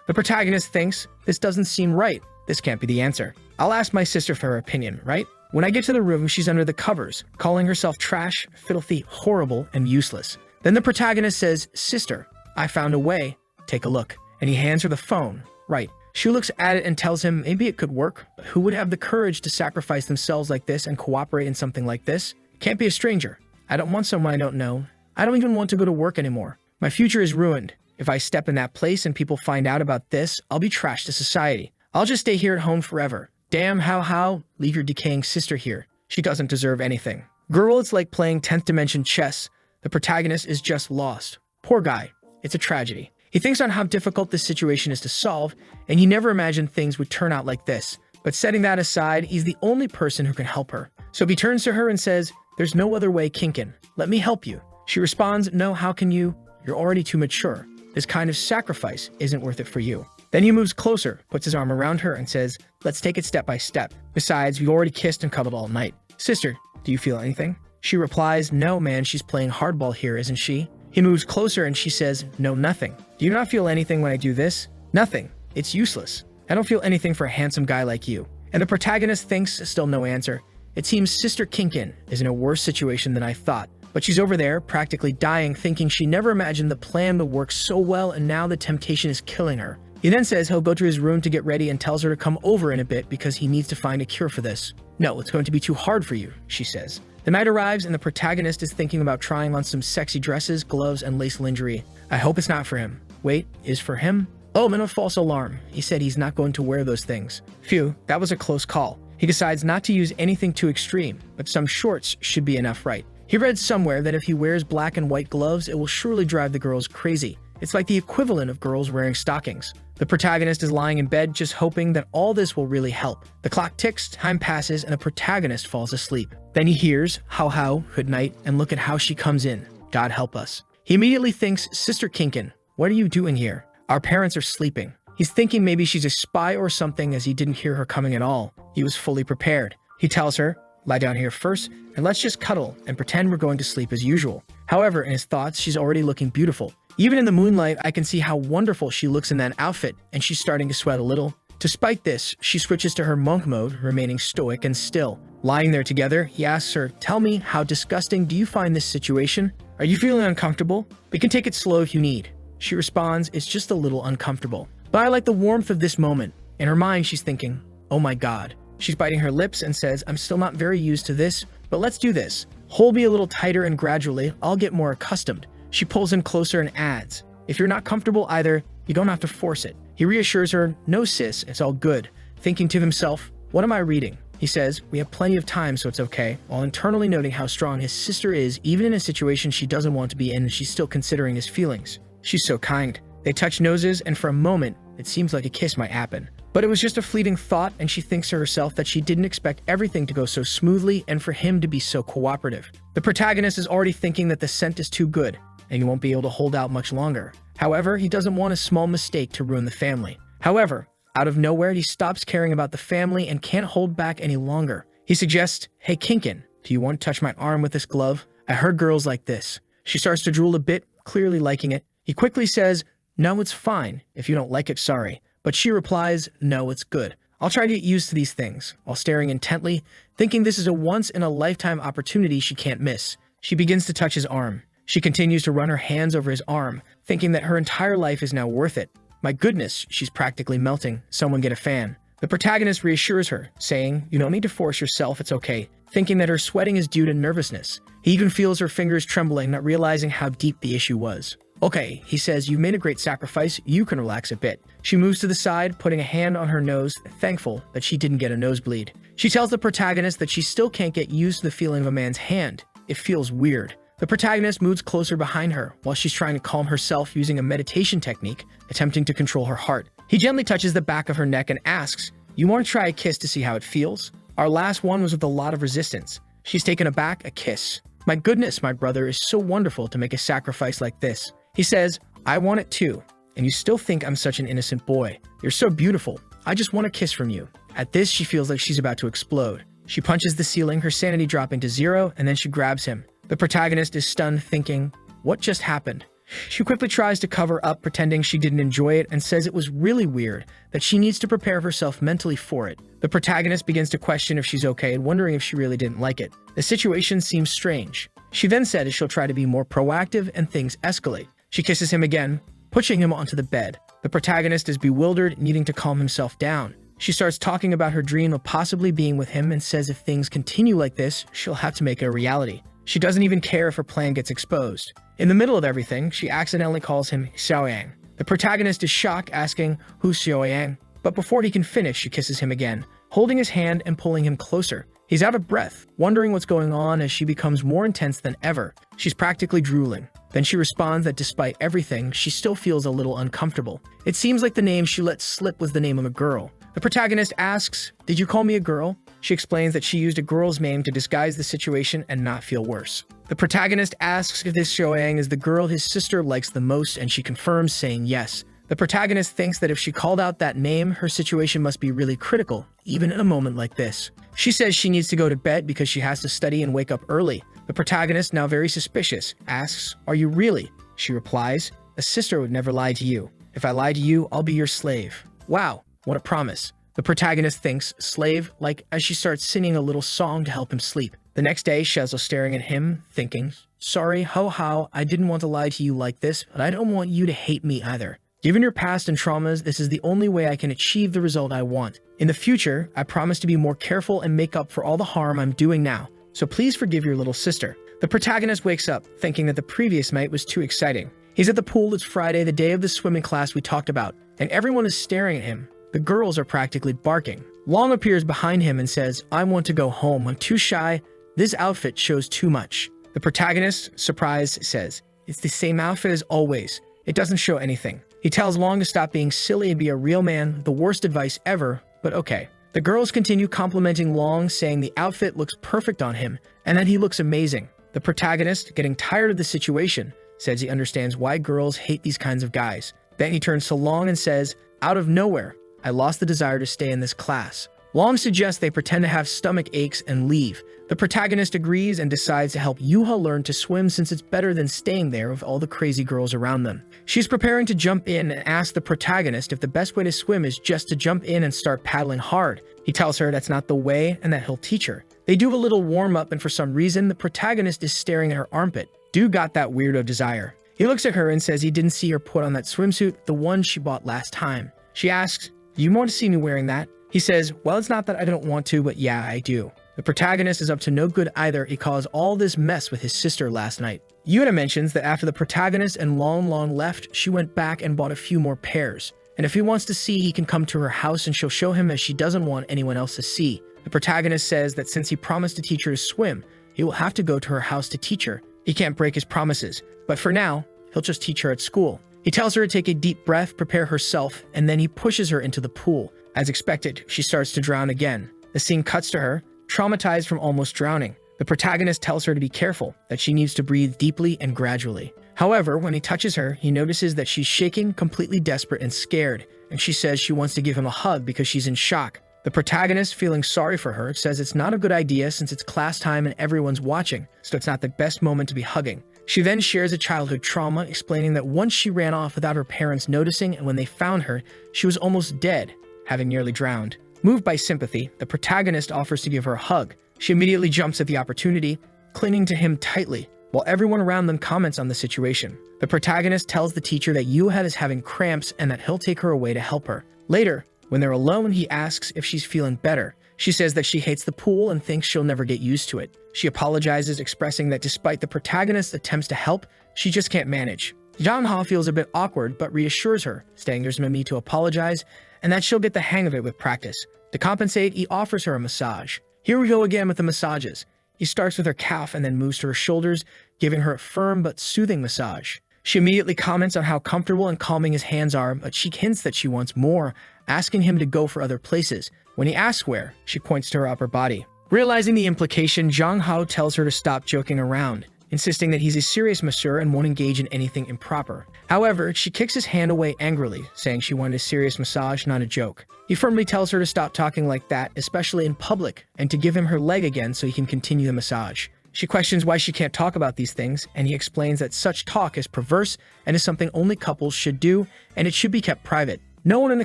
The protagonist thinks, this doesn't seem right. This can't be the answer. I'll ask my sister for her opinion, right? When I get to the room, she's under the covers, calling herself trash, filthy, horrible, and useless. Then the protagonist says, sister, I found a way. Take a look. And he hands her the phone. Right. She looks at it and tells him maybe it could work, but who would have the courage to sacrifice themselves like this and cooperate in something like this? Can't be a stranger. I don't want someone I don't know. I don't even want to go to work anymore. My future is ruined. If I step in that place and people find out about this, I'll be trashed to society. I'll just stay here at home forever. Damn, how? Leave your decaying sister here. She doesn't deserve anything. Girl, it's like playing 10th dimension chess. The protagonist is just lost. Poor guy. It's a tragedy. He thinks on how difficult this situation is to solve, and he never imagined things would turn out like this. But setting that aside, he's the only person who can help her. So he turns to her and says, there's no other way, Kinkin. Let me help you. She responds, no, how can you? You're already too mature. This kind of sacrifice isn't worth it for you. Then he moves closer, puts his arm around her and says, let's take it step by step. Besides, we already kissed and cuddled all night. Sister, do you feel anything? She replies, no, man, she's playing hardball here, isn't she? He moves closer and she says, no, nothing. Do you not feel anything when I do this? Nothing. It's useless. I don't feel anything for a handsome guy like you. And the protagonist thinks, still no answer. It seems Sister Kinkin is in a worse situation than I thought. But she's over there, practically dying, thinking she never imagined the plan would work so well and now the temptation is killing her. He then says he'll go to his room to get ready and tells her to come over in a bit because he needs to find a cure for this. No, it's going to be too hard for you, she says. The night arrives and the protagonist is thinking about trying on some sexy dresses, gloves, and lace lingerie. I hope it's not for him. Wait, is for him? Oh, I'm in a false alarm. He said he's not going to wear those things. Phew, that was a close call. He decides not to use anything too extreme, but some shorts should be enough, right? He read somewhere that if he wears black and white gloves, it will surely drive the girls crazy. It's like the equivalent of girls wearing stockings. The protagonist is lying in bed just hoping that all this will really help. The clock ticks, time passes, and the protagonist falls asleep. Then he hears, how, good night, and look at how she comes in. God help us. He immediately thinks, Sister Kinkin, what are you doing here? Our parents are sleeping. He's thinking maybe she's a spy or something as he didn't hear her coming at all. He was fully prepared. He tells her, lie down here first, and let's just cuddle and pretend we're going to sleep as usual. However, in his thoughts, she's already looking beautiful. Even in the moonlight, I can see how wonderful she looks in that outfit, and she's starting to sweat a little. Despite this, she switches to her monk mode, remaining stoic and still. Lying there together, he asks her, tell me, how disgusting do you find this situation? Are you feeling uncomfortable? We can take it slow if you need. She responds, it's just a little uncomfortable. But I like the warmth of this moment. In her mind, she's thinking, oh my God. She's biting her lips and says, I'm still not very used to this, but let's do this. Hold me a little tighter and gradually, I'll get more accustomed. She pulls him closer and adds, if you're not comfortable either, you don't have to force it. He reassures her, no sis, it's all good. Thinking to himself, what am I reading? He says, we have plenty of time so it's okay, while internally noting how strong his sister is even in a situation she doesn't want to be in and she's still considering his feelings. She's so kind. They touch noses and for a moment, it seems like a kiss might happen. But it was just a fleeting thought and she thinks to herself that she didn't expect everything to go so smoothly and for him to be so cooperative. The protagonist is already thinking that the scent is too good and he won't be able to hold out much longer. However, he doesn't want a small mistake to ruin the family. However, out of nowhere, he stops caring about the family and can't hold back any longer. He suggests, hey Kinkin, do you want to touch my arm with this glove? I heard girls like this. She starts to drool a bit, clearly liking it. He quickly says, no, it's fine. If you don't like it, sorry. But she replies, no, it's good. I'll try to get used to these things, while staring intently, thinking this is a once-in-a-lifetime opportunity she can't miss. She begins to touch his arm. She continues to run her hands over his arm, thinking that her entire life is now worth it. My goodness, she's practically melting. Someone get a fan. The protagonist reassures her, saying, you don't need to force yourself, it's okay, thinking that her sweating is due to nervousness. He even feels her fingers trembling, not realizing how deep the issue was. Okay, he says, you've made a great sacrifice, you can relax a bit. She moves to the side, putting a hand on her nose, thankful that she didn't get a nosebleed. She tells the protagonist that she still can't get used to the feeling of a man's hand. It feels weird. The protagonist moves closer behind her while she's trying to calm herself using a meditation technique, attempting to control her heart. He gently touches the back of her neck and asks, you want to try a kiss to see how it feels? Our last one was with a lot of resistance. She's taken aback, a kiss. My goodness, my brother is so wonderful to make a sacrifice like this. He says, I want it too, and you still think I'm such an innocent boy. You're so beautiful. I just want a kiss from you. At this, she feels like she's about to explode. She punches the ceiling, her sanity dropping to 0, and then she grabs him. The protagonist is stunned, thinking, what just happened? She quickly tries to cover up, pretending she didn't enjoy it, and says it was really weird, that she needs to prepare herself mentally for it. The protagonist begins to question if she's okay and wondering if she really didn't like it. The situation seems strange. She then says she'll try to be more proactive and things escalate. She kisses him again, pushing him onto the bed. The protagonist is bewildered, needing to calm himself down. She starts talking about her dream of possibly being with him and says if things continue like this, she'll have to make it a reality. She doesn't even care if her plan gets exposed. In the middle of everything, she accidentally calls him Xiaoyang. The protagonist is shocked, asking, who's Xiaoyang? But before he can finish, she kisses him again, holding his hand and pulling him closer. He's out of breath, wondering what's going on as she becomes more intense than ever. She's practically drooling. Then she responds that despite everything, she still feels a little uncomfortable. It seems like the name she let slip was the name of a girl. The protagonist asks, did you call me a girl? She explains that she used a girl's name to disguise the situation and not feel worse. The protagonist asks if this Xiaoyang is the girl his sister likes the most, and she confirms, saying yes. The protagonist thinks that if she called out that name, her situation must be really critical, even in a moment like this. She says she needs to go to bed because she has to study and wake up early. The protagonist, now very suspicious, asks, are you really? She replies, a sister would never lie to you. If I lie to you, I'll be your slave. Wow, what a promise. The protagonist thinks, slave, like as she starts singing a little song to help him sleep. The next day, She's staring at him, thinking, sorry, how, I didn't want to lie to you like this, but I don't want you to hate me either. Given your past and traumas, this is the only way I can achieve the result I want. In the future, I promise to be more careful and make up for all the harm I'm doing now. So please forgive your little sister. The protagonist wakes up, thinking that the previous night was too exciting. He's at the pool. It's Friday, the day of the swimming class we talked about, and everyone is staring at him. The girls are practically barking. Long appears behind him and says, I want to go home. I'm too shy. This outfit shows too much. The protagonist, surprised, says, it's the same outfit as always. It doesn't show anything. He tells Long to stop being silly and be a real man, the worst advice ever, but okay. The girls continue complimenting Long, saying the outfit looks perfect on him and that he looks amazing. The protagonist, getting tired of the situation, says he understands why girls hate these kinds of guys. Then he turns to Long and says, out of nowhere, I lost the desire to stay in this class. Long suggests they pretend to have stomach aches and leave. The protagonist agrees and decides to help Yuha learn to swim since it's better than staying there with all the crazy girls around them. She's preparing to jump in and asks the protagonist if the best way to swim is just to jump in and start paddling hard. He tells her that's not the way and that he'll teach her. They do a little warm-up, and for some reason, the protagonist is staring at her armpit. Dude got that weirdo desire. He looks at her and says he didn't see her put on that swimsuit, the one she bought last time. She asks, do you want to see me wearing that? He says, well, it's not that I don't want to, but yeah, I do. The protagonist is up to no good either. He caused all this mess with his sister last night. Yuna mentions that after the protagonist and Long left, she went back and bought a few more pairs. And if he wants to see, he can come to her house and she'll show him, as she doesn't want anyone else to see. The protagonist says that since he promised to teach her to swim, he will have to go to her house to teach her. He can't break his promises, but for now, he'll just teach her at school. He tells her to take a deep breath, prepare herself, and then he pushes her into the pool. As expected, she starts to drown again. The scene cuts to her, traumatized from almost drowning. The protagonist tells her to be careful, that she needs to breathe deeply and gradually. However, when he touches her, he notices that she's shaking, completely desperate and scared, and she says she wants to give him a hug because she's in shock. The protagonist, feeling sorry for her, says it's not a good idea since it's class time and everyone's watching, so it's not the best moment to be hugging. She then shares a childhood trauma, explaining that once she ran off without her parents noticing, and when they found her, she was almost dead, having nearly drowned. Moved by sympathy, the protagonist offers to give her a hug. She immediately jumps at the opportunity, clinging to him tightly, while everyone around them comments on the situation. The protagonist tells the teacher that Yuha is having cramps and that he'll take her away to help her. Later, when they're alone, he asks if she's feeling better. She says that she hates the pool and thinks she'll never get used to it. She apologizes, expressing that despite the protagonist's attempts to help, she just can't manage. Jang Ha feels a bit awkward but reassures her, saying there's no need to apologize and that she'll get the hang of it with practice. To compensate, he offers her a massage. Here we go again with the massages. He starts with her calf and then moves to her shoulders, giving her a firm but soothing massage. She immediately comments on how comfortable and calming his hands are, but she hints that she wants more, asking him to go for other places. When he asks where, she points to her upper body. Realizing the implication, Jang Hao tells her to stop joking around, insisting that he's a serious masseur and won't engage in anything improper. However, she kicks his hand away angrily, saying she wanted a serious massage, not a joke. He firmly tells her to stop talking like that, especially in public, and to give him her leg again so he can continue the massage. She questions why she can't talk about these things, and he explains that such talk is perverse and is something only couples should do, and it should be kept private. No one in the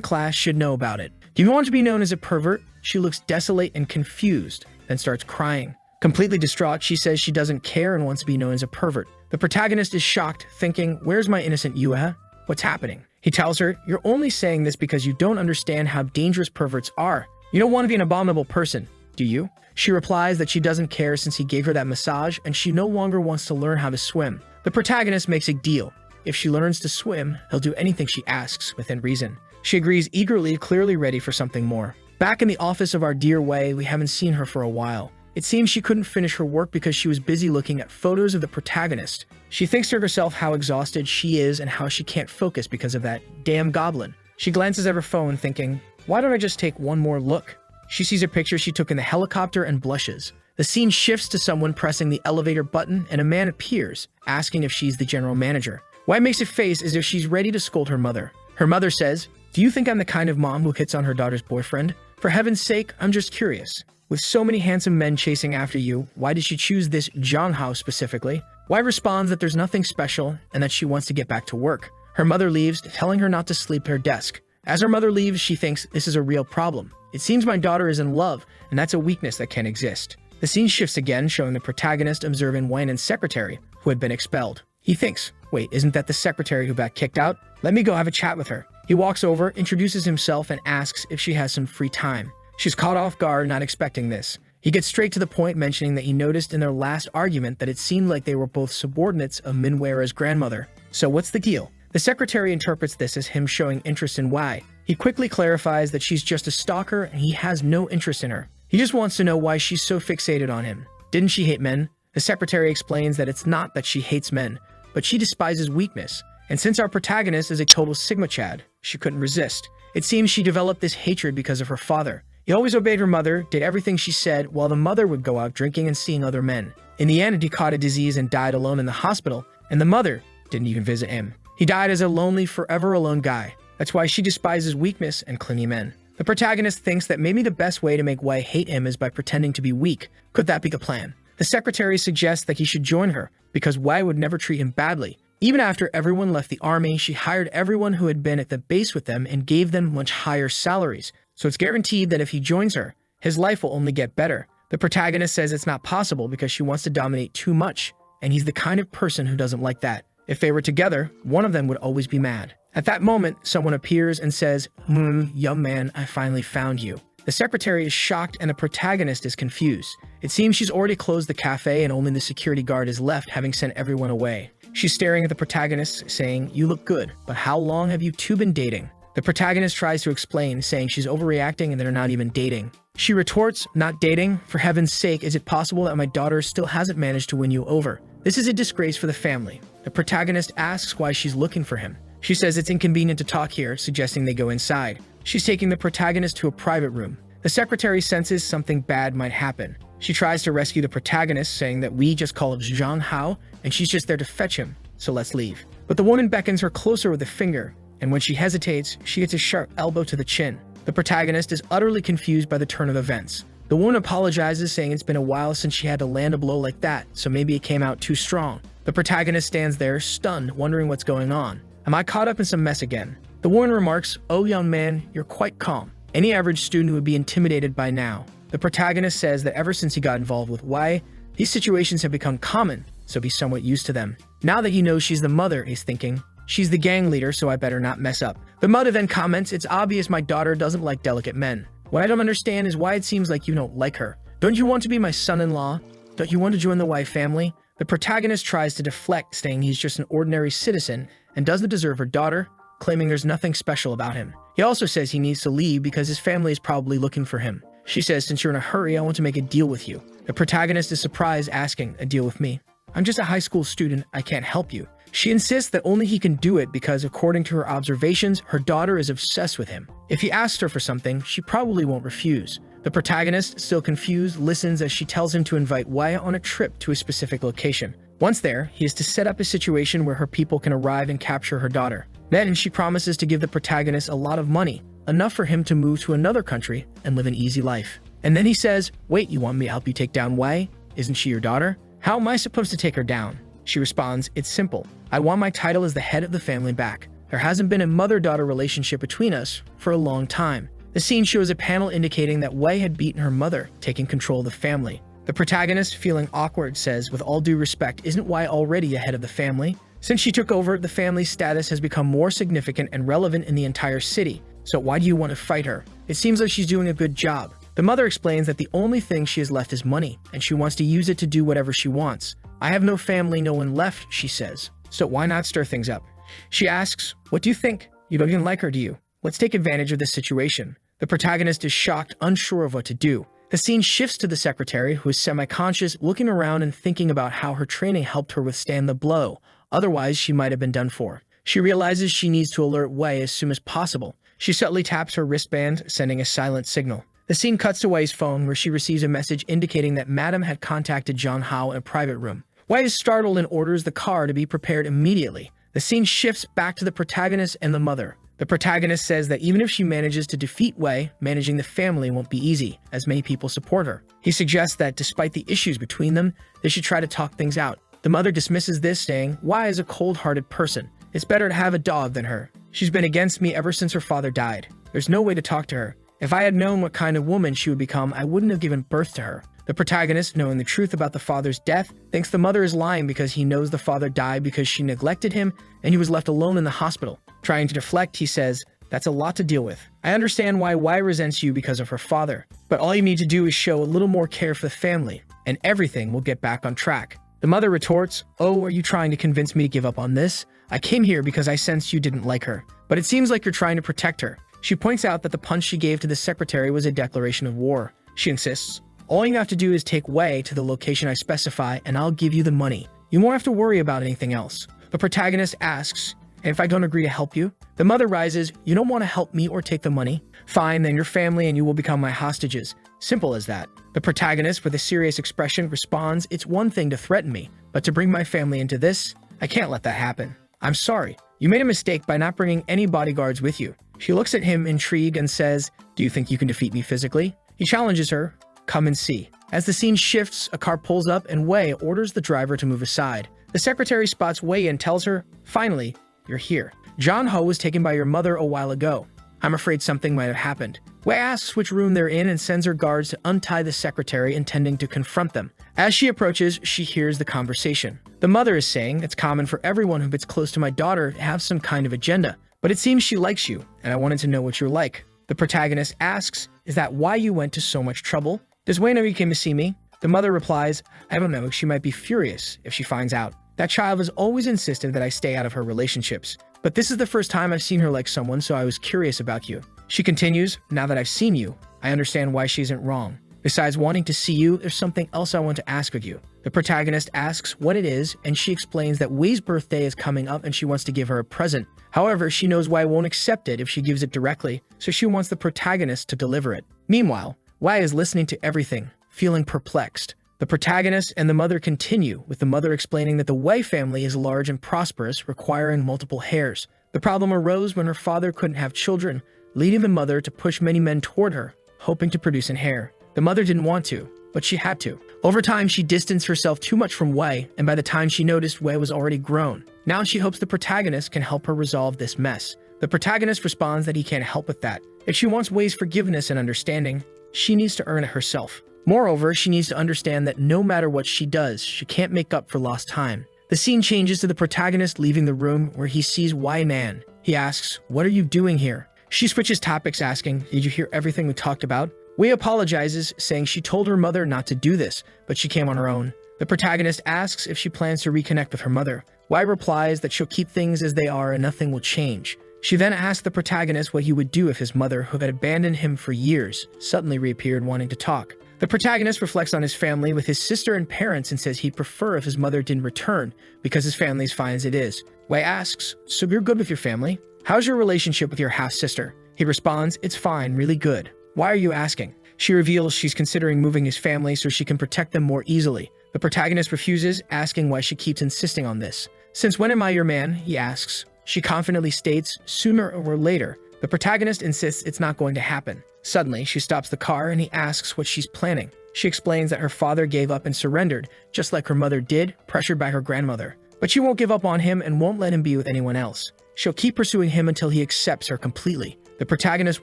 class should know about it. Do you want to be known as a pervert? She looks desolate and confused, then starts crying. Completely distraught, she says she doesn't care and wants to be known as a pervert. The protagonist is shocked, thinking, where's my innocent Yue? What's happening? He tells her, you're only saying this because you don't understand how dangerous perverts are. You don't want to be an abominable person, do you? She replies that she doesn't care since he gave her that massage and she no longer wants to learn how to swim. The protagonist makes a deal. If she learns to swim, he'll do anything she asks within reason. She agrees eagerly, clearly ready for something more. Back in the office of our dear Wei, we haven't seen her for a while. It seems she couldn't finish her work because she was busy looking at photos of the protagonist. She thinks to herself how exhausted she is and how she can't focus because of that damn goblin. She glances at her phone thinking, why don't I just take one more look? She sees a picture she took in the helicopter and blushes. The scene shifts to someone pressing the elevator button and a man appears, asking if she's the general manager. Wei makes a face as if she's ready to scold her mother. Her mother says, do you think I'm the kind of mom who hits on her daughter's boyfriend? For heaven's sake, I'm just curious. With so many handsome men chasing after you, why did she choose this Jang Hao specifically? Wei responds that there's nothing special and that she wants to get back to work. Her mother leaves, telling her not to sleep at her desk. As her mother leaves, she thinks this is a real problem. It seems my daughter is in love, and that's a weakness that can exist. The scene shifts again, showing the protagonist observing Wanan's secretary, who had been expelled. He thinks, wait, isn't that the secretary who got kicked out? Let me go have a chat with her. He walks over, introduces himself, and asks if she has some free time. She's caught off guard, not expecting this. He gets straight to the point, mentioning that he noticed in their last argument that it seemed like they were both subordinates of Minwera's grandmother. So what's the deal? The secretary interprets this as him showing interest in Wei. He quickly clarifies that she's just a stalker and he has no interest in her. He just wants to know why she's so fixated on him. Didn't she hate men? The secretary explains that it's not that she hates men, but she despises weakness. And since our protagonist is a total Sigma Chad, she couldn't resist. It seems she developed this hatred because of her father. He always obeyed her mother, did everything she said, while the mother would go out drinking and seeing other men. In the end, he caught a disease and died alone in the hospital, and the mother didn't even visit him. He died as a lonely, forever alone guy. That's why she despises weakness and clingy men. The protagonist thinks that maybe the best way to make Wei hate him is by pretending to be weak. Could that be the plan? The secretary suggests that he should join her, because Wei would never treat him badly. Even after everyone left the army, she hired everyone who had been at the base with them and gave them much higher salaries. So it's guaranteed that if he joins her, his life will only get better. The protagonist says it's not possible because she wants to dominate too much, and he's the kind of person who doesn't like that. If they were together, one of them would always be mad. At that moment, someone appears and says, young man, I finally found you. The secretary is shocked and the protagonist is confused. It seems she's already closed the cafe and only the security guard is left, having sent everyone away. She's staring at the protagonist, saying, you look good, but how long have you two been dating? The protagonist tries to explain, saying she's overreacting and they're not even dating. She retorts, not dating? For heaven's sake, is it possible that my daughter still hasn't managed to win you over? This is a disgrace for the family. The protagonist asks why she's looking for him. She says it's inconvenient to talk here, suggesting they go inside. She's taking the protagonist to a private room. The secretary senses something bad might happen. She tries to rescue the protagonist, saying that we just call it Jang Hao, and she's just there to fetch him, so let's leave. But the woman beckons her closer with a finger, and when she hesitates, she gets a sharp elbow to the chin. The protagonist is utterly confused by the turn of events. The woman apologizes, saying it's been a while since she had to land a blow like that, so maybe it came out too strong. The protagonist stands there, stunned, wondering what's going on. Am I caught up in some mess again? The woman remarks, oh young man, you're quite calm. Any average student would be intimidated by now. The protagonist says that ever since he got involved with Wei, these situations have become common, so he's somewhat used to them. Now that he knows she's the mother, he's thinking, she's the gang leader, so I better not mess up. The mother then comments, it's obvious my daughter doesn't like delicate men. What I don't understand is why it seems like you don't like her. Don't you want to be my son-in-law? Don't you want to join the Wei family? The protagonist tries to deflect, saying he's just an ordinary citizen and doesn't deserve her daughter, claiming there's nothing special about him. He also says he needs to leave because his family is probably looking for him. She says, since you're in a hurry, I want to make a deal with you. The protagonist is surprised, asking, a deal with me? I'm just a high school student, I can't help you. She insists that only he can do it because, according to her observations, her daughter is obsessed with him. If he asks her for something, she probably won't refuse. The protagonist, still confused, listens as she tells him to invite Wei on a trip to a specific location. Once there, he is to set up a situation where her people can arrive and capture her daughter. Then she promises to give the protagonist a lot of money, enough for him to move to another country and live an easy life. And then he says, wait, you want me to help you take down Wei? Isn't she your daughter? How am I supposed to take her down? She responds, it's simple. I want my title as the head of the family back. There hasn't been a mother-daughter relationship between us for a long time. The scene shows a panel indicating that Wei had beaten her mother, taking control of the family. The protagonist, feeling awkward, says, with all due respect, isn't Wei already a head of the family? Since she took over, the family's status has become more significant and relevant in the entire city. So why do you want to fight her? It seems like she's doing a good job. The mother explains that the only thing she has left is money, and she wants to use it to do whatever she wants. I have no family, no one left, she says. So why not stir things up? She asks, what do you think? You don't even like her, do you? Let's take advantage of this situation. The protagonist is shocked, unsure of what to do. The scene shifts to the secretary, who is semi-conscious, looking around and thinking about how her training helped her withstand the blow. Otherwise, she might have been done for. She realizes she needs to alert Wei as soon as possible. She subtly taps her wristband, sending a silent signal. The scene cuts to Wei's phone, where she receives a message indicating that Madam had contacted John Hao in a private room. Wei is startled and orders the car to be prepared immediately. The scene shifts back to the protagonist and the mother. The protagonist says that even if she manages to defeat Wei, managing the family won't be easy, as many people support her. He suggests that despite the issues between them, they should try to talk things out. The mother dismisses this, saying, Wei is a cold-hearted person. It's better to have a dog than her. She's been against me ever since her father died. There's no way to talk to her. If I had known what kind of woman she would become, I wouldn't have given birth to her. The protagonist, knowing the truth about the father's death, thinks the mother is lying because he knows the father died because she neglected him and he was left alone in the hospital. Trying to deflect, he says, that's a lot to deal with. I understand why Wei resents you because of her father, but all you need to do is show a little more care for the family, and everything will get back on track. The mother retorts, oh, are you trying to convince me to give up on this? I came here because I sensed you didn't like her, but it seems like you're trying to protect her. She points out that the punch she gave to the secretary was a declaration of war. She insists, all you have to do is take Wei to the location I specify and I'll give you the money. You won't have to worry about anything else. The protagonist asks, and if I don't agree to help you? The mother rises, you don't want to help me or take the money? Fine, then your family and you will become my hostages. Simple as that. The protagonist, with a serious expression, responds, it's one thing to threaten me, but to bring my family into this, I can't let that happen. I'm sorry. You made a mistake by not bringing any bodyguards with you. She looks at him intrigued and says, do you think you can defeat me physically? He challenges her, come and see. As the scene shifts, a car pulls up and Wei orders the driver to move aside. The secretary spots Wei and tells her, finally, you're here. John Ho was taken by your mother a while ago. I'm afraid something might have happened. Wei asks which room they're in and sends her guards to untie the secretary, intending to confront them. As she approaches, she hears the conversation. The mother is saying, it's common for everyone who gets close to my daughter to have some kind of agenda, but it seems she likes you, and I wanted to know what you're like. The protagonist asks, is that why you went to so much trouble? Does Wei know you came to see me? The mother replies, I don't know, she might be furious if she finds out. That child has always insisted that I stay out of her relationships, but this is the first time I've seen her like someone, so I was curious about you. She continues, now that I've seen you, I understand why she isn't wrong. Besides wanting to see you, there's something else I want to ask of you. The protagonist asks what it is, and she explains that Wei's birthday is coming up and she wants to give her a present. However, she knows Wei won't accept it if she gives it directly, so she wants the protagonist to deliver it. Meanwhile, Wei is listening to everything, feeling perplexed. The protagonist and the mother continue, with the mother explaining that the Wei family is large and prosperous, requiring multiple heirs. The problem arose when her father couldn't have children, leading the mother to push many men toward her, hoping to produce an heir. The mother didn't want to, but she had to. Over time, she distanced herself too much from Wei, and by the time she noticed, Wei was already grown. Now she hopes the protagonist can help her resolve this mess. The protagonist responds that he can't help with that. If she wants Wei's forgiveness and understanding, she needs to earn it herself. Moreover, she needs to understand that no matter what she does, she can't make up for lost time. The scene changes to the protagonist leaving the room, where he sees Wei Man. He asks, what are you doing here? She switches topics, asking, did you hear everything we talked about? Wei apologizes, saying she told her mother not to do this, but she came on her own. The protagonist asks if she plans to reconnect with her mother. Wai replies that she'll keep things as they are and nothing will change. She then asks the protagonist what he would do if his mother, who had abandoned him for years, suddenly reappeared wanting to talk. The protagonist reflects on his family with his sister and parents and says he'd prefer if his mother didn't return because his family's fine as it is. Wei asks, "So you're good with your family? How's your relationship with your half-sister?" He responds, "It's fine, really good." "Why are you asking?" She reveals she's considering moving his family so she can protect them more easily. The protagonist refuses, asking why she keeps insisting on this. "Since when am I your man?" he asks. She confidently states, "Sooner or later." The protagonist insists it's not going to happen. Suddenly, she stops the car and he asks what she's planning. She explains that her father gave up and surrendered, just like her mother did, pressured by her grandmother. But she won't give up on him and won't let him be with anyone else. She'll keep pursuing him until he accepts her completely. The protagonist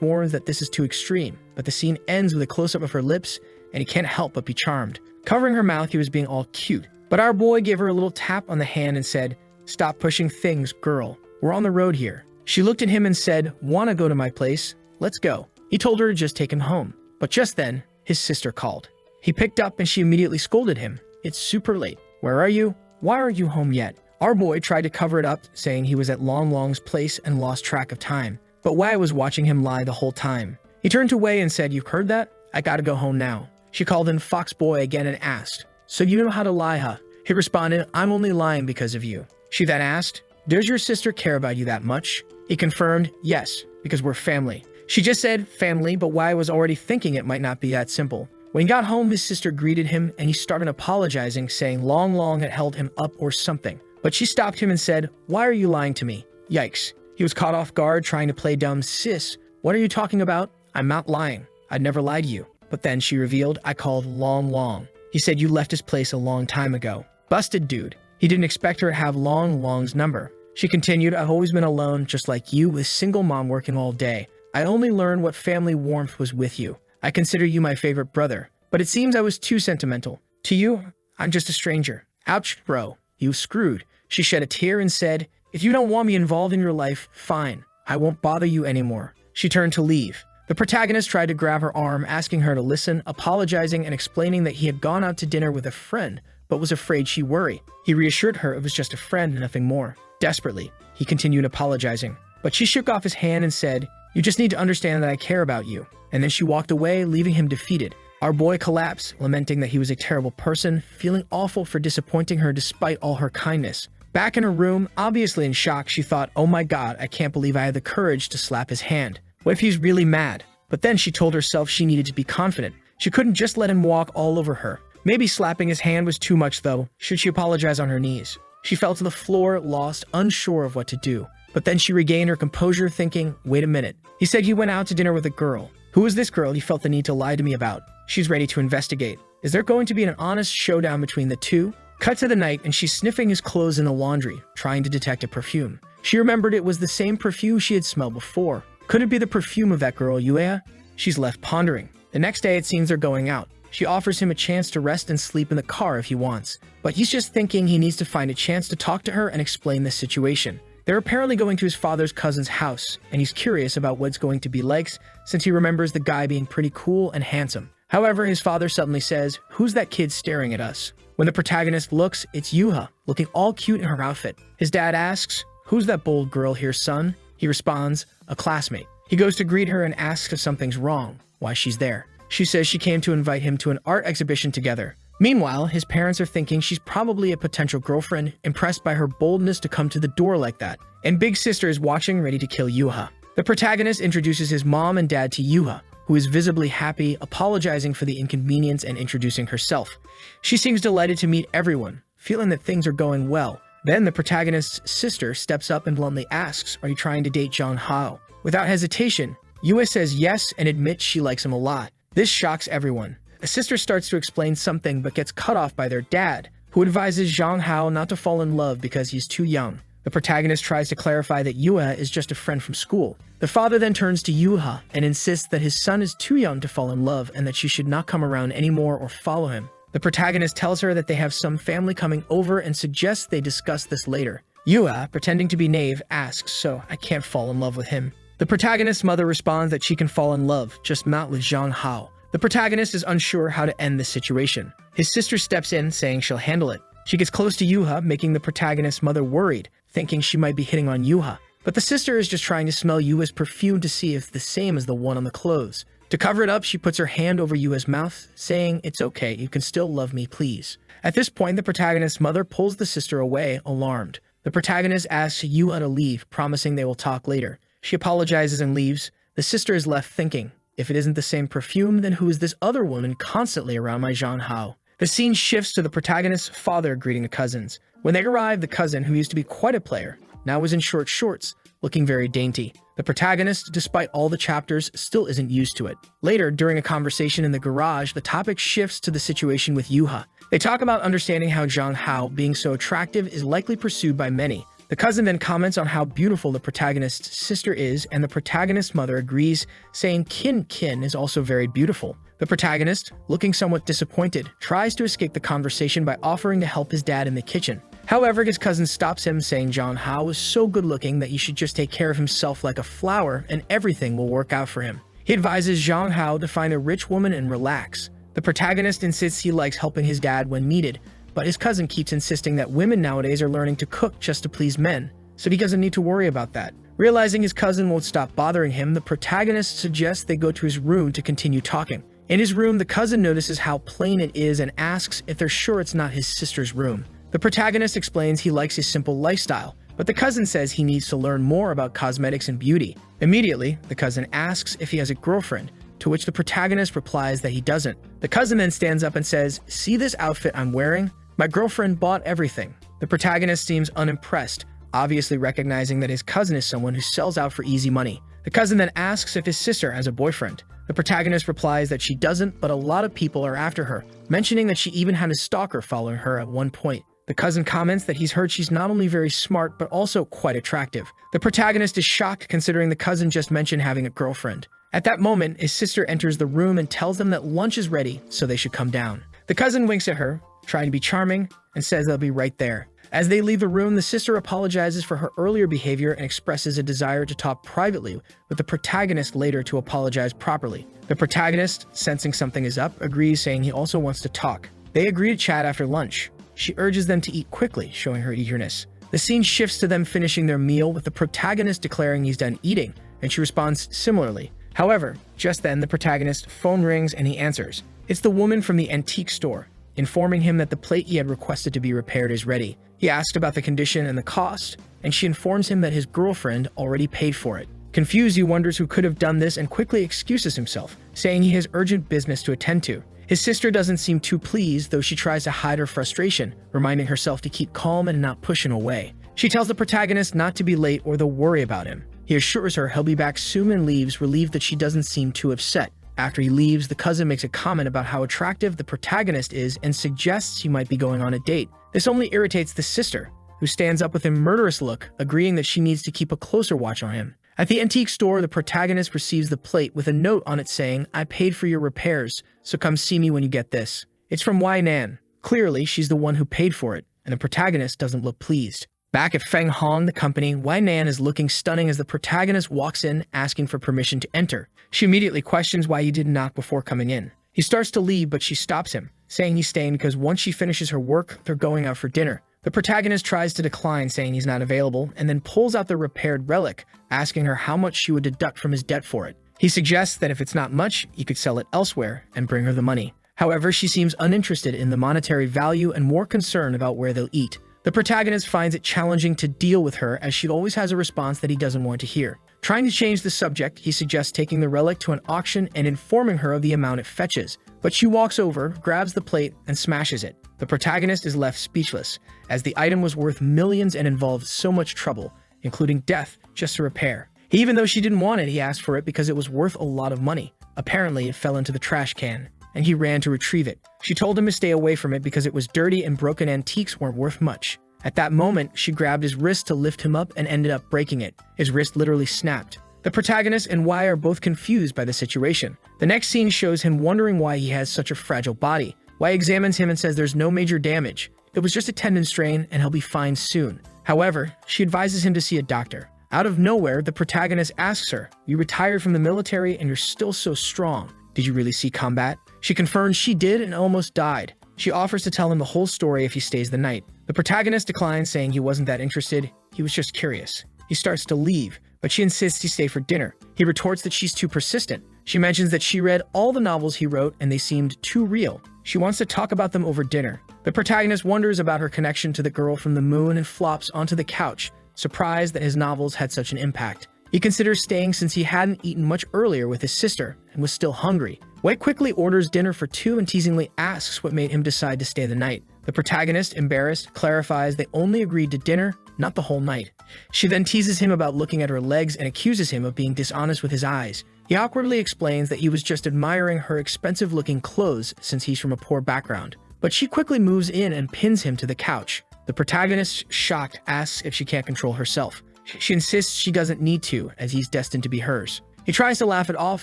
warns that this is too extreme, but the scene ends with a close-up of her lips, and he can't help but be charmed. Covering her mouth, he was being all cute. But our boy gave her a little tap on the hand and said, "Stop pushing things, girl. We're on the road here." She looked at him and said, "Wanna go to my place? Let's go." He told her to just take him home. But just then, his sister called. He picked up and she immediately scolded him. "It's super late. Where are you? Why aren't you home yet?" Our boy tried to cover it up, saying he was at Long Long's place and lost track of time. But Wei was watching him lie the whole time. He turned to Wei and said, "You've heard that? I gotta go home now." She called him Fox Boy again and asked, "So you know how to lie, huh?" He responded, "I'm only lying because of you." She then asked, "Does your sister care about you that much?" He confirmed, "Yes, because we're family." She just said family, but Wei was already thinking it might not be that simple. When he got home, his sister greeted him and he started apologizing, saying Long Long had held him up or something. But she stopped him and said, "Why are you lying to me?" Yikes. He was caught off guard trying to play dumb. "Sis, what are you talking about? I'm not lying. I'd never lie to you." But then she revealed, "I called Long Long. He said you left his place a long time ago." Busted dude. He didn't expect her to have Long Long's number. She continued, "I've always been alone, just like you, with single mom working all day. I only learned what family warmth was with you. I consider you my favorite brother. But it seems I was too sentimental. To you, I'm just a stranger. Ouch, bro. You screwed." She shed a tear and said, "If you don't want me involved in your life, fine. I won't bother you anymore." She turned to leave. The protagonist tried to grab her arm, asking her to listen, apologizing and explaining that he had gone out to dinner with a friend, but was afraid she'd worry. He reassured her it was just a friend and nothing more. Desperately, he continued apologizing. But she shook off his hand and said, "You just need to understand that I care about you." And then she walked away, leaving him defeated. Our boy collapsed, lamenting that he was a terrible person, feeling awful for disappointing her despite all her kindness. Back in her room, obviously in shock, she thought, "Oh my god, I can't believe I had the courage to slap his hand. What if he's really mad?" But then she told herself she needed to be confident. She couldn't just let him walk all over her. Maybe slapping his hand was too much though. Should she apologize on her knees? She fell to the floor, lost, unsure of what to do. But then she regained her composure, thinking, "Wait a minute. He said he went out to dinner with a girl. Who is this girl he felt the need to lie to me about?" She's ready to investigate. Is there going to be an honest showdown between the two? Cut to the night and she's sniffing his clothes in the laundry, trying to detect a perfume. She remembered it was the same perfume she had smelled before. Could it be the perfume of that girl, Yuya? She's left pondering. The next day it seems they're going out. She offers him a chance to rest and sleep in the car if he wants. But he's just thinking he needs to find a chance to talk to her and explain the situation. They're apparently going to his father's cousin's house, and he's curious about what it's going to be like since he remembers the guy being pretty cool and handsome. However, his father suddenly says, "Who's that kid staring at us?" When the protagonist looks, it's Yuha, looking all cute in her outfit. His dad asks, "Who's that bold girl here, son?" He responds, "A classmate." He goes to greet her and asks if something's wrong, why she's there. She says she came to invite him to an art exhibition together. Meanwhile, his parents are thinking she's probably a potential girlfriend, impressed by her boldness to come to the door like that. And Big Sister is watching, ready to kill Yuha. The protagonist introduces his mom and dad to Yuha, who is visibly happy, apologizing for the inconvenience and introducing herself. She seems delighted to meet everyone, feeling that things are going well. Then the protagonist's sister steps up and bluntly asks, "Are you trying to date John Hao?" Without hesitation, Yuha says yes and admits she likes him a lot. This shocks everyone. The sister starts to explain something but gets cut off by their dad, who advises Zhang Hao not to fall in love because he's too young. The protagonist tries to clarify that Yuha is just a friend from school. The father then turns to Yuha and insists that his son is too young to fall in love and that she should not come around anymore or follow him. The protagonist tells her that they have some family coming over and suggests they discuss this later. Yuha, pretending to be naive, asks, "So I can't fall in love with him?" The protagonist's mother responds that she can fall in love, just not with Zhang Hao. The protagonist is unsure how to end this situation. His sister steps in, saying she'll handle it. She gets close to Yuha, making the protagonist's mother worried, thinking she might be hitting on Yuha. But the sister is just trying to smell Yuha's perfume to see if it's the same as the one on the clothes. To cover it up, she puts her hand over Yuha's mouth, saying, "It's okay, you can still love me, please." At this point, the protagonist's mother pulls the sister away, alarmed. The protagonist asks Yuha to leave, promising they will talk later. She apologizes and leaves. The sister is left thinking, if it isn't the same perfume, then who is this other woman constantly around my Jianhao? The scene shifts to the protagonist's father greeting the cousins. When they arrive, the cousin, who used to be quite a player, now was in short shorts, looking very dainty. The protagonist, despite all the chapters, still isn't used to it. Later, during a conversation in the garage, the topic shifts to the situation with Yuha. They talk about understanding how Jianhao, being so attractive, is likely pursued by many. The cousin then comments on how beautiful the protagonist's sister is, and the protagonist's mother agrees, saying Qin is also very beautiful. The protagonist, looking somewhat disappointed, tries to escape the conversation by offering to help his dad in the kitchen. However, his cousin stops him, saying Jianhao is so good-looking that he should just take care of himself like a flower and everything will work out for him. He advises Jianhao to find a rich woman and relax. The protagonist insists he likes helping his dad when needed, but his cousin keeps insisting that women nowadays are learning to cook just to please men, so he doesn't need to worry about that. Realizing his cousin won't stop bothering him, the protagonist suggests they go to his room to continue talking. In his room, the cousin notices how plain it is and asks if they're sure it's not his sister's room. The protagonist explains he likes his simple lifestyle, but the cousin says he needs to learn more about cosmetics and beauty. Immediately, the cousin asks if he has a girlfriend, to which the protagonist replies that he doesn't. The cousin then stands up and says, "See this outfit I'm wearing? My girlfriend bought everything." The protagonist seems unimpressed, obviously recognizing that his cousin is someone who sells out for easy money. The cousin then asks if his sister has a boyfriend. The protagonist replies that she doesn't, but a lot of people are after her, mentioning that she even had a stalker following her at one point. The cousin comments that he's heard she's not only very smart, but also quite attractive. The protagonist is shocked considering the cousin just mentioned having a girlfriend. At that moment, his sister enters the room and tells them that lunch is ready, so they should come down. The cousin winks at her, trying to be charming, and says they'll be right there. As they leave the room, the sister apologizes for her earlier behavior and expresses a desire to talk privately with the protagonist later to apologize properly. The protagonist, sensing something is up, agrees, saying he also wants to talk. They agree to chat after lunch. She urges them to eat quickly, showing her eagerness. The scene shifts to them finishing their meal, with the protagonist declaring he's done eating, and she responds similarly. However, just then the protagonist's phone rings and he answers. It's the woman from the antique store, informing him that the plate he had requested to be repaired is ready. He asks about the condition and the cost, and she informs him that his girlfriend already paid for it. Confused, he wonders who could have done this and quickly excuses himself, saying he has urgent business to attend to. His sister doesn't seem too pleased, though she tries to hide her frustration, reminding herself to keep calm and not push him away. She tells the protagonist not to be late or they'll worry about him. He assures her he'll be back soon and leaves, relieved that she doesn't seem too upset. After he leaves, the cousin makes a comment about how attractive the protagonist is and suggests he might be going on a date. This only irritates the sister, who stands up with a murderous look, agreeing that she needs to keep a closer watch on him. At the antique store, the protagonist receives the plate with a note on it saying, "I paid for your repairs, so come see me when you get this." It's from Wai Nan. Clearly, she's the one who paid for it, and the protagonist doesn't look pleased. Back at Feng Hong, the company, Wai Nan is looking stunning as the protagonist walks in, asking for permission to enter. She immediately questions why he didn't knock before coming in. He starts to leave, but she stops him, saying he's staying because once she finishes her work, they're going out for dinner. The protagonist tries to decline, saying he's not available, and then pulls out the repaired relic, asking her how much she would deduct from his debt for it. He suggests that if it's not much, he could sell it elsewhere and bring her the money. However, she seems uninterested in the monetary value and more concerned about where they'll eat. The protagonist finds it challenging to deal with her as she always has a response that he doesn't want to hear. Trying to change the subject, he suggests taking the relic to an auction and informing her of the amount it fetches. But she walks over, grabs the plate, and smashes it. The protagonist is left speechless, as the item was worth millions and involved so much trouble, including death, just to repair. Even though she didn't want it, he asked for it because it was worth a lot of money. Apparently, it fell into the trash can, and he ran to retrieve it. She told him to stay away from it because it was dirty and broken antiques weren't worth much. At that moment, she grabbed his wrist to lift him up and ended up breaking it. His wrist literally snapped. The protagonist and Wai are both confused by the situation. The next scene shows him wondering why he has such a fragile body. Wai examines him and says there's no major damage. It was just a tendon strain and he'll be fine soon. However, she advises him to see a doctor. Out of nowhere, the protagonist asks her, "You retired from the military and you're still so strong. Did you really see combat? She confirms she did and almost died. She offers to tell him the whole story if he stays the night. The protagonist declines, saying he wasn't that interested, he was just curious. He starts to leave, but she insists he stay for dinner. He retorts that she's too persistent. She mentions that she read all the novels he wrote and they seemed too real. She wants to talk about them over dinner. The protagonist wonders about her connection to the girl from the moon and flops onto the couch, surprised that his novels had such an impact. He considers staying since he hadn't eaten much earlier with his sister and was still hungry. White quickly orders dinner for two and teasingly asks what made him decide to stay the night. The protagonist, embarrassed, clarifies they only agreed to dinner, not the whole night. She then teases him about looking at her legs and accuses him of being dishonest with his eyes. He awkwardly explains that he was just admiring her expensive-looking clothes since he's from a poor background. But she quickly moves in and pins him to the couch. The protagonist, shocked, asks if she can't control herself. She insists she doesn't need to, as he's destined to be hers. He tries to laugh it off,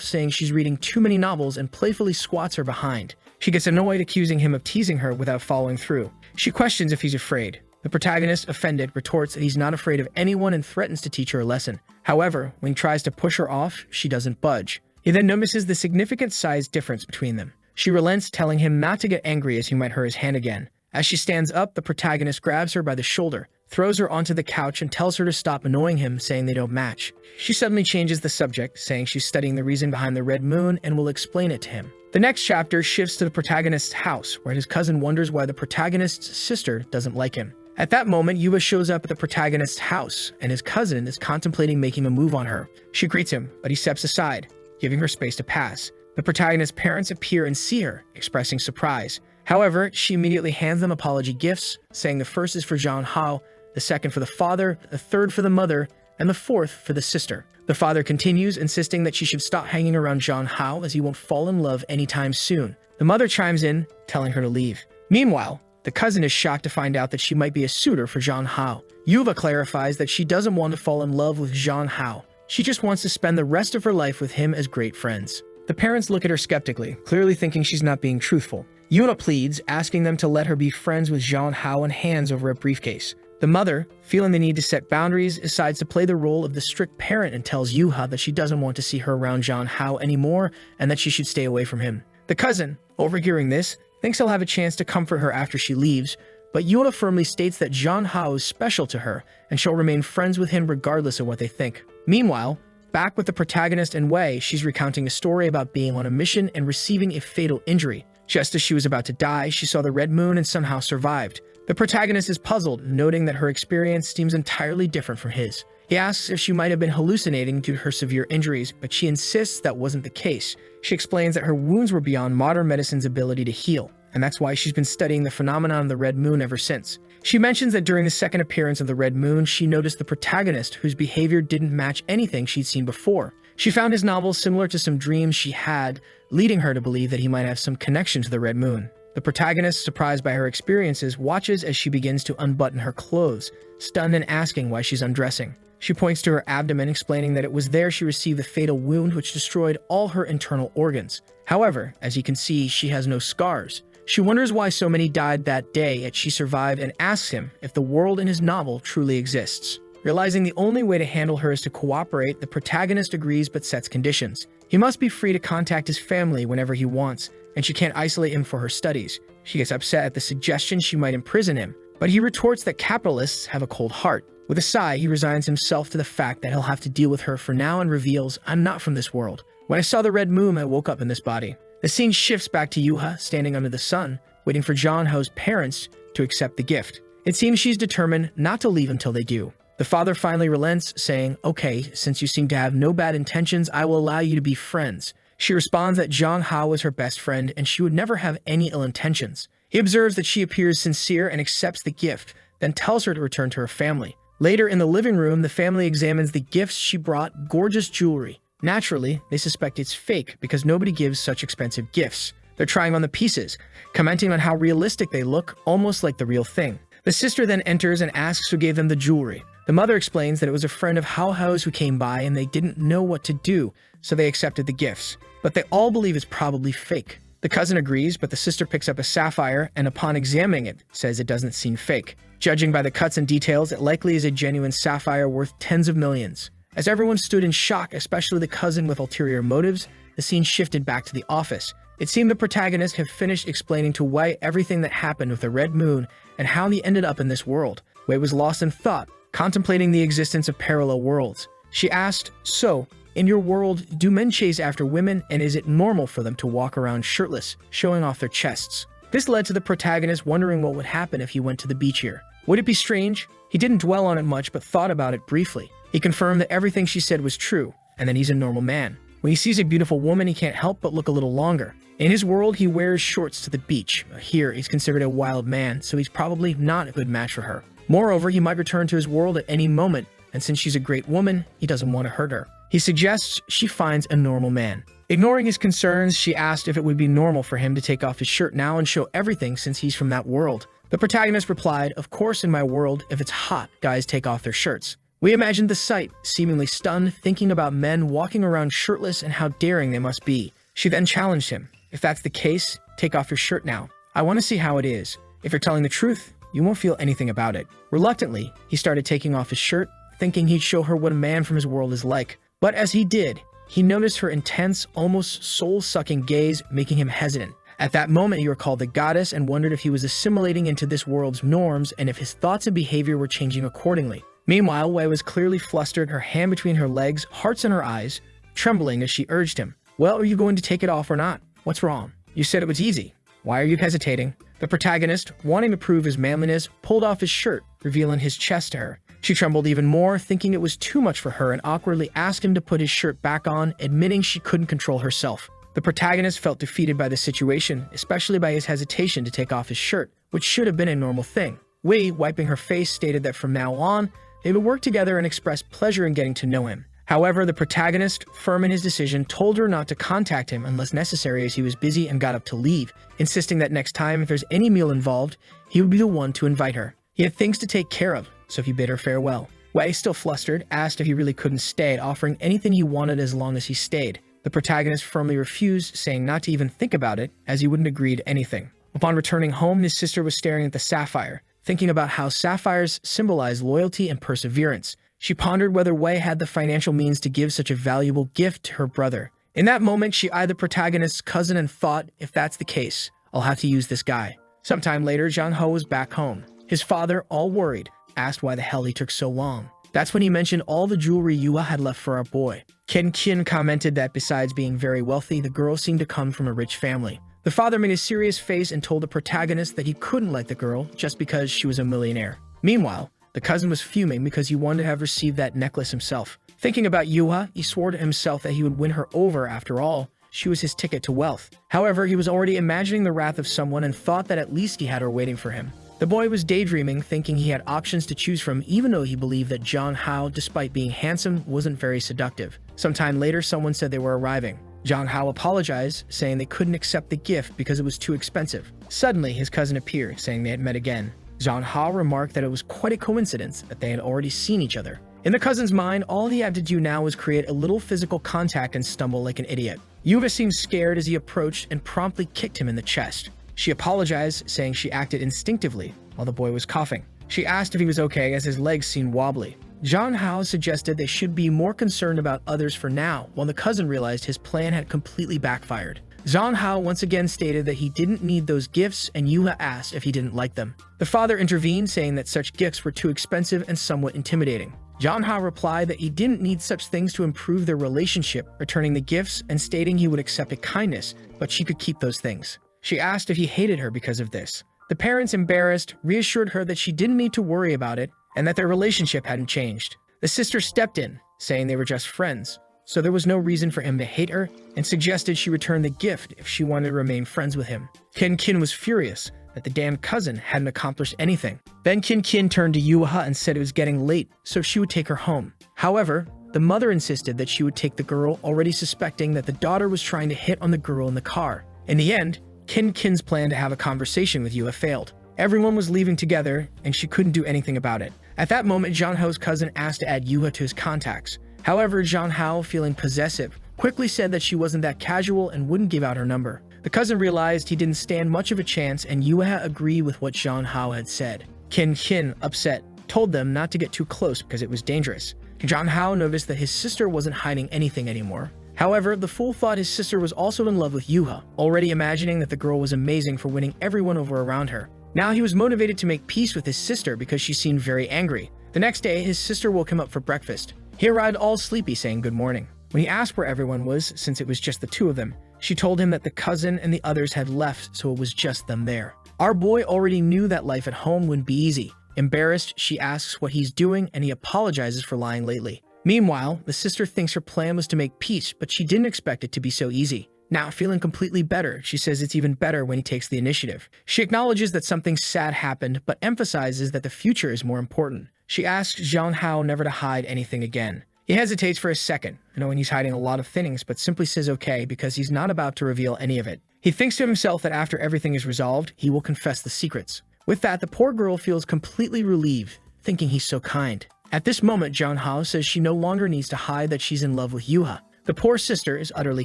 saying she's reading too many novels and playfully squats her behind. She gets annoyed, accusing him of teasing her without following through. She questions if he's afraid. The protagonist, offended, retorts that he's not afraid of anyone and threatens to teach her a lesson. However, when he tries to push her off, she doesn't budge. He then notices the significant size difference between them. She relents, telling him not to get angry as he might hurt his hand again. As she stands up, the protagonist grabs her by the shoulder, throws her onto the couch, and tells her to stop annoying him, saying they don't match. She suddenly changes the subject, saying she's studying the reason behind the red moon and will explain it to him. The next chapter shifts to the protagonist's house, where his cousin wonders why the protagonist's sister doesn't like him. At that moment, Yuba shows up at the protagonist's house, and his cousin is contemplating making a move on her. She greets him, but he steps aside, giving her space to pass. The protagonist's parents appear and see her, expressing surprise. However, she immediately hands them apology gifts, saying the first is for Zhang Hao, the second for the father, the third for the mother, and the fourth for the sister. The father continues, insisting that she should stop hanging around Zhang Hao as he won't fall in love anytime soon. The mother chimes in, telling her to leave. Meanwhile, the cousin is shocked to find out that she might be a suitor for Zhang Hao. Yuva clarifies that she doesn't want to fall in love with Zhang Hao. She just wants to spend the rest of her life with him as great friends. The parents look at her skeptically, clearly thinking she's not being truthful. Yuna pleads, asking them to let her be friends with Zhang Hao and hands over a briefcase. The mother, feeling the need to set boundaries, decides to play the role of the strict parent and tells Yuha that she doesn't want to see her around Zhang Hao anymore and that she should stay away from him. The cousin, overhearing this, thinks he'll have a chance to comfort her after she leaves, but Yuna firmly states that Zhang Hao is special to her and she'll remain friends with him regardless of what they think. Meanwhile, back with the protagonist and Wei, she's recounting a story about being on a mission and receiving a fatal injury. Just as she was about to die, she saw the red moon and somehow survived. The protagonist is puzzled, noting that her experience seems entirely different from his. He asks if she might have been hallucinating due to her severe injuries, but she insists that wasn't the case. She explains that her wounds were beyond modern medicine's ability to heal, and that's why she's been studying the phenomenon of the red moon ever since. She mentions that during the second appearance of the red moon, she noticed the protagonist whose behavior didn't match anything she'd seen before. She found his novels similar to some dreams she had, leading her to believe that he might have some connection to the red moon. The protagonist, surprised by her experiences, watches as she begins to unbutton her clothes, stunned and asking why she's undressing. She points to her abdomen, explaining that it was there she received the fatal wound which destroyed all her internal organs. However, as you can see, she has no scars. She wonders why so many died that day, yet she survived, and asks him if the world in his novel truly exists. Realizing the only way to handle her is to cooperate, the protagonist agrees but sets conditions. He must be free to contact his family whenever he wants, and she can't isolate him for her studies. She gets upset at the suggestion she might imprison him, but he retorts that capitalists have a cold heart. With a sigh, he resigns himself to the fact that he'll have to deal with her for now and reveals, "I'm not from this world. When I saw the red moon, I woke up in this body." The scene shifts back to Yuha, standing under the sun, waiting for Zhang Hao's parents to accept the gift. It seems she's determined not to leave until they do. The father finally relents, saying, "Okay, since you seem to have no bad intentions, I will allow you to be friends." She responds that Zhang Hao is her best friend and she would never have any ill intentions. He observes that she appears sincere and accepts the gift, then tells her to return to her family. Later in the living room, the family examines the gifts she brought, gorgeous jewelry. Naturally, they suspect it's fake because nobody gives such expensive gifts. They're trying on the pieces, commenting on how realistic they look, almost like the real thing. The sister then enters and asks who gave them the jewelry. The mother explains that it was a friend of Hao Hao's who came by and they didn't know what to do, so they accepted the gifts. But they all believe it's probably fake. The cousin agrees, but the sister picks up a sapphire and upon examining it, says it doesn't seem fake. Judging by the cuts and details, it likely is a genuine sapphire worth tens of millions. As everyone stood in shock, especially the cousin with ulterior motives, the scene shifted back to the office. It seemed the protagonist had finished explaining to Wei everything that happened with the Red Moon and how he ended up in this world. Wei was lost in thought, contemplating the existence of parallel worlds. She asked, "So, in your world, do men chase after women, and is it normal for them to walk around shirtless, showing off their chests?" This led to the protagonist wondering what would happen if he went to the beach here. Would it be strange? He didn't dwell on it much, but thought about it briefly. He confirmed that everything she said was true, and that he's a normal man. When he sees a beautiful woman, he can't help but look a little longer. In his world, he wears shorts to the beach. Here, he's considered a wild man, so he's probably not a good match for her. Moreover, he might return to his world at any moment, and since she's a great woman, he doesn't want to hurt her. He suggests she finds a normal man. Ignoring his concerns, she asked if it would be normal for him to take off his shirt now and show everything since he's from that world. The protagonist replied, "Of course, in my world, if it's hot, guys take off their shirts." We imagined the sight, seemingly stunned, thinking about men walking around shirtless and how daring they must be. She then challenged him, "If that's the case, take off your shirt now. I want to see how it is. If you're telling the truth, you won't feel anything about it." Reluctantly, he started taking off his shirt, thinking he'd show her what a man from his world is like. But as he did, he noticed her intense, almost soul-sucking gaze, making him hesitant. At that moment, he recalled the goddess and wondered if he was assimilating into this world's norms and if his thoughts and behavior were changing accordingly. Meanwhile, Wei was clearly flustered, her hand between her legs, hearts in her eyes, trembling as she urged him. "Well, are you going to take it off or not? What's wrong? You said it was easy. Why are you hesitating?" The protagonist, wanting to prove his manliness, pulled off his shirt, revealing his chest to her. She trembled even more, thinking it was too much for her, and awkwardly asked him to put his shirt back on, admitting she couldn't control herself. The protagonist felt defeated by the situation, especially by his hesitation to take off his shirt, which should have been a normal thing. Wei, wiping her face, stated that from now on, they would work together and express pleasure in getting to know him. However, the protagonist, firm in his decision, told her not to contact him unless necessary as he was busy and got up to leave, insisting that next time if there's any meal involved, he would be the one to invite her. He had things to take care of, so he bid her farewell. Wei, still flustered, asked if he really couldn't stay, offering anything he wanted as long as he stayed. The protagonist firmly refused, saying not to even think about it, as he wouldn't agree to anything. Upon returning home, his sister was staring at the sapphire, thinking about how sapphires symbolize loyalty and perseverance. She pondered whether Wei had the financial means to give such a valuable gift to her brother. In that moment, she eyed the protagonist's cousin and thought, if that's the case, I'll have to use this guy. Sometime later, Jang-ho was back home. His father, all worried, asked why the hell he took so long. That's when he mentioned all the jewelry Yua had left for our boy. Kin commented that besides being very wealthy, the girl seemed to come from a rich family. The father made a serious face and told the protagonist that he couldn't like the girl just because she was a millionaire. Meanwhile, the cousin was fuming because he wanted to have received that necklace himself. Thinking about Yua, he swore to himself that he would win her over after all. She was his ticket to wealth. However, he was already imagining the wrath of someone and thought that at least he had her waiting for him. The boy was daydreaming, thinking he had options to choose from, even though he believed that Zhang Hao, despite being handsome, wasn't very seductive. Sometime later, someone said they were arriving. Zhang Hao apologized, saying they couldn't accept the gift because it was too expensive. Suddenly, his cousin appeared, saying they had met again. Zhang Hao remarked that it was quite a coincidence that they had already seen each other. In the cousin's mind, all he had to do now was create a little physical contact and stumble like an idiot. Yuva seemed scared as he approached and promptly kicked him in the chest. She apologized, saying she acted instinctively while the boy was coughing. She asked if he was okay as his legs seemed wobbly. Zhang Hao suggested they should be more concerned about others for now, while the cousin realized his plan had completely backfired. Zhang Hao once again stated that he didn't need those gifts, and Yuha asked if he didn't like them. The father intervened, saying that such gifts were too expensive and somewhat intimidating. Zhang Hao replied that he didn't need such things to improve their relationship, returning the gifts and stating he would accept a kindness, but she could keep those things. She asked if he hated her because of this. The parents, embarrassed, reassured her that she didn't need to worry about it and that their relationship hadn't changed. The sister stepped in, saying they were just friends, so there was no reason for him to hate her, and suggested she return the gift if she wanted to remain friends with him. Kin was furious that the damn cousin hadn't accomplished anything. Then Kin turned to Yuha and said it was getting late, so she would take her home. However, the mother insisted that she would take the girl, already suspecting that the daughter was trying to hit on the girl in the car. In the end, Kin's plan to have a conversation with Yuha failed. Everyone was leaving together, and she couldn't do anything about it. At that moment, Zhang Hao's cousin asked to add Yuha to his contacts. However, Zhang Hao, feeling possessive, quickly said that she wasn't that casual and wouldn't give out her number. The cousin realized he didn't stand much of a chance, and Yuha agreed with what Zhang Hao had said. Kin, upset, told them not to get too close because it was dangerous. Zhang Hao noticed that his sister wasn't hiding anything anymore. However, the fool thought his sister was also in love with Yuha, already imagining that the girl was amazing for winning everyone over around her. Now he was motivated to make peace with his sister because she seemed very angry. The next day, his sister woke him up for breakfast. He arrived all sleepy, saying good morning. When he asked where everyone was, since it was just the two of them, she told him that the cousin and the others had left, so it was just them there. Our boy already knew that life at home wouldn't be easy. Embarrassed, she asks what he's doing, and he apologizes for lying lately. Meanwhile, the sister thinks her plan was to make peace, but she didn't expect it to be so easy. Now, feeling completely better, she says it's even better when he takes the initiative. She acknowledges that something sad happened, but emphasizes that the future is more important. She asks Zhang Hao never to hide anything again. He hesitates for a second, knowing he's hiding a lot of things, but simply says okay because he's not about to reveal any of it. He thinks to himself that after everything is resolved, he will confess the secrets. With that, the poor girl feels completely relieved, thinking he's so kind. At this moment, Zhang Hao says she no longer needs to hide that she's in love with Yuha. The poor sister is utterly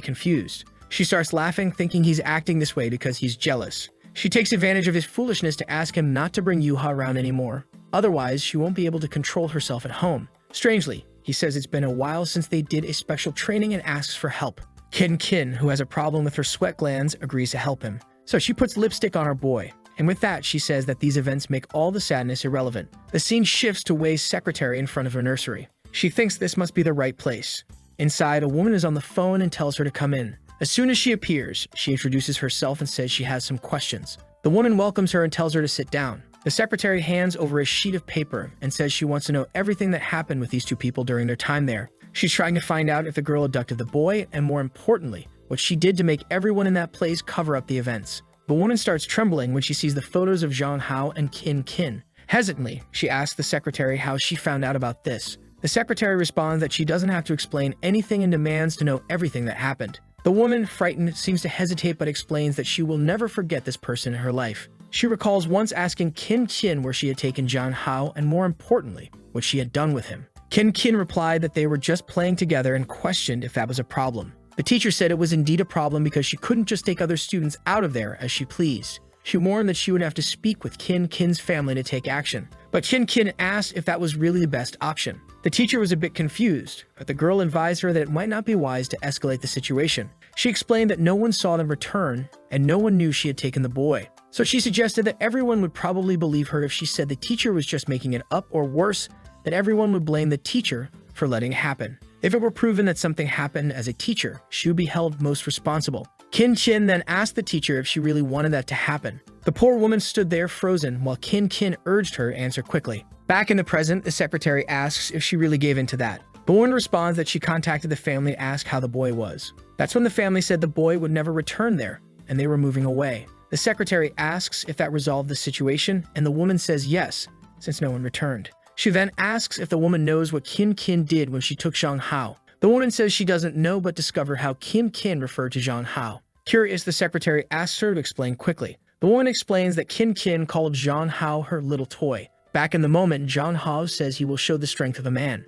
confused. She starts laughing, thinking he's acting this way because he's jealous. She takes advantage of his foolishness to ask him not to bring Yuha around anymore. Otherwise, she won't be able to control herself at home. Strangely, he says it's been a while since they did a special training and asks for help. Kin, who has a problem with her sweat glands, agrees to help him. So she puts lipstick on her boy. And with that, she says that these events make all the sadness irrelevant. The scene shifts to Wei's secretary in front of her nursery. She thinks this must be the right place. Inside, a woman is on the phone and tells her to come in. As soon as she appears, she introduces herself and says she has some questions. The woman welcomes her and tells her to sit down. The secretary hands over a sheet of paper and says she wants to know everything that happened with these two people during their time there. She's trying to find out if the girl abducted the boy, and more importantly, what she did to make everyone in that place cover up the events. The woman starts trembling when she sees the photos of Zhang Hao and Kin. Hesitantly, she asks the secretary how she found out about this. The secretary responds that she doesn't have to explain anything and demands to know everything that happened. The woman, frightened, seems to hesitate but explains that she will never forget this person in her life. She recalls once asking Kin where she had taken Zhang Hao and, more importantly, what she had done with him. Kin replied that they were just playing together and questioned if that was a problem. The teacher said it was indeed a problem because she couldn't just take other students out of there as she pleased. She warned that she would have to speak with Kin's family to take action. But Kin asked if that was really the best option. The teacher was a bit confused, but the girl advised her that it might not be wise to escalate the situation. She explained that no one saw them return, and no one knew she had taken the boy. So she suggested that everyone would probably believe her if she said the teacher was just making it up, or worse, that everyone would blame the teacher for letting it happen. If it were proven that something happened as a teacher, she would be held most responsible. Kin then asked the teacher if she really wanted that to happen. The poor woman stood there frozen while Kin urged her to answer quickly. Back in the present, the secretary asks if she really gave in to that. The woman responds that she contacted the family to ask how the boy was. That's when the family said the boy would never return there, and they were moving away. The secretary asks if that resolved the situation, and the woman says yes, since no one returned. She then asks if the woman knows what Kin did when she took Zhang Hao. The woman says she doesn't know but discover how Kin referred to Zhang Hao. Curious, the secretary asks her to explain quickly. The woman explains that Kin called Zhang Hao her little toy. Back in the moment, Zhang Hao says he will show the strength of a man.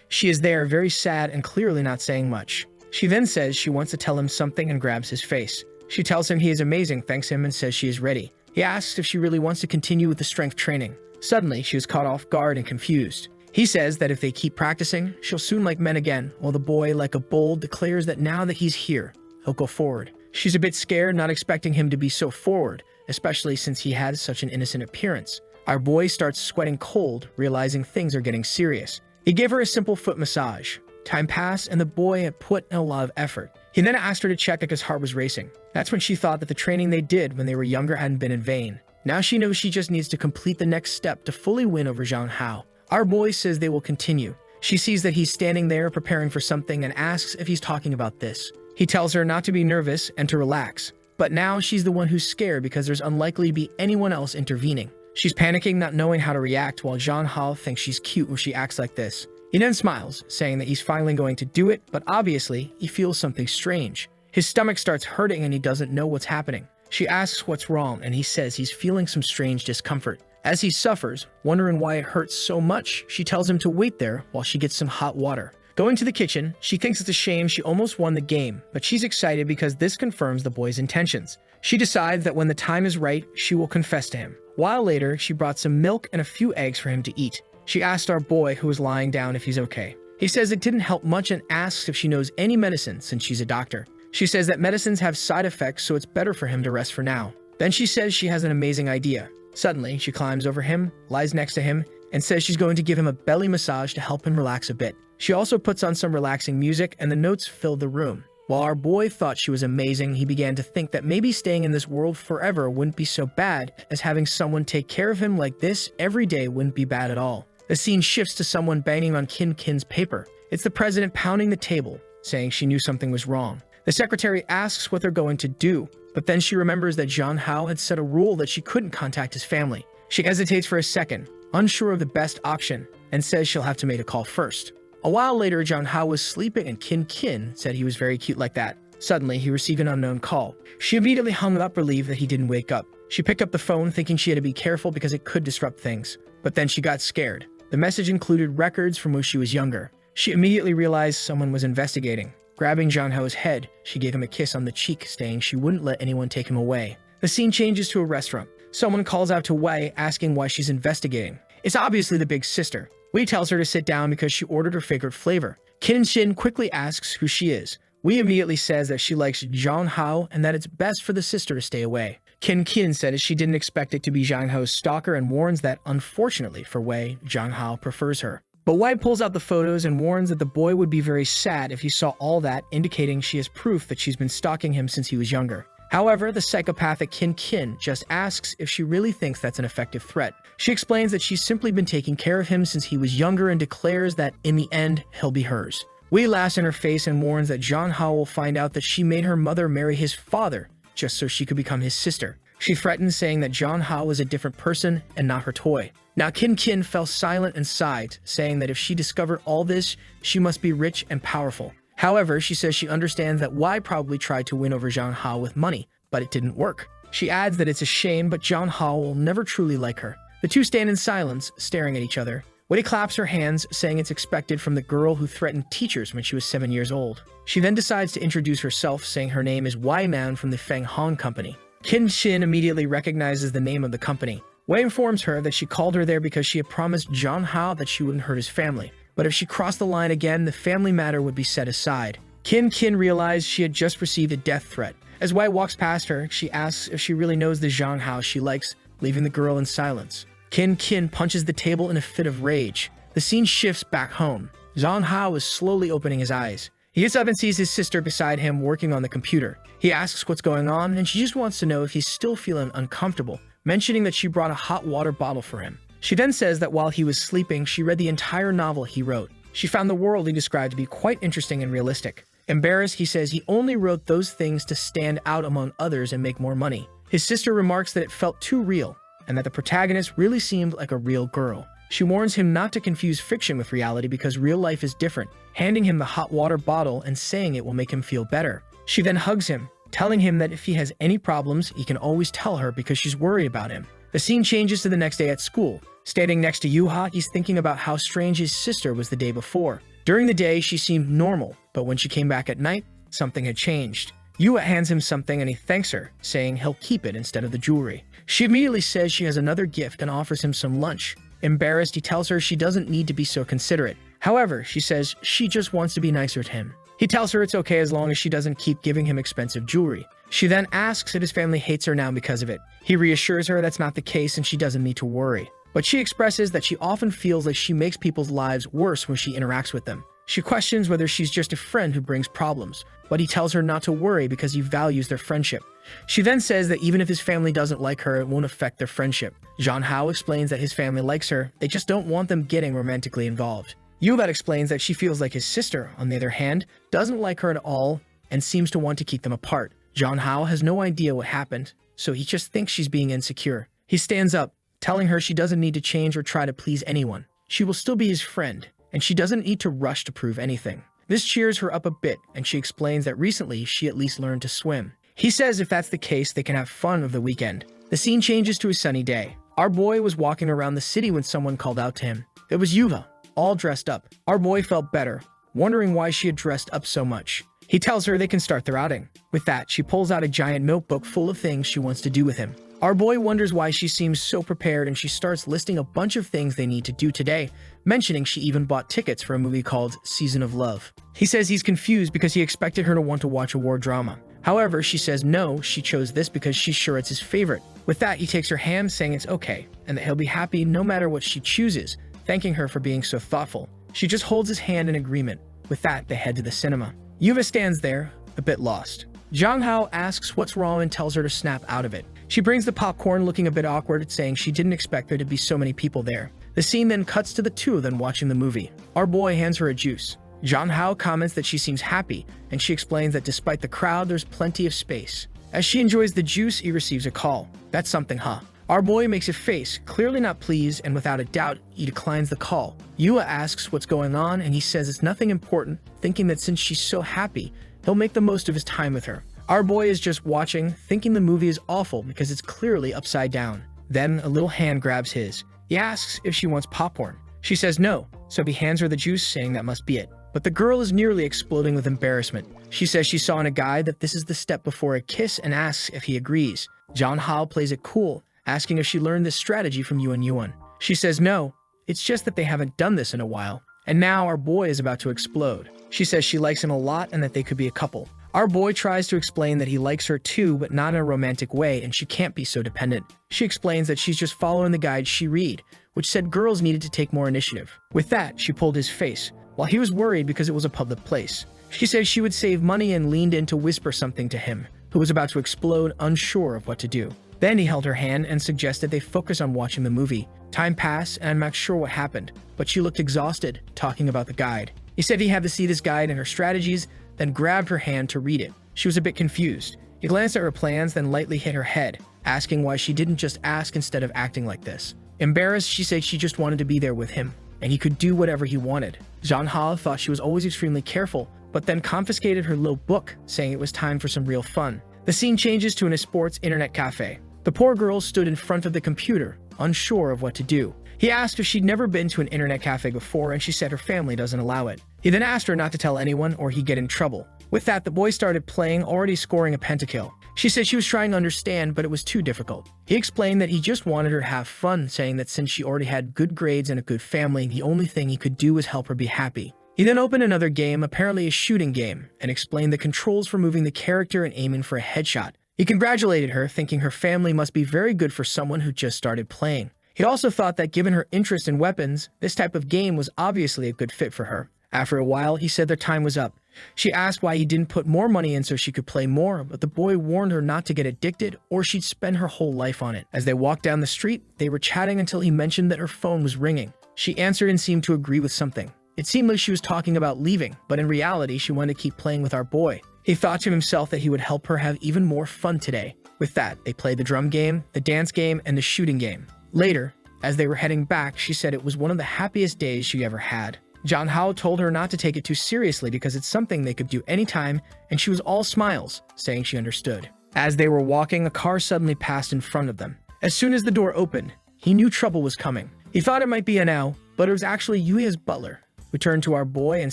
She is there, very sad and clearly not saying much. She then says she wants to tell him something and grabs his face. She tells him he is amazing, thanks him, and says she is ready. He asks if she really wants to continue with the strength training. Suddenly, she is caught off guard and confused. He says that if they keep practicing, she'll soon like men again, while the boy, like a bull, declares that now that he's here, he'll go forward. She's a bit scared, not expecting him to be so forward, especially since he has such an innocent appearance. Our boy starts sweating cold, realizing things are getting serious. He gave her a simple foot massage. Time passed, and the boy had put in a lot of effort. He then asked her to check if his heart was racing. That's when she thought that the training they did when they were younger hadn't been in vain. Now she knows she just needs to complete the next step to fully win over Zhang Hao. Our boy says they will continue. She sees that he's standing there preparing for something and asks if he's talking about this. He tells her not to be nervous and to relax. But now she's the one who's scared because there's unlikely to be anyone else intervening. She's panicking, not knowing how to react, while Zhang Hao thinks she's cute when she acts like this. He then smiles, saying that he's finally going to do it, but obviously, he feels something strange. His stomach starts hurting and he doesn't know what's happening. She asks what's wrong, and he says he's feeling some strange discomfort. As he suffers, wondering why it hurts so much, she tells him to wait there while she gets some hot water. Going to the kitchen, she thinks it's a shame she almost won the game, but she's excited because this confirms the boy's intentions. She decides that when the time is right, she will confess to him. While later, she brought some milk and a few eggs for him to eat. She asked our boy, who was lying down, if he's okay. He says it didn't help much and asks if she knows any medicine since she's a doctor. She says that medicines have side effects, so it's better for him to rest for now. Then she says she has an amazing idea. Suddenly, she climbs over him, lies next to him, and says she's going to give him a belly massage to help him relax a bit. She also puts on some relaxing music, and the notes fill the room. While our boy thought she was amazing, he began to think that maybe staying in this world forever wouldn't be so bad, as having someone take care of him like this every day wouldn't be bad at all. The scene shifts to someone banging on Kin's paper. It's the president pounding the table, saying she knew something was wrong. The secretary asks what they're going to do, but then she remembers that John Hao had set a rule that she couldn't contact his family. She hesitates for a second, unsure of the best option, and says she'll have to make a call first. A while later, John Hao was sleeping and Kin said he was very cute like that. Suddenly, he received an unknown call. She immediately hung up, relieved that he didn't wake up. She picked up the phone thinking she had to be careful because it could disrupt things. But then she got scared. The message included records from when she was younger. She immediately realized someone was investigating. Grabbing John Hao's head, she gave him a kiss on the cheek, saying she wouldn't let anyone take him away. The scene changes to a restaurant. Someone calls out to Wei, asking why she's investigating. It's obviously the big sister. Wei tells her to sit down because she ordered her favorite flavor. Shin quickly asks who she is. Wei immediately says that she likes John Hao and that it's best for the sister to stay away. Kin says she didn't expect it to be John Hao's stalker and warns that, unfortunately for Wei, John Hao prefers her. But Wei pulls out the photos and warns that the boy would be very sad if he saw all that, indicating she has proof that she's been stalking him since he was younger. However, the psychopathic Kin just asks if she really thinks that's an effective threat. She explains that she's simply been taking care of him since he was younger and declares that, in the end, he'll be hers. Wei laughs in her face and warns that John Hao will find out that she made her mother marry his father just so she could become his sister. She threatens, saying that John Hao is a different person and not her toy. Now Kin fell silent and sighed, saying that if she discovered all this, she must be rich and powerful. However, she says she understands that Wei probably tried to win over John Hao with money, but it didn't work. She adds that it's a shame, but John Hao will never truly like her. The two stand in silence, staring at each other. Wei claps her hands, saying it's expected from the girl who threatened teachers when she was 7 years old. She then decides to introduce herself, saying her name is Wei Man from the Feng Hong Company. Shin immediately recognizes the name of the company. Wei informs her that she called her there because she had promised John Hao that she wouldn't hurt his family. But if she crossed the line again, the family matter would be set aside. Kin realized she had just received a death threat. As Wei walks past her, she asks if she really knows the Zhang Hao she likes, leaving the girl in silence. Kin punches the table in a fit of rage. The scene shifts back home. Zhang Hao is slowly opening his eyes. He gets up and sees his sister beside him working on the computer. He asks what's going on, and she just wants to know if he's still feeling uncomfortable, mentioning that she brought a hot water bottle for him. She then says that while he was sleeping, she read the entire novel he wrote. She found the world he described to be quite interesting and realistic. Embarrassed, he says he only wrote those things to stand out among others and make more money. His sister remarks that it felt too real, and that the protagonist really seemed like a real girl. She warns him not to confuse fiction with reality because real life is different, handing him the hot water bottle and saying it will make him feel better. She then hugs him, telling him that if he has any problems, he can always tell her because she's worried about him. The scene changes to the next day at school. Standing next to Yuha, he's thinking about how strange his sister was the day before. During the day, she seemed normal, but when she came back at night, something had changed. Yuha hands him something and he thanks her, saying he'll keep it instead of the jewelry. She immediately says she has another gift and offers him some lunch. Embarrassed, he tells her she doesn't need to be so considerate. However, she says she just wants to be nicer to him. He tells her it's okay as long as she doesn't keep giving him expensive jewelry. She then asks if his family hates her now because of it. He reassures her that's not the case and she doesn't need to worry. But she expresses that she often feels like she makes people's lives worse when she interacts with them. She questions whether she's just a friend who brings problems, but he tells her not to worry because he values their friendship. She then says that even if his family doesn't like her, it won't affect their friendship. Zhang Hao explains that his family likes her, they just don't want them getting romantically involved. Yubat explains that she feels like his sister, on the other hand, doesn't like her at all and seems to want to keep them apart. Zhang Hao has no idea what happened, so he just thinks she's being insecure. He stands up, telling her she doesn't need to change or try to please anyone. She will still be his friend, and she doesn't need to rush to prove anything. This cheers her up a bit, and she explains that recently she at least learned to swim. He says if that's the case, they can have fun over the weekend. The scene changes to a sunny day. Our boy was walking around the city when someone called out to him. It was Yuva, all dressed up. Our boy felt better, wondering why she had dressed up so much. He tells her they can start their outing. With that, she pulls out a giant notebook full of things she wants to do with him. Our boy wonders why she seems so prepared, and she starts listing a bunch of things they need to do today, mentioning she even bought tickets for a movie called Season of Love. He says he's confused because he expected her to want to watch a war drama. However, she says no, she chose this because she's sure it's his favorite. With that, he takes her hand, saying it's okay, and that he'll be happy no matter what she chooses, thanking her for being so thoughtful. She just holds his hand in agreement. With that, they head to the cinema. Yuva stands there, a bit lost. Jang Hao asks what's wrong and tells her to snap out of it. She brings the popcorn, looking a bit awkward, saying she didn't expect there to be so many people there. The scene then cuts to the two of them watching the movie. Our boy hands her a juice. Jang Hao comments that she seems happy, and she explains that despite the crowd, there's plenty of space. As she enjoys the juice, he receives a call. That's something, huh? Our boy makes a face, clearly not pleased, and without a doubt, he declines the call. Yua asks what's going on, and he says it's nothing important, thinking that since she's so happy, he'll make the most of his time with her. Our boy is just watching, thinking the movie is awful because it's clearly upside down. Then a little hand grabs his. He asks if she wants popcorn. She says no, so he hands her the juice, saying that must be it. But the girl is nearly exploding with embarrassment. She says she saw in a guide that this is the step before a kiss and asks if he agrees. Jang Hao plays it cool, asking if she learned this strategy from Yuan Yuan. She says no, it's just that they haven't done this in a while. And now our boy is about to explode. She says she likes him a lot and that they could be a couple. Our boy tries to explain that he likes her too, but not in a romantic way, and she can't be so dependent. She explains that she's just following the guide she read, which said girls needed to take more initiative. With that, she pulled his face, while he was worried because it was a public place. She says she would save money and leaned in to whisper something to him, who was about to explode, unsure of what to do. Then he held her hand and suggested they focus on watching the movie. Time passed, and I'm not sure what happened, but she looked exhausted, talking about the guide. He said he had to see this guide and her strategies, then grabbed her hand to read it. She was a bit confused. He glanced at her plans, then lightly hit her head, asking why she didn't just ask instead of acting like this. Embarrassed, she said she just wanted to be there with him, and he could do whatever he wanted. Jang Hao thought she was always extremely careful, but then confiscated her little book, saying it was time for some real fun. The scene changes to an esports internet cafe. The poor girl stood in front of the computer, unsure of what to do. He asked if she'd never been to an internet cafe before, and she said her family doesn't allow it. He then asked her not to tell anyone or he'd get in trouble. With that, the boy started playing, already scoring a pentakill. She said she was trying to understand, but it was too difficult. He explained that he just wanted her to have fun, saying that since she already had good grades and a good family, the only thing he could do was help her be happy. He then opened another game, apparently a shooting game, and explained the controls for moving the character and aiming for a headshot. He congratulated her, thinking her family must be very good for someone who just started playing. He also thought that given her interest in weapons, this type of game was obviously a good fit for her. After a while, he said their time was up. She asked why he didn't put more money in so she could play more, but the boy warned her not to get addicted or she'd spend her whole life on it. As they walked down the street, they were chatting until he mentioned that her phone was ringing. She answered and seemed to agree with something. It seemed like she was talking about leaving, but in reality, she wanted to keep playing with our boy. He thought to himself that he would help her have even more fun today. With that, they played the drum game, the dance game, and the shooting game. Later, as they were heading back, she said it was one of the happiest days she ever had. Jang Hao told her not to take it too seriously because it's something they could do anytime, and she was all smiles, saying she understood. As they were walking, a car suddenly passed in front of them. As soon as the door opened, he knew trouble was coming. He thought it might be Anao, but it was actually Yuya's butler, who turned to our boy and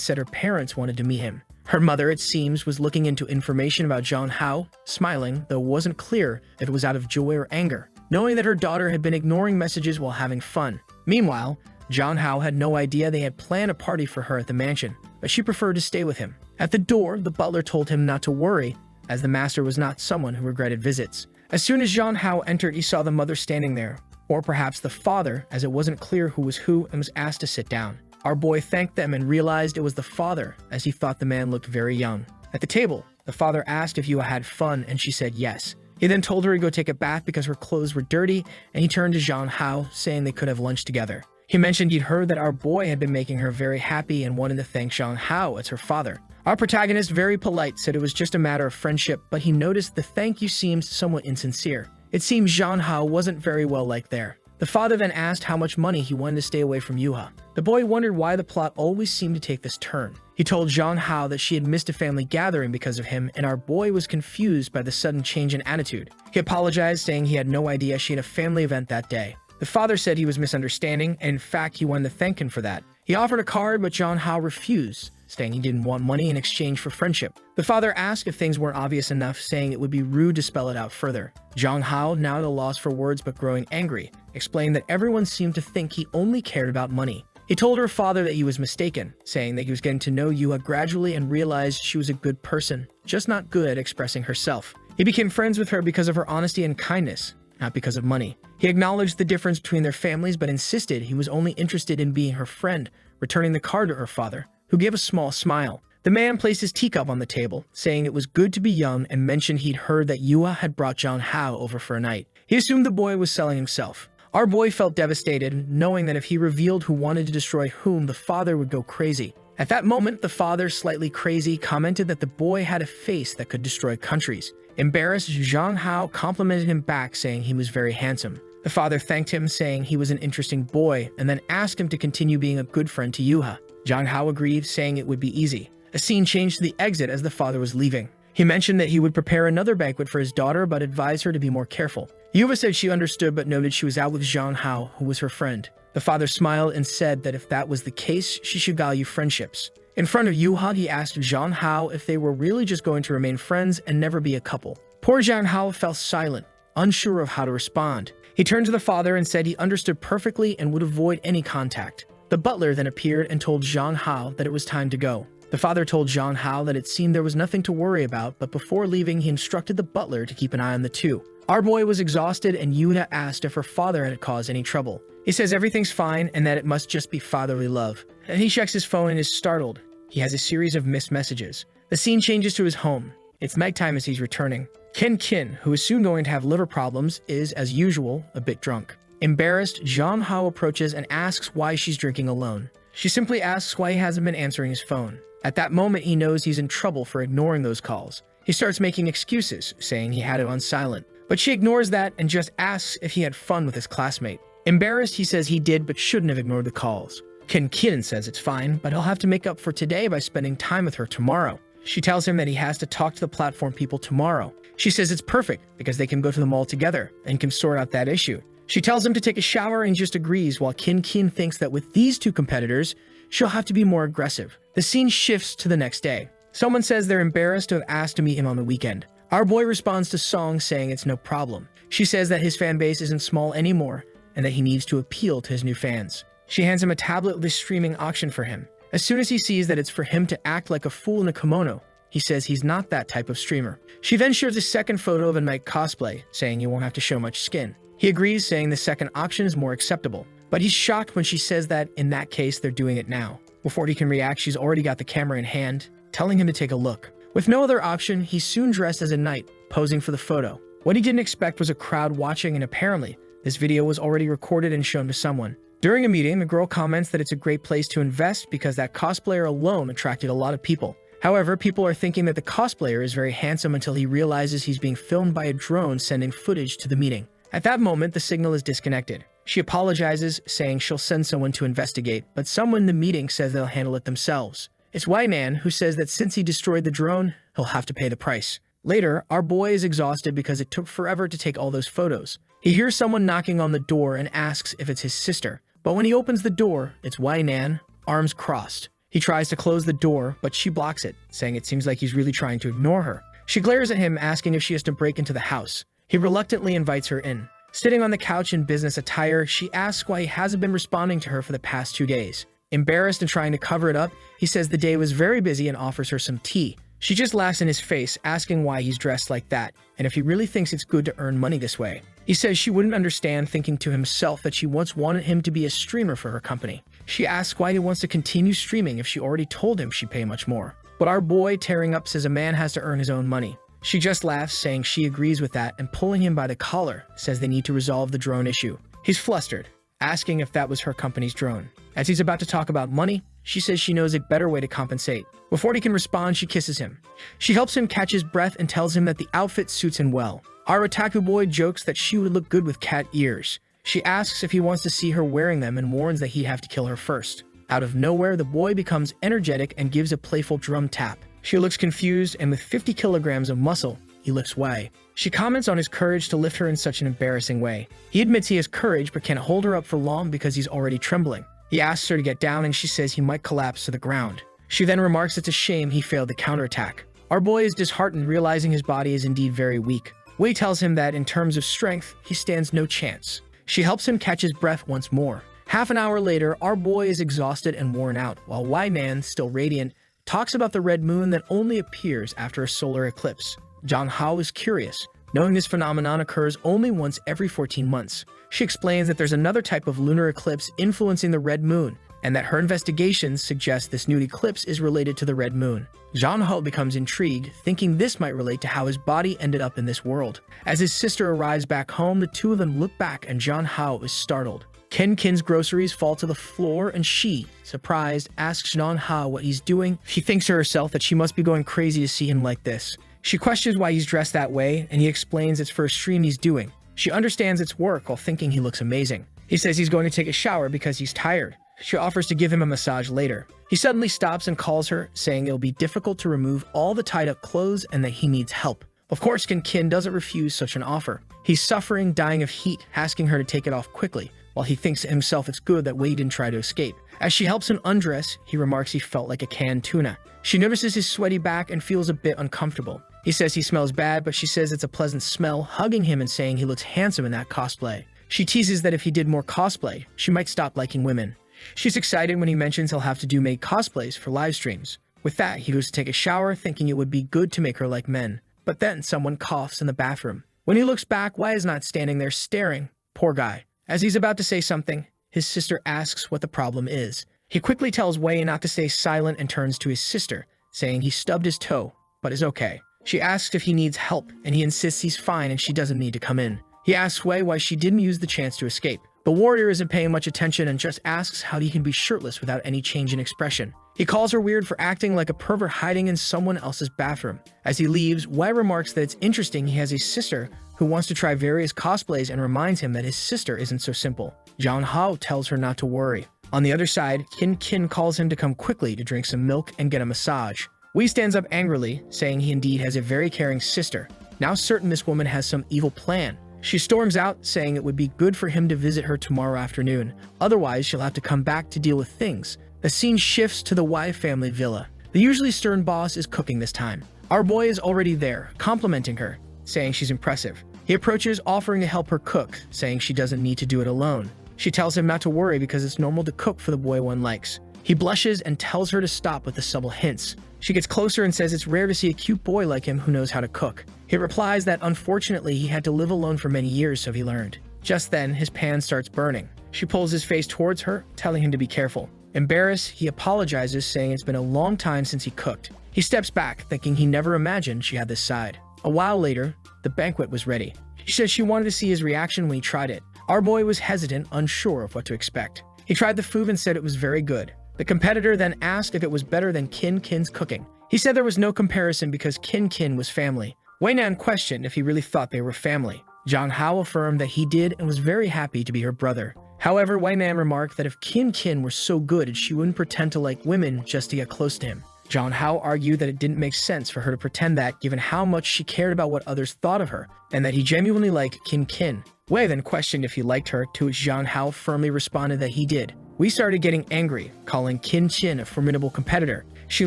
said her parents wanted to meet him. Her mother, it seems, was looking into information about Jang Hao, smiling, though it wasn't clear if it was out of joy or anger, knowing that her daughter had been ignoring messages while having fun. Meanwhile, Jang Hao had no idea they had planned a party for her at the mansion, but she preferred to stay with him. At the door, the butler told him not to worry, as the master was not someone who regretted visits. As soon as Jang Hao entered, he saw the mother standing there, or perhaps the father, as it wasn't clear who was who, and was asked to sit down. Our boy thanked them and realized it was the father, as he thought the man looked very young. At the table, the father asked if Yua had fun, and she said yes. He then told her to go take a bath because her clothes were dirty, and he turned to Jang Hao, saying they could have lunch together. He mentioned he'd heard that our boy had been making her very happy and wanted to thank Jang Hao as her father. Our protagonist, very polite, said it was just a matter of friendship, but he noticed the thank you seemed somewhat insincere. It seems Jang Hao wasn't very well liked there. The father then asked how much money he wanted to stay away from Yuha. The boy wondered why the plot always seemed to take this turn. He told Jang Hao that she had missed a family gathering because of him, and our boy was confused by the sudden change in attitude. He apologized, saying he had no idea she had a family event that day. The father said he was misunderstanding, and in fact he wanted to thank him for that. He offered a card, but Jong Hao refused, saying he didn't want money in exchange for friendship. The father asked if things weren't obvious enough, saying it would be rude to spell it out further. Jong Hao, now at a loss for words but growing angry, explained that everyone seemed to think he only cared about money. He told her father that he was mistaken, saying that he was getting to know Yuha gradually and realized she was a good person, just not good at expressing herself. He became friends with her because of her honesty and kindness, not because of money. He acknowledged the difference between their families but insisted he was only interested in being her friend, returning the card to her father, who gave a small smile. The man placed his teacup on the table, saying it was good to be young, and mentioned he'd heard that Yuha had brought Jong Hao over for a night. He assumed the boy was selling himself. Our boy felt devastated, knowing that if he revealed who wanted to destroy whom, the father would go crazy. At that moment, the father, slightly crazy, commented that the boy had a face that could destroy countries. Embarrassed, Jong Hao complimented him back, saying he was very handsome. The father thanked him, saying he was an interesting boy, and then asked him to continue being a good friend to Yuha. Jong Hao agreed, saying it would be easy. A scene changed to the exit as the father was leaving. He mentioned that he would prepare another banquet for his daughter, but advised her to be more careful. Yuha said she understood, but noted she was out with Jong Hao, who was her friend. The father smiled and said that if that was the case, she should value friendships. In front of Yuha, he asked Jong Hao if they were really just going to remain friends and never be a couple. Poor Jong Hao fell silent, unsure of how to respond. He turned to the father and said he understood perfectly and would avoid any contact. The butler then appeared and told Jong Hao that it was time to go. The father told Jong Hao that it seemed there was nothing to worry about, but before leaving, he instructed the butler to keep an eye on the two. Our boy was exhausted, and Yuha asked if her father had caused any trouble. He says everything's fine and that it must just be fatherly love. And he checks his phone and is startled. He has a series of missed messages. The scene changes to his home. It's nighttime as he's returning. Kin, who is soon going to have liver problems, is, as usual, a bit drunk. Embarrassed, Jong Hao approaches and asks why she's drinking alone. She simply asks why he hasn't been answering his phone. At that moment, he knows he's in trouble for ignoring those calls. He starts making excuses, saying he had it on silent. But she ignores that and just asks if he had fun with his classmate. Embarrassed, he says he did but shouldn't have ignored the calls. Kin says it's fine, but he'll have to make up for today by spending time with her tomorrow. She tells him that he has to talk to the platform people tomorrow. She says it's perfect because they can go to the mall together and can sort out that issue. She tells him to take a shower and just agrees, while Kin thinks that with these two competitors, she'll have to be more aggressive. The scene shifts to the next day. Someone says they're embarrassed to have asked to meet him on the weekend. Our boy responds to Song, saying it's no problem. She says that his fan base isn't small anymore and that he needs to appeal to his new fans. She hands him a tablet with a streaming auction for him. As soon as he sees that it's for him to act like a fool in a kimono, he says he's not that type of streamer. She then shares a second photo of a night cosplay, saying he won't have to show much skin. He agrees, saying the second auction is more acceptable. But he's shocked when she says that, in that case, they're doing it now. Before he can react, she's already got the camera in hand, telling him to take a look. With no other option, he's soon dressed as a knight, posing for the photo. What he didn't expect was a crowd watching, and apparently, this video was already recorded and shown to someone. During a meeting, the girl comments that it's a great place to invest because that cosplayer alone attracted a lot of people. However, people are thinking that the cosplayer is very handsome until he realizes he's being filmed by a drone sending footage to the meeting. At that moment, the signal is disconnected. She apologizes, saying she'll send someone to investigate, but someone in the meeting says they'll handle it themselves. It's Wainan, who says that since he destroyed the drone, he'll have to pay the price. Later, our boy is exhausted because it took forever to take all those photos. He hears someone knocking on the door and asks if it's his sister. But when he opens the door, it's Wainan, arms crossed. He tries to close the door, but she blocks it, saying it seems like he's really trying to ignore her. She glares at him, asking if she has to break into the house. He reluctantly invites her in. Sitting on the couch in business attire, she asks why he hasn't been responding to her for the past 2 days. Embarrassed and trying to cover it up, he says the day was very busy and offers her some tea. She just laughs in his face, asking why he's dressed like that, and if he really thinks it's good to earn money this way. He says she wouldn't understand, thinking to himself that she once wanted him to be a streamer for her company. She asks why he wants to continue streaming if she already told him she'd pay much more. But our boy, tearing up, says a man has to earn his own money. She just laughs, saying she agrees with that, and pulling him by the collar, says they need to resolve the drone issue. He's flustered, asking if that was her company's drone. As he's about to talk about money, she says she knows a better way to compensate. Before he can respond, she kisses him. She helps him catch his breath and tells him that the outfit suits him well. Our otaku boy jokes that she would look good with cat ears. She asks if he wants to see her wearing them and warns that he'd have to kill her first. Out of nowhere, the boy becomes energetic and gives a playful drum tap. She looks confused, and with 50 kilograms of muscle, he lifts Wei. She comments on his courage to lift her in such an embarrassing way. He admits he has courage but can't hold her up for long because he's already trembling. He asks her to get down and she says he might collapse to the ground. She then remarks it's a shame he failed the counterattack. Our boy is disheartened, realizing his body is indeed very weak. Wei tells him that in terms of strength, he stands no chance. She helps him catch his breath once more. Half an hour later, our boy is exhausted and worn out, while Wei-man, still radiant, talks about the red moon that only appears after a solar eclipse. Zhang Hao is curious, knowing this phenomenon occurs only once every 14 months. She explains that there's another type of lunar eclipse influencing the red moon, and that her investigations suggest this new eclipse is related to the red moon. Zhang Hao becomes intrigued, thinking this might relate to how his body ended up in this world. As his sister arrives back home, the two of them look back and Zhang Hao is startled. Kin's groceries fall to the floor and she, surprised, asks Zhang Hao what he's doing. She thinks to herself that she must be going crazy to see him like this. She questions why he's dressed that way, and he explains it's for a stream he's doing. She understands it's work while thinking he looks amazing. He says he's going to take a shower because he's tired. She offers to give him a massage later. He suddenly stops and calls her, saying it'll be difficult to remove all the tied-up clothes and that he needs help. Of course, Kin doesn't refuse such an offer. He's suffering, dying of heat, asking her to take it off quickly, while he thinks to himself it's good that Wei didn't try to escape. As she helps him undress, he remarks he felt like a canned tuna. She notices his sweaty back and feels a bit uncomfortable. He says he smells bad, but she says it's a pleasant smell, hugging him and saying he looks handsome in that cosplay. She teases that if he did more cosplay, she might stop liking women. She's excited when he mentions he'll have to do make cosplays for live streams. With that, he goes to take a shower, thinking it would be good to make her like men. But then someone coughs in the bathroom. When he looks back, Wei is not standing there staring. Poor guy. As he's about to say something, his sister asks what the problem is. He quickly tells Wei not to stay silent and turns to his sister, saying he stubbed his toe, but is okay. She asks if he needs help, and he insists he's fine and she doesn't need to come in. He asks Wei why she didn't use the chance to escape. The warrior isn't paying much attention and just asks how he can be shirtless without any change in expression. He calls her weird for acting like a pervert hiding in someone else's bathroom. As he leaves, Wei remarks that it's interesting he has a sister who wants to try various cosplays and reminds him that his sister isn't so simple. Zhang Hao tells her not to worry. On the other side, Kin calls him to come quickly to drink some milk and get a massage. Wei stands up angrily, saying he indeed has a very caring sister, now certain this woman has some evil plan. She storms out, saying it would be good for him to visit her tomorrow afternoon, otherwise she'll have to come back to deal with things. The scene shifts to the Wei family villa. The usually stern boss is cooking this time. Our boy is already there, complimenting her, saying she's impressive. He approaches, offering to help her cook, saying she doesn't need to do it alone. She tells him not to worry because it's normal to cook for the boy one likes. He blushes and tells her to stop with the subtle hints. She gets closer and says it's rare to see a cute boy like him who knows how to cook. He replies that unfortunately he had to live alone for many years, so he learned. Just then, his pan starts burning. She pulls his face towards her, telling him to be careful. Embarrassed, he apologizes, saying it's been a long time since he cooked. He steps back, thinking he never imagined she had this side. A while later, the banquet was ready. She says she wanted to see his reaction when he tried it. Our boy was hesitant, unsure of what to expect. He tried the food and said it was very good. The competitor then asked if it was better than Kin's cooking. He said there was no comparison because Kin was family. Wei Nan questioned if he really thought they were family. Zhang Hao affirmed that he did and was very happy to be her brother. However, Wei Nan remarked that if Kin were so good, she wouldn't pretend to like women just to get close to him. Zhang Hao argued that it didn't make sense for her to pretend that, given how much she cared about what others thought of her, and that he genuinely liked Kin. Wei then questioned if he liked her, to which Zhang Hao firmly responded that he did. We started getting angry, calling Kin a formidable competitor. She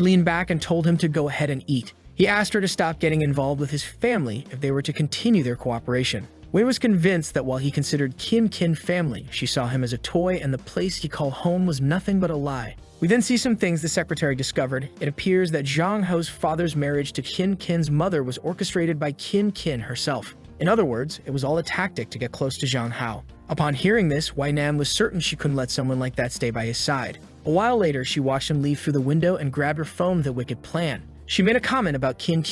leaned back and told him to go ahead and eat. He asked her to stop getting involved with his family if they were to continue their cooperation. Wei was convinced that while he considered Kin family, she saw him as a toy and the place he called home was nothing but a lie. We then see some things the secretary discovered. It appears that Zhang Hao's father's marriage to Kin's mother was orchestrated by Kin herself. In other words, it was all a tactic to get close to Zhang Hao. Upon hearing this, Wei Nan was certain she couldn't let someone like that stay by his side. A while later, she watched him leave through the window and grabbed her phone with a wicked plan. She made a comment about Kin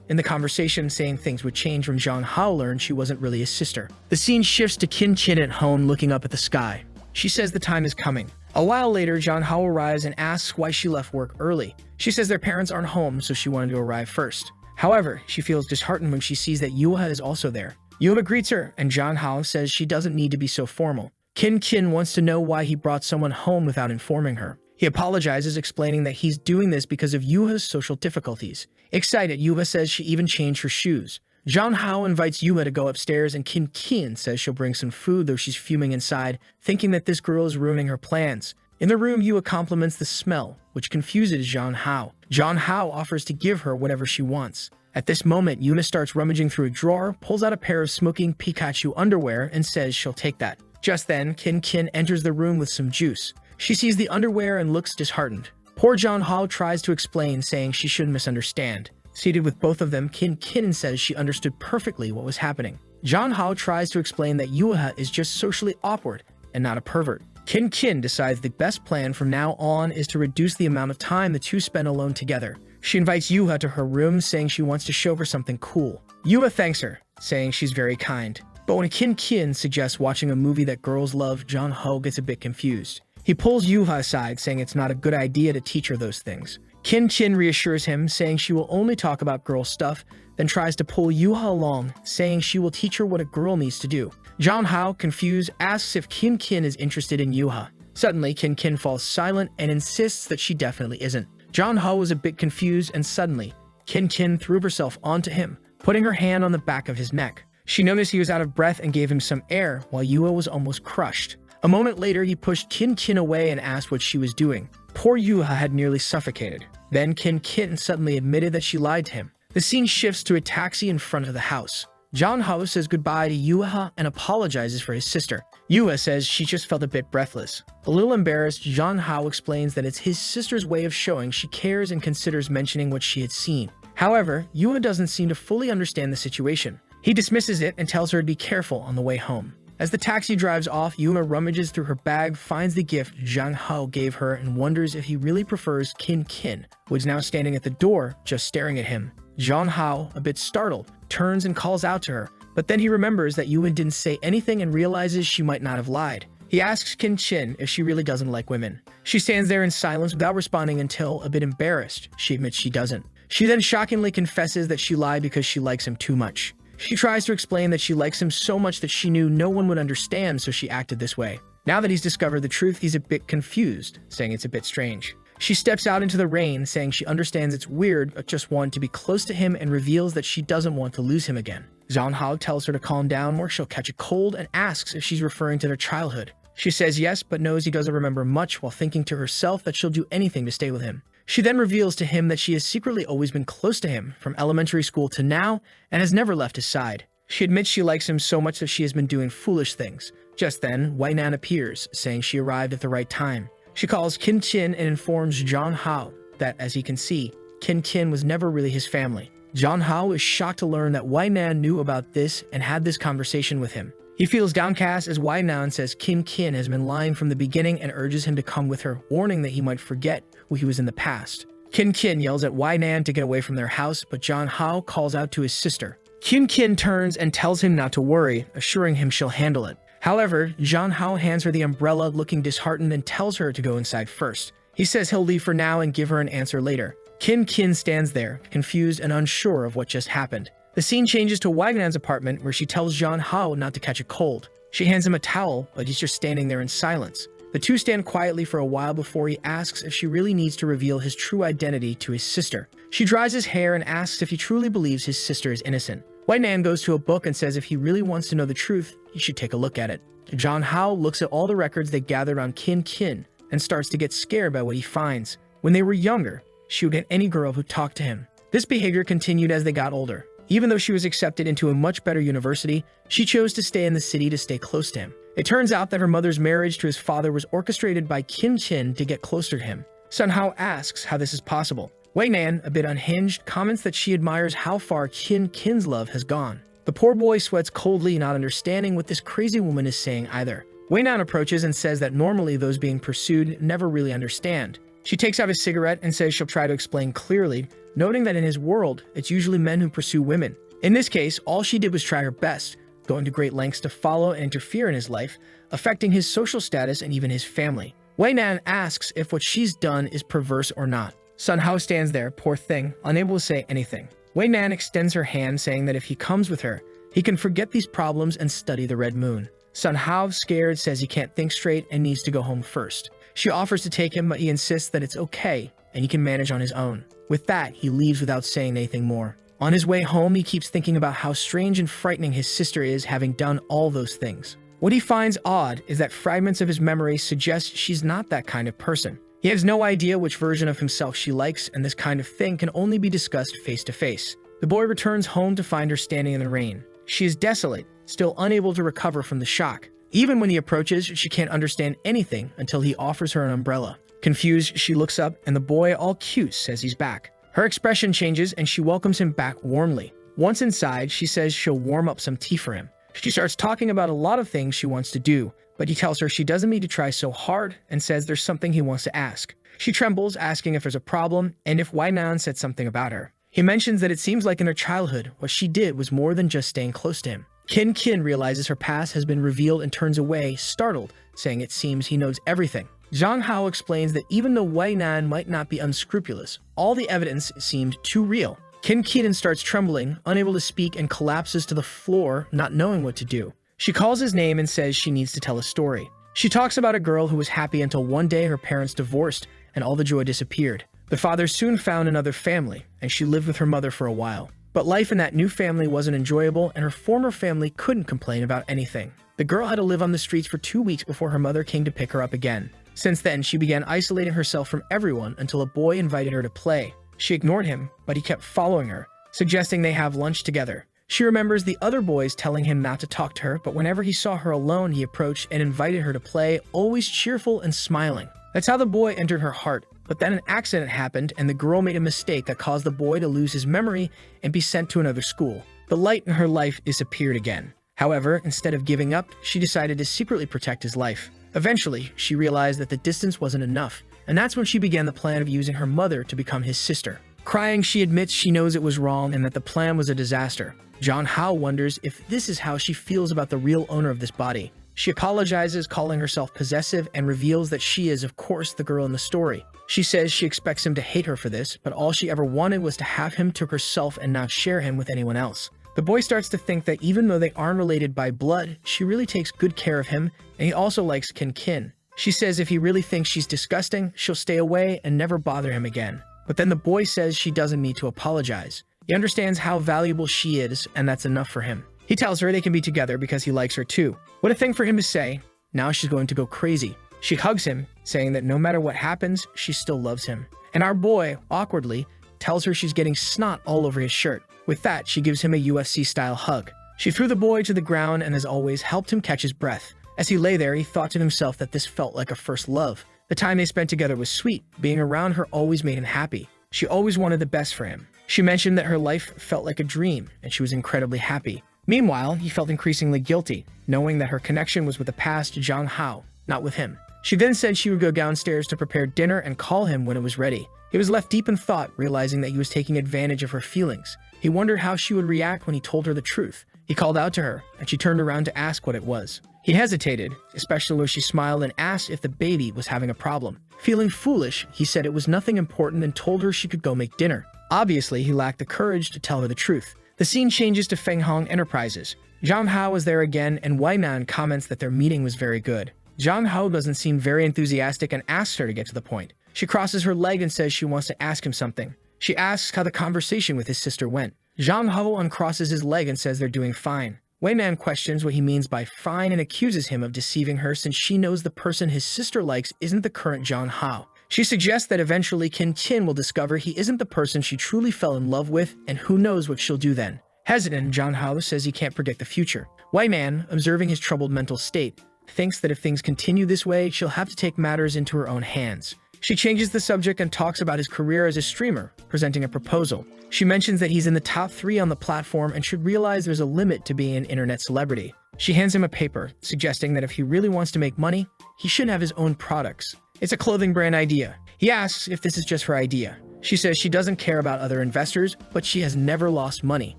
in the conversation, saying things would change when Zhang Hao learned she wasn't really his sister. The scene shifts to Kin at home looking up at the sky. She says the time is coming. A while later, Zhang Hao arrives and asks why she left work early. She says their parents aren't home, so she wanted to arrive first. However, she feels disheartened when she sees that Yuha is also there. Yuha greets her, and Zhang Hao says she doesn't need to be so formal. Kin wants to know why he brought someone home without informing her. He apologizes, explaining that he's doing this because of Yuha's social difficulties. Excited, Yuha says she even changed her shoes. Zhang Hao invites Yuha to go upstairs, and Kin says she'll bring some food, though she's fuming inside, thinking that this girl is ruining her plans. In the room, Yua compliments the smell, which confuses John Hao. John Hao offers to give her whatever she wants. At this moment, Yuna starts rummaging through a drawer, pulls out a pair of smoking Pikachu underwear, and says she'll take that. Just then, Kin enters the room with some juice. She sees the underwear and looks disheartened. Poor John Hao tries to explain, saying she shouldn't misunderstand. Seated with both of them, Kin says she understood perfectly what was happening. John Hao tries to explain that Yuha is just socially awkward and not a pervert. Kin decides the best plan from now on is to reduce the amount of time the two spend alone together. She invites Yuha to her room, saying she wants to show her something cool. Yuha thanks her, saying she's very kind. But when Kin suggests watching a movie that girls love, John Hao gets a bit confused. He pulls Yuha aside, saying it's not a good idea to teach her those things. Kin reassures him, saying she will only talk about girl stuff, then tries to pull Yuha along, saying she will teach her what a girl needs to do. John Hao, confused, asks if Kin is interested in Yuha. Suddenly, Kin falls silent and insists that she definitely isn't. John Hao was a bit confused, and suddenly, Kin threw herself onto him, putting her hand on the back of his neck. She noticed he was out of breath and gave him some air, while Yuha was almost crushed. A moment later, he pushed Kin away and asked what she was doing. Poor Yuha had nearly suffocated. Then Kin suddenly admitted that she lied to him. The scene shifts to a taxi in front of the house. John Hao says goodbye to Yuha and apologizes for his sister. Yuha says she just felt a bit breathless. A little embarrassed, John Hao explains that it's his sister's way of showing she cares and considers mentioning what she had seen. However, Yuha doesn't seem to fully understand the situation. He dismisses it and tells her to be careful on the way home. As the taxi drives off, Yuma rummages through her bag, finds the gift John Hao gave her, and wonders if he really prefers Kin, who is now standing at the door, just staring at him. John Hao, a bit startled, turns and calls out to her, but then he remembers that Yuma didn't say anything and realizes she might not have lied. He asks Kin if she really doesn't like women. She stands there in silence without responding until, a bit embarrassed, she admits she doesn't. She then shockingly confesses that she lied because she likes him too much. She tries to explain that she likes him so much that she knew no one would understand, so she acted this way. Now that he's discovered the truth, he's a bit confused, saying it's a bit strange. She steps out into the rain, saying she understands it's weird, but just wanted to be close to him, and reveals that she doesn't want to lose him again. John Hao tells her to calm down or she'll catch a cold, and asks if she's referring to their childhood. She says yes, but knows he doesn't remember much, while thinking to herself that she'll do anything to stay with him. She then reveals to him that she has secretly always been close to him, from elementary school to now, and has never left his side. She admits she likes him so much that she has been doing foolish things. Just then, White Nan appears, saying she arrived at the right time. She calls Kin and informs John Hao that, as he can see, Kin was never really his family. John Hao is shocked to learn that White Nan knew about this and had this conversation with him. He feels downcast as White Nan says Kin has been lying from the beginning and urges him to come with her, warning that he might forget who he was in the past. Kin yells at White Nan to get away from their house, but John Hao calls out to his sister. Kin turns and tells him not to worry, assuring him she'll handle it. However, John Hao hands her the umbrella, looking disheartened, and tells her to go inside first. He says he'll leave for now and give her an answer later. Kin stands there, confused and unsure of what just happened. The scene changes to White Nan's apartment, where she tells John Hao not to catch a cold. She hands him a towel, but he's just standing there in silence. The two stand quietly for a while before he asks if she really needs to reveal his true identity to his sister. She dries his hair and asks if he truly believes his sister is innocent. White Nan goes to a book and says if he really wants to know the truth, he should take a look at it. John Hao looks at all the records they gathered on Kin and starts to get scared by what he finds. When they were younger, she would get any girl who talked to him. This behavior continued as they got older. Even though she was accepted into a much better university, she chose to stay in the city to stay close to him. It turns out that her mother's marriage to his father was orchestrated by Kin to get closer to him. Sun Hao asks how this is possible. Wei Nan, a bit unhinged, comments that she admires how far Kin's love has gone. The poor boy sweats coldly, not understanding what this crazy woman is saying either. Wei Nan approaches and says that normally those being pursued never really understand. She takes out a cigarette and says she'll try to explain clearly, noting that in his world, it's usually men who pursue women. In this case, all she did was try her best, going to great lengths to follow and interfere in his life, affecting his social status and even his family. Wei Nan asks if what she's done is perverse or not. Sun Hao stands there, poor thing, unable to say anything. Wei Nan extends her hand, saying that if he comes with her, he can forget these problems and study the red moon. Sun Hao, scared, says he can't think straight and needs to go home first. She offers to take him, but he insists that it's okay and he can manage on his own. With that, he leaves without saying anything more. On his way home, he keeps thinking about how strange and frightening his sister is, having done all those things. What he finds odd is that fragments of his memory suggest she's not that kind of person. He has no idea which version of himself she likes, and this kind of thing can only be discussed face to face. The boy returns home to find her standing in the rain. She is desolate, still unable to recover from the shock. Even when he approaches, she can't understand anything until he offers her an umbrella. Confused, she looks up, and the boy, all cute, says he's back. Her expression changes, and she welcomes him back warmly. Once inside, she says she'll warm up some tea for him. She starts talking about a lot of things she wants to do, but he tells her she doesn't need to try so hard and says there's something he wants to ask. She trembles, asking if there's a problem and if Wainan said something about her. He mentions that it seems like in her childhood, what she did was more than just staying close to him. Kin realizes her past has been revealed and turns away, startled, saying it seems he knows everything. Zhang Hao explains that even though Wainan might not be unscrupulous, all the evidence seemed too real. Kin starts trembling, unable to speak, and collapses to the floor, not knowing what to do. She calls his name and says she needs to tell a story. She talks about a girl who was happy until one day her parents divorced and all the joy disappeared. The father soon found another family, and she lived with her mother for a while. But life in that new family wasn't enjoyable, and her former family couldn't complain about anything. The girl had to live on the streets for 2 weeks before her mother came to pick her up again. Since then, she began isolating herself from everyone until a boy invited her to play. She ignored him, but he kept following her, suggesting they have lunch together. She remembers the other boys telling him not to talk to her, but whenever he saw her alone, he approached and invited her to play, always cheerful and smiling. That's how the boy entered her heart. But then an accident happened, and the girl made a mistake that caused the boy to lose his memory and be sent to another school. The light in her life disappeared again. However, instead of giving up, she decided to secretly protect his life. Eventually, she realized that the distance wasn't enough, and that's when she began the plan of using her mother to become his sister. Crying, she admits she knows it was wrong and that the plan was a disaster. Zhang Hao wonders if this is how she feels about the real owner of this body. She apologizes, calling herself possessive, and reveals that she is, of course, the girl in the story. She says she expects him to hate her for this, but all she ever wanted was to have him to herself and not share him with anyone else. The boy starts to think that even though they aren't related by blood, she really takes good care of him, and he also likes Kin. She says if he really thinks she's disgusting, she'll stay away and never bother him again. But then the boy says she doesn't need to apologize. He understands how valuable she is, and that's enough for him. He tells her they can be together because he likes her too. What a thing for him to say. Now she's going to go crazy. She hugs him, saying that no matter what happens, she still loves him. And our boy, awkwardly, tells her she's getting snot all over his shirt. With that, she gives him a UFC-style hug. She threw the boy to the ground and, as always, helped him catch his breath. As he lay there, he thought to himself that this felt like a first love. The time they spent together was sweet. Being around her always made him happy. She always wanted the best for him. She mentioned that her life felt like a dream, and she was incredibly happy. Meanwhile, he felt increasingly guilty, knowing that her connection was with the past Zhang Hao, not with him. She then said she would go downstairs to prepare dinner and call him when it was ready. He was left deep in thought, realizing that he was taking advantage of her feelings. He wondered how she would react when he told her the truth. He called out to her, and she turned around to ask what it was. He hesitated, especially when she smiled and asked if the baby was having a problem. Feeling foolish, he said it was nothing important and told her she could go make dinner. Obviously, he lacked the courage to tell her the truth. The scene changes to Fenghong Enterprises. Zhang Hao is there again, and Wainan comments that their meeting was very good. Zhang Hao doesn't seem very enthusiastic and asks her to get to the point. She crosses her leg and says she wants to ask him something. She asks how the conversation with his sister went. Zhang Hao uncrosses his leg and says they're doing fine. Wainan questions what he means by fine and accuses him of deceiving her since she knows the person his sister likes isn't the current Zhang Hao. She suggests that eventually Kin will discover he isn't the person she truly fell in love with, and who knows what she'll do then. Hesitant, Zhang Hao says he can't predict the future. Wainan, observing his troubled mental state, thinks that if things continue this way, she'll have to take matters into her own hands. She changes the subject and talks about his career as a streamer, presenting a proposal. She mentions that he's in the top 3 on the platform and should realize there's a limit to being an internet celebrity. She hands him a paper, suggesting that if he really wants to make money, he should have his own products. It's a clothing brand idea. He asks if this is just her idea. She says she doesn't care about other investors, but she has never lost money.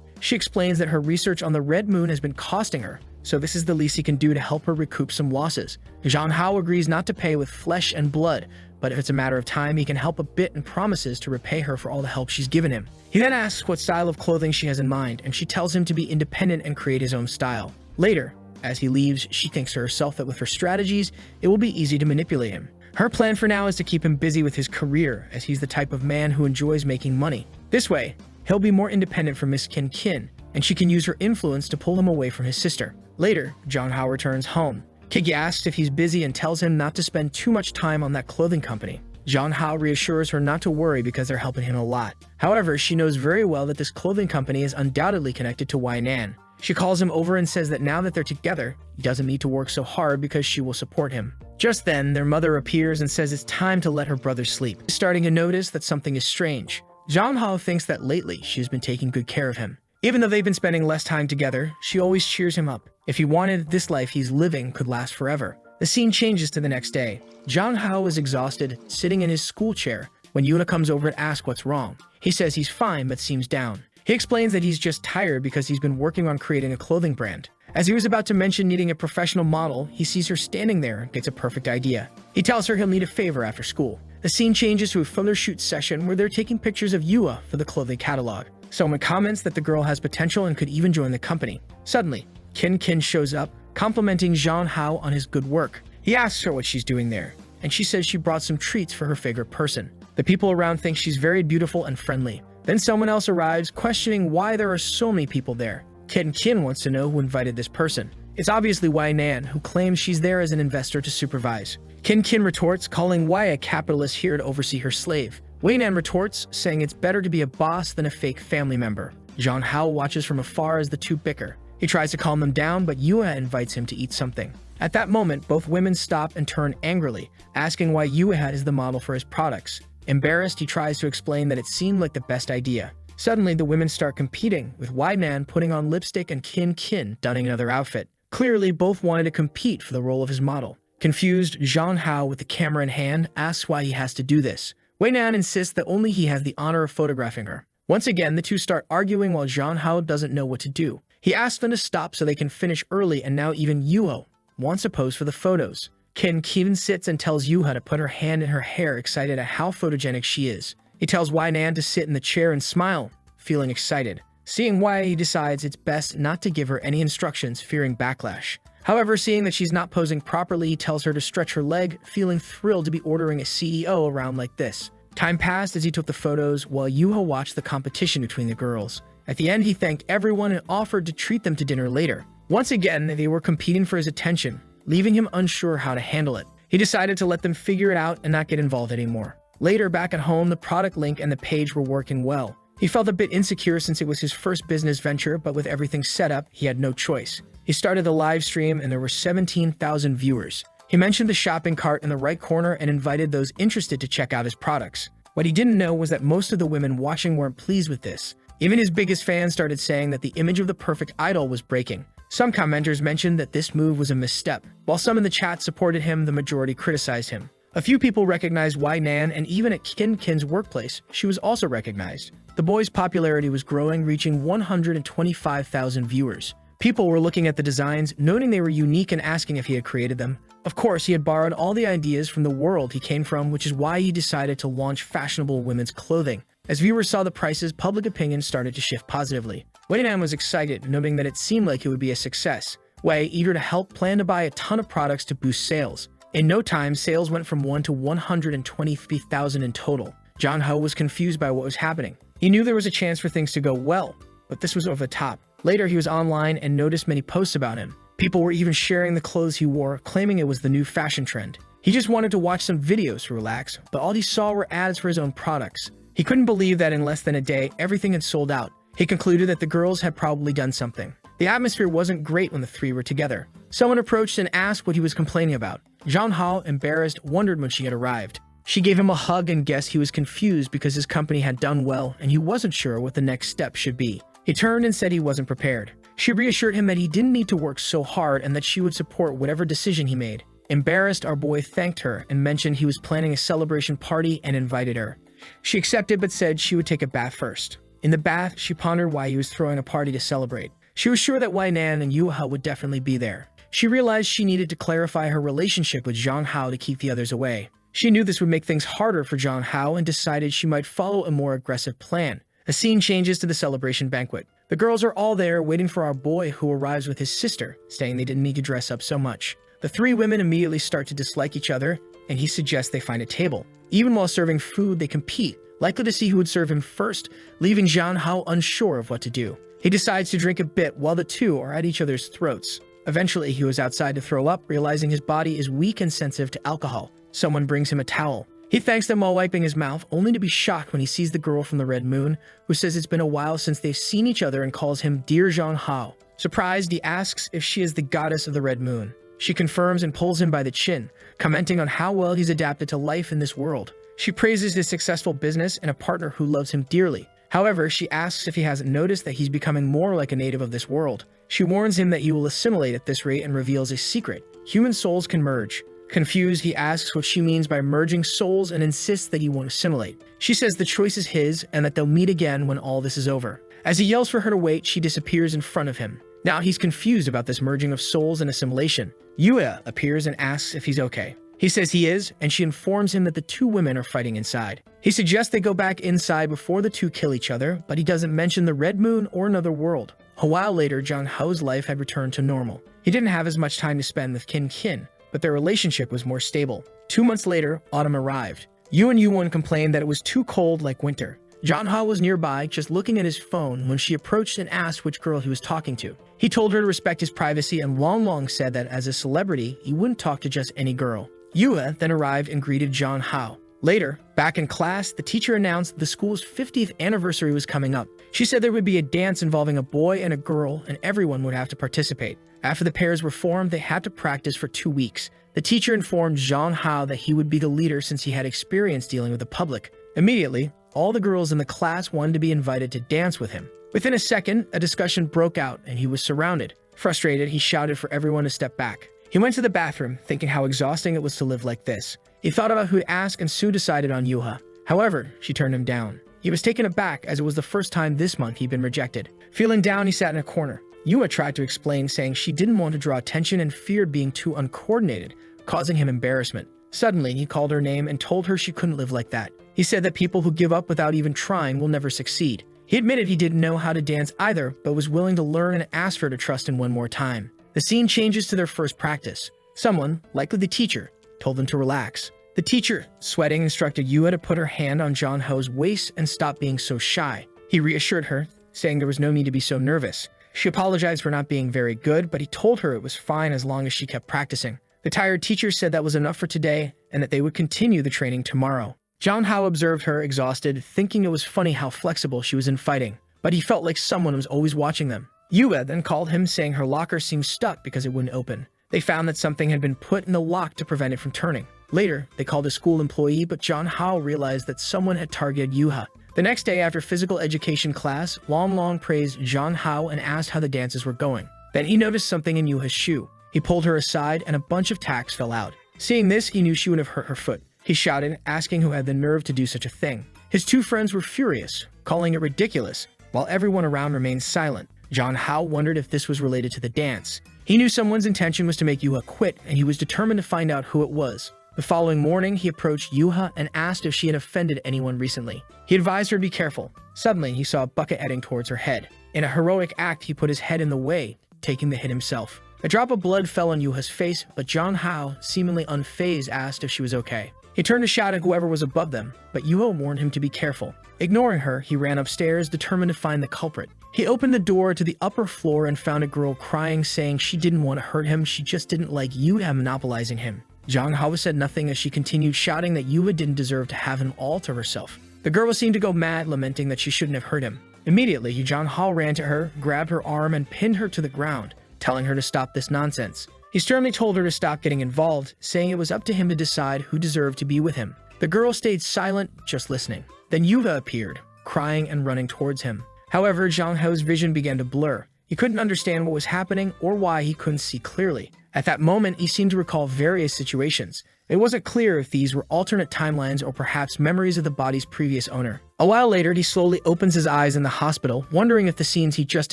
She explains that her research on the Red Moon has been costing her, so this is the least he can do to help her recoup some losses. Zhang Hao agrees not to pay with flesh and blood, but if it's a matter of time, he can help a bit and promises to repay her for all the help she's given him. He then asks what style of clothing she has in mind, and she tells him to be independent and create his own style. Later, as he leaves, she thinks to herself that with her strategies, it will be easy to manipulate him. Her plan for now is to keep him busy with his career, as he's the type of man who enjoys making money. This way, he'll be more independent from Miss Kin, and she can use her influence to pull him away from his sister. Later, Jong Hao returns home. Kiki asks if he's busy and tells him not to spend too much time on that clothing company. Jong Hao reassures her not to worry because they're helping him a lot. However, she knows very well that this clothing company is undoubtedly connected to Wai Nan. She calls him over and says that now that they're together, he doesn't need to work so hard because she will support him. Just then, their mother appears and says it's time to let her brother sleep, starting to notice that something is strange. Jong Hao thinks that lately she's been taking good care of him. Even though they've been spending less time together, she always cheers him up. If he wanted, this life he's living could last forever. The scene changes to the next day. Jong Hao is exhausted, sitting in his school chair, when Yuna comes over to ask what's wrong. He says he's fine but seems down. He explains that he's just tired because he's been working on creating a clothing brand. As he was about to mention needing a professional model, he sees her standing there and gets a perfect idea. He tells her he'll need a favor after school. The scene changes to a photo shoot session where they're taking pictures of Yua for the clothing catalog. Someone comments that the girl has potential and could even join the company. Suddenly, Kin shows up, complimenting Jong Hao on his good work. He asks her what she's doing there, and she says she brought some treats for her favorite person. The people around think she's very beautiful and friendly. Then someone else arrives, questioning why there are so many people there. Kin wants to know who invited this person. It's obviously Wai Nan, who claims she's there as an investor to supervise. Kin retorts, calling Wai a capitalist here to oversee her slave. Wai Nan retorts, saying it's better to be a boss than a fake family member. Jong Hao watches from afar as the two bicker. He tries to calm them down, but Yua invites him to eat something. At that moment, both women stop and turn angrily, asking why Yua is the model for his products. Embarrassed, he tries to explain that it seemed like the best idea. Suddenly, the women start competing, with Wai Nan putting on lipstick and Kin donning another outfit. Clearly, both wanted to compete for the role of his model. Confused, Jong Hao, with the camera in hand, asks why he has to do this. Wai Nan insists that only he has the honor of photographing her. Once again, the two start arguing while Jong Hao doesn't know what to do. He asks them to stop so they can finish early, and now even Yuho wants a pose for the photos. Kin sits and tells Yuha to put her hand in her hair, excited at how photogenic she is. He tells Wai Nan to sit in the chair and smile, feeling excited. Seeing why, he decides it's best not to give her any instructions, fearing backlash. However, seeing that she's not posing properly, he tells her to stretch her leg, feeling thrilled to be ordering a CEO around like this. Time passed as he took the photos, while Yuha watched the competition between the girls. At the end, he thanked everyone and offered to treat them to dinner later. Once again, they were competing for his attention, leaving him unsure how to handle it. He decided to let them figure it out and not get involved anymore. Later, back at home, the product link and the page were working well. He felt a bit insecure since it was his first business venture, but with everything set up, he had no choice. He started the live stream and there were 17,000 viewers. He mentioned the shopping cart in the right corner and invited those interested to check out his products. What he didn't know was that most of the women watching weren't pleased with this. Even his biggest fans started saying that the image of the perfect idol was breaking. Some commenters mentioned that this move was a misstep. While some in the chat supported him, the majority criticized him. A few people recognized Wai Nan, and even at Kin's workplace, she was also recognized. The boy's popularity was growing, reaching 125,000 viewers. People were looking at the designs, noting they were unique and asking if he had created them. Of course, he had borrowed all the ideas from the world he came from, which is why he decided to launch fashionable women's clothing. As viewers saw the prices, public opinion started to shift positively. Wai Nan was excited, noting that it seemed like it would be a success. Wei, eager to help, planned to buy a ton of products to boost sales. In no time, sales went from 1 to 123,000 in total. Jong Hao was confused by what was happening. He knew there was a chance for things to go well, but this was over the top. Later, he was online and noticed many posts about him. People were even sharing the clothes he wore, claiming it was the new fashion trend. He just wanted to watch some videos to relax, but all he saw were ads for his own products. He couldn't believe that in less than a day, everything had sold out. He concluded that the girls had probably done something. The atmosphere wasn't great when the three were together. Someone approached and asked what he was complaining about. Jong Hao, embarrassed, wondered when she had arrived. She gave him a hug and guessed he was confused because his company had done well and he wasn't sure what the next step should be. He turned and said he wasn't prepared. She reassured him that he didn't need to work so hard and that she would support whatever decision he made. Embarrassed, our boy thanked her and mentioned he was planning a celebration party and invited her. She accepted but said she would take a bath first. In the bath, she pondered why he was throwing a party to celebrate. She was sure that Wai Nan and Yuha would definitely be there. She realized she needed to clarify her relationship with Jong Hao to keep the others away. She knew this would make things harder for Jong Hao and decided she might follow a more aggressive plan. The scene changes to the celebration banquet. The girls are all there waiting for our boy, who arrives with his sister, saying they didn't need to dress up so much. The three women immediately start to dislike each other, and he suggests they find a table. Even while serving food, they compete, likely to see who would serve him first, leaving Jong Hao unsure of what to do. He decides to drink a bit while the two are at each other's throats. Eventually, he was outside to throw up, realizing his body is weak and sensitive to alcohol. Someone brings him a towel. He thanks them while wiping his mouth, only to be shocked when he sees the girl from the Red Moon, who says it's been a while since they've seen each other and calls him Dear Zhang Hao. Surprised, he asks if she is the goddess of the Red Moon. She confirms and pulls him by the chin, commenting on how well he's adapted to life in this world. She praises his successful business and a partner who loves him dearly. However, she asks if he hasn't noticed that he's becoming more like a native of this world. She warns him that he will assimilate at this rate and reveals a secret. Human souls can merge. Confused, he asks what she means by merging souls and insists that he won't assimilate. She says the choice is his and that they'll meet again when all this is over. As he yells for her to wait, she disappears in front of him. Now he's confused about this merging of souls and assimilation. Yue appears and asks if he's okay. He says he is, and she informs him that the two women are fighting inside. He suggests they go back inside before the two kill each other, but he doesn't mention the Red Moon or another world. A while later, Zhang Hao's life had returned to normal. He didn't have as much time to spend with Qin, but their relationship was more stable. 2 months later, autumn arrived. Yu and Yuwon complained that it was too cold like winter. Zhang Hao was nearby, just looking at his phone, when she approached and asked which girl he was talking to. He told her to respect his privacy and long said that as a celebrity, he wouldn't talk to just any girl. Yue then arrived and greeted Zhang Hao. Later, back in class, the teacher announced the school's 50th anniversary was coming up. She said there would be a dance involving a boy and a girl, and everyone would have to participate. After the pairs were formed, they had to practice for 2 weeks. The teacher informed Zhang Hao that he would be the leader since he had experience dealing with the public. Immediately, all the girls in the class wanted to be invited to dance with him. Within a second, a discussion broke out and he was surrounded. Frustrated, he shouted for everyone to step back. He went to the bathroom, thinking how exhausting it was to live like this. He thought about who to ask and Sue decided on Yuha. However, she turned him down. He was taken aback as it was the first time this month he'd been rejected. Feeling down, he sat in a corner. Yuha tried to explain, saying she didn't want to draw attention and feared being too uncoordinated, causing him embarrassment. Suddenly, he called her name and told her she couldn't live like that. He said that people who give up without even trying will never succeed. He admitted he didn't know how to dance either, but was willing to learn and asked her to trust him one more time. The scene changes to their first practice. Someone, likely the teacher, told them to relax. The teacher, sweating, instructed Yue to put her hand on Zhang Hao's waist and stop being so shy. He reassured her, saying there was no need to be so nervous. She apologized for not being very good, but he told her it was fine as long as she kept practicing. The tired teacher said that was enough for today and that they would continue the training tomorrow. Zhang Hao observed her, exhausted, thinking it was funny how flexible she was in fighting, but he felt like someone was always watching them. Yue then called him, saying her locker seemed stuck because it wouldn't open. They found that something had been put in the lock to prevent it from turning. Later, they called a school employee, but Zhang Hao realized that someone had targeted Yuha. The next day after physical education class, Long praised Zhang Hao and asked how the dances were going. Then he noticed something in Yuha's shoe. He pulled her aside and a bunch of tacks fell out. Seeing this, he knew she would have hurt her foot. He shouted, asking who had the nerve to do such a thing. His two friends were furious, calling it ridiculous, while everyone around remained silent. Zhang Hao wondered if this was related to the dance. He knew someone's intention was to make Yuha quit, and he was determined to find out who it was. The following morning, he approached Yuha and asked if she had offended anyone recently. He advised her to be careful. Suddenly, he saw a bucket heading towards her head. In a heroic act, he put his head in the way, taking the hit himself. A drop of blood fell on Yuha's face, but Zhang Hao, seemingly unfazed, asked if she was okay. He turned to shout at whoever was above them, but Yuha warned him to be careful. Ignoring her, he ran upstairs, determined to find the culprit. He opened the door to the upper floor and found a girl crying, saying she didn't want to hurt him, she just didn't like Yuha monopolizing him. Zhang Hao said nothing as she continued shouting that Yuha didn't deserve to have him all to herself. The girl seemed to go mad, lamenting that she shouldn't have hurt him. Immediately, Zhang Hao ran to her, grabbed her arm, and pinned her to the ground, telling her to stop this nonsense. He sternly told her to stop getting involved, saying it was up to him to decide who deserved to be with him. The girl stayed silent, just listening. Then Yuha appeared, crying and running towards him. However, Zhang Hao's vision began to blur. He couldn't understand what was happening or why he couldn't see clearly. At that moment, he seemed to recall various situations. It wasn't clear if these were alternate timelines or perhaps memories of the body's previous owner. A while later, he slowly opens his eyes in the hospital, wondering if the scenes he just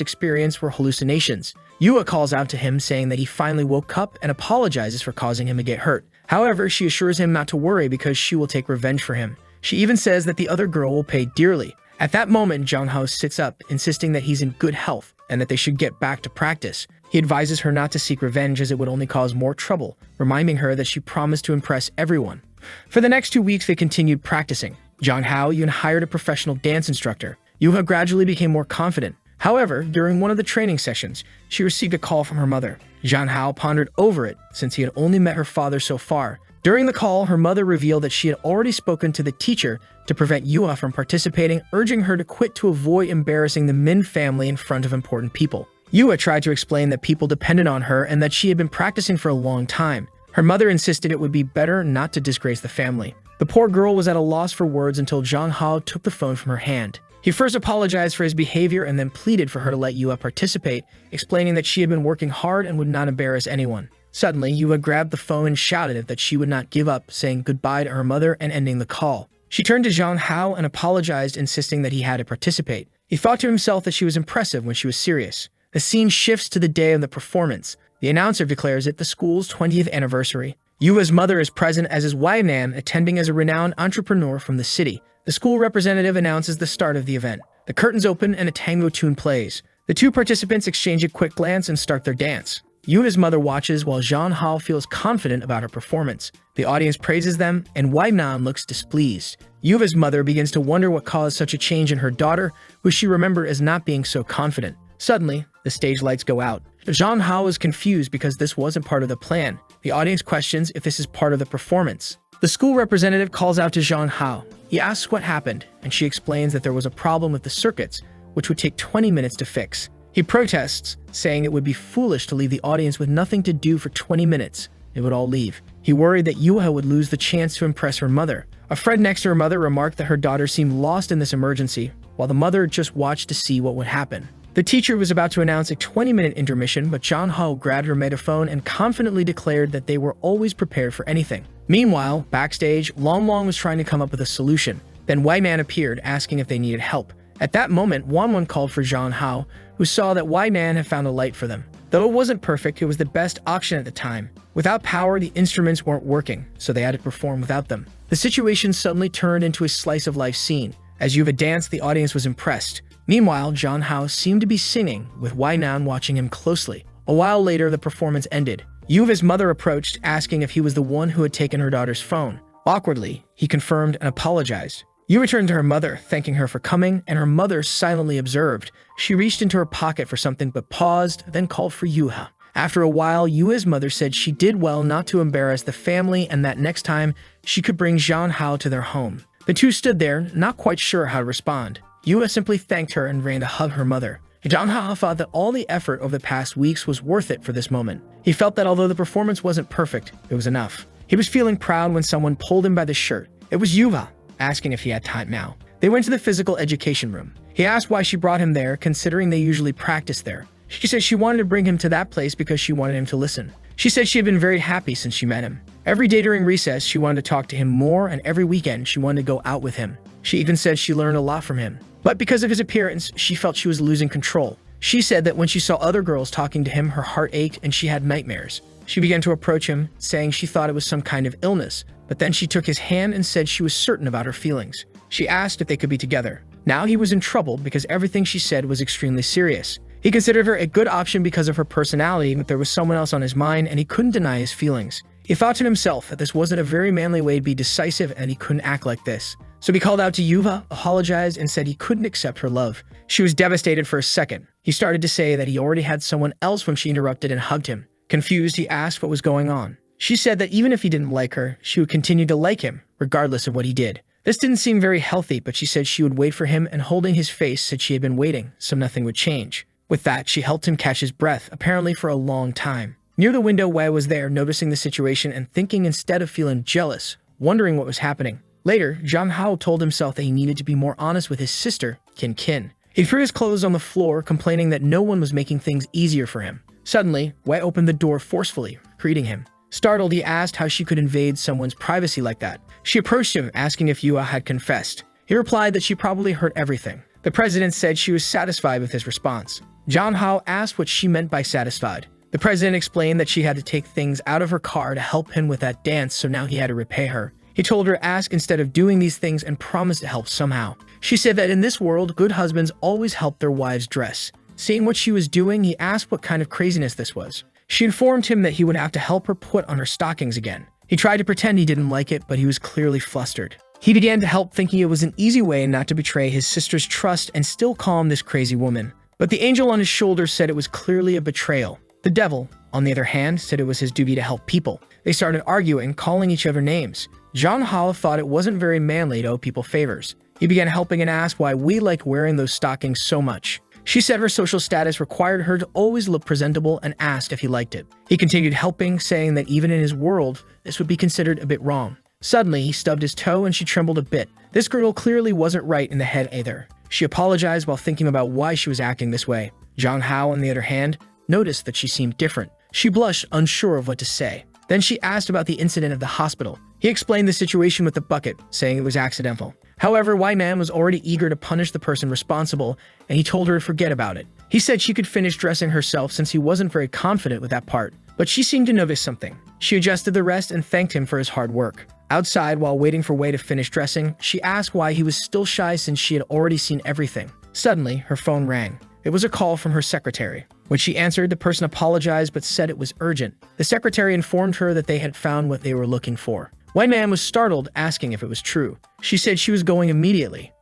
experienced were hallucinations. Yua calls out to him, saying that he finally woke up and apologizes for causing him to get hurt. However, she assures him not to worry because she will take revenge for him. She even says that the other girl will pay dearly. At that moment, Zhang Hao sits up, insisting that he's in good health and that they should get back to practice. He advises her not to seek revenge as it would only cause more trouble, reminding her that she promised to impress everyone. For the next 2 weeks, they continued practicing. Zhang Hao even hired a professional dance instructor. Yuha gradually became more confident. However, during one of the training sessions, she received a call from her mother. Zhang Hao pondered over it since he had only met her father so far. During the call, her mother revealed that she had already spoken to the teacher to prevent Yua from participating, urging her to quit to avoid embarrassing the Min family in front of important people. Yua tried to explain that people depended on her and that she had been practicing for a long time. Her mother insisted it would be better not to disgrace the family. The poor girl was at a loss for words until Zhang Hao took the phone from her hand. He first apologized for his behavior and then pleaded for her to let Yua participate, explaining that she had been working hard and would not embarrass anyone. Suddenly, Yua grabbed the phone and shouted that she would not give up, saying goodbye to her mother and ending the call. She turned to Zhang Hao and apologized, insisting that he had to participate. He thought to himself that she was impressive when she was serious. The scene shifts to the day of the performance. The announcer declares it the school's 20th anniversary. Yua's mother is present, as is Wei Nan, attending as a renowned entrepreneur from the city. The school representative announces the start of the event. The curtains open and a tango tune plays. The two participants exchange a quick glance and start their dance. Yua's mother watches while Zhang Hao feels confident about her performance. The audience praises them, and Wei Nan looks displeased. Yua's mother begins to wonder what caused such a change in her daughter, who she remembered as not being so confident. Suddenly, the stage lights go out. Zhang Hao is confused because this wasn't part of the plan. The audience questions if this is part of the performance. The school representative calls out to Zhang Hao. He asks what happened, and she explains that there was a problem with the circuits, which would take 20 minutes to fix. He protests, saying it would be foolish to leave the audience with nothing to do for 20 minutes. They would all leave. He worried that Yua would lose the chance to impress her mother. A friend next to her mother remarked that her daughter seemed lost in this emergency, while the mother just watched to see what would happen. The teacher was about to announce a 20-minute intermission, but Zhang Hao grabbed her megaphone and confidently declared that they were always prepared for anything. Meanwhile, backstage, Long Long was trying to come up with a solution. Then Wei Nan appeared, asking if they needed help. At that moment, Wan called for Zhang Hao, who saw that Wei Nan had found a light for them. Though it wasn't perfect, it was the best auction at the time. Without power, the instruments weren't working, so they had to perform without them. The situation suddenly turned into a slice-of-life scene. As Yuva danced, the audience was impressed. Meanwhile, Zhang Hao seemed to be singing, with Wei Nan watching him closely. A while later, the performance ended. Yuva's mother approached, asking if he was the one who had taken her daughter's phone. Awkwardly, he confirmed and apologized. Yuva turned to her mother, thanking her for coming, and her mother silently observed. She reached into her pocket for something but paused, then called for Yuha. After a while, Yua's mother said she did well not to embarrass the family and that next time she could bring Zhang Hao to their home. The two stood there, not quite sure how to respond. Yua simply thanked her and ran to hug her mother. Zhang Hao thought that all the effort over the past weeks was worth it for this moment. He felt that although the performance wasn't perfect, it was enough. He was feeling proud when someone pulled him by the shirt. It was Yuva, asking if he had time now. They went to the physical education room. He asked why she brought him there, considering they usually practice there. She said she wanted to bring him to that place because she wanted him to listen. She said she had been very happy since she met him. Every day during recess, she wanted to talk to him more, and every weekend, she wanted to go out with him. She even said she learned a lot from him. But because of his appearance, she felt she was losing control. She said that when she saw other girls talking to him, her heart ached and she had nightmares. She began to approach him, saying she thought it was some kind of illness, but then she took his hand and said she was certain about her feelings. She asked if they could be together. Now he was in trouble because everything she said was extremely serious. He considered her a good option because of her personality, but there was someone else on his mind and he couldn't deny his feelings. He thought to himself that this wasn't a very manly way to be decisive and he couldn't act like this. So he called out to Yuva, apologized, and said he couldn't accept her love. She was devastated for a second. He started to say that he already had someone else when she interrupted and hugged him. Confused, he asked what was going on. She said that even if he didn't like her, she would continue to like him, regardless of what he did. This didn't seem very healthy, but she said she would wait for him, and holding his face said she had been waiting, so nothing would change. With that, she helped him catch his breath, apparently for a long time. Near the window, Wei was there, noticing the situation and thinking instead of feeling jealous, wondering what was happening. Later, Zhang Hao told himself that he needed to be more honest with his sister, Kin. He threw his clothes on the floor, complaining that no one was making things easier for him. Suddenly, Wei opened the door forcefully, greeting him. Startled, he asked how she could invade someone's privacy like that. She approached him, asking if Yua had confessed. He replied that she probably heard everything. The president said she was satisfied with his response. Zhang Hao asked what she meant by satisfied. The president explained that she had to take things out of her car to help him with that dance, so now he had to repay her. He told her to ask instead of doing these things and promised to help somehow. She said that in this world, good husbands always help their wives dress. Seeing what she was doing, he asked what kind of craziness this was. She informed him that he would have to help her put on her stockings again. He tried to pretend he didn't like it, but he was clearly flustered. He began to help, thinking it was an easy way not to betray his sister's trust and still calm this crazy woman. but the angel on his shoulder said it was clearly a betrayal. The devil, on the other hand, said it was his duty to help people. They started arguing, calling each other names. John Hao thought it wasn't very manly to owe people favors. He began helping and asked why we liked wearing those stockings so much. She said her social status required her to always look presentable and asked if he liked it. He continued helping, saying that even in his world, this would be considered a bit wrong. Suddenly, he stubbed his toe and she trembled a bit. This girl clearly wasn't right in the head either. She apologized while thinking about why she was acting this way. John Hao, on the other hand, noticed that she seemed different. She blushed, unsure of what to say. Then she asked about the incident at the hospital. He explained the situation with the bucket, saying it was accidental. However, Wai Man was already eager to punish the person responsible, and he told her to forget about it. He said she could finish dressing herself since he wasn't very confident with that part, but she seemed to notice something. She adjusted the rest and thanked him for his hard work. Outside, while waiting for Wei to finish dressing, she asked why he was still shy since she had already seen everything. Suddenly, her phone rang. It was a call from her secretary. When she answered, the person apologized but said it was urgent. The secretary informed her that they had found what they were looking for. Wai Man was startled, asking if it was true. She said she was going immediately.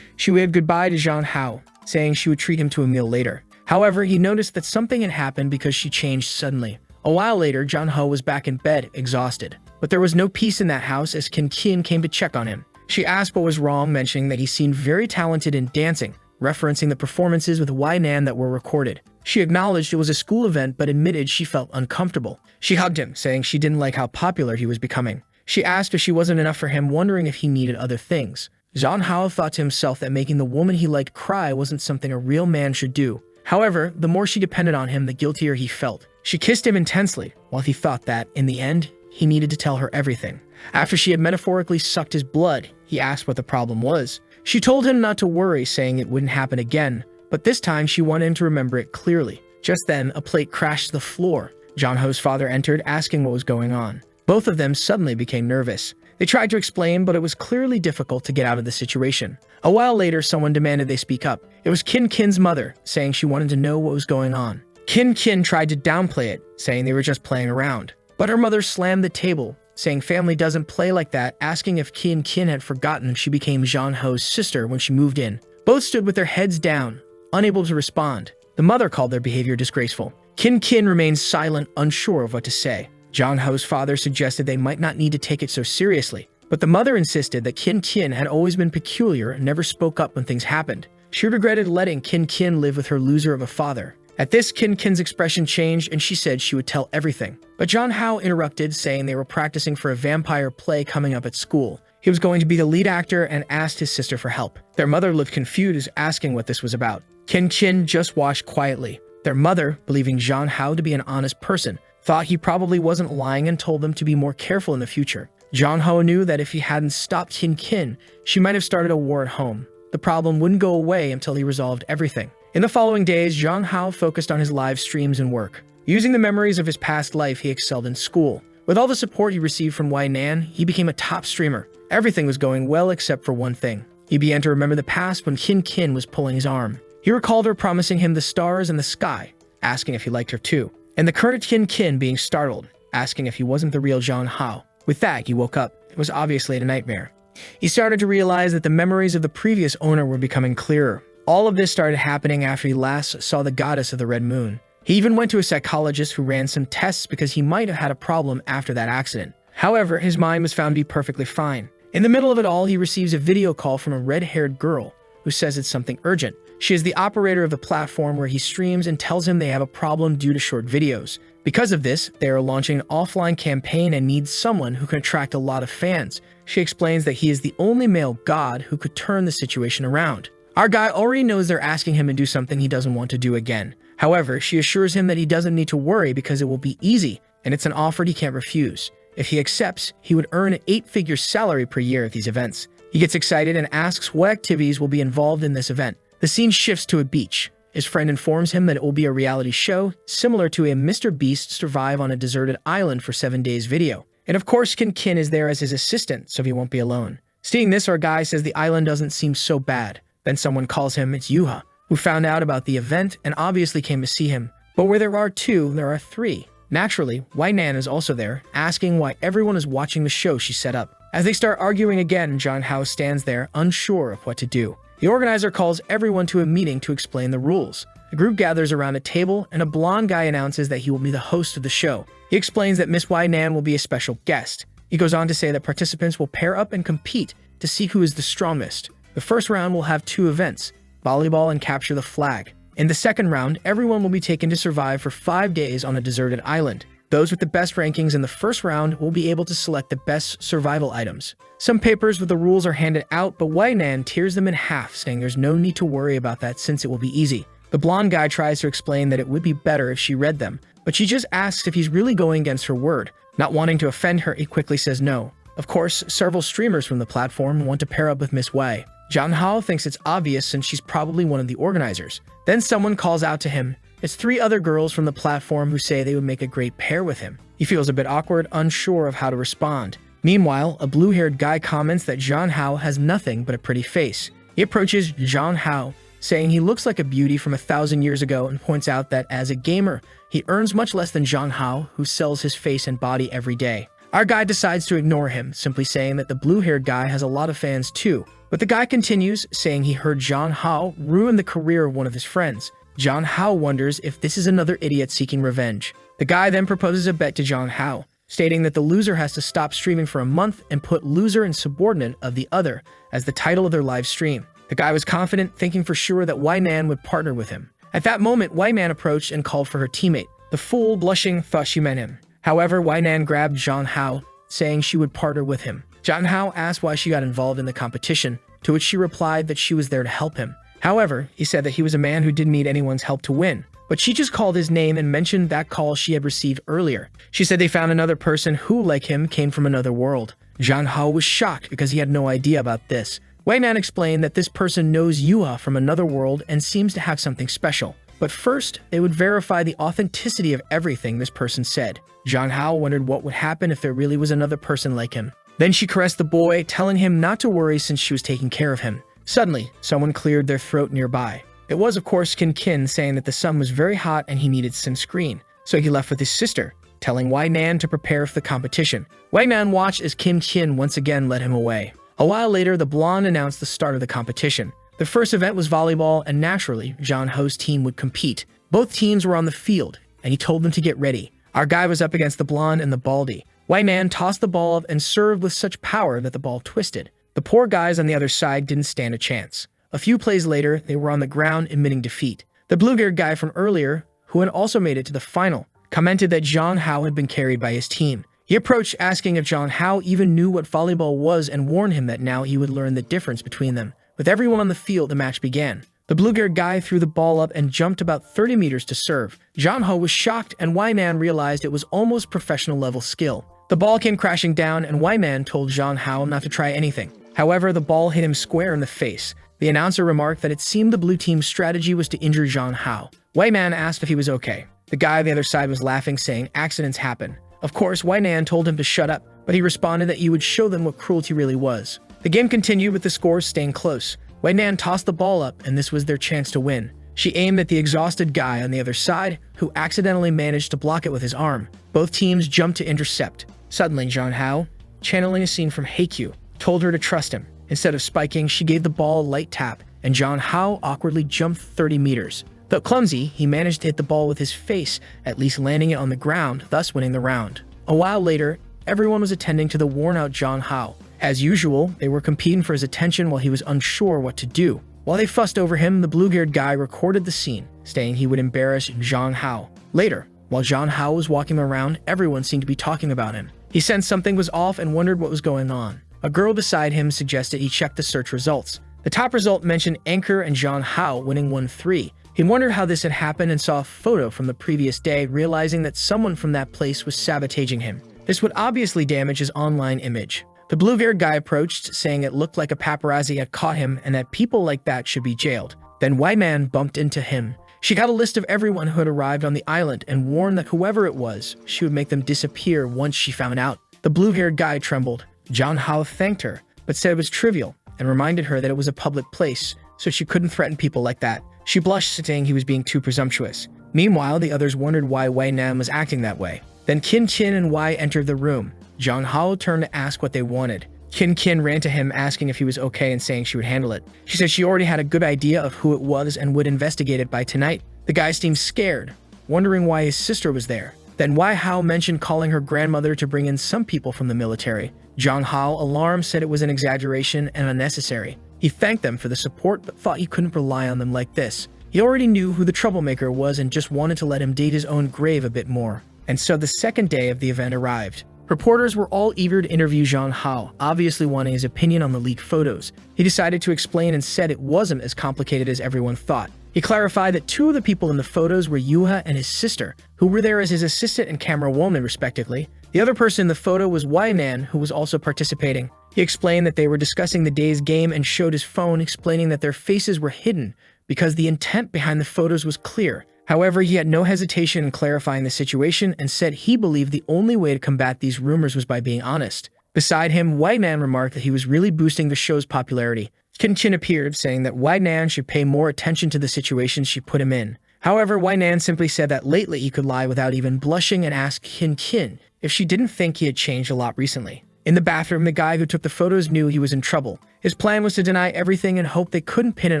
She waved goodbye to John Hao, saying she would treat him to a meal later. However, he noticed that something had happened because she changed suddenly. A while later, John Hao was back in bed, exhausted. But there was no peace in that house as Kim Kian came to check on him. She asked what was wrong, mentioning that he seemed very talented in dancing, referencing the performances with Wai Nan that were recorded. She acknowledged it was a school event but admitted she felt uncomfortable. She hugged him, saying she didn't like how popular he was becoming. She asked if she wasn't enough for him, wondering if he needed other things. John Hao thought to himself that making the woman he liked cry wasn't something a real man should do. However, the more she depended on him, the guiltier he felt. She kissed him intensely, while he thought that, in the end, he needed to tell her everything. After she had metaphorically sucked his blood, he asked what the problem was. She told him not to worry, saying it wouldn't happen again, but this time she wanted him to remember it clearly. Just then, a plate crashed to the floor. John Ho's father entered, asking what was going on. Both of them suddenly became nervous. They tried to explain, but it was clearly difficult to get out of the situation. A while later, someone demanded they speak up. It was Kin Kin's mother, saying she wanted to know what was going on. Kin Kin tried to downplay it, saying they were just playing around. But her mother slammed the table, saying family doesn't play like that, asking if Kin Kin had forgotten she became John Ho's sister when she moved in. Both stood with their heads down, unable to respond. The mother called their behavior disgraceful. Kin Kin remained silent, unsure of what to say. John Ho's father suggested they might not need to take it so seriously, but the mother insisted that Kin Kin had always been peculiar and never spoke up when things happened. She regretted letting Kin Kin live with her loser of a father. At this, Kin Kin's expression changed and she said she would tell everything. But John Hao interrupted, saying they were practicing for a vampire play coming up at school. He was going to be the lead actor and asked his sister for help. Their mother looked confused, asking what this was about. Kin Kin just watched quietly. Their mother, believing John Hao to be an honest person, thought he probably wasn't lying and told them to be more careful in the future. John Hao knew that if he hadn't stopped Kin Kin, she might have started a war at home. The problem wouldn't go away until he resolved everything. In the following days, John Hao focused on his live streams and work. Using the memories of his past life, he excelled in school. With all the support he received from Wai Nan, he became a top streamer. Everything was going well except for one thing. He began to remember the past when Kin Kin was pulling his arm. He recalled her promising him the stars and the sky, asking if he liked her too. And the current Kin Kin being startled, asking if he wasn't the real John Hao. With that, he woke up. It was obviously a nightmare. He started to realize that the memories of the previous owner were becoming clearer. All of this started happening after he last saw the goddess of the Red Moon. He even went to a psychologist who ran some tests because he might have had a problem after that accident. However, his mind was found to be perfectly fine. In the middle of it all, he receives a video call from a red-haired girl who says it's something urgent. She is the operator of the platform where he streams and tells him they have a problem due to short videos. Because of this, they are launching an offline campaign and need someone who can attract a lot of fans. She explains that he is the only male god who could turn the situation around. Our guy already knows they're asking him to do something he doesn't want to do again. However, she assures him that he doesn't need to worry because it will be easy, and it's an offer he can't refuse. If he accepts, he would earn an 8-figure salary per year at these events. He gets excited and asks what activities will be involved in this event. The scene shifts to a beach. His friend informs him that it will be a reality show, similar to a Mr. Beast survive on a deserted island for 7 days video. And of course, Kin Kin is there as his assistant, so he won't be alone. Seeing this, our guy says the island doesn't seem so bad. Then someone calls him, it's Yuha, who found out about the event and obviously came to see him. But where there are two, there are three. Naturally, Wai Nan is also there, asking why everyone is watching the show she set up. As they start arguing again, John Hao stands there, unsure of what to do. The organizer calls everyone to a meeting to explain the rules. The group gathers around a table, and a blonde guy announces that he will be the host of the show. He explains that Miss Nan will be a special guest. He goes on to say that participants will pair up and compete to see who is the strongest. The first round will have 2 events, volleyball and capture the flag. In the second round, everyone will be taken to survive for 5 days on a deserted island. Those with the best rankings in the first round will be able to select the best survival items. Some papers with the rules are handed out, but Nan tears them in half, saying there's no need to worry about that since it will be easy. The blonde guy tries to explain that it would be better if she read them, but she just asks if he's really going against her word. Not wanting to offend her, he quickly says no. Of course, several streamers from the platform want to pair up with Miss Wei. Zhang Hao thinks it's obvious since she's probably one of the organizers. Then someone calls out to him. It's 3 other girls from the platform who say they would make a great pair with him. He feels a bit awkward, unsure of how to respond. Meanwhile, a blue-haired guy comments that Zhang Hao has nothing but a pretty face. He approaches Zhang Hao, saying he looks like a beauty from 1,000 years ago, and points out that as a gamer, he earns much less than Zhang Hao, who sells his face and body every day. Our guy decides to ignore him, simply saying that the blue-haired guy has a lot of fans too. But the guy continues, saying he heard Zhang Hao ruin the career of one of his friends. Zhang Hao wonders if this is another idiot seeking revenge. The guy then proposes a bet to Zhang Hao, stating that the loser has to stop streaming for a month and put loser and subordinate of the other as the title of their live stream. The guy was confident, thinking for sure that Nan would partner with him. At that moment, Nan approached and called for her teammate. The fool, blushing, thought she meant him. However, Nan grabbed Zhang Hao, saying she would partner with him. Zhang Hao asked why she got involved in the competition, to which she replied that she was there to help him. However, he said that he was a man who didn't need anyone's help to win, but she just called his name and mentioned that call she had received earlier. She said they found another person who, like him, came from another world. Zhang Hao was shocked because he had no idea about this. Nan explained that this person knows Yua from another world and seems to have something special. But first, they would verify the authenticity of everything this person said. Zhang Hao wondered what would happen if there really was another person like him. Then she caressed the boy, telling him not to worry since she was taking care of him. Suddenly, someone cleared their throat nearby. It was, of course, Kin saying that the sun was very hot and he needed sunscreen. So he left with his sister, telling Nan to prepare for the competition. Nan watched as Kin once again led him away. A while later, the blonde announced the start of the competition. The first event was volleyball, and naturally, Zhang Hao's team would compete. Both teams were on the field, and he told them to get ready. Our guy was up against the blonde and the baldy. Nan tossed the ball up and served with such power that the ball twisted. The poor guys on the other side didn't stand a chance. A few plays later, they were on the ground admitting defeat. The blue-haired guy from earlier, who had also made it to the final, commented that Zhang Hao had been carried by his team. He approached asking if Zhang Hao even knew what volleyball was and warned him that now he would learn the difference between them. With everyone on the field, the match began. The blue-haired guy threw the ball up and jumped about 30 meters to serve. Zhang Hao was shocked, and Nan realized it was almost professional-level skill. The ball came crashing down, and Nan told Zhang Hao not to try anything. However, the ball hit him square in the face. The announcer remarked that it seemed the blue team's strategy was to injure Zhang Hao. Nan asked if he was okay. The guy on the other side was laughing, saying accidents happen. Of course, Nan told him to shut up, but he responded that he would show them what cruelty really was. The game continued with the scores staying close. Nan tossed the ball up, and this was their chance to win. She aimed at the exhausted guy on the other side, who accidentally managed to block it with his arm. Both teams jumped to intercept. Suddenly, Zhang Hao, channeling a scene from Haikyuu, told her to trust him. Instead of spiking, she gave the ball a light tap, and Zhang Hao awkwardly jumped 30 meters. Though clumsy, he managed to hit the ball with his face, at least landing it on the ground, thus winning the round. A while later, everyone was attending to the worn-out Zhang Hao. As usual, they were competing for his attention while he was unsure what to do. While they fussed over him, the blue-haired guy recorded the scene, stating he would embarrass Zhang Hao. Later, while Zhang Hao was walking around, everyone seemed to be talking about him. He sensed something was off and wondered what was going on. A girl beside him suggested he check the search results. The top result mentioned Anchor and Zhang Hao winning 1-3. He wondered how this had happened and saw a photo from the previous day, realizing that someone from that place was sabotaging him. This would obviously damage his online image. The blue-haired guy approached, saying it looked like a paparazzi had caught him and that people like that should be jailed. Then Nan bumped into him. She got a list of everyone who had arrived on the island and warned that whoever it was, she would make them disappear once she found out. The blue-haired guy trembled. Zhang Hao thanked her, but said it was trivial and reminded her that it was a public place, so she couldn't threaten people like that. She blushed, saying he was being too presumptuous. Meanwhile, the others wondered why Nan was acting that way. Then Kin and Wei entered the room. Zhang Hao turned to ask what they wanted. Kin ran to him, asking if he was okay and saying she would handle it. She said she already had a good idea of who it was and would investigate it by tonight. The guy seemed scared, wondering why his sister was there. Then Wai Hao mentioned calling her grandmother to bring in some people from the military. Zhang Hao, alarmed, said it was an exaggeration and unnecessary. He thanked them for the support but thought he couldn't rely on them like this. He already knew who the troublemaker was and just wanted to let him dig his own grave a bit more. And so the second day of the event arrived. Reporters were all eager to interview Zhang Hao, obviously wanting his opinion on the leaked photos. He decided to explain and said it wasn't as complicated as everyone thought. He clarified that two of the people in the photos were Yuha and his sister, who were there as his assistant and camera woman respectively. The other person in the photo was Wai Nan, who was also participating. He explained that they were discussing the day's game and showed his phone, explaining that their faces were hidden because the intent behind the photos was clear. However, he had no hesitation in clarifying the situation and said he believed the only way to combat these rumors was by being honest. Beside him, Wai Nan remarked that he was really boosting the show's popularity. Qin Qin appeared, saying that Wai Nan should pay more attention to the situations she put him in. However, Wai Nan simply said that lately he could lie without even blushing and asked Qin Qin if she didn't think he had changed a lot recently. In the bathroom, the guy who took the photos knew he was in trouble. His plan was to deny everything and hope they couldn't pin it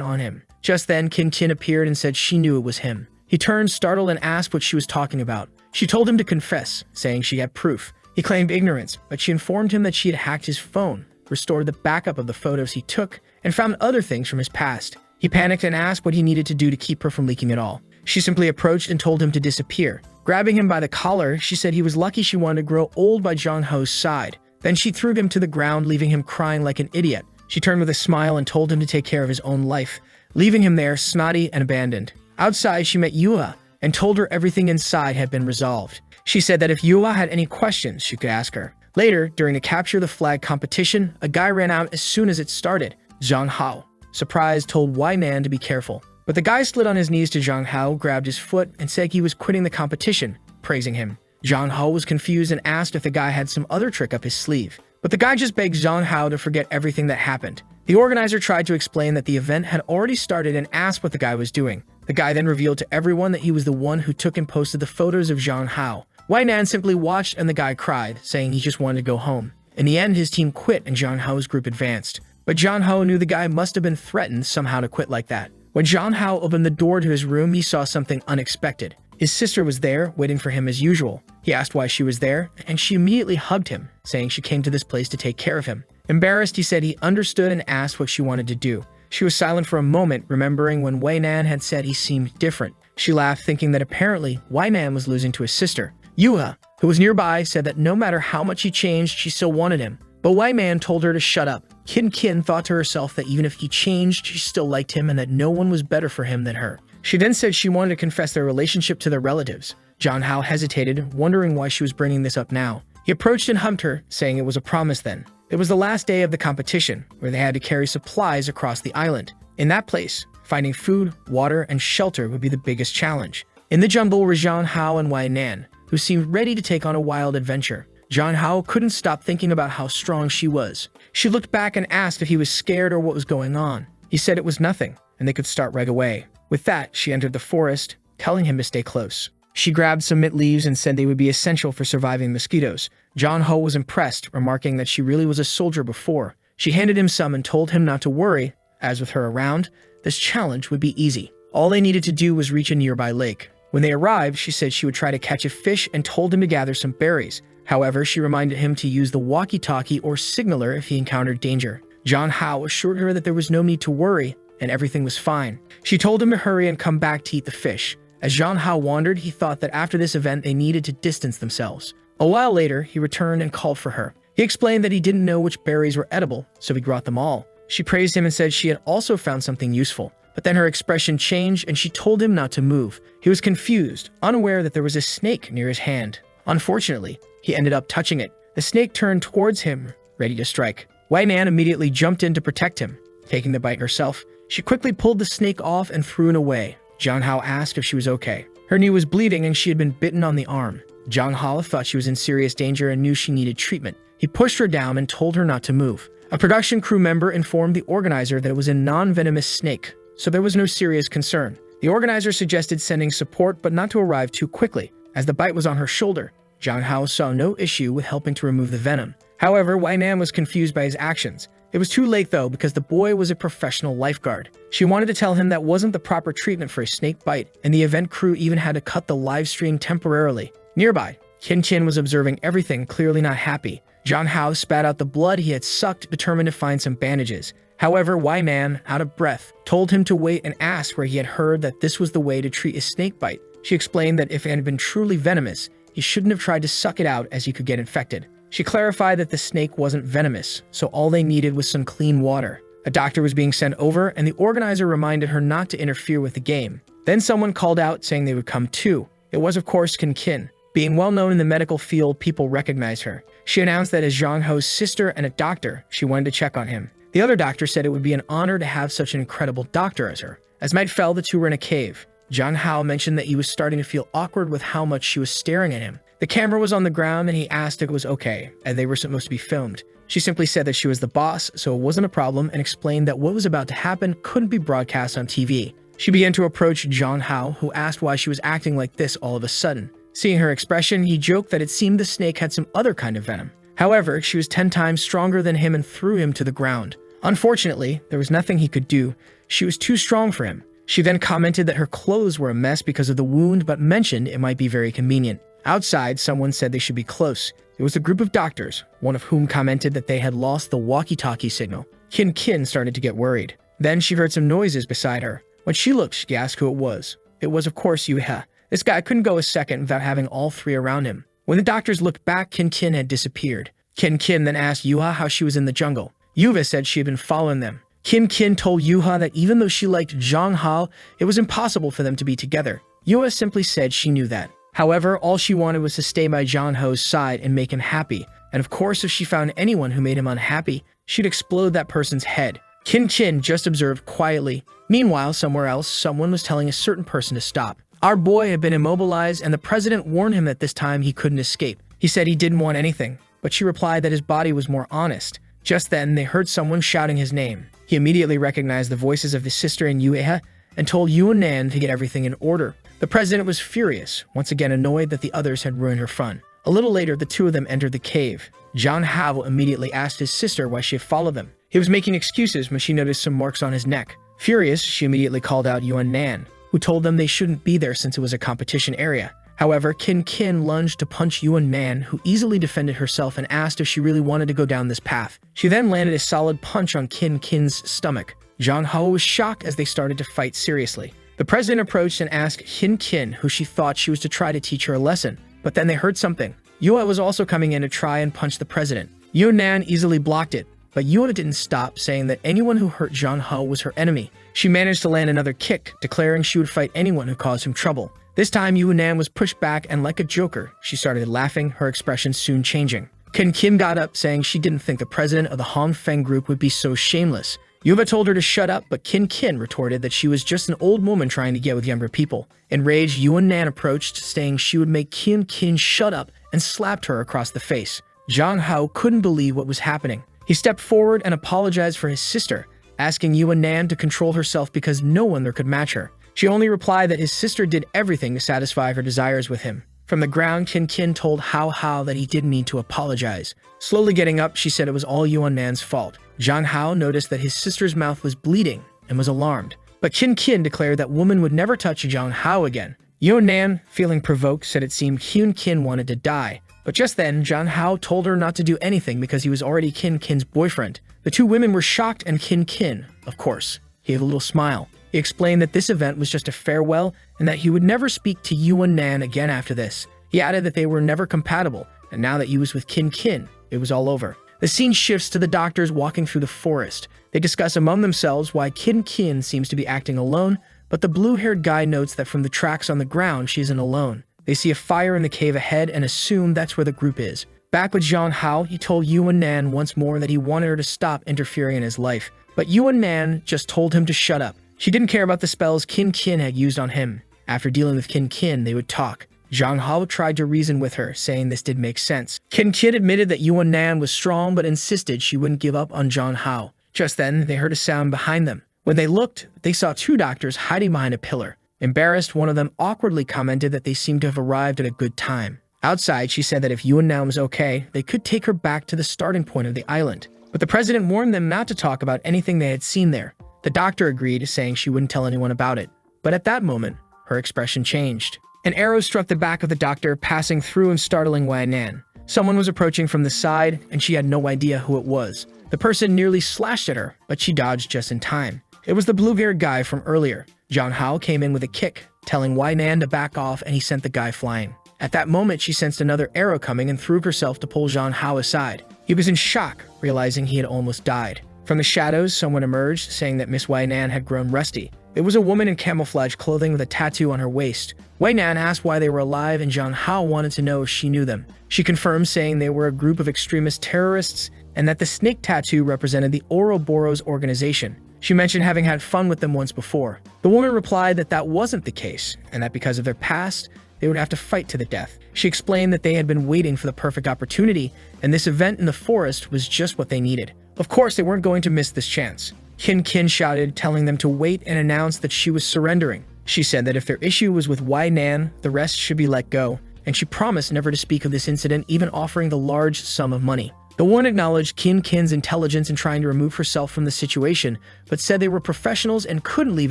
on him. Just then, Qin Qin appeared and said she knew it was him. He turned startled and asked what she was talking about. She told him to confess, saying she had proof. He claimed ignorance, but she informed him that she had hacked his phone, restored the backup of the photos he took, and found other things from his past. He panicked and asked what he needed to do to keep her from leaking it all. She simply approached and told him to disappear. Grabbing him by the collar, she said he was lucky she wanted to grow old by Zhang Hao's side. Then she threw him to the ground, leaving him crying like an idiot. She turned with a smile and told him to take care of his own life, leaving him there snotty and abandoned. Outside, she met Yuha and told her everything inside had been resolved. She said that if Yuha had any questions, she could ask her. Later, during the capture the flag competition, a guy ran out as soon as it started. Zhang Hao, surprised, told Wai Nan to be careful. But the guy slid on his knees to Zhang Hao, grabbed his foot, and said he was quitting the competition, praising him. Zhang Hao was confused and asked if the guy had some other trick up his sleeve. But the guy just begged Zhang Hao to forget everything that happened. The organizer tried to explain that the event had already started and asked what the guy was doing. The guy then revealed to everyone that he was the one who took and posted the photos of Zhang Hao. Wai Nan simply watched and the guy cried, saying he just wanted to go home. In the end, his team quit and Zhang Hao's group advanced. But Zhang Hao knew the guy must have been threatened somehow to quit like that. When Zhang Hao opened the door to his room, he saw something unexpected. His sister was there, waiting for him as usual. He asked why she was there, and she immediately hugged him, saying she came to this place to take care of him. Embarrassed, he said he understood and asked what she wanted to do. She was silent for a moment, remembering when Wai Nan had said he seemed different. She laughed, thinking that apparently Wai Nan was losing to his sister. Yuha, who was nearby, said that no matter how much he changed, she still wanted him. But Wai Nan told her to shut up. Qin Qin thought to herself that even if he changed, she still liked him and that no one was better for him than her. She then said she wanted to confess their relationship to their relatives. Zhang Hao hesitated, wondering why she was bringing this up now. He approached and hugged her, saying it was a promise then. It was the last day of the competition, where they had to carry supplies across the island. In that place, finding food, water, and shelter would be the biggest challenge. In the jungle were Zhang Hao and Wai Nan, who seemed ready to take on a wild adventure. Zhang Hao couldn't stop thinking about how strong she was. She looked back and asked if he was scared or what was going on. He said it was nothing, and they could start right away. With that, she entered the forest, telling him to stay close. She grabbed some mint leaves and said they would be essential for surviving mosquitoes. Zhang Hao was impressed, remarking that she really was a soldier before. She handed him some and told him not to worry, as with her around, this challenge would be easy. All they needed to do was reach a nearby lake. When they arrived, she said she would try to catch a fish and told him to gather some berries. However, she reminded him to use the walkie-talkie or signaler if he encountered danger. Zhang Hao assured her that there was no need to worry, and everything was fine. She told him to hurry and come back to eat the fish. As Zhang Hao wandered, he thought that after this event they needed to distance themselves. A while later, he returned and called for her. He explained that he didn't know which berries were edible, so he brought them all. She praised him and said she had also found something useful. But then her expression changed and she told him not to move. He was confused, unaware that there was a snake near his hand. Unfortunately, he ended up touching it. The snake turned towards him, ready to strike. Wai Nan immediately jumped in to protect him. Taking the bite herself, she quickly pulled the snake off and threw it away. Zhang Hao asked if she was okay. Her knee was bleeding and she had been bitten on the arm. Zhang Hao thought she was in serious danger and knew she needed treatment. He pushed her down and told her not to move. A production crew member informed the organizer that it was a non-venomous snake, so there was no serious concern. The organizer suggested sending support but not to arrive too quickly, as the bite was on her shoulder. Zhang Hao saw no issue with helping to remove the venom. However, Wai Nan was confused by his actions. It was too late though, because the boy was a professional lifeguard. She wanted to tell him that wasn't the proper treatment for a snake bite, and the event crew even had to cut the live stream temporarily. Nearby, Kin was observing everything, clearly not happy. Jong Hao spat out the blood he had sucked, determined to find some bandages. However, Wai Man, out of breath, told him to wait and asked where he had heard that this was the way to treat a snake bite. She explained that if it had been truly venomous, he shouldn't have tried to suck it out as he could get infected. She clarified that the snake wasn't venomous, so all they needed was some clean water. A doctor was being sent over, and the organizer reminded her not to interfere with the game. Then someone called out saying they would come too. It was of course Kin. Being well known in the medical field, people recognized her. She announced that as Zhang Ho's sister and a doctor, she wanted to check on him. The other doctor said it would be an honor to have such an incredible doctor as her. As night fell, the two were in a cave. Zhang Hao mentioned that he was starting to feel awkward with how much she was staring at him. The camera was on the ground and he asked if it was okay, as they were supposed to be filmed. She simply said that she was the boss, so it wasn't a problem, and explained that what was about to happen couldn't be broadcast on TV. She began to approach Zhang Hao, who asked why she was acting like this all of a sudden. Seeing her expression, he joked that it seemed the snake had some other kind of venom. However, she was 10 times stronger than him and threw him to the ground. Unfortunately, there was nothing he could do. She was too strong for him. She then commented that her clothes were a mess because of the wound, but mentioned it might be very convenient. Outside, someone said they should be close. It was a group of doctors, one of whom commented that they had lost the walkie-talkie signal. Kin started to get worried. Then she heard some noises beside her. When she looked, she asked who it was. It was, of course, Yahello. This guy couldn't go a second without having all three around him. When the doctors looked back, Kin had disappeared. Kin then asked Yuha how she was in the jungle. Yuva said she had been following them. Kin told Yuha that even though she liked Zhang Hao, it was impossible for them to be together. Yuha simply said she knew that. However, all she wanted was to stay by Zhang Hao's side and make him happy. And of course, if she found anyone who made him unhappy, she'd explode that person's head. Kin just observed quietly. Meanwhile, somewhere else, someone was telling a certain person to stop. Our boy had been immobilized, and the president warned him that this time he couldn't escape. He said he didn't want anything, but she replied that his body was more honest. Just then, they heard someone shouting his name. He immediately recognized the voices of his sister and Yueha and told Yuan to get everything in order. The president was furious, once again annoyed that the others had ruined her fun. A little later, the two of them entered the cave. Zhang Hao immediately asked his sister why she had followed them. He was making excuses when she noticed some marks on his neck. Furious, she immediately called out Yuan, who told them they shouldn't be there since it was a competition area. However, Kin lunged to punch Yuan, who easily defended herself and asked if she really wanted to go down this path. She then landed a solid punch on Kin's stomach. Zhang Hao was shocked as they started to fight seriously. The president approached and asked Kin who she thought she was to try to teach her a lesson. But then they heard something. Yua was also coming in to try and punch the president. Yuan easily blocked it, but Yua didn't stop, saying that anyone who hurt Zhang Hao was her enemy. She managed to land another kick, declaring she would fight anyone who caused him trouble. This time, Yuan was pushed back, and like a joker, she started laughing, her expression soon changing. Kin got up, saying she didn't think the president of the Hongfeng group would be so shameless. Yuba told her to shut up, but Kin retorted that she was just an old woman trying to get with younger people. Enraged, Yuan approached, saying she would make Kin shut up, and slapped her across the face. Zhang Hao couldn't believe what was happening. He stepped forward and apologized for his sister, asking Yuan to control herself because no one there could match her. She only replied that his sister did everything to satisfy her desires with him. From the ground, Kin told Hao that he didn't need to apologize. Slowly getting up, she said it was all Yuan's fault. Zhang Hao noticed that his sister's mouth was bleeding and was alarmed. But Kin declared that woman would never touch Zhang Hao again. Yuan, feeling provoked, said it seemed Kin wanted to die. But just then, Zhang Hao told her not to do anything because he was already Kin's boyfriend. The two women were shocked, and Kin, of course, gave a little smile. He explained that this event was just a farewell and that he would never speak to Yuan again after this. He added that they were never compatible, and now that he was with Kin, it was all over. The scene shifts to the doctors walking through the forest. They discuss among themselves why Kin seems to be acting alone, but the blue-haired guy notes that from the tracks on the ground, she isn't alone. They see a fire in the cave ahead and assume that's where the group is. Back with Zhang Hao, he told Yuan once more that he wanted her to stop interfering in his life, but Yuan just told him to shut up. She didn't care about the spells Kin had used on him. After dealing with Kin, they would talk. Zhang Hao tried to reason with her, saying this did make sense. Kin admitted that Yuan was strong, but insisted she wouldn't give up on Zhang Hao. Just then, they heard a sound behind them. When they looked, they saw two doctors hiding behind a pillar. Embarrassed, one of them awkwardly commented that they seemed to have arrived at a good time. Outside, she said that if Yuan was okay, they could take her back to the starting point of the island. but the president warned them not to talk about anything they had seen there. The doctor agreed, saying she wouldn't tell anyone about it. But at that moment, her expression changed. An arrow struck the back of the doctor, passing through and startling Wei Nan. Someone was approaching from the side, and she had no idea who it was. The person nearly slashed at her, but she dodged just in time. It was the blue-haired guy from earlier. John Hao came in with a kick, telling Wei Nan to back off, and he sent the guy flying. At that moment, she sensed another arrow coming and threw herself to pull John Hao aside. He was in shock, realizing he had almost died. From the shadows, someone emerged, saying that Miss Wei Nan had grown rusty. It was a woman in camouflage clothing with a tattoo on her waist. Wei Nan asked why they were alive, and John Hao wanted to know if she knew them. She confirmed, saying they were a group of extremist terrorists and that the snake tattoo represented the Ouroboros organization. She mentioned having had fun with them once before. The woman replied that that wasn't the case, and that because of their past, they would have to fight to the death. She explained that they had been waiting for the perfect opportunity, and this event in the forest was just what they needed. Of course, they weren't going to miss this chance. Kin shouted, telling them to wait, and announced that she was surrendering. She said that if their issue was with Wei Nan, the rest should be let go, and she promised never to speak of this incident, even offering the large sum of money. The woman acknowledged Kin's intelligence in trying to remove herself from the situation, but said they were professionals and couldn't leave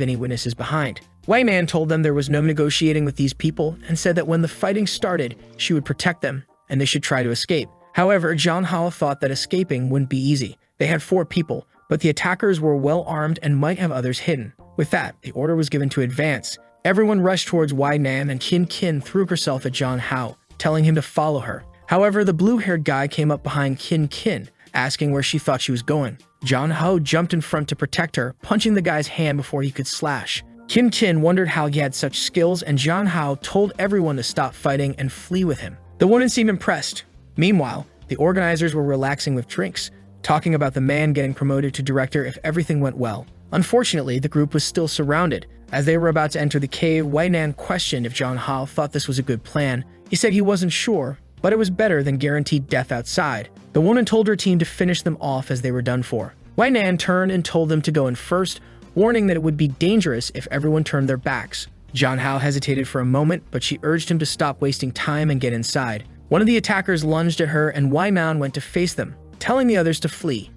any witnesses behind. Wei Nan told them there was no negotiating with these people and said that when the fighting started, she would protect them, and they should try to escape. However, John Hao thought that escaping wouldn't be easy. They had 4 people, but the attackers were well armed and might have others hidden. With that, the order was given to advance. Everyone rushed towards Wei Nan, and Kin threw herself at John Hao, telling him to follow her. However, the blue-haired guy came up behind Kin, asking where she thought she was going. John Hao jumped in front to protect her, punching the guy's hand before he could slash. Kin wondered how he had such skills, and John Hao told everyone to stop fighting and flee with him. The woman seemed impressed. Meanwhile, the organizers were relaxing with drinks, talking about the man getting promoted to director if everything went well. Unfortunately, the group was still surrounded. As they were about to enter the cave, Wei Nan questioned if John Hao thought this was a good plan. He said he wasn't sure, but it was better than guaranteed death outside. The woman told her team to finish them off as they were done for. Wei Nan turned and told them to go in first, warning that it would be dangerous if everyone turned their backs. John Hao hesitated for a moment, but she urged him to stop wasting time and get inside. One of the attackers lunged at her, and Wei Nan went to face them, telling the others to flee.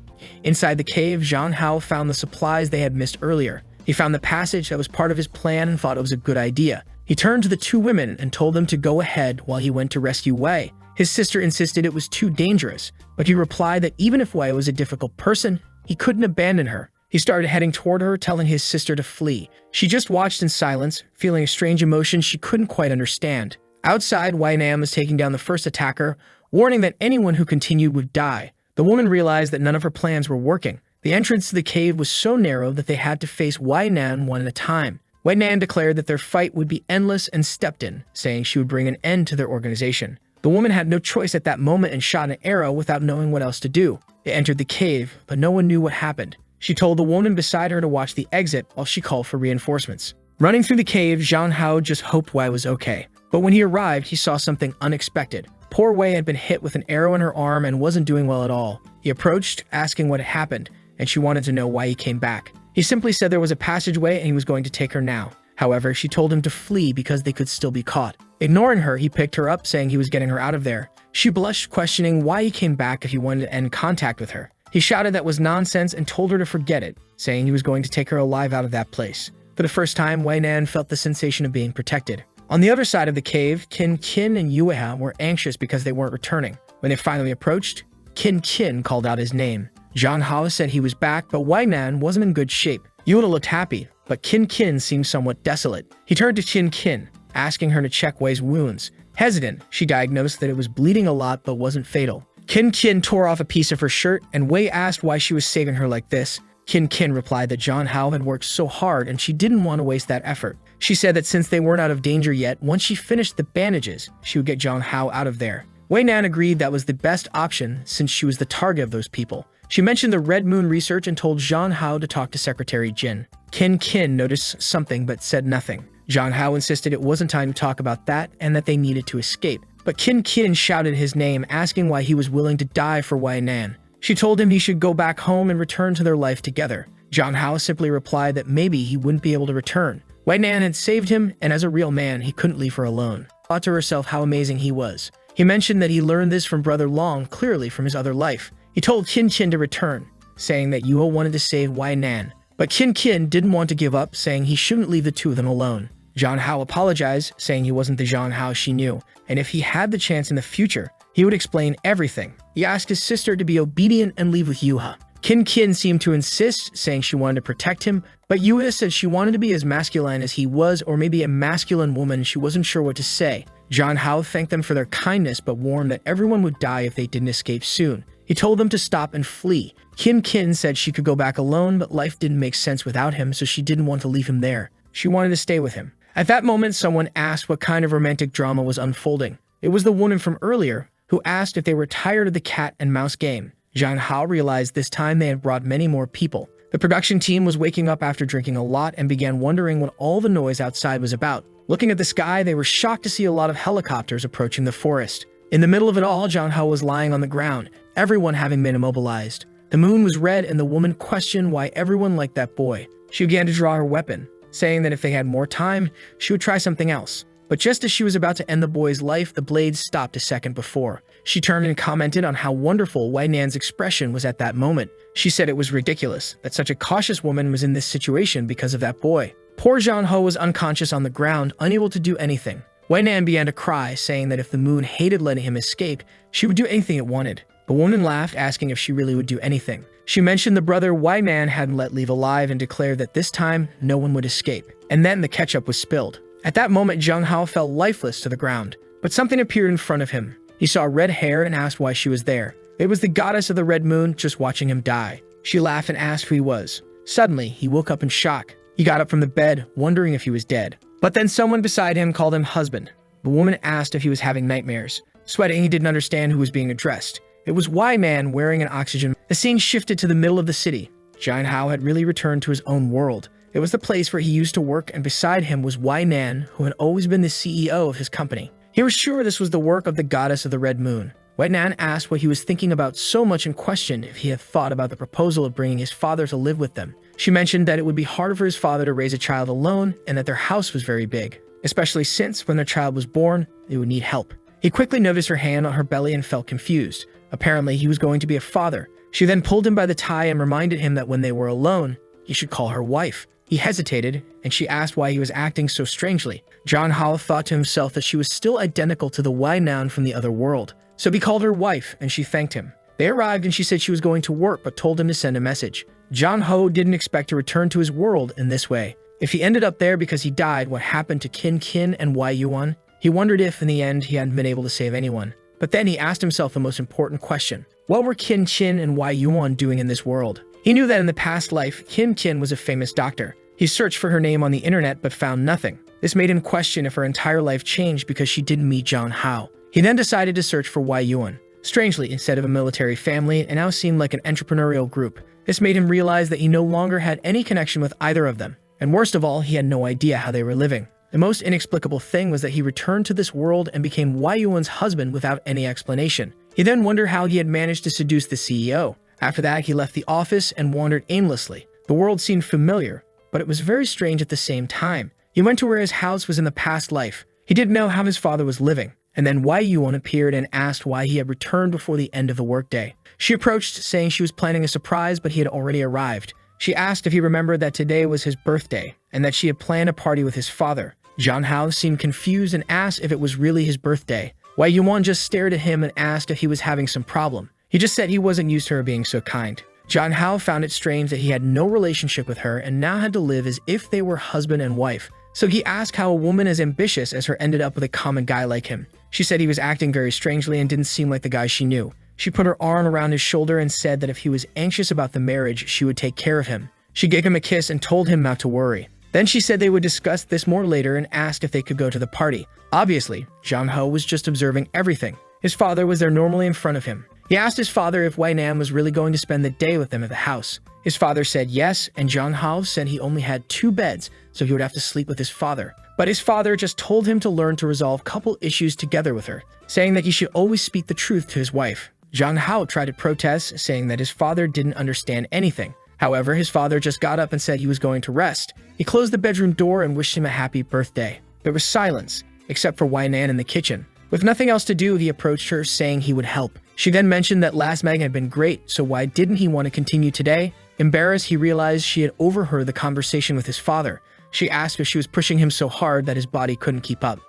Inside the cave, John Hao found the supplies they had missed earlier. He found the passage that was part of his plan and thought it was a good idea. He turned to the 2 women and told them to go ahead while he went to rescue Wei. His sister insisted it was too dangerous, but he replied that even if Wei was a difficult person, he couldn't abandon her. He started heading toward her, telling his sister to flee. She just watched in silence, feeling a strange emotion she couldn't quite understand. Outside, Wei Nan was taking down the first attacker, warning that anyone who continued would die. The woman realized that none of her plans were working. The entrance to the cave was so narrow that they had to face Wei Nan one at a time. Wei Nan declared that their fight would be endless and stepped in, saying she would bring an end to their organization. The woman had no choice at that moment and shot an arrow without knowing what else to do. They entered the cave, but no one knew what happened. She told the woman beside her to watch the exit while she called for reinforcements. Running through the cave, John Hao just hoped Wei was okay. But when he arrived, he saw something unexpected. Poor Wei had been hit with an arrow in her arm and wasn't doing well at all. He approached, asking what had happened, and she wanted to know why he came back. He simply said there was a passageway and he was going to take her now. However, she told him to flee because they could still be caught. Ignoring her, he picked her up, saying he was getting her out of there. She blushed, questioning why he came back if he wanted to end contact with her. He shouted that was nonsense and told her to forget it, saying he was going to take her alive out of that place. For the first time, Wei Nan felt the sensation of being protected. On the other side of the cave, Kin and Yahello were anxious because they weren't returning. When they finally approached, Kin called out his name. John Hao said he was back, but Wei Nan wasn't in good shape. Yahello looked happy, but Kin seemed somewhat desolate. He turned to Kin, asking her to check Wei's wounds. Hesitant, she diagnosed that it was bleeding a lot but wasn't fatal. Kin tore off a piece of her shirt, and Wei asked why she was saving her like this. Kin replied that John Hao had worked so hard and she didn't want to waste that effort. She said that since they weren't out of danger yet, once she finished the bandages, she would get John Hao out of there. Wei Nan agreed that was the best option since she was the target of those people. She mentioned the Red Moon research and told John Hao to talk to Secretary Jin. Kin noticed something but said nothing. John Hao insisted it wasn't time to talk about that and that they needed to escape. But Kin shouted his name, asking why he was willing to die for Wei Nan. She told him he should go back home and return to their life together. John Hao simply replied that maybe he wouldn't be able to return. Wei Nan had saved him, and as a real man, he couldn't leave her alone. She thought to herself how amazing he was. He mentioned that he learned this from Brother Long, clearly from his other life. He told Qin Qin to return, saying that Yuho wanted to save Wai Nan. But Qin Qin didn't want to give up, saying he shouldn't leave the two of them alone. Zhang Hao apologized, saying he wasn't the Zhang Hao she knew, and if he had the chance in the future, he would explain everything. He asked his sister to be obedient and leave with Yuha. Qin Qin seemed to insist, saying she wanted to protect him, but Yuha said she wanted to be as masculine as he was, or maybe a masculine woman. She wasn't sure what to say. Zhang Hao thanked them for their kindness, but warned that everyone would die if they didn't escape soon. He told them to stop and flee. Qin Qin said she could go back alone, but life didn't make sense without him, so she didn't want to leave him there. She wanted to stay with him. At that moment, someone asked what kind of romantic drama was unfolding. It was the woman from earlier, who asked if they were tired of the cat and mouse game. Zhang Hao realized this time they had brought many more people. The production team was waking up after drinking a lot and began wondering what all the noise outside was about. Looking at the sky, they were shocked to see a lot of helicopters approaching the forest. In the middle of it all, Zhang Hao was lying on the ground, everyone having been immobilized. The moon was red, and the woman questioned why everyone liked that boy. She began to draw her weapon, saying that if they had more time, she would try something else. But just as she was about to end the boy's life, the blade stopped a second before. She turned and commented on how wonderful Wai Nan's expression was at that moment. She said it was ridiculous that such a cautious woman was in this situation because of that boy. Poor Zhang Hao was unconscious on the ground, unable to do anything. Wai Nan began to cry, saying that if the moon hated letting him escape, she would do anything it wanted. The woman laughed, asking if she really would do anything. She mentioned the brother Wai Nan hadn't let leave alive and declared that this time, no one would escape. And then the ketchup was spilled. At that moment, Zhang Hao fell lifeless to the ground. But something appeared in front of him. He saw red hair and asked why she was there. It was the goddess of the red moon just watching him die. She laughed and asked who he was. Suddenly, he woke up in shock. He got up from the bed, wondering if he was dead. But then someone beside him called him husband. The woman asked if he was having nightmares. Sweating, he didn't understand who was being addressed. It was Wai Man wearing an oxygen. The scene shifted to the middle of the city. Zhang Hao had really returned to his own world. It was the place where he used to work, and beside him was Wai Nan, who had always been the CEO of his company. He was sure this was the work of the goddess of the red moon. Wai Nan asked what he was thinking about so much and questioned if he had thought about the proposal of bringing his father to live with them. She mentioned that it would be hard for his father to raise a child alone and that their house was very big, especially since when their child was born, they would need help. He quickly noticed her hand on her belly and felt confused. Apparently, he was going to be a father. She then pulled him by the tie and reminded him that when they were alone, he should call her wife. He hesitated, and she asked why he was acting so strangely. Zhang Hao thought to himself that she was still identical to the Wai Nan from the other world. So he called her wife, and she thanked him. They arrived, and she said she was going to work, but told him to send a message. Zhang Hao didn't expect to return to his world in this way. If he ended up there because he died, what happened to Qin Qin and Wai Yuan? He wondered if, in the end, he hadn't been able to save anyone. But then he asked himself the most important question. What were Qin Qin and Wai Yuan doing in this world? He knew that in the past life, Qin Qin was a famous doctor. He searched for her name on the internet but found nothing. This made him question if her entire life changed because she didn't meet Zhang Hao. He then decided to search for Wai Yuan. Strangely, instead of a military family, it now seemed like an entrepreneurial group. This made him realize that he no longer had any connection with either of them. And worst of all, he had no idea how they were living. The most inexplicable thing was that he returned to this world and became Wai Yuan's husband without any explanation. He then wondered how he had managed to seduce the CEO. After that, he left the office and wandered aimlessly. The world seemed familiar, but it was very strange at the same time. He went to where his house was in the past life. He didn't know how his father was living. And then Wai Yuan appeared and asked why he had returned before the end of the workday. She approached, saying she was planning a surprise, but he had already arrived. She asked if he remembered that today was his birthday, and that she had planned a party with his father. Zhang Hao seemed confused and asked if it was really his birthday. Wai Yuan just stared at him and asked if he was having some problem. He just said he wasn't used to her being so kind. Zhang Hao found it strange that he had no relationship with her and now had to live as if they were husband and wife. So he asked how a woman as ambitious as her ended up with a common guy like him. She said he was acting very strangely and didn't seem like the guy she knew. She put her arm around his shoulder and said that if he was anxious about the marriage, she would take care of him. She gave him a kiss and told him not to worry. Then she said they would discuss this more later and asked if they could go to the party. Obviously, Zhang Hao was just observing everything. His father was there normally in front of him. He asked his father if Wai Nan was really going to spend the day with them at the house. His father said yes, and Zhang Hao said he only had 2 beds, so he would have to sleep with his father. But his father just told him to learn to resolve couple issues together with her, saying that he should always speak the truth to his wife. Zhang Hao tried to protest, saying that his father didn't understand anything. However, his father just got up and said he was going to rest. He closed the bedroom door and wished him a happy birthday. There was silence, except for Wai Nan in the kitchen. With nothing else to do, he approached her, saying he would help. She then mentioned that last Mag had been great, so why didn't he want to continue today? Embarrassed, he realized she had overheard the conversation with his father. She asked if she was pushing him so hard that his body couldn't keep up.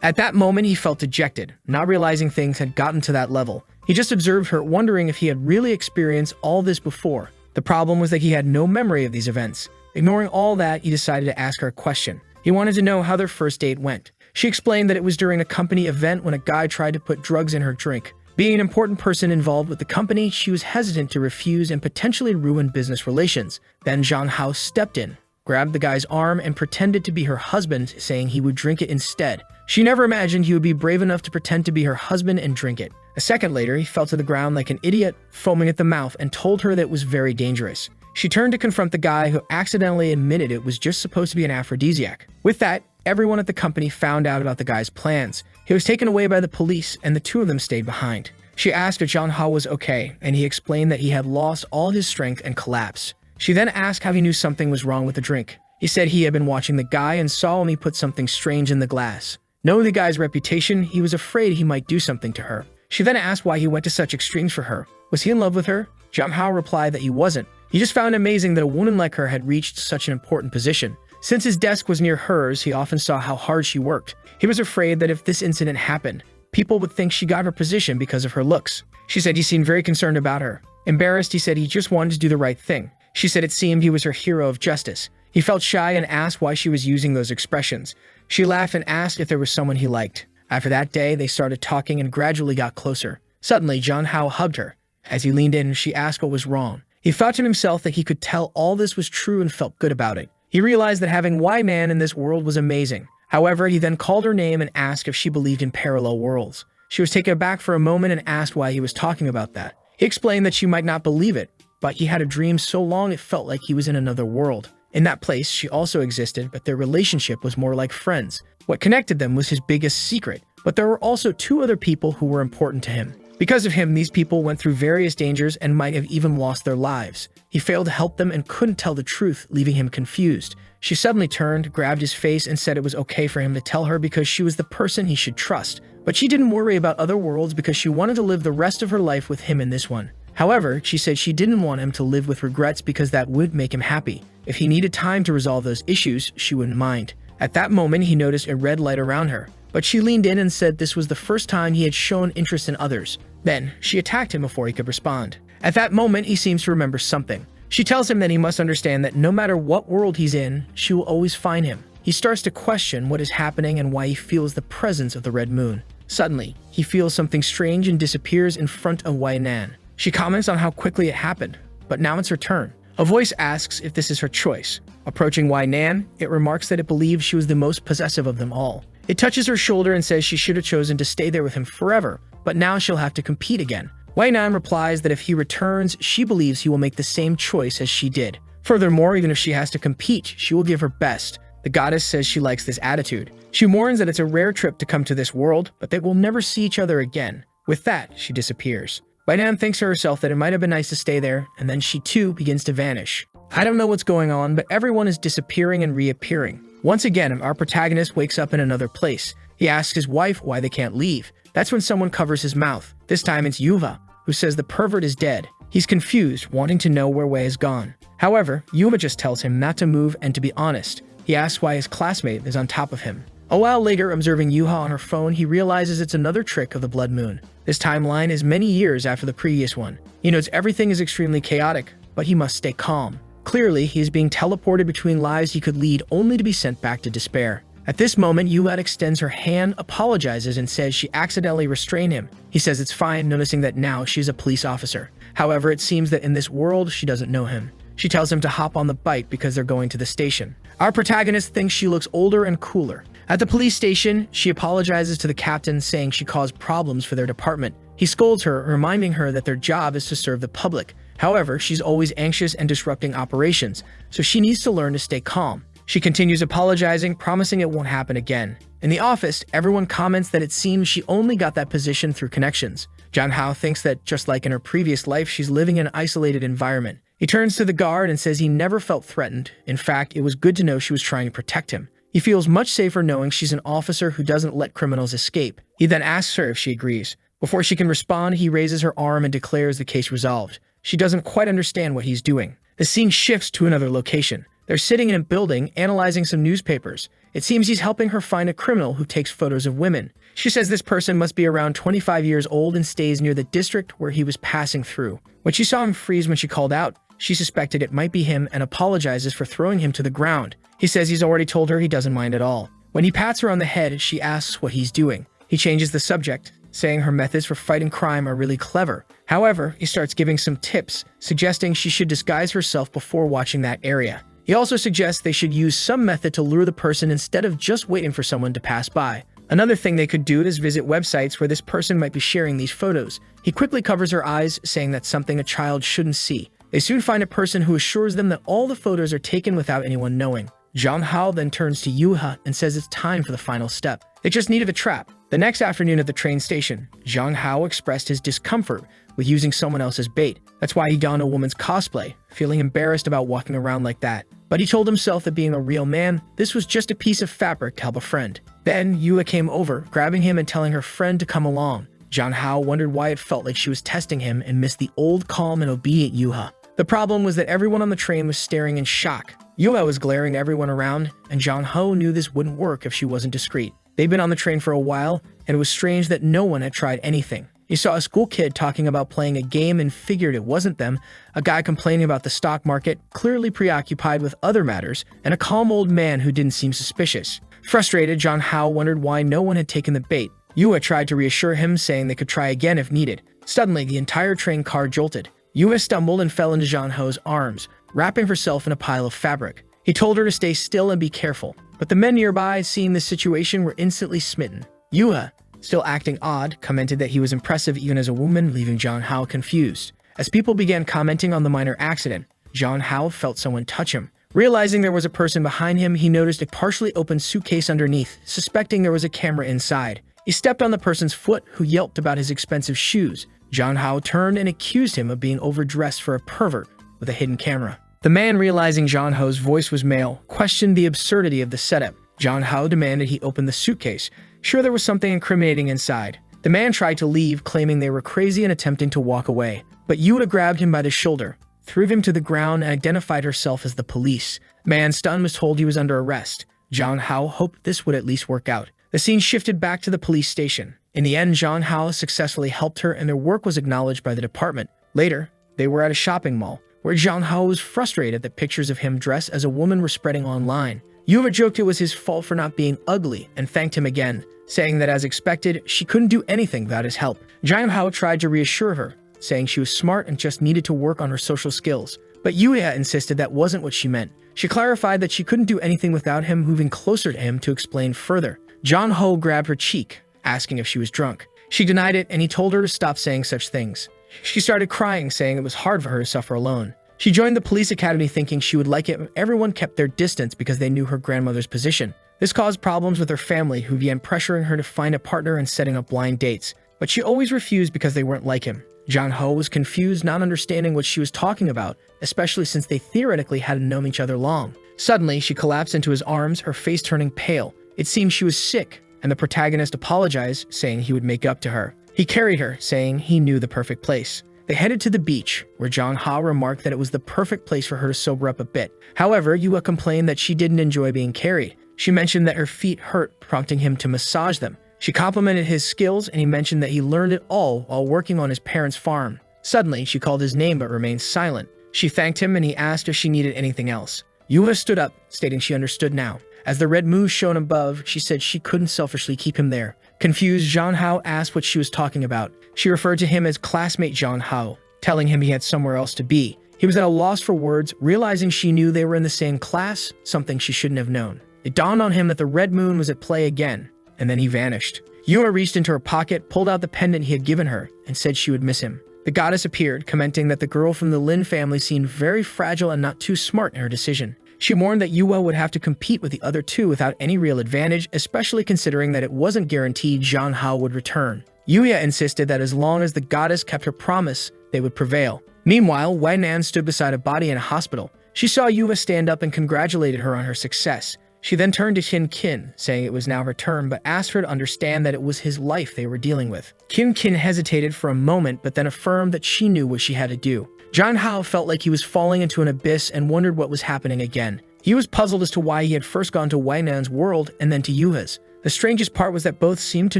At that moment, he felt dejected, not realizing things had gotten to that level. He just observed her, wondering if he had really experienced all this before. The problem was that he had no memory of these events. Ignoring all that, he decided to ask her a question. He wanted to know how their first date went. She explained that it was during a company event when a guy tried to put drugs in her drink. Being an important person involved with the company, she was hesitant to refuse and potentially ruin business relations. Then Zhang Hao stepped in, grabbed the guy's arm, and pretended to be her husband, saying he would drink it instead. She never imagined he would be brave enough to pretend to be her husband and drink it. A second later, he fell to the ground like an idiot, foaming at the mouth, and told her that it was very dangerous. She turned to confront the guy who accidentally admitted it was just supposed to be an aphrodisiac. With that, everyone at the company found out about the guy's plans. He was taken away by the police, and the two of them stayed behind. She asked if Zhang Hao was okay, and he explained that he had lost all his strength and collapsed. She then asked how he knew something was wrong with the drink. He said he had been watching the guy and saw him put something strange in the glass. Knowing the guy's reputation, he was afraid he might do something to her. She then asked why he went to such extremes for her. Was he in love with her? Zhang Hao replied that he wasn't. He just found it amazing that a woman like her had reached such an important position. Since his desk was near hers, he often saw how hard she worked. He was afraid that if this incident happened, people would think she got her position because of her looks. She said he seemed very concerned about her. Embarrassed, he said he just wanted to do the right thing. She said it seemed he was her hero of justice. He felt shy and asked why she was using those expressions. She laughed and asked if there was someone he liked. After that day, they started talking and gradually got closer. Suddenly, Zhang Hao hugged her. As he leaned in, she asked what was wrong. He thought to himself that he could tell all this was true and felt good about it. He realized that having Y Man in this world was amazing. However, he then called her name and asked if she believed in parallel worlds. She was taken aback for a moment and asked why he was talking about that. He explained that she might not believe it, but he had a dream so long it felt like he was in another world. In that place, she also existed, but their relationship was more like friends. What connected them was his biggest secret, but there were also two other people who were important to him. Because of him, these people went through various dangers and might have even lost their lives. He failed to help them and couldn't tell the truth, leaving him confused. She suddenly turned, grabbed his face, and said it was okay for him to tell her because she was the person he should trust. But she didn't worry about other worlds because she wanted to live the rest of her life with him in this one. However, she said she didn't want him to live with regrets because that would make him happy. If he needed time to resolve those issues, she wouldn't mind. At that moment, he noticed a red light around her, but she leaned in and said this was the first time he had shown interest in others. Then, she attacked him before he could respond. At that moment, he seems to remember something. She tells him that he must understand that no matter what world he's in, she will always find him. He starts to question what is happening and why he feels the presence of the red moon. Suddenly, he feels something strange and disappears in front of Wei Nan. She comments on how quickly it happened, but now it's her turn. A voice asks if this is her choice. Approaching Wei Nan, it remarks that it believes she was the most possessive of them all. It touches her shoulder and says she should have chosen to stay there with him forever, but now she'll have to compete again. Wei Nan replies that if he returns, she believes he will make the same choice as she did. Furthermore, even if she has to compete, she will give her best. The goddess says she likes this attitude. She warns that it's a rare trip to come to this world, but they will never see each other again. With that, she disappears. Wei Nan thinks to herself that it might have been nice to stay there, and then she too begins to vanish. I don't know what's going on, but everyone is disappearing and reappearing. Once again, our protagonist wakes up in another place. He asks his wife why they can't leave. That's when someone covers his mouth. This time it's Yuva, who says the pervert is dead. He's confused, wanting to know where Wei has gone. However, Yuva just tells him not to move and to be honest. He asks why his classmate is on top of him. A while later, observing Yuha on her phone, he realizes it's another trick of the blood moon. This timeline is many years after the previous one. He knows everything is extremely chaotic, but he must stay calm. Clearly, he is being teleported between lives he could lead only to be sent back to despair. At this moment, Yuha extends her hand, apologizes, and says she accidentally restrained him. He says it's fine, noticing that now she's a police officer. However, it seems that in this world, she doesn't know him. She tells him to hop on the bike because they're going to the station. Our protagonist thinks she looks older and cooler. At the police station, she apologizes to the captain, saying she caused problems for their department. He scolds her, reminding her that their job is to serve the public. However, she's always anxious and disrupting operations, so she needs to learn to stay calm. She continues apologizing, promising it won't happen again. In the office, everyone comments that it seems she only got that position through connections. Zhang Hao thinks that just like in her previous life, she's living in an isolated environment. He turns to the guard and says he never felt threatened. In fact, it was good to know she was trying to protect him. He feels much safer knowing she's an officer who doesn't let criminals escape. He then asks her if she agrees. Before she can respond, he raises her arm and declares the case resolved. She doesn't quite understand what he's doing. The scene shifts to another location. They're sitting in a building, analyzing some newspapers. It seems he's helping her find a criminal who takes photos of women. She says this person must be around 25 years old and stays near the district where he was passing through. When she saw him freeze when she called out, she suspected it might be him and apologizes for throwing him to the ground. He says he's already told her he doesn't mind at all. When he pats her on the head, she asks what he's doing. He changes the subject, saying her methods for fighting crime are really clever. However, he starts giving some tips, suggesting she should disguise herself before watching that area. He also suggests they should use some method to lure the person instead of just waiting for someone to pass by. Another thing they could do is visit websites where this person might be sharing these photos. He quickly covers her eyes, saying that's something a child shouldn't see. They soon find a person who assures them that all the photos are taken without anyone knowing. Jang Hao then turns to Yuha and says it's time for the final step. They just needed a trap. The next afternoon at the train station, Jang Hao expressed his discomfort with using someone else's bait. That's why he donned a woman's cosplay, feeling embarrassed about walking around like that. But he told himself that being a real man, this was just a piece of fabric to help a friend. Then Yua came over, grabbing him and telling her friend to come along. Jang Hao wondered why it felt like she was testing him and missed the old, calm, and obedient Yuha. The problem was that everyone on the train was staring in shock. Yuha was glaring at everyone around, and Jang Hao knew this wouldn't work if she wasn't discreet. They'd been on the train for a while, and it was strange that no one had tried anything. He saw a school kid talking about playing a game and figured it wasn't them, a guy complaining about the stock market, clearly preoccupied with other matters, and a calm old man who didn't seem suspicious. Frustrated, Jang Hao wondered why no one had taken the bait. Yua tried to reassure him, saying they could try again if needed. Suddenly, the entire train car jolted. Yua stumbled and fell into Jang Hao's arms, wrapping herself in a pile of fabric. He told her to stay still and be careful, but the men nearby, seeing the situation, were instantly smitten. Yua, still acting odd, commented that he was impressive even as a woman, leaving Jang Hao confused. As people began commenting on the minor accident, Jang Hao felt someone touch him. Realizing there was a person behind him, he noticed a partially open suitcase underneath, suspecting there was a camera inside. He stepped on the person's foot, who yelped about his expensive shoes. Jang Hao turned and accused him of being overdressed for a pervert with a hidden camera. The man, realizing Jang Hao's voice was male, questioned the absurdity of the setup. Jang Hao demanded he open the suitcase, sure there was something incriminating inside. The man tried to leave, claiming they were crazy and attempting to walk away. But Yuta grabbed him by the shoulder, threw him to the ground, and identified herself as the police. The man, stunned, was told he was under arrest. Jang Hao hoped this would at least work out. The scene shifted back to the police station. In the end, Jang Hao successfully helped her, and their work was acknowledged by the department. Later, they were at a shopping mall, where Jang Hao was frustrated that pictures of him dressed as a woman were spreading online. Yuva joked it was his fault for not being ugly and thanked him again, saying that as expected, she couldn't do anything without his help. Jang Hao tried to reassure her, saying she was smart and just needed to work on her social skills. But Yuya insisted that wasn't what she meant. She clarified that she couldn't do anything without him, moving closer to him to explain further. Jang Hao grabbed her cheek, asking if she was drunk. She denied it, and he told her to stop saying such things. She started crying, saying it was hard for her to suffer alone. She joined the police academy thinking she would like it if everyone kept their distance because they knew her grandmother's position. This caused problems with her family, who began pressuring her to find a partner and setting up blind dates. But she always refused because they weren't like him. Jang Hao was confused, not understanding what she was talking about, especially since they theoretically hadn't known each other long. Suddenly, she collapsed into his arms, her face turning pale. It seemed she was sick, and the protagonist apologized, saying he would make up to her. He carried her, saying he knew the perfect place. They headed to the beach, where Jang Hao remarked that it was the perfect place for her to sober up a bit. However, Yua complained that she didn't enjoy being carried. She mentioned that her feet hurt, prompting him to massage them. She complimented his skills, and he mentioned that he learned it all while working on his parents' farm. Suddenly, she called his name but remained silent. She thanked him, and he asked if she needed anything else. Yua stood up, stating she understood now. As the red moon shone above, she said she couldn't selfishly keep him there. Confused, Jang Hao asked what she was talking about. She referred to him as classmate Jang Hao, telling him he had somewhere else to be. He was at a loss for words, realizing she knew they were in the same class, something she shouldn't have known. It dawned on him that the red moon was at play again, and then he vanished. Yua reached into her pocket, pulled out the pendant he had given her, and said she would miss him. The goddess appeared, commenting that the girl from the Lin family seemed very fragile and not too smart in her decision. She warned that Yua would have to compete with the other two without any real advantage, especially considering that it wasn't guaranteed Jang Hao would return. Yuya insisted that as long as the goddess kept her promise, they would prevail. Meanwhile, Wei Nan stood beside a body in a hospital. She saw Yuya stand up and congratulated her on her success. She then turned to Kin, saying it was now her turn, but asked her to understand that it was his life they were dealing with. Kin hesitated for a moment, but then affirmed that she knew what she had to do. Zhang Hao felt like he was falling into an abyss and wondered what was happening again. He was puzzled as to why he had first gone to Wainan's world and then to Yuha's. The strangest part was that both seemed to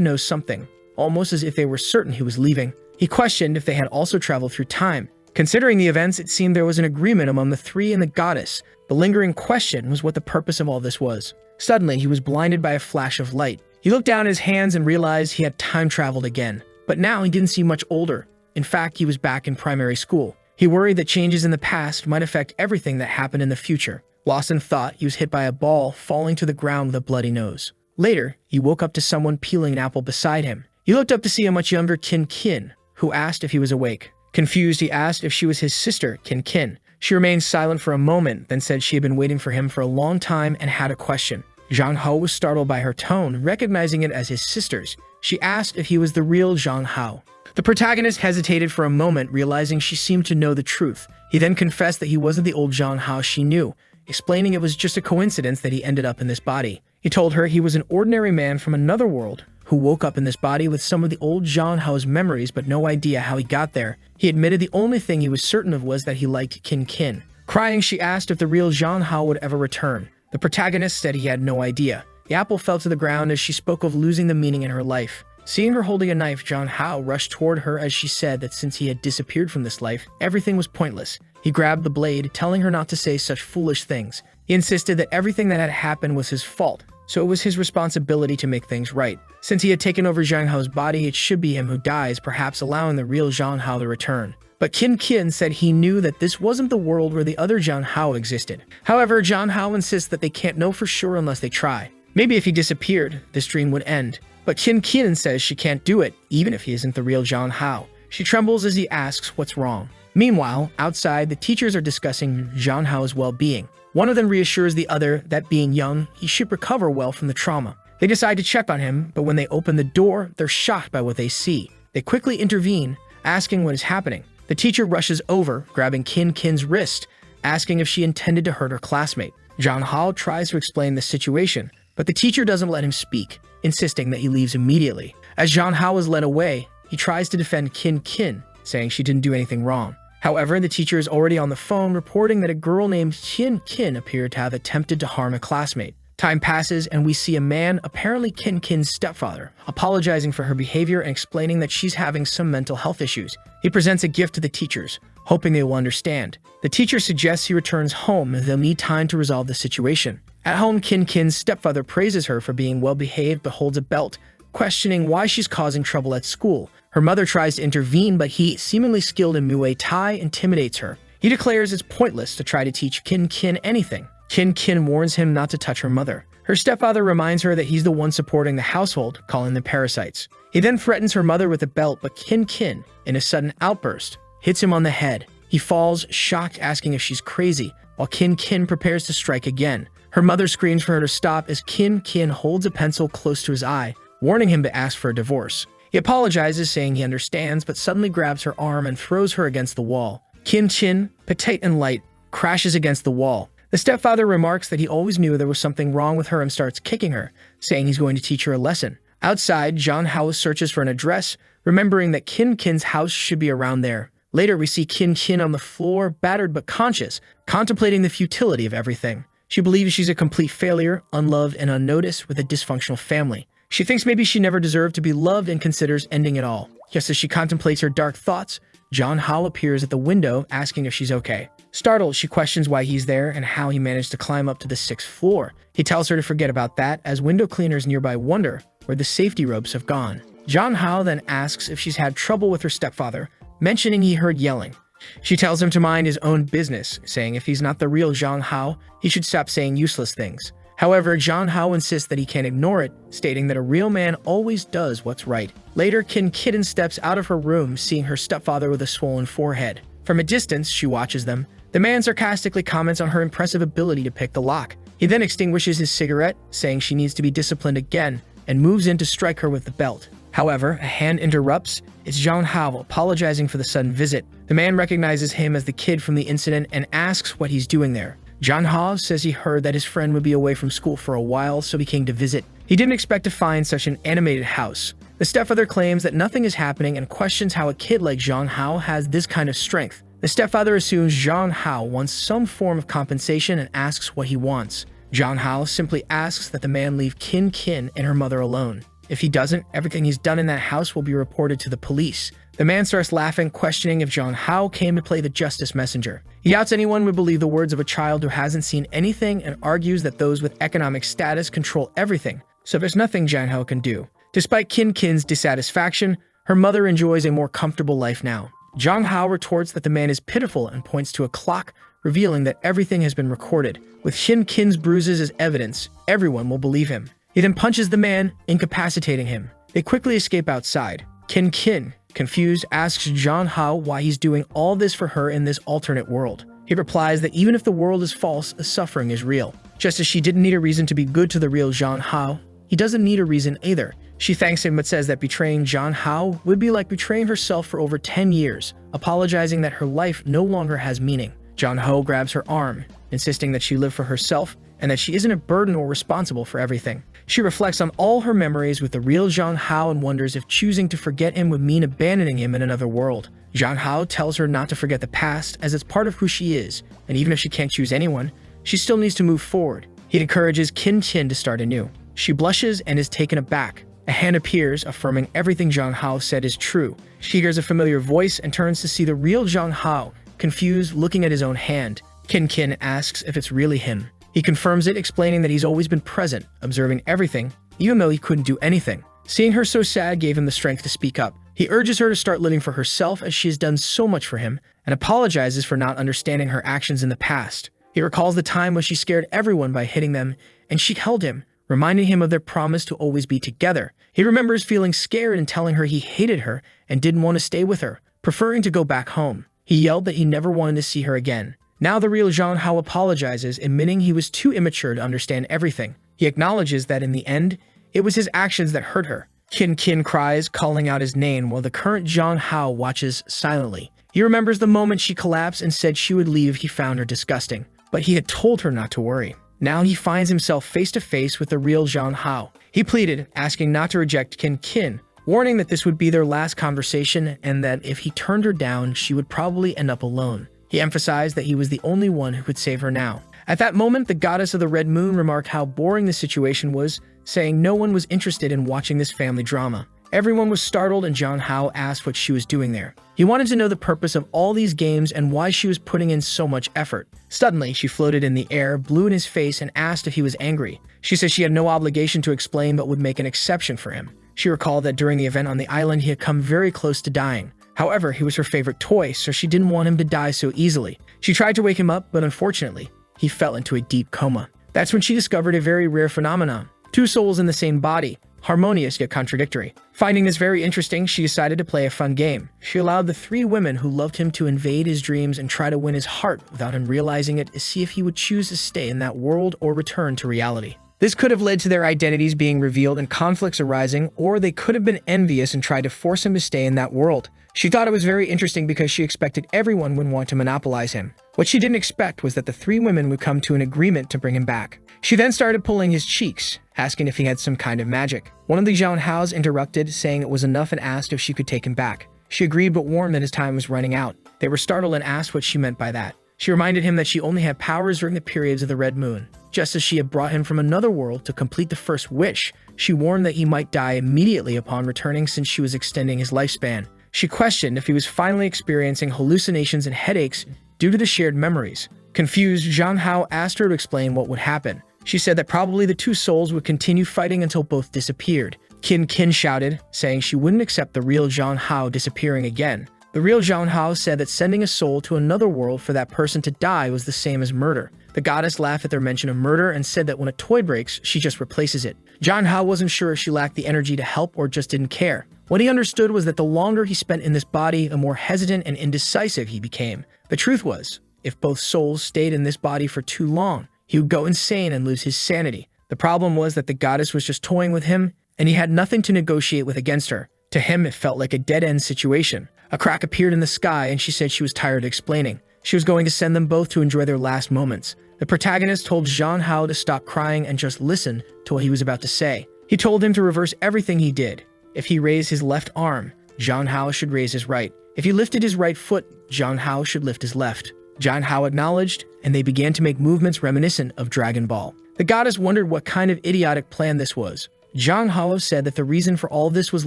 know something, almost as if they were certain he was leaving. He questioned if they had also traveled through time. Considering the events, it seemed there was an agreement among the three and the goddess. The lingering question was what the purpose of all this was. Suddenly, he was blinded by a flash of light. He looked down at his hands and realized he had time traveled again. But now he didn't seem much older. In fact, he was back in primary school. He worried that changes in the past might affect everything that happened in the future. Lost in thought, he was hit by a ball, falling to the ground with a bloody nose. Later, he woke up to someone peeling an apple beside him. He looked up to see a much younger Kin, who asked if he was awake. Confused, he asked if she was his sister, Kin. She remained silent for a moment, then said she had been waiting for him for a long time and had a question. Zhang Hao was startled by her tone, recognizing it as his sister's. She asked if he was the real Zhang Hao. The protagonist hesitated for a moment, realizing she seemed to know the truth. He then confessed that he wasn't the old Zhang Hao she knew, explaining it was just a coincidence that he ended up in this body. He told her he was an ordinary man from another world who woke up in this body with some of the old Zhang Hao's memories but no idea how he got there. He admitted the only thing he was certain of was that he liked Kin. Crying, she asked if the real Zhang Hao would ever return. The protagonist said he had no idea. The apple fell to the ground as she spoke of losing the meaning in her life. Seeing her holding a knife, Zhang Hao rushed toward her as she said that since he had disappeared from this life, everything was pointless. He grabbed the blade, telling her not to say such foolish things. He insisted that everything that had happened was his fault, so it was his responsibility to make things right. Since he had taken over Zhang Hao's body, it should be him who dies, perhaps allowing the real Zhang Hao to return. But Kin said he knew that this wasn't the world where the other Zhang Hao existed. However, Zhang Hao insists that they can't know for sure unless they try. Maybe if he disappeared, this dream would end. But Kin says she can't do it, even if he isn't the real Zhang Hao. She trembles as he asks what's wrong. Meanwhile, outside, the teachers are discussing Zhang Hao's well-being. One of them reassures the other that being young, he should recover well from the trauma. They decide to check on him, but when they open the door, they're shocked by what they see. They quickly intervene, asking what is happening. The teacher rushes over, grabbing Kin's wrist, asking if she intended to hurt her classmate. Zhang Hao tries to explain the situation, but the teacher doesn't let him speak, insisting that he leaves immediately. As Zhang Hao is led away, he tries to defend Kin, saying she didn't do anything wrong. However, the teacher is already on the phone reporting that a girl named Kin appeared to have attempted to harm a classmate. Time passes and we see a man, apparently Kin's stepfather, apologizing for her behavior and explaining that she's having some mental health issues. He presents a gift to the teachers, hoping they will understand. The teacher suggests he returns home as they'll need time to resolve the situation. At home, Kin's stepfather praises her for being well-behaved but holds a belt, questioning why she's causing trouble at school. Her mother tries to intervene, but he, seemingly skilled in Muay Thai, intimidates her. He declares it's pointless to try to teach Kin anything. Kin warns him not to touch her mother. Her stepfather reminds her that he's the one supporting the household, calling them parasites. He then threatens her mother with a belt, but Kin, in a sudden outburst, hits him on the head. He falls, shocked, asking if she's crazy, while Kin prepares to strike again. Her mother screams for her to stop as Kin holds a pencil close to his eye, warning him to ask for a divorce. He apologizes, saying he understands, but suddenly grabs her arm and throws her against the wall. Kin, petite and light, crashes against the wall. The stepfather remarks that he always knew there was something wrong with her and starts kicking her, saying he's going to teach her a lesson. Outside, Zhang Hao searches for an address, remembering that Kin's house should be around there. Later, we see Kin on the floor, battered but conscious, contemplating the futility of everything. She believes she's a complete failure, unloved and unnoticed, with a dysfunctional family. She thinks maybe she never deserved to be loved and considers ending it all. Just as she contemplates her dark thoughts, Zhang Hao appears at the window, asking if she's okay. Startled, she questions why he's there and how he managed to climb up to the 6th floor. He tells her to forget about that, as window cleaners nearby wonder where the safety ropes have gone. Zhang Hao then asks if she's had trouble with her stepfather, mentioning he heard yelling. She tells him to mind his own business, saying if he's not the real Zhang Hao, he should stop saying useless things. However, Zhang Hao insists that he can't ignore it, stating that a real man always does what's right. Later, Kin steps out of her room, seeing her stepfather with a swollen forehead. From a distance, she watches them. The man sarcastically comments on her impressive ability to pick the lock. He then extinguishes his cigarette, saying she needs to be disciplined again, and moves in to strike her with the belt. However, a hand interrupts. It's Zhang Hao apologizing for the sudden visit. The man recognizes him as the kid from the incident and asks what he's doing there. John Ha says he heard that his friend would be away from school for a while, so he came to visit. He didn't expect to find such an animated house. The stepfather claims that nothing is happening and questions how a kid like Zhang Hao has this kind of strength. The stepfather assumes Zhang Hao wants some form of compensation and asks what he wants. Zhang Hao simply asks that the man leave Qin Qin and her mother alone. If he doesn't, everything he's done in that house will be reported to the police. The man starts laughing, questioning if Zhang Hao came to play the justice messenger. He doubts anyone would believe the words of a child who hasn't seen anything and argues that those with economic status control everything, so there's nothing Zhang Hao can do. Despite Qin Qin's dissatisfaction, her mother enjoys a more comfortable life now. Zhang Hao retorts that the man is pitiful and points to a clock, revealing that everything has been recorded. With Qin Qin's bruises as evidence, everyone will believe him. He then punches the man, incapacitating him. They quickly escape outside. Qin Qin, confused, asks Zhang Hao why he's doing all this for her in this alternate world. He replies that even if the world is false, the suffering is real. Just as she didn't need a reason to be good to the real Zhang Hao, he doesn't need a reason either. She thanks him but says that betraying Zhang Hao would be like betraying herself for over 10 years, apologizing that her life no longer has meaning. Zhang Hao grabs her arm, insisting that she live for herself and that she isn't a burden or responsible for everything. She reflects on all her memories with the real Zhang Hao and wonders if choosing to forget him would mean abandoning him in another world. Zhang Hao tells her not to forget the past as it's part of who she is, and even if she can't choose anyone, she still needs to move forward. He encourages Qin Qin to start anew. She blushes and is taken aback. A hand appears, affirming everything Zhang Hao said is true. She hears a familiar voice and turns to see the real Zhang Hao, confused, looking at his own hand. Qin Qin asks if it's really him. He confirms it, explaining that he's always been present, observing everything, even though he couldn't do anything. Seeing her so sad gave him the strength to speak up. He urges her to start living for herself as she has done so much for him, and apologizes for not understanding her actions in the past. He recalls the time when she scared everyone by hitting them, and she held him, reminding him of their promise to always be together. He remembers feeling scared and telling her he hated her and didn't want to stay with her, preferring to go back home. He yelled that he never wanted to see her again. Now the real Zhang Hao apologizes, admitting he was too immature to understand everything. He acknowledges that in the end, it was his actions that hurt her. Qin Qin cries, calling out his name, while the current Zhang Hao watches silently. He remembers the moment she collapsed and said she would leave if he found her disgusting, but he had told her not to worry. Now he finds himself face to face with the real Zhang Hao. He pleaded, asking not to reject Qin Qin, warning that this would be their last conversation and that if he turned her down, she would probably end up alone. He emphasized that he was the only one who could save her now. At that moment, the goddess of the Red Moon remarked how boring the situation was, saying no one was interested in watching this family drama. Everyone was startled and Zhang Hao asked what she was doing there. He wanted to know the purpose of all these games and why she was putting in so much effort. Suddenly, she floated in the air, blew in his face, and asked if he was angry. She said she had no obligation to explain but would make an exception for him. She recalled that during the event on the island, he had come very close to dying. However, he was her favorite toy, so she didn't want him to die so easily. She tried to wake him up, but unfortunately, he fell into a deep coma. That's when she discovered a very rare phenomenon. Two souls in the same body, harmonious yet contradictory. Finding this very interesting, she decided to play a fun game. She allowed the three women who loved him to invade his dreams and try to win his heart without him realizing it to see if he would choose to stay in that world or return to reality. This could have led to their identities being revealed and conflicts arising, or they could have been envious and tried to force him to stay in that world. She thought it was very interesting because she expected everyone would want to monopolize him. What she didn't expect was that the three women would come to an agreement to bring him back. She then started pulling his cheeks, asking if he had some kind of magic. One of the Zhang Haos interrupted, saying it was enough and asked if she could take him back. She agreed but warned that his time was running out. They were startled and asked what she meant by that. She reminded him that she only had powers during the periods of the Red Moon. Just as she had brought him from another world to complete the first wish, she warned that he might die immediately upon returning since she was extending his lifespan. She questioned if he was finally experiencing hallucinations and headaches due to the shared memories. Confused, Zhang Hao asked her to explain what would happen. She said that probably the two souls would continue fighting until both disappeared. Qin Qin shouted, saying she wouldn't accept the real Zhang Hao disappearing again. The real Zhang Hao said that sending a soul to another world for that person to die was the same as murder. The goddess laughed at their mention of murder and said that when a toy breaks, she just replaces it. Zhang Hao wasn't sure if she lacked the energy to help or just didn't care. What he understood was that the longer he spent in this body, the more hesitant and indecisive he became. The truth was, if both souls stayed in this body for too long, he would go insane and lose his sanity. The problem was that the goddess was just toying with him, and he had nothing to negotiate with against her. To him, it felt like a dead-end situation. A crack appeared in the sky, and she said she was tired of explaining. She was going to send them both to enjoy their last moments. The protagonist told Zhang Hao to stop crying and just listen to what he was about to say. He told him to reverse everything he did. If he raised his left arm, Zhang Hao should raise his right. If he lifted his right foot, Zhang Hao should lift his left. Zhang Hao acknowledged, and they began to make movements reminiscent of Dragon Ball. The goddess wondered what kind of idiotic plan this was. Zhang Hao said that the reason for all this was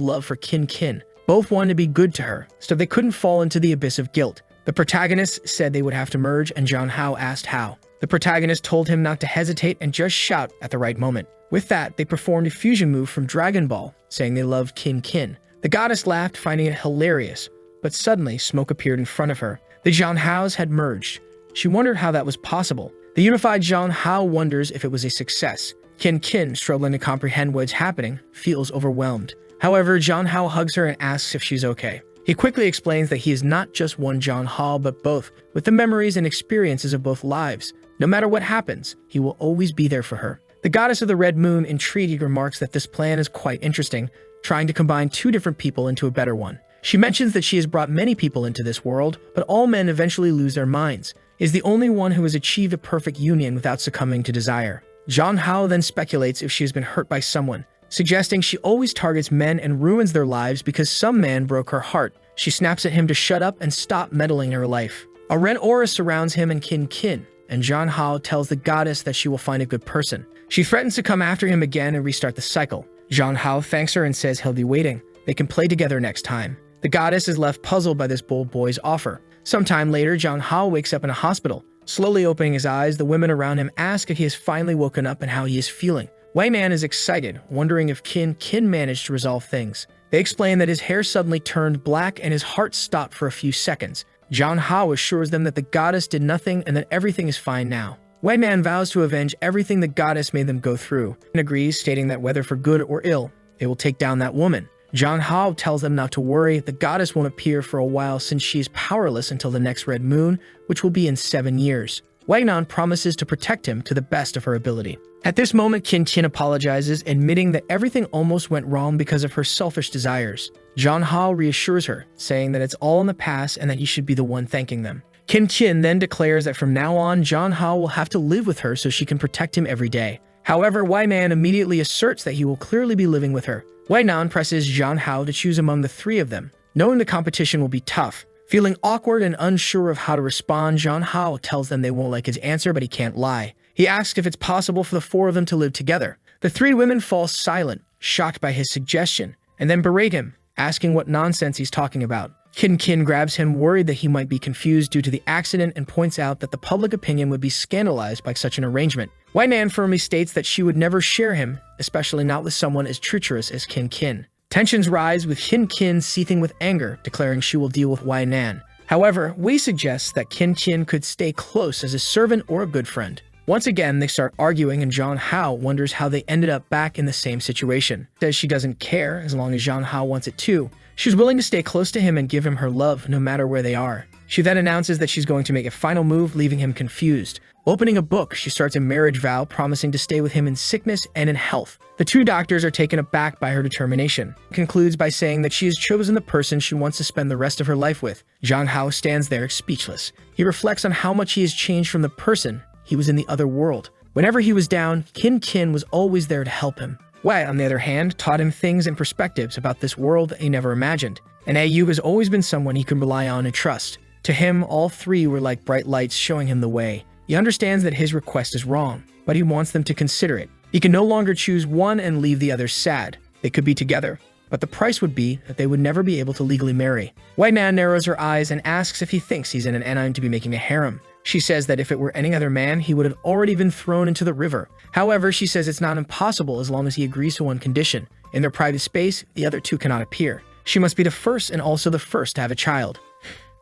love for Qin Qin. Both wanted to be good to her, so they couldn't fall into the abyss of guilt. The protagonist said they would have to merge, and Zhang Hao asked how. The protagonist told him not to hesitate and just shout at the right moment. With that, they performed a fusion move from Dragon Ball, saying they loved Qin Qin. The goddess laughed, finding it hilarious, but suddenly smoke appeared in front of her. The Zhang Haos had merged. She wondered how that was possible. The unified Zhang Hao wonders if it was a success. Qin Qin, struggling to comprehend what's happening, feels overwhelmed. However, Zhang Hao hugs her and asks if she's okay. He quickly explains that he is not just one Zhang Hao, but both, with the memories and experiences of both lives. No matter what happens, he will always be there for her. The goddess of the Red Moon, intrigued, remarks that this plan is quite interesting, trying to combine two different people into a better one. She mentions that she has brought many people into this world, but all men eventually lose their minds. Is the only one who has achieved a perfect union without succumbing to desire. Zhang Hao then speculates if she has been hurt by someone, suggesting she always targets men and ruins their lives because some man broke her heart. She snaps at him to shut up and stop meddling in her life. A red aura surrounds him and Qin Qin, and Zhang Hao tells the goddess that she will find a good person. She threatens to come after him again and restart the cycle. Zhang Hao thanks her and says he'll be waiting. They can play together next time. The goddess is left puzzled by this bold boy's offer. Sometime later, Zhang Hao wakes up in a hospital. Slowly opening his eyes, the women around him ask if he has finally woken up and how he is feeling. Wei Man is excited, wondering if Qin Qin managed to resolve things. They explain that his hair suddenly turned black and his heart stopped for a few seconds. Zhang Hao assures them that the goddess did nothing and that everything is fine now. Wei Man vows to avenge everything the goddess made them go through, and agrees, stating that whether for good or ill, they will take down that woman. Zhang Hao tells them not to worry, the goddess won't appear for a while since she is powerless until the next red moon, which will be in 7 years. Wei Nan promises to protect him to the best of her ability. At this moment, Qin Qin apologizes, admitting that everything almost went wrong because of her selfish desires. Zhang Hao reassures her, saying that it's all in the past and that he should be the one thanking them. Qin Qin then declares that from now on, Zhang Hao will have to live with her so she can protect him every day. However, Wei Man immediately asserts that he will clearly be living with her. Wei Nan presses Zhang Hao to choose among the three of them, knowing the competition will be tough. Feeling awkward and unsure of how to respond, Zhang Hao tells them they won't like his answer, but he can't lie. He asks if it's possible for the four of them to live together. The three women fall silent, shocked by his suggestion, and then berate him, asking what nonsense he's talking about. Qin Qin grabs him, worried that he might be confused due to the accident, and points out that the public opinion would be scandalized by such an arrangement. Wei Nan firmly states that she would never share him, especially not with someone as treacherous as Qin Qin. Tensions rise, with Qin Qin seething with anger, declaring she will deal with Wei Nan. However, Wei suggests that Qin Qin could stay close as a servant or a good friend. Once again, they start arguing, and Zhang Hao wonders how they ended up back in the same situation. Says she doesn't care as long as Zhang Hao wants it too. She's willing to stay close to him and give him her love no matter where they are. She then announces that she's going to make a final move, leaving him confused. Opening a book, she starts a marriage vow, promising to stay with him in sickness and in health. The two doctors are taken aback by her determination. Concludes by saying that she has chosen the person she wants to spend the rest of her life with. Zhang Hao stands there speechless. He reflects on how much he has changed from the person he was in the other world. Whenever he was down, Qin Qin was always there to help him. Wei, on the other hand, taught him things and perspectives about this world that he never imagined. And Ayu has always been someone he could rely on and trust. To him, all three were like bright lights showing him the way. He understands that his request is wrong, but he wants them to consider it. He can no longer choose one and leave the other sad. They could be together, but the price would be that they would never be able to legally marry. Wei Nan narrows her eyes and asks if he thinks he's in an anime to be making a harem. She says that if it were any other man, he would have already been thrown into the river. However, she says it's not impossible as long as he agrees to one condition. In their private space, the other two cannot appear. She must be the first and also the first to have a child.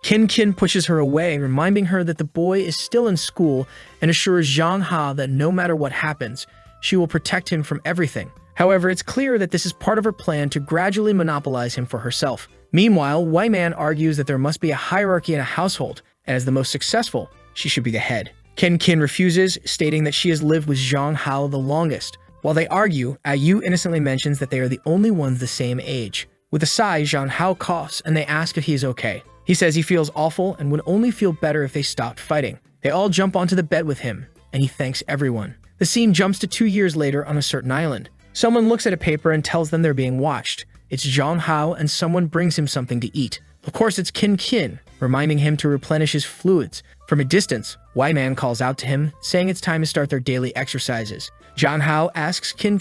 Qin Qin pushes her away, reminding her that the boy is still in school, and assures Zhang Hao that no matter what happens, she will protect him from everything. However, it's clear that this is part of her plan to gradually monopolize him for herself. Meanwhile, Wei Man argues that there must be a hierarchy in a household, and as the most successful, she should be the head. Qin Qin refuses, stating that she has lived with Zhang Hao the longest. While they argue, Ayu innocently mentions that they are the only ones the same age. With a sigh, Zhang Hao coughs, and they ask if he is okay. He says he feels awful and would only feel better if they stopped fighting. They all jump onto the bed with him. and he thanks everyone. The scene jumps to 2 years later on a certain island. Someone looks at a paper and tells them they're being watched. It's Zhang Hao, and someone brings him something to eat. Of course, it's Kin, reminding him to replenish his fluids. From a distance, Y-Man calls out to him, saying it's time to start their daily exercises. Zhang Hao asks Kin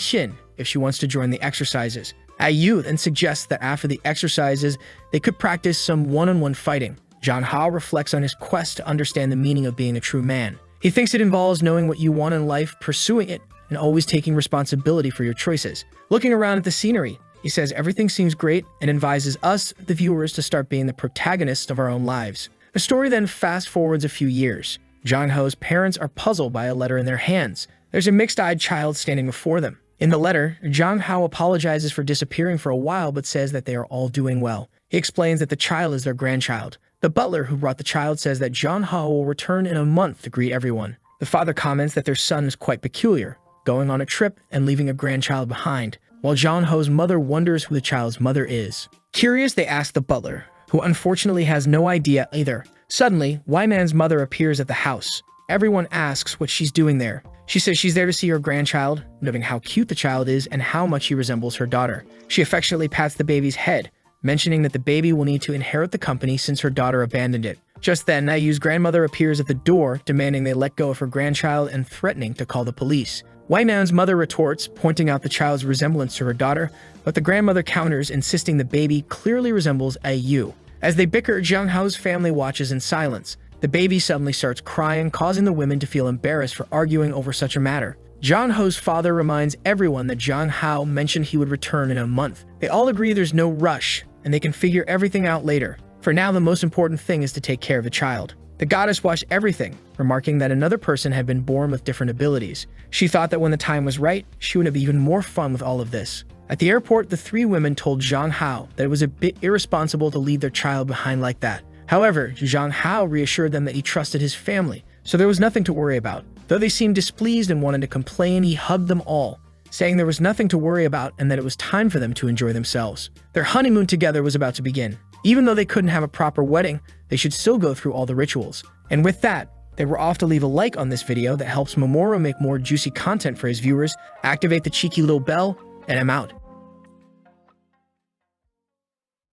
if she wants to join the exercises. Yu then suggests that after the exercises, they could practice some one-on-one fighting. Zhang Hao reflects on his quest to understand the meaning of being a true man. He thinks it involves knowing what you want in life, pursuing it, and always taking responsibility for your choices. Looking around at the scenery, he says everything seems great and advises us, the viewers, to start being the protagonists of our own lives. The story then fast-forwards a few years. Zhang Hao's parents are puzzled by a letter in their hands. There's a mixed-eyed child standing before them. In the letter, Zhang Hao apologizes for disappearing for a while but says that they are all doing well. He explains that the child is their grandchild. The butler who brought the child says that Zhang Hao will return in a month to greet everyone. The father comments that their son is quite peculiar, going on a trip and leaving a grandchild behind, while Zhang Hao's mother wonders who the child's mother is. Curious, they ask the butler, who unfortunately has no idea either. Suddenly, Y-Man's mother appears at the house. Everyone asks what she's doing there. She says she's there to see her grandchild, noting how cute the child is and how much he resembles her daughter. She affectionately pats the baby's head, mentioning that the baby will need to inherit the company since her daughter abandoned it. Just then, Nayu's grandmother appears at the door, demanding they let go of her grandchild and threatening to call the police. Y-Man's mother retorts, pointing out the child's resemblance to her daughter, but the grandmother counters, insisting the baby clearly resembles Yu. As they bicker, Zhang Hao's family watches in silence. The baby suddenly starts crying, causing the women to feel embarrassed for arguing over such a matter. Zhang Hao's father reminds everyone that Zhang Hao mentioned he would return in a month. They all agree there's no rush, and they can figure everything out later. For now, the most important thing is to take care of the child. The goddess watched everything, remarking that another person had been born with different abilities. She thought that when the time was right, she would have even more fun with all of this. At the airport, the three women told Zhang Hao that it was a bit irresponsible to leave their child behind like that. However, Zhang Hao reassured them that he trusted his family, so there was nothing to worry about. Though they seemed displeased and wanted to complain, he hugged them all, saying there was nothing to worry about and that it was time for them to enjoy themselves. Their honeymoon together was about to begin. Even though they couldn't have a proper wedding, they should still go through all the rituals. And with that, they were off to leave a like on this video that helps Mamoru make more juicy content for his viewers, activate the cheeky little bell, and I'm out.